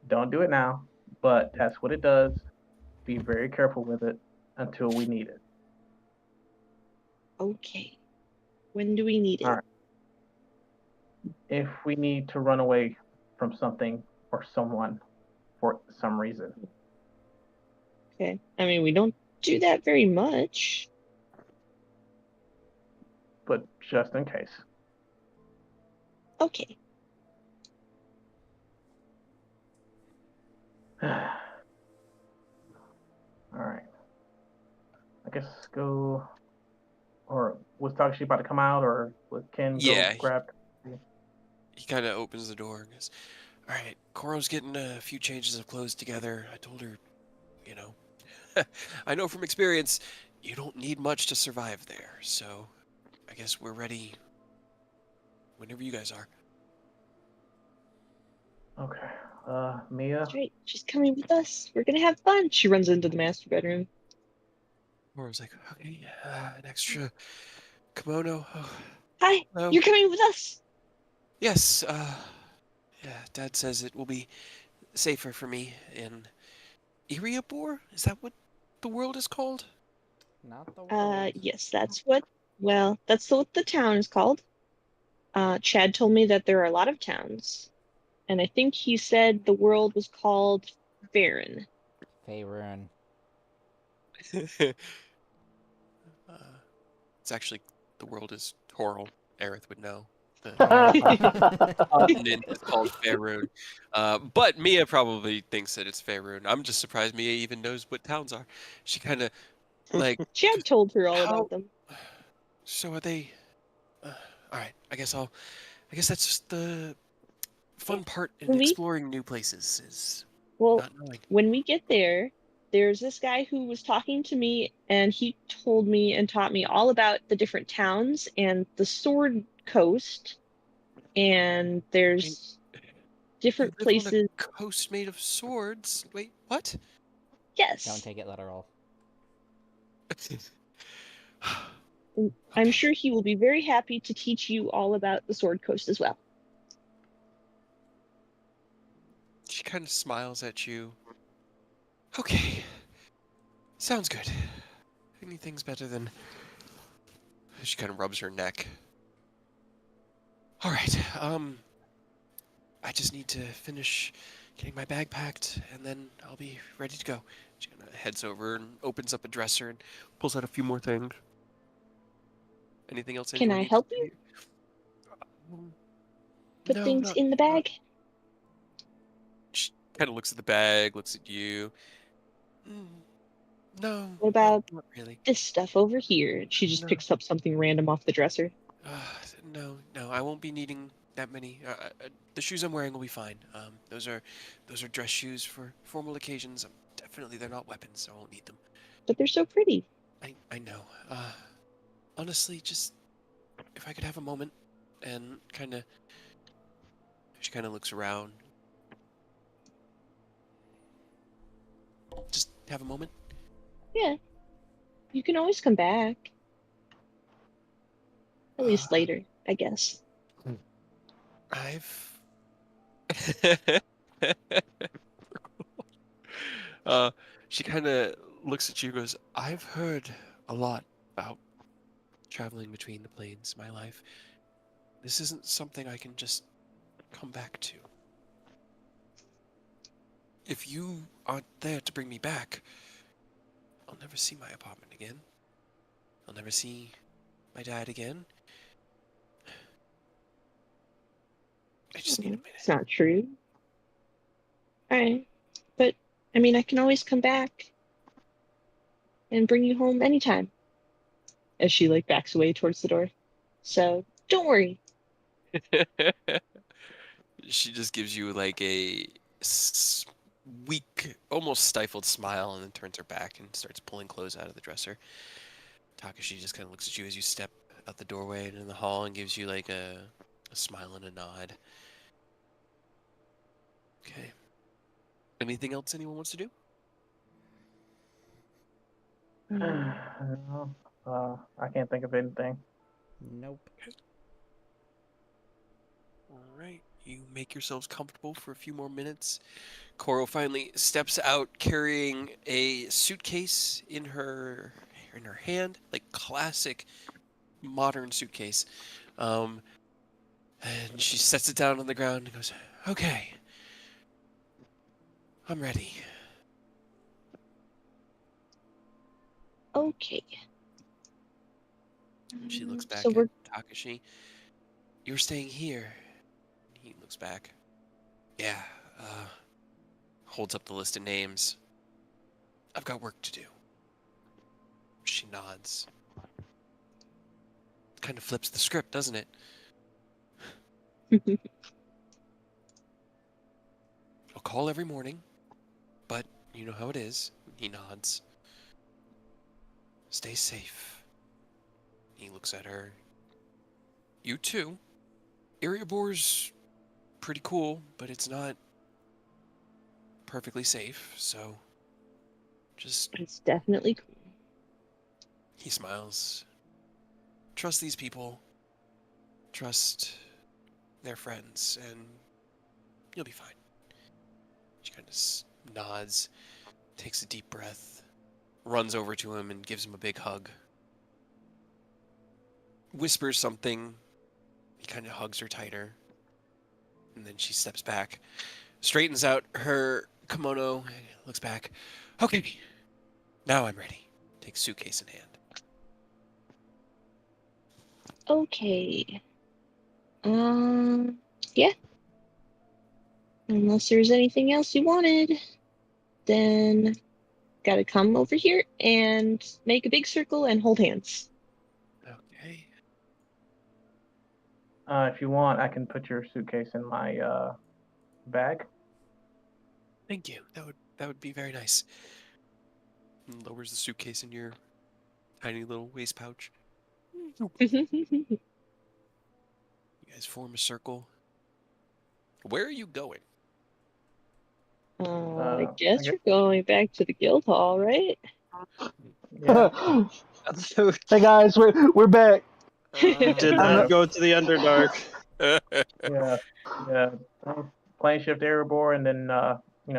Don't do it now, but that's what it does. Be very careful with it until we need it. Okay. When do we need All it? right. If we need to run away from something or someone for some reason. Okay. I mean, we don't do that very much. But just in case. Okay. All right. I guess go. Or was Takashi about to come out, or was Ken go Yeah, grab? he kind of opens the door and goes, "All right, Koro's getting a few changes of clothes together. I told her, you know, I know from experience, you don't need much to survive there. So, I guess we're ready whenever you guys are." Okay. Mia. That's right. She's coming with us. We're gonna have fun. She runs into the master bedroom. Koro's like, "Okay, an extra kimono. Oh, Hi, hello. you're coming with us. Yes. Yeah. Dad says it will be safer for me in Iriabor. Is that what the world is called?" not the world. Yes, that's what the town is called. Chad told me that there are a lot of towns, and I think he said the world was called Farron. Faerun. It's actually, the world is Toril. Aerith would know. The Oh. continent is called Faerun. But Mia probably thinks that it's Faerun. I'm just surprised Mia even knows what towns are. She kind of, like, Chad told her all how, about them. so are they, alright, I guess that's just the fun part in When we exploring new places, is Well, not knowing. when we get there, there's this guy who was talking to me, and he told me and taught me all about the different towns and the Sword Coast. And there's You different live on a places. coast made of swords? Wait, what? Don't Yes, take it literal. and I'm sure he will be very happy to teach you all about the Sword Coast as well. She kind of smiles at you. Okay. Sounds good. Anything's better than... She kind of rubs her neck. Alright, I just need to finish getting my bag packed, and then I'll be ready to go. She kind of heads over and opens up a dresser and pulls out a few more things. Anything else Can anyone I needs help from you you? put No, things not... in the bag? She kind of looks at the bag, looks at you. No, What about not really. this stuff over here? She just No. picks up something random off the dresser. No, I won't be needing that many. The shoes I'm wearing will be fine. Those are dress shoes for formal occasions. Definitely, they're not weapons, so I won't need them. But they're so pretty. I know. Honestly, just if I could have a moment and she kind of looks around. Just have a moment. Yeah, you can always come back. At least later, I guess. I've she kind of looks at you and goes, I've heard a lot about traveling between the planes in my life. This isn't something I can just come back to. If you aren't there to bring me back, I'll never see my apartment again. I'll never see my dad again. I just need a minute. It's not true. Alright. But, I mean, I can always come back and bring you home anytime. As she, like, backs away towards the door. So, don't worry. She just gives you like a weak, almost stifled smile, and then turns her back and starts pulling clothes out of the dresser. Takashi just kind of looks at you as you step out the doorway and in the hall and gives you like a smile and a nod. Okay. Anything else anyone wants to do? I can't think of anything. Nope. All right. You make yourselves comfortable for a few more minutes. Koro finally steps out carrying a suitcase in her hand, like classic modern suitcase. And she sets it down on the ground and goes, "Okay, I'm ready." Okay. She looks back So at we're Takashi. "You're staying here." He looks back. "Yeah, holds up the list of names. "I've got work to do." She nods. Kind of flips the script, doesn't it? "I'll call every morning, but you know how it is." He nods. "Stay safe." He looks at her. "You too. Iriabor's pretty cool, but it's not perfectly safe, so just..." It's definitely cool. He smiles. "Trust these people. Trust their friends, and you'll be fine." She kind of nods, takes a deep breath, runs over to him and gives him a big hug. Whispers something. He kind of hugs her tighter. And then she steps back, straightens out her kimono, looks back. "Okay, now I'm ready." Takes suitcase in hand. Okay. Yeah. Unless there's anything else you wanted, then gotta come over here and make a big circle and hold hands. Okay. If you want, I can put your suitcase in my bag. Thank you. That would be very nice. And lowers the suitcase in your tiny little waist pouch. You guys form a circle. Where are you going? I I guess guess. we're going back to the guild hall, right? Yeah. Hey guys, we're back. Did I'm not not- go to the Underdark. Yeah. Yeah. Plane shift Erebor, and then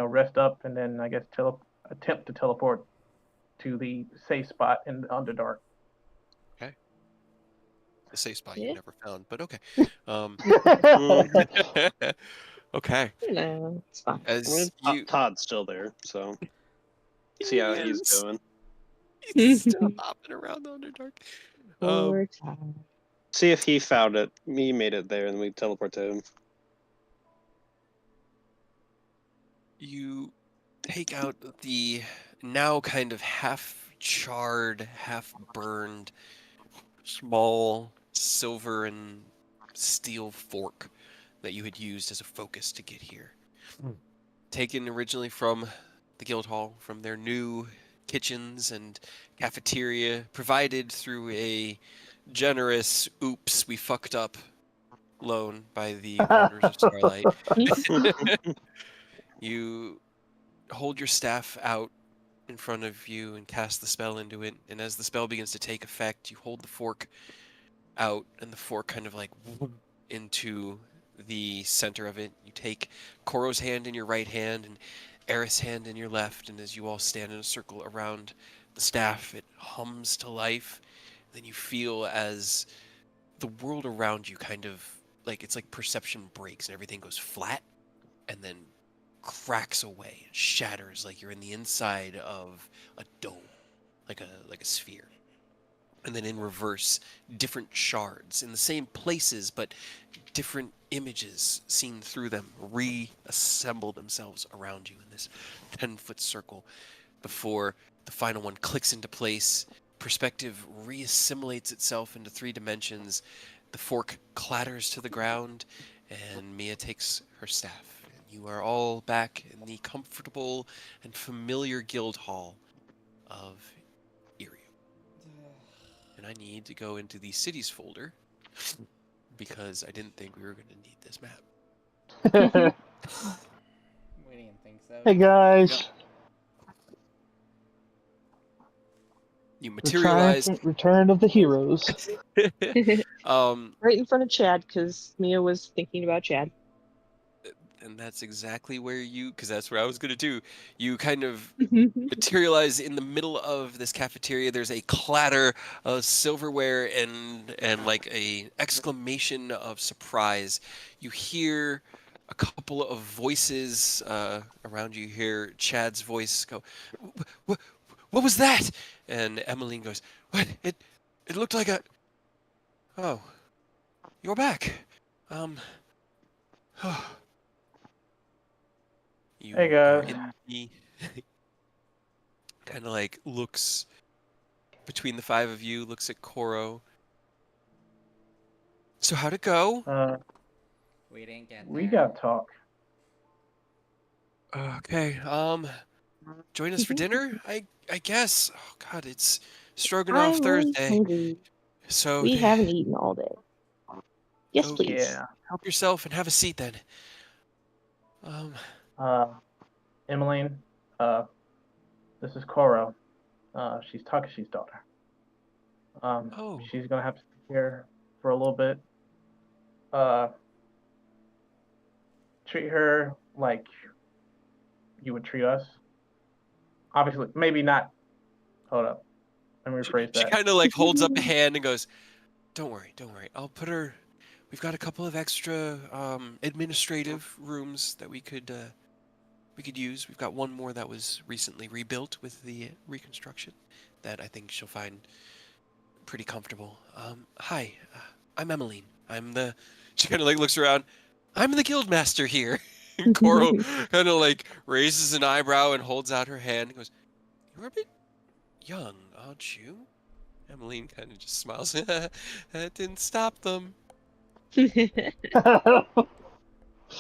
rest up, and then I guess attempt to teleport to the safe spot in the Underdark. Okay. A safe spot you've Yeah. never found, but okay. Mm, Okay. No, it's fine. I mean, As you Todd's still there, so see he how he's is. doing. He's still hopping around the Underdark. Poor time. See if he found it. He made it there, and we teleport to him. You take out the now kind of half charred, half burned, small silver and steel fork that you had used as a focus to get here. Taken originally from the guild hall, from their new kitchens and cafeteria, provided through a generous oops, we fucked up loan by the Wanderers of Starlight. You hold your staff out in front of you and cast the spell into it, and as the spell begins to take effect, you hold the fork out, and the fork kind of like into the center of it. You take Koro's hand in your right hand and Aerith's hand in your left, and as you all stand in a circle around the staff, it hums to life. Then you feel as the world around you kind of like it's like perception breaks and everything goes flat and then cracks away and shatters like you're in the inside of a dome, like a sphere. And then in reverse, different shards in the same places, but different images seen through them reassemble themselves around you in this 10-foot circle before the final one clicks into place. Perspective reassimilates itself into 3 dimensions. The fork clatters to the ground, and Mia takes her staff. And you are all back in the comfortable and familiar guild hall of Irium. And I need to go into the cities folder because I didn't think we were going to need this map. We didn't think so. Hey guys, You the materialize. triumphant return of the heroes. Right in front of Chad, because Mia was thinking about Chad. And that's exactly where because that's where I was going to do. You kind of materialize in the middle of this cafeteria. There's a clatter of silverware and like a exclamation of surprise. You hear a couple of voices around you. You hear Chad's voice go, what was that? And Emmeline goes, what? It looked like a... Oh, you're back. You Hey are guys. in the... kind of like looks between the 5 of you, looks at Koro. So how'd it go? We didn't get We there. got talk. Okay, join us for dinner? I guess. Oh god, it's Stroganoff I'm really Thursday. hungry. So We haven't eaten all day. Yes, Go- please. Yeah. help yourself and have a seat then. Emmeline, this is Koro. She's Takashi's daughter. Oh, She's gonna have to stay here for a little bit. Treat her like you would treat us. Obviously, maybe not. Hold up. Let me rephrase she that. kind of like holds up a hand and goes, don't worry. I'll put her... We've got a couple of extra administrative rooms that we could use. We've got one more that was recently rebuilt with the reconstruction that I think she'll find pretty comfortable. Hi, I'm Emmeline. She kind of like looks around. I'm the guild master here. And Koro kind of like raises an eyebrow and holds out her hand and goes, "You're a bit young, aren't you?" Emmeline kind of just smiles. That didn't stop them.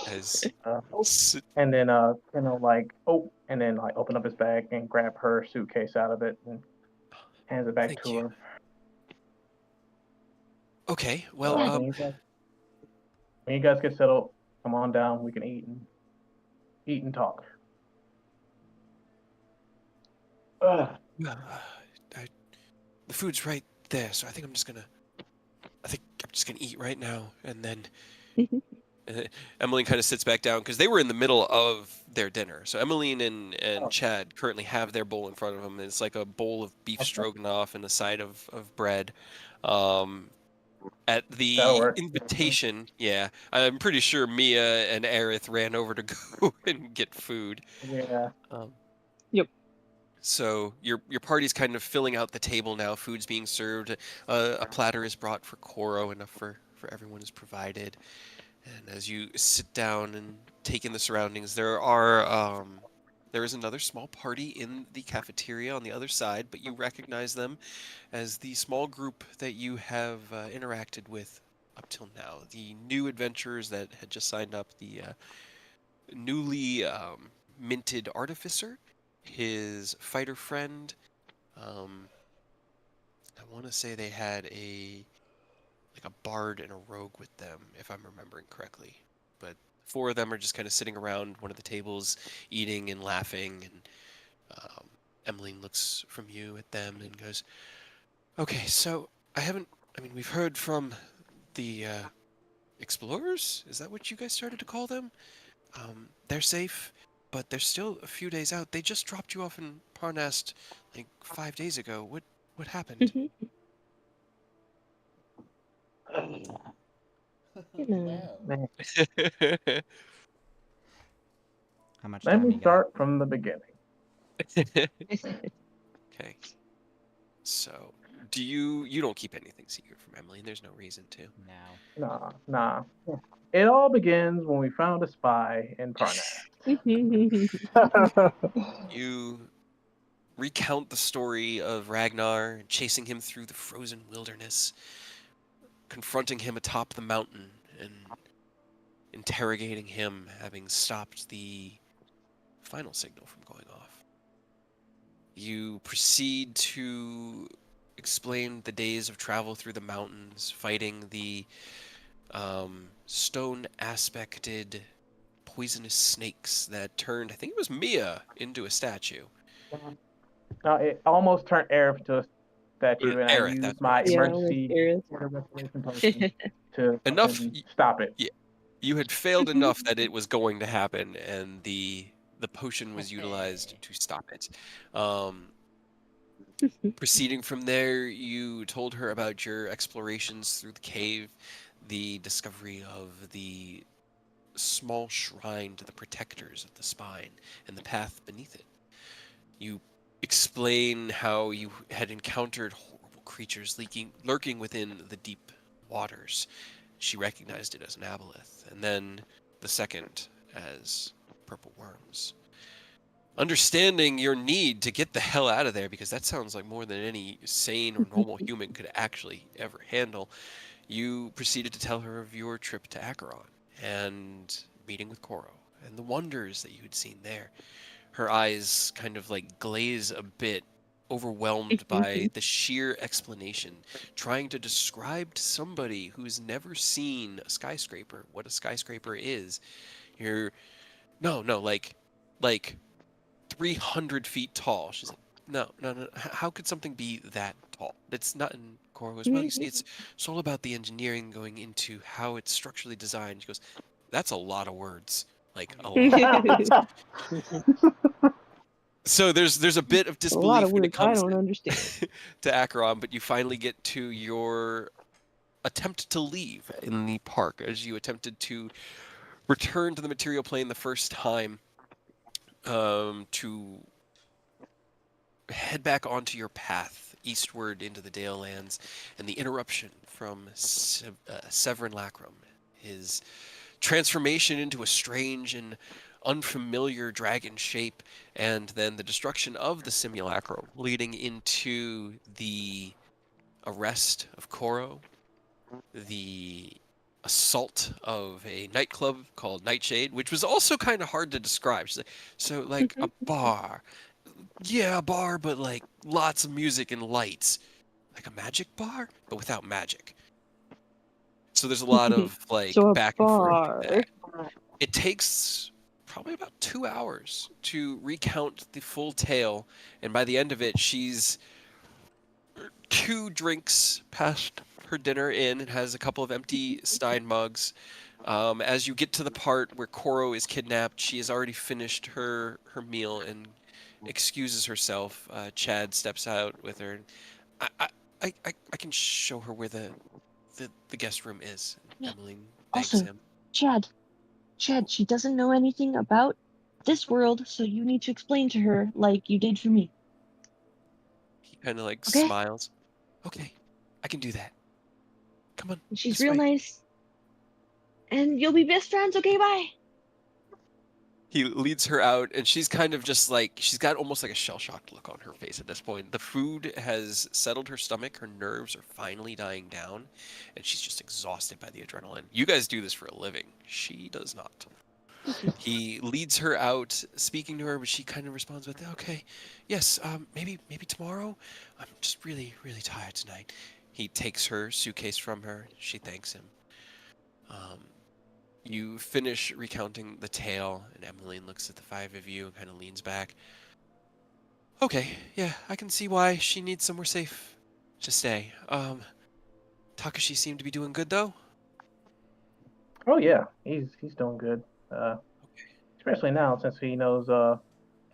As and then and then like open up his bag and grab her suitcase out of it and hands it back Thank to you. her. Okay, well, when you guys get settled, come on down. We can eat and talk. The food's right there, so I think I'm just gonna eat right now, and then Emmeline kind of sits back down because they were in the middle of their dinner. So Emmeline and Chad currently have their bowl in front of them. It's like a bowl of beef stroganoff and a side of bread. At the invitation, yeah, I'm pretty sure Mia and Aerith ran over to go and get food. Yeah. Yep. So your party's kind of filling out the table now. Food's being served. A platter is brought for Koro. Enough for everyone is provided. And as you sit down and take in the surroundings, there is another small party in the cafeteria on the other side, but you recognize them as the small group that you have interacted with up till now. The new adventurers that had just signed up, the newly minted artificer, his fighter friend. I want to say they had a bard and a rogue with them, if I'm remembering correctly. But 4 of them are just kind of sitting around one of the tables, eating and laughing. And Emmeline looks from you at them and goes, "Okay, so we've heard from the explorers. Is that what you guys started to call them? They're safe, but they're still a few days out. They just dropped you off in Parnast like 5 days ago. What happened?" Well, how much Let time me you got? start from the beginning. Okay. So, you don't keep anything secret from Emily, and there's no reason to. No. Nah. It all begins when we found a spy in Parnas. You recount the story of Ragnar chasing him through the frozen wilderness, confronting him atop the mountain, and interrogating him, having stopped the final signal from going off. You proceed to explain the days of travel through the mountains, fighting the stone aspected poisonous snakes that turned, I think it was Mia, into a statue. Now, it almost turned Aerith to a statue, and I Aerith, used that's my right. emergency Aerith. restoration potion to Enough. stop it. Yeah, you had failed enough that it was going to happen, and the potion was utilized to stop it. Proceeding from there, you told her about your explorations through the cave, the discovery of the small shrine to the protectors of the spine, and the path beneath it. You explain how you had encountered horrible creatures lurking within the deep waters. She recognized it as an aboleth, and then the second as purple worms. Understanding your need to get the hell out of there, because that sounds like more than any sane or normal human could actually ever handle, you proceeded to tell her of your trip to Acheron and meeting with Koro and the wonders that you had seen there. Her eyes kind of like glaze a bit, overwhelmed by the sheer explanation, trying to describe to somebody who's never seen a skyscraper what a skyscraper is. You're no, like 300 feet tall. She's like, no. How could something be that tall? It's not. In Koro goes, well, you see, it's all about the engineering going into how it's structurally designed. She goes, that's a lot of words. Like a lot of words. So there's a bit of disbelief a lot of when it words I comes don't understand. to Acheron, but you finally get to your attempt to leave in the park as you attempted to return to the material plane the first time, to head back onto your path eastward into the Dale Lands, and the interruption from Severin Lacrum, his transformation into a strange and unfamiliar dragon shape, and then the destruction of the simulacrum, leading into the arrest of Koro, the assault of a nightclub called Nightshade, which was also kind of hard to describe. She's like, so like a bar. Yeah, a bar, but like lots of music and lights. Like a magic bar, but without magic. So there's a lot of like So a back and forth with bar. that. It takes probably about 2 hours to recount the full tale, and by the end of it, she's 2 drinks past her dinner in and has a couple of empty Stein mugs. As you get to the part where Koro is kidnapped, she has already finished her meal and excuses herself. Chad steps out with her. I, I, I can show her where the guest room is. Yeah. Emmeline thanks Also, him. Chad, she doesn't know anything about this world, so you need to explain to her like you did for me. He kind of like Okay? smiles. Okay, I can do that. Come on. She's this real way. nice. And you'll be best friends, okay? Bye. He leads her out, and she's kind of just like, she's got almost like a shell-shocked look on her face at this point. The food has settled her stomach, her nerves are finally dying down, and she's just exhausted by the adrenaline. You guys do this for a living. She does not. He leads her out, speaking to her, but she kind of responds with, okay, yes, maybe tomorrow? I'm just really, really tired tonight. He takes her suitcase from her. She thanks him. You finish recounting the tale, and Emmeline looks at the 5 of you and kind of leans back. Okay, yeah, I can see why she needs somewhere safe to stay. Takashi seemed to be doing good, though? Oh yeah, he's doing good. Especially now since he knows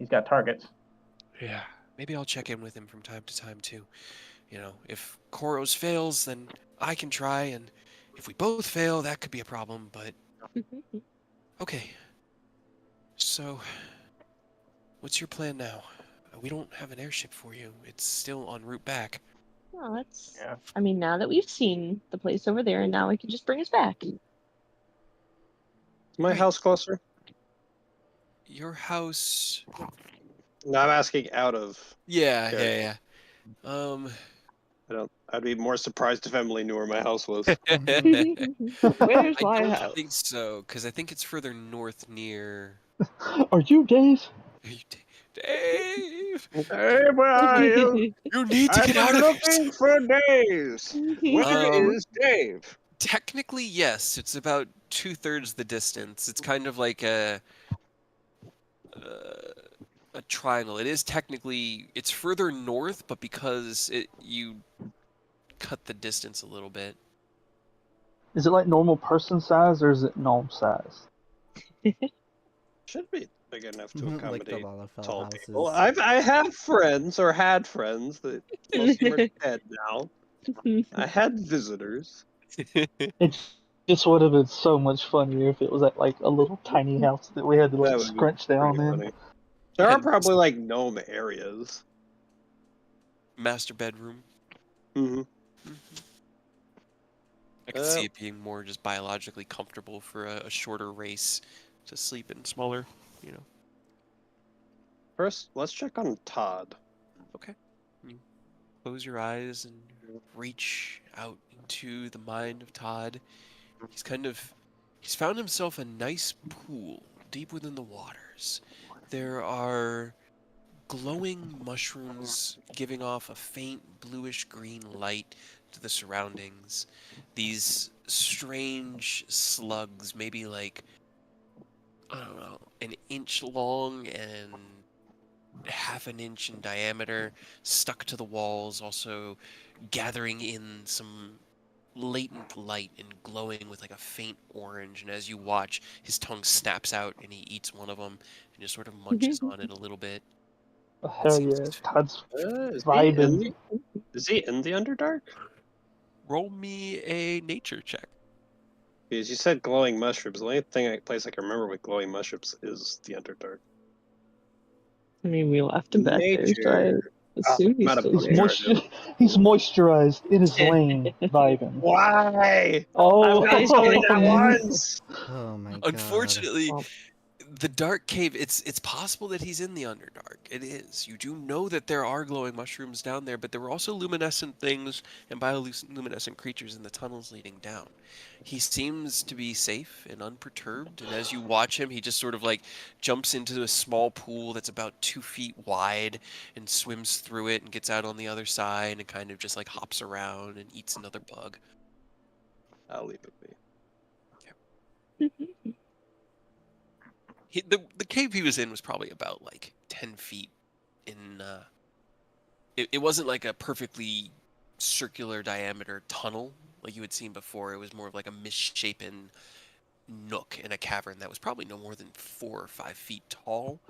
he's got targets. Yeah, maybe I'll check in with him from time to time, too. You know, if Koro's fails, then I can try, and if we both fail, that could be a problem, but... Okay. So, what's your plan now? We don't have an airship for you. It's still en route back. Well, that's. Yeah. I mean, now that we've seen the place over there, and now we can just bring us back. Is my Right. house closer? Your house... No, I'm asking out of. Yeah. I'd be more surprised if Emily knew where my house was. Where's I my don't house? think so, because I think it's further north near... Are you Dave? Dave! Hey, where are you? You need to I've get out been of looking here! for days. Where is Dave? Technically, yes. It's about 2/3 the distance. It's kind of like a triangle. It is technically... It's further north, but because you cut the distance a little bit. Is it like normal person size or is it gnome size? Should be big enough to Like the accommodate Lalafell tall houses. people. I have friends or had friends that most of them are dead now. I had visitors. It just would have been so much funnier if it was at like a little tiny house that we had to That like would be scrunch down pretty in. funny. There are And- probably like gnome areas. Master bedroom. Mm-hmm. I could see it being more just biologically comfortable for a shorter race to sleep in smaller, you know. First, let's check on Todd. Okay. You close your eyes and reach out into the mind of Todd. He's found himself a nice pool deep within the waters. There are glowing mushrooms giving off a faint bluish green light to the surroundings. These strange slugs, maybe like, I don't know, an inch long and half an inch in diameter, stuck to the walls, also gathering in some latent light and glowing with like a faint orange. And as you watch, his tongue snaps out and he eats one of them and just sort of munches on it a little bit. Oh, hell seems yeah, to- Todd's Is vibing. he in the Underdark? Roll me a nature check. Because you said glowing mushrooms. The only place I can remember with glowing mushrooms is the Underdark. I mean, we left him back there, so Nature. Assume he's Not a still He's pump there. chart. he's moisturized in his lane, vibing. Why? Oh, I've got Guys, only don't that move. once. Oh my god. Unfortunately, Well, the dark cave, it's possible that he's in the Underdark. It is. You do know that there are glowing mushrooms down there, but there were also luminescent things and bioluminescent creatures in the tunnels leading down. He seems to be safe and unperturbed, and as you watch him, he just sort of like jumps into a small pool that's about 2 feet wide and swims through it and gets out on the other side and kind of just like hops around and eats another bug. I'll leave it be. The cave he was in was probably about like 10 feet in it wasn't like a perfectly circular diameter tunnel like you had seen before. It was more of like a misshapen nook in a cavern that was probably no more than 4 or 5 feet tall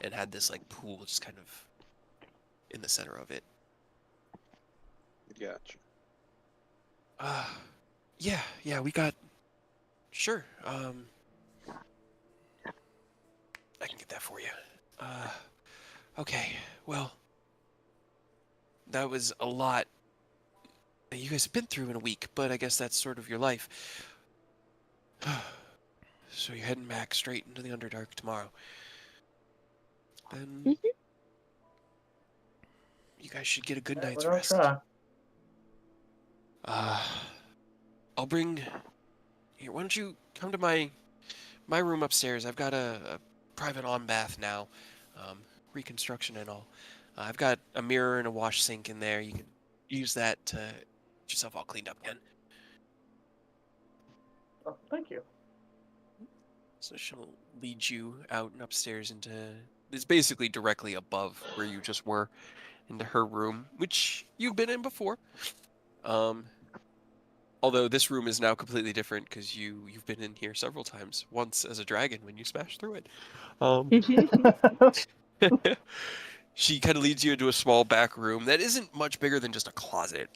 and had this like pool just kind of in the center of it. Gotcha. Yeah, we got sure. I can get that for you. Okay. Well, that was a lot that you guys have been through in a week, but I guess that's sort of your life. So you're heading back straight into the Underdark tomorrow. Then you guys should get a good Yeah, night's we're gonna rest. try. I'll bring here. Why don't you come to my room upstairs? I've got a private on bath now, reconstruction and all. I've got a mirror and a wash sink in there. You can use that to get yourself all cleaned up, Ken. Oh, thank you. So she'll lead you out and upstairs into. It's basically directly above where you just were, into her room, which you've been in before. Although this room is now completely different because you've been in here several times. Once as a dragon when you smashed through it. She kind of leads you into a small back room that isn't much bigger than just a closet.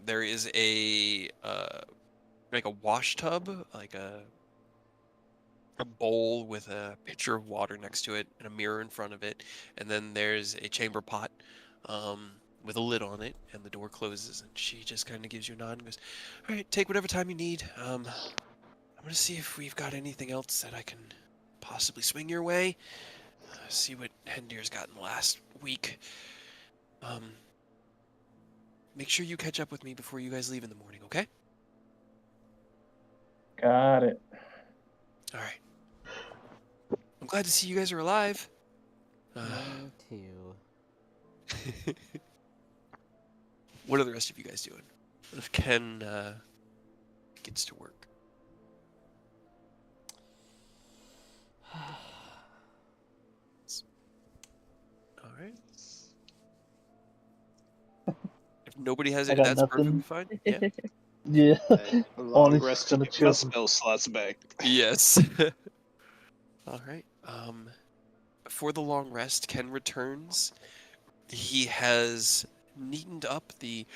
There is a like a wash tub, like a bowl with a pitcher of water next to it and a mirror in front of it, and then there's a chamber pot with a lid on it, and the door closes, and she just kind of gives you a nod and goes, "All right, take whatever time you need. I'm gonna see if we've got anything else that I can possibly swing your way. See what Hendir's got in the last week. Make sure you catch up with me before you guys leave in the morning, okay? Got it. All right. I'm glad to see you guys are alive. Me too. What are the rest of you guys doing? What if Ken gets to work? All right. If nobody has I it, got that's perfectly nothing. fine. Yeah. Yeah. A long Honestly, rest gonna to get my chill. spell slots back. Yes. All right. For the long rest, Ken returns. He has neatened up the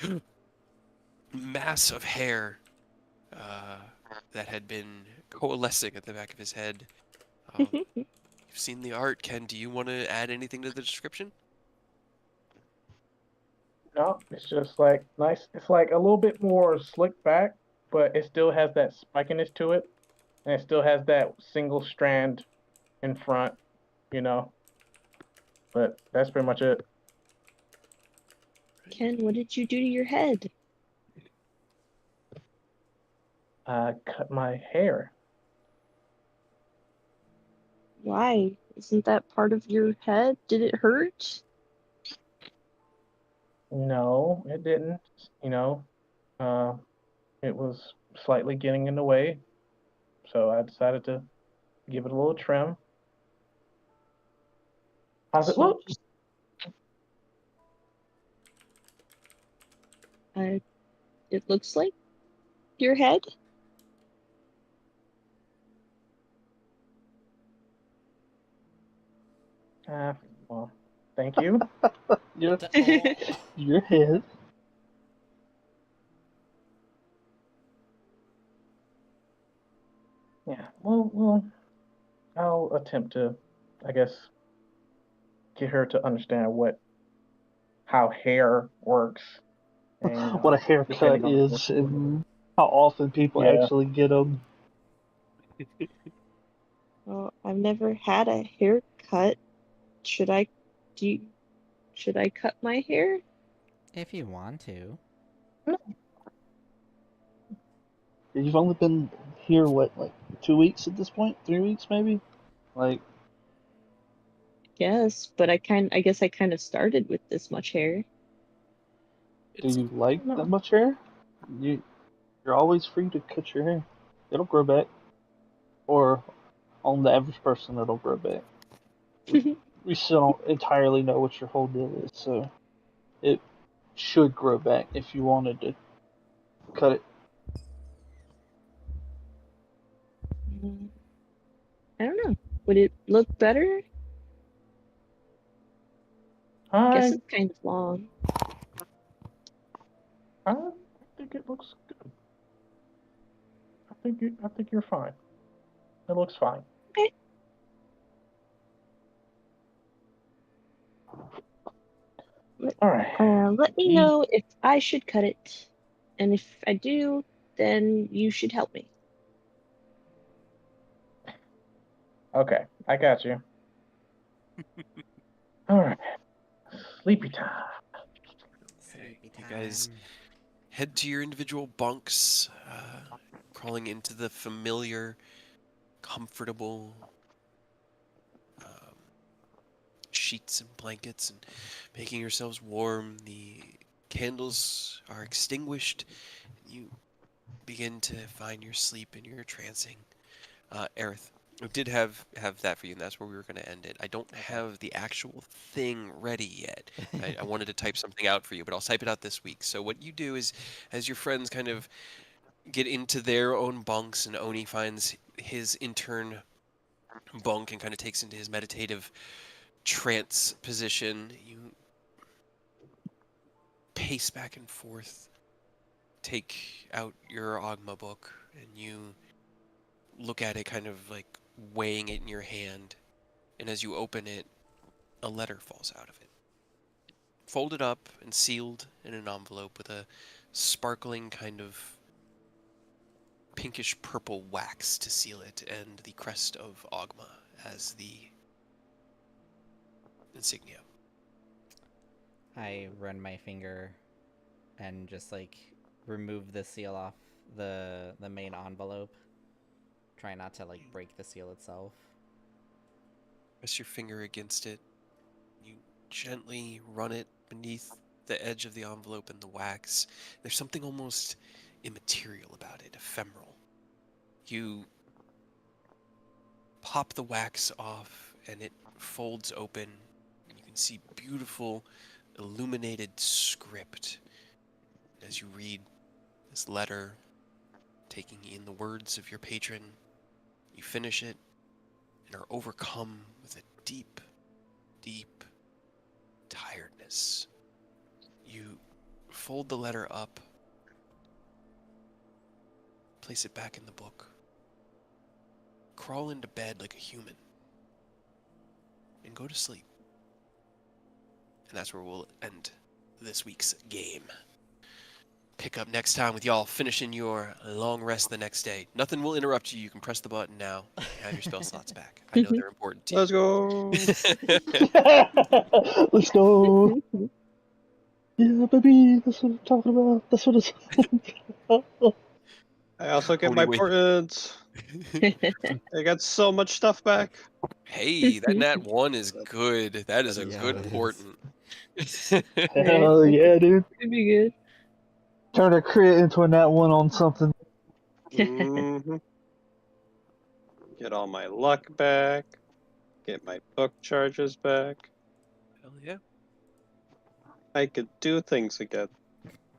mass of hair that had been coalescing at the back of his head. You've seen the art, Ken. Do you want to add anything to the description? No, it's just like nice. It's like a little bit more slick back, but it still has that spikiness to it, and it still has that single strand in front, you know. But that's pretty much it. Ken, what did you do to your head? I cut my hair. Why? Isn't that part of your head? Did it hurt? No, it didn't. You know, uh, it was slightly getting in the way, so I decided to give it a little trim. How's it So look? just, uh, it looks like your head? Well, thank you. Your Oh. your head. Yeah, well, I'll attempt to, I guess, get her to understand what how hair works. And, what a haircut depending on the is and how often people Yeah. actually get them. Well, I've never had a haircut. Should I should I cut my hair? If you want to. You've only been here, what, like 2 weeks at this point? 3 weeks, maybe? Like, Yes, but I guess I kind of started with this much hair. do It's you like No. that much hair? You're always free to cut your hair. It'll grow back. Or on the average person, it'll grow back. We still don't entirely know what your whole deal is, so it should grow back if you wanted to cut it. I don't know. Would it look better? I guess I it's kind of long. I think it looks good. I think you're fine. It looks fine. Okay. All right. Let me know if I should cut it, and if I do, then you should help me. Okay, I got you. All right. Sleepy time. Sleepy You time. guys head to your individual bunks, crawling into the familiar, comfortable sheets and blankets and making yourselves warm. The candles are extinguished. And you begin to find your sleep and your trancing. Aerith, I did have that for you, and that's where we were going to end it. I don't have the actual thing ready yet. I wanted to type something out for you, but I'll type it out this week. So what you do is, as your friends kind of get into their own bunks, and Oni finds his intern bunk and kind of takes into his meditative trance position, you pace back and forth, take out your Ogma book, and you look at it, kind of like weighing it in your hand, and as you open it, a letter falls out of it. Folded up and sealed in an envelope with a sparkling kind of pinkish purple wax to seal it, and the crest of Ogma as the insignia. I run my finger and just like remove the seal off the main envelope. Try not to like break the seal itself. Press your finger against it. You gently run it beneath the edge of the envelope and the wax. There's something almost immaterial about it, ephemeral. You pop the wax off and it folds open. And you can see beautiful illuminated script as you read this letter, taking in the words of your patron. You finish it and are overcome with a deep, deep tiredness. You fold the letter up, place it back in the book, crawl into bed like a human, and go to sleep. And that's where we'll end this week's game. Pick up next time with y'all finishing your long rest the next day. Nothing will interrupt you. You can press the button now and have your spell slots back. I know they're important to you. Let's go. Let's go. Yeah, baby, that's what I'm talking about. That's what it's. I also get Only my way- portents. I got so much stuff back. Hey, that nat 1 is good. That is a Yeah, good it is. portent. Hell yeah, dude. Could be good. Turn a crit into a nat 1 on something. hmm Get all my luck back. Get my book charges back. Hell yeah. I could do things again.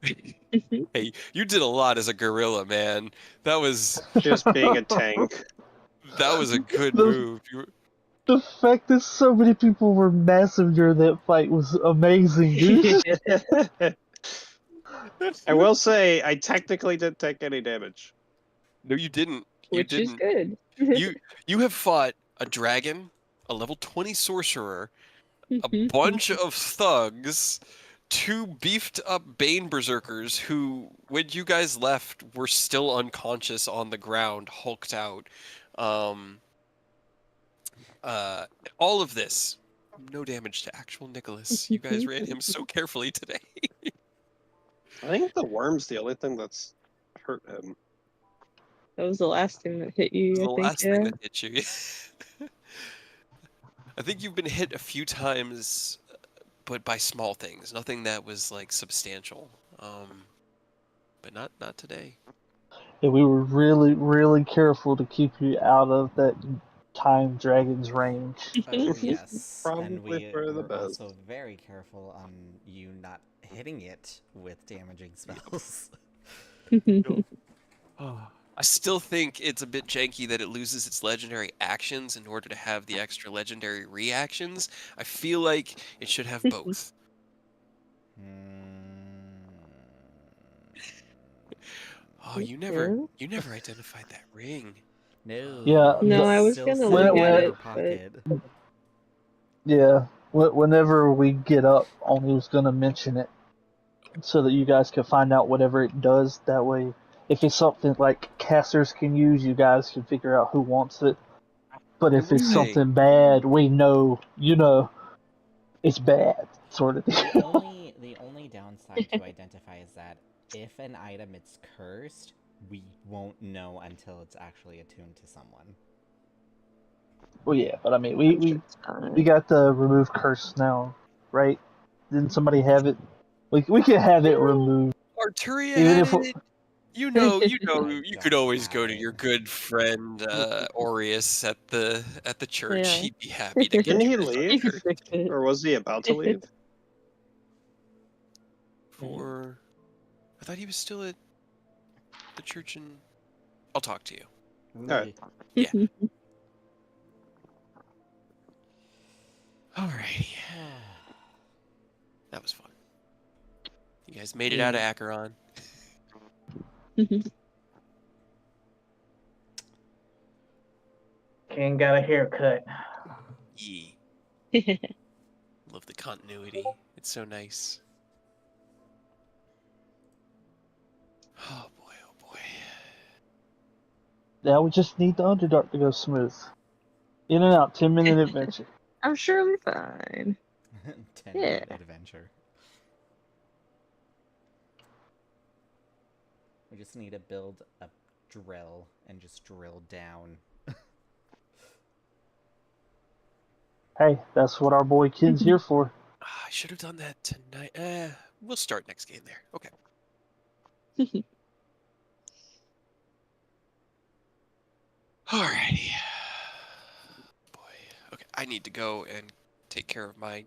Hey, you did a lot as a gorilla, man. That was Just being a tank. a good The- move. The fact that so many people were massive during that fight was amazing, dude. I will say, I technically didn't take any damage. No, you didn't. You Which is didn't. good. You have fought a dragon, a level 20 sorcerer, a bunch of thugs, two beefed up Bane berserkers who, when you guys left, were still unconscious on the ground, hulked out. All of this, no damage to actual Nicholas. You guys ran him so carefully today. I think the worm's the only thing that's hurt him. That was the last thing that hit you, The I think. last Yeah. thing that hit you. I think you've been hit a few times, but by small things, nothing that was like substantial. But not today. Yeah, we were really, really careful to keep you out of that time dragon's range. Oh yes, and Probably we for the were best. also very careful on you not hitting it with damaging spells. I still think it's a bit janky that it loses its legendary actions in order to have the extra legendary reactions. I feel like it should have both. Oh, you never identified that ring. No. Yeah, No, I was still gonna sitting look in at your it, pocket. yeah. Whenever we get up, Oni was gonna mention it so that you guys can find out whatever it does. That way, if it's something like casters can use, you guys can figure out who wants it. But if it's Hey. something bad, we know, it's bad, sort of thing. The only downside to identify is that if an item is cursed, we won't know until it's actually attuned to someone. Well, yeah, but I mean, I'm sure we it's fine. we got the remove curse now, right? Didn't somebody have it? We can have it removed, Arturia even had if it. You could don't always have go to it. your good friend Aureus at the church. Yeah. He'd be happy to get Didn't he you guys leave? You could uncursed. fix it. Or was he about to leave? For I thought he was still at the church in. I'll talk to you. Alright. Yeah. Alrighty. That was fun. You guys made it out of Acheron. King got a haircut. Yee. Love the continuity. It's so nice. Oh boy, oh boy. now we just need the Underdark to go smooth. In and out, 10-minute adventure. I'm sure we're fine. 10-minute adventure. We just need to build a drill and just drill down. Hey, that's what our boy Ken's here for. I should have done that tonight. We'll start next game there. Okay. Alrighty. Boy. Okay, I need to go and take care of my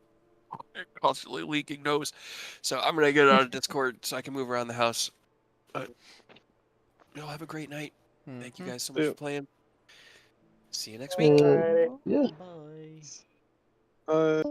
constantly leaking nose. So I'm gonna get out of Discord so I can move around the house. Y'all have a great night. Thank you guys so much for playing. See you next week. Alright. Yeah. Bye. Uh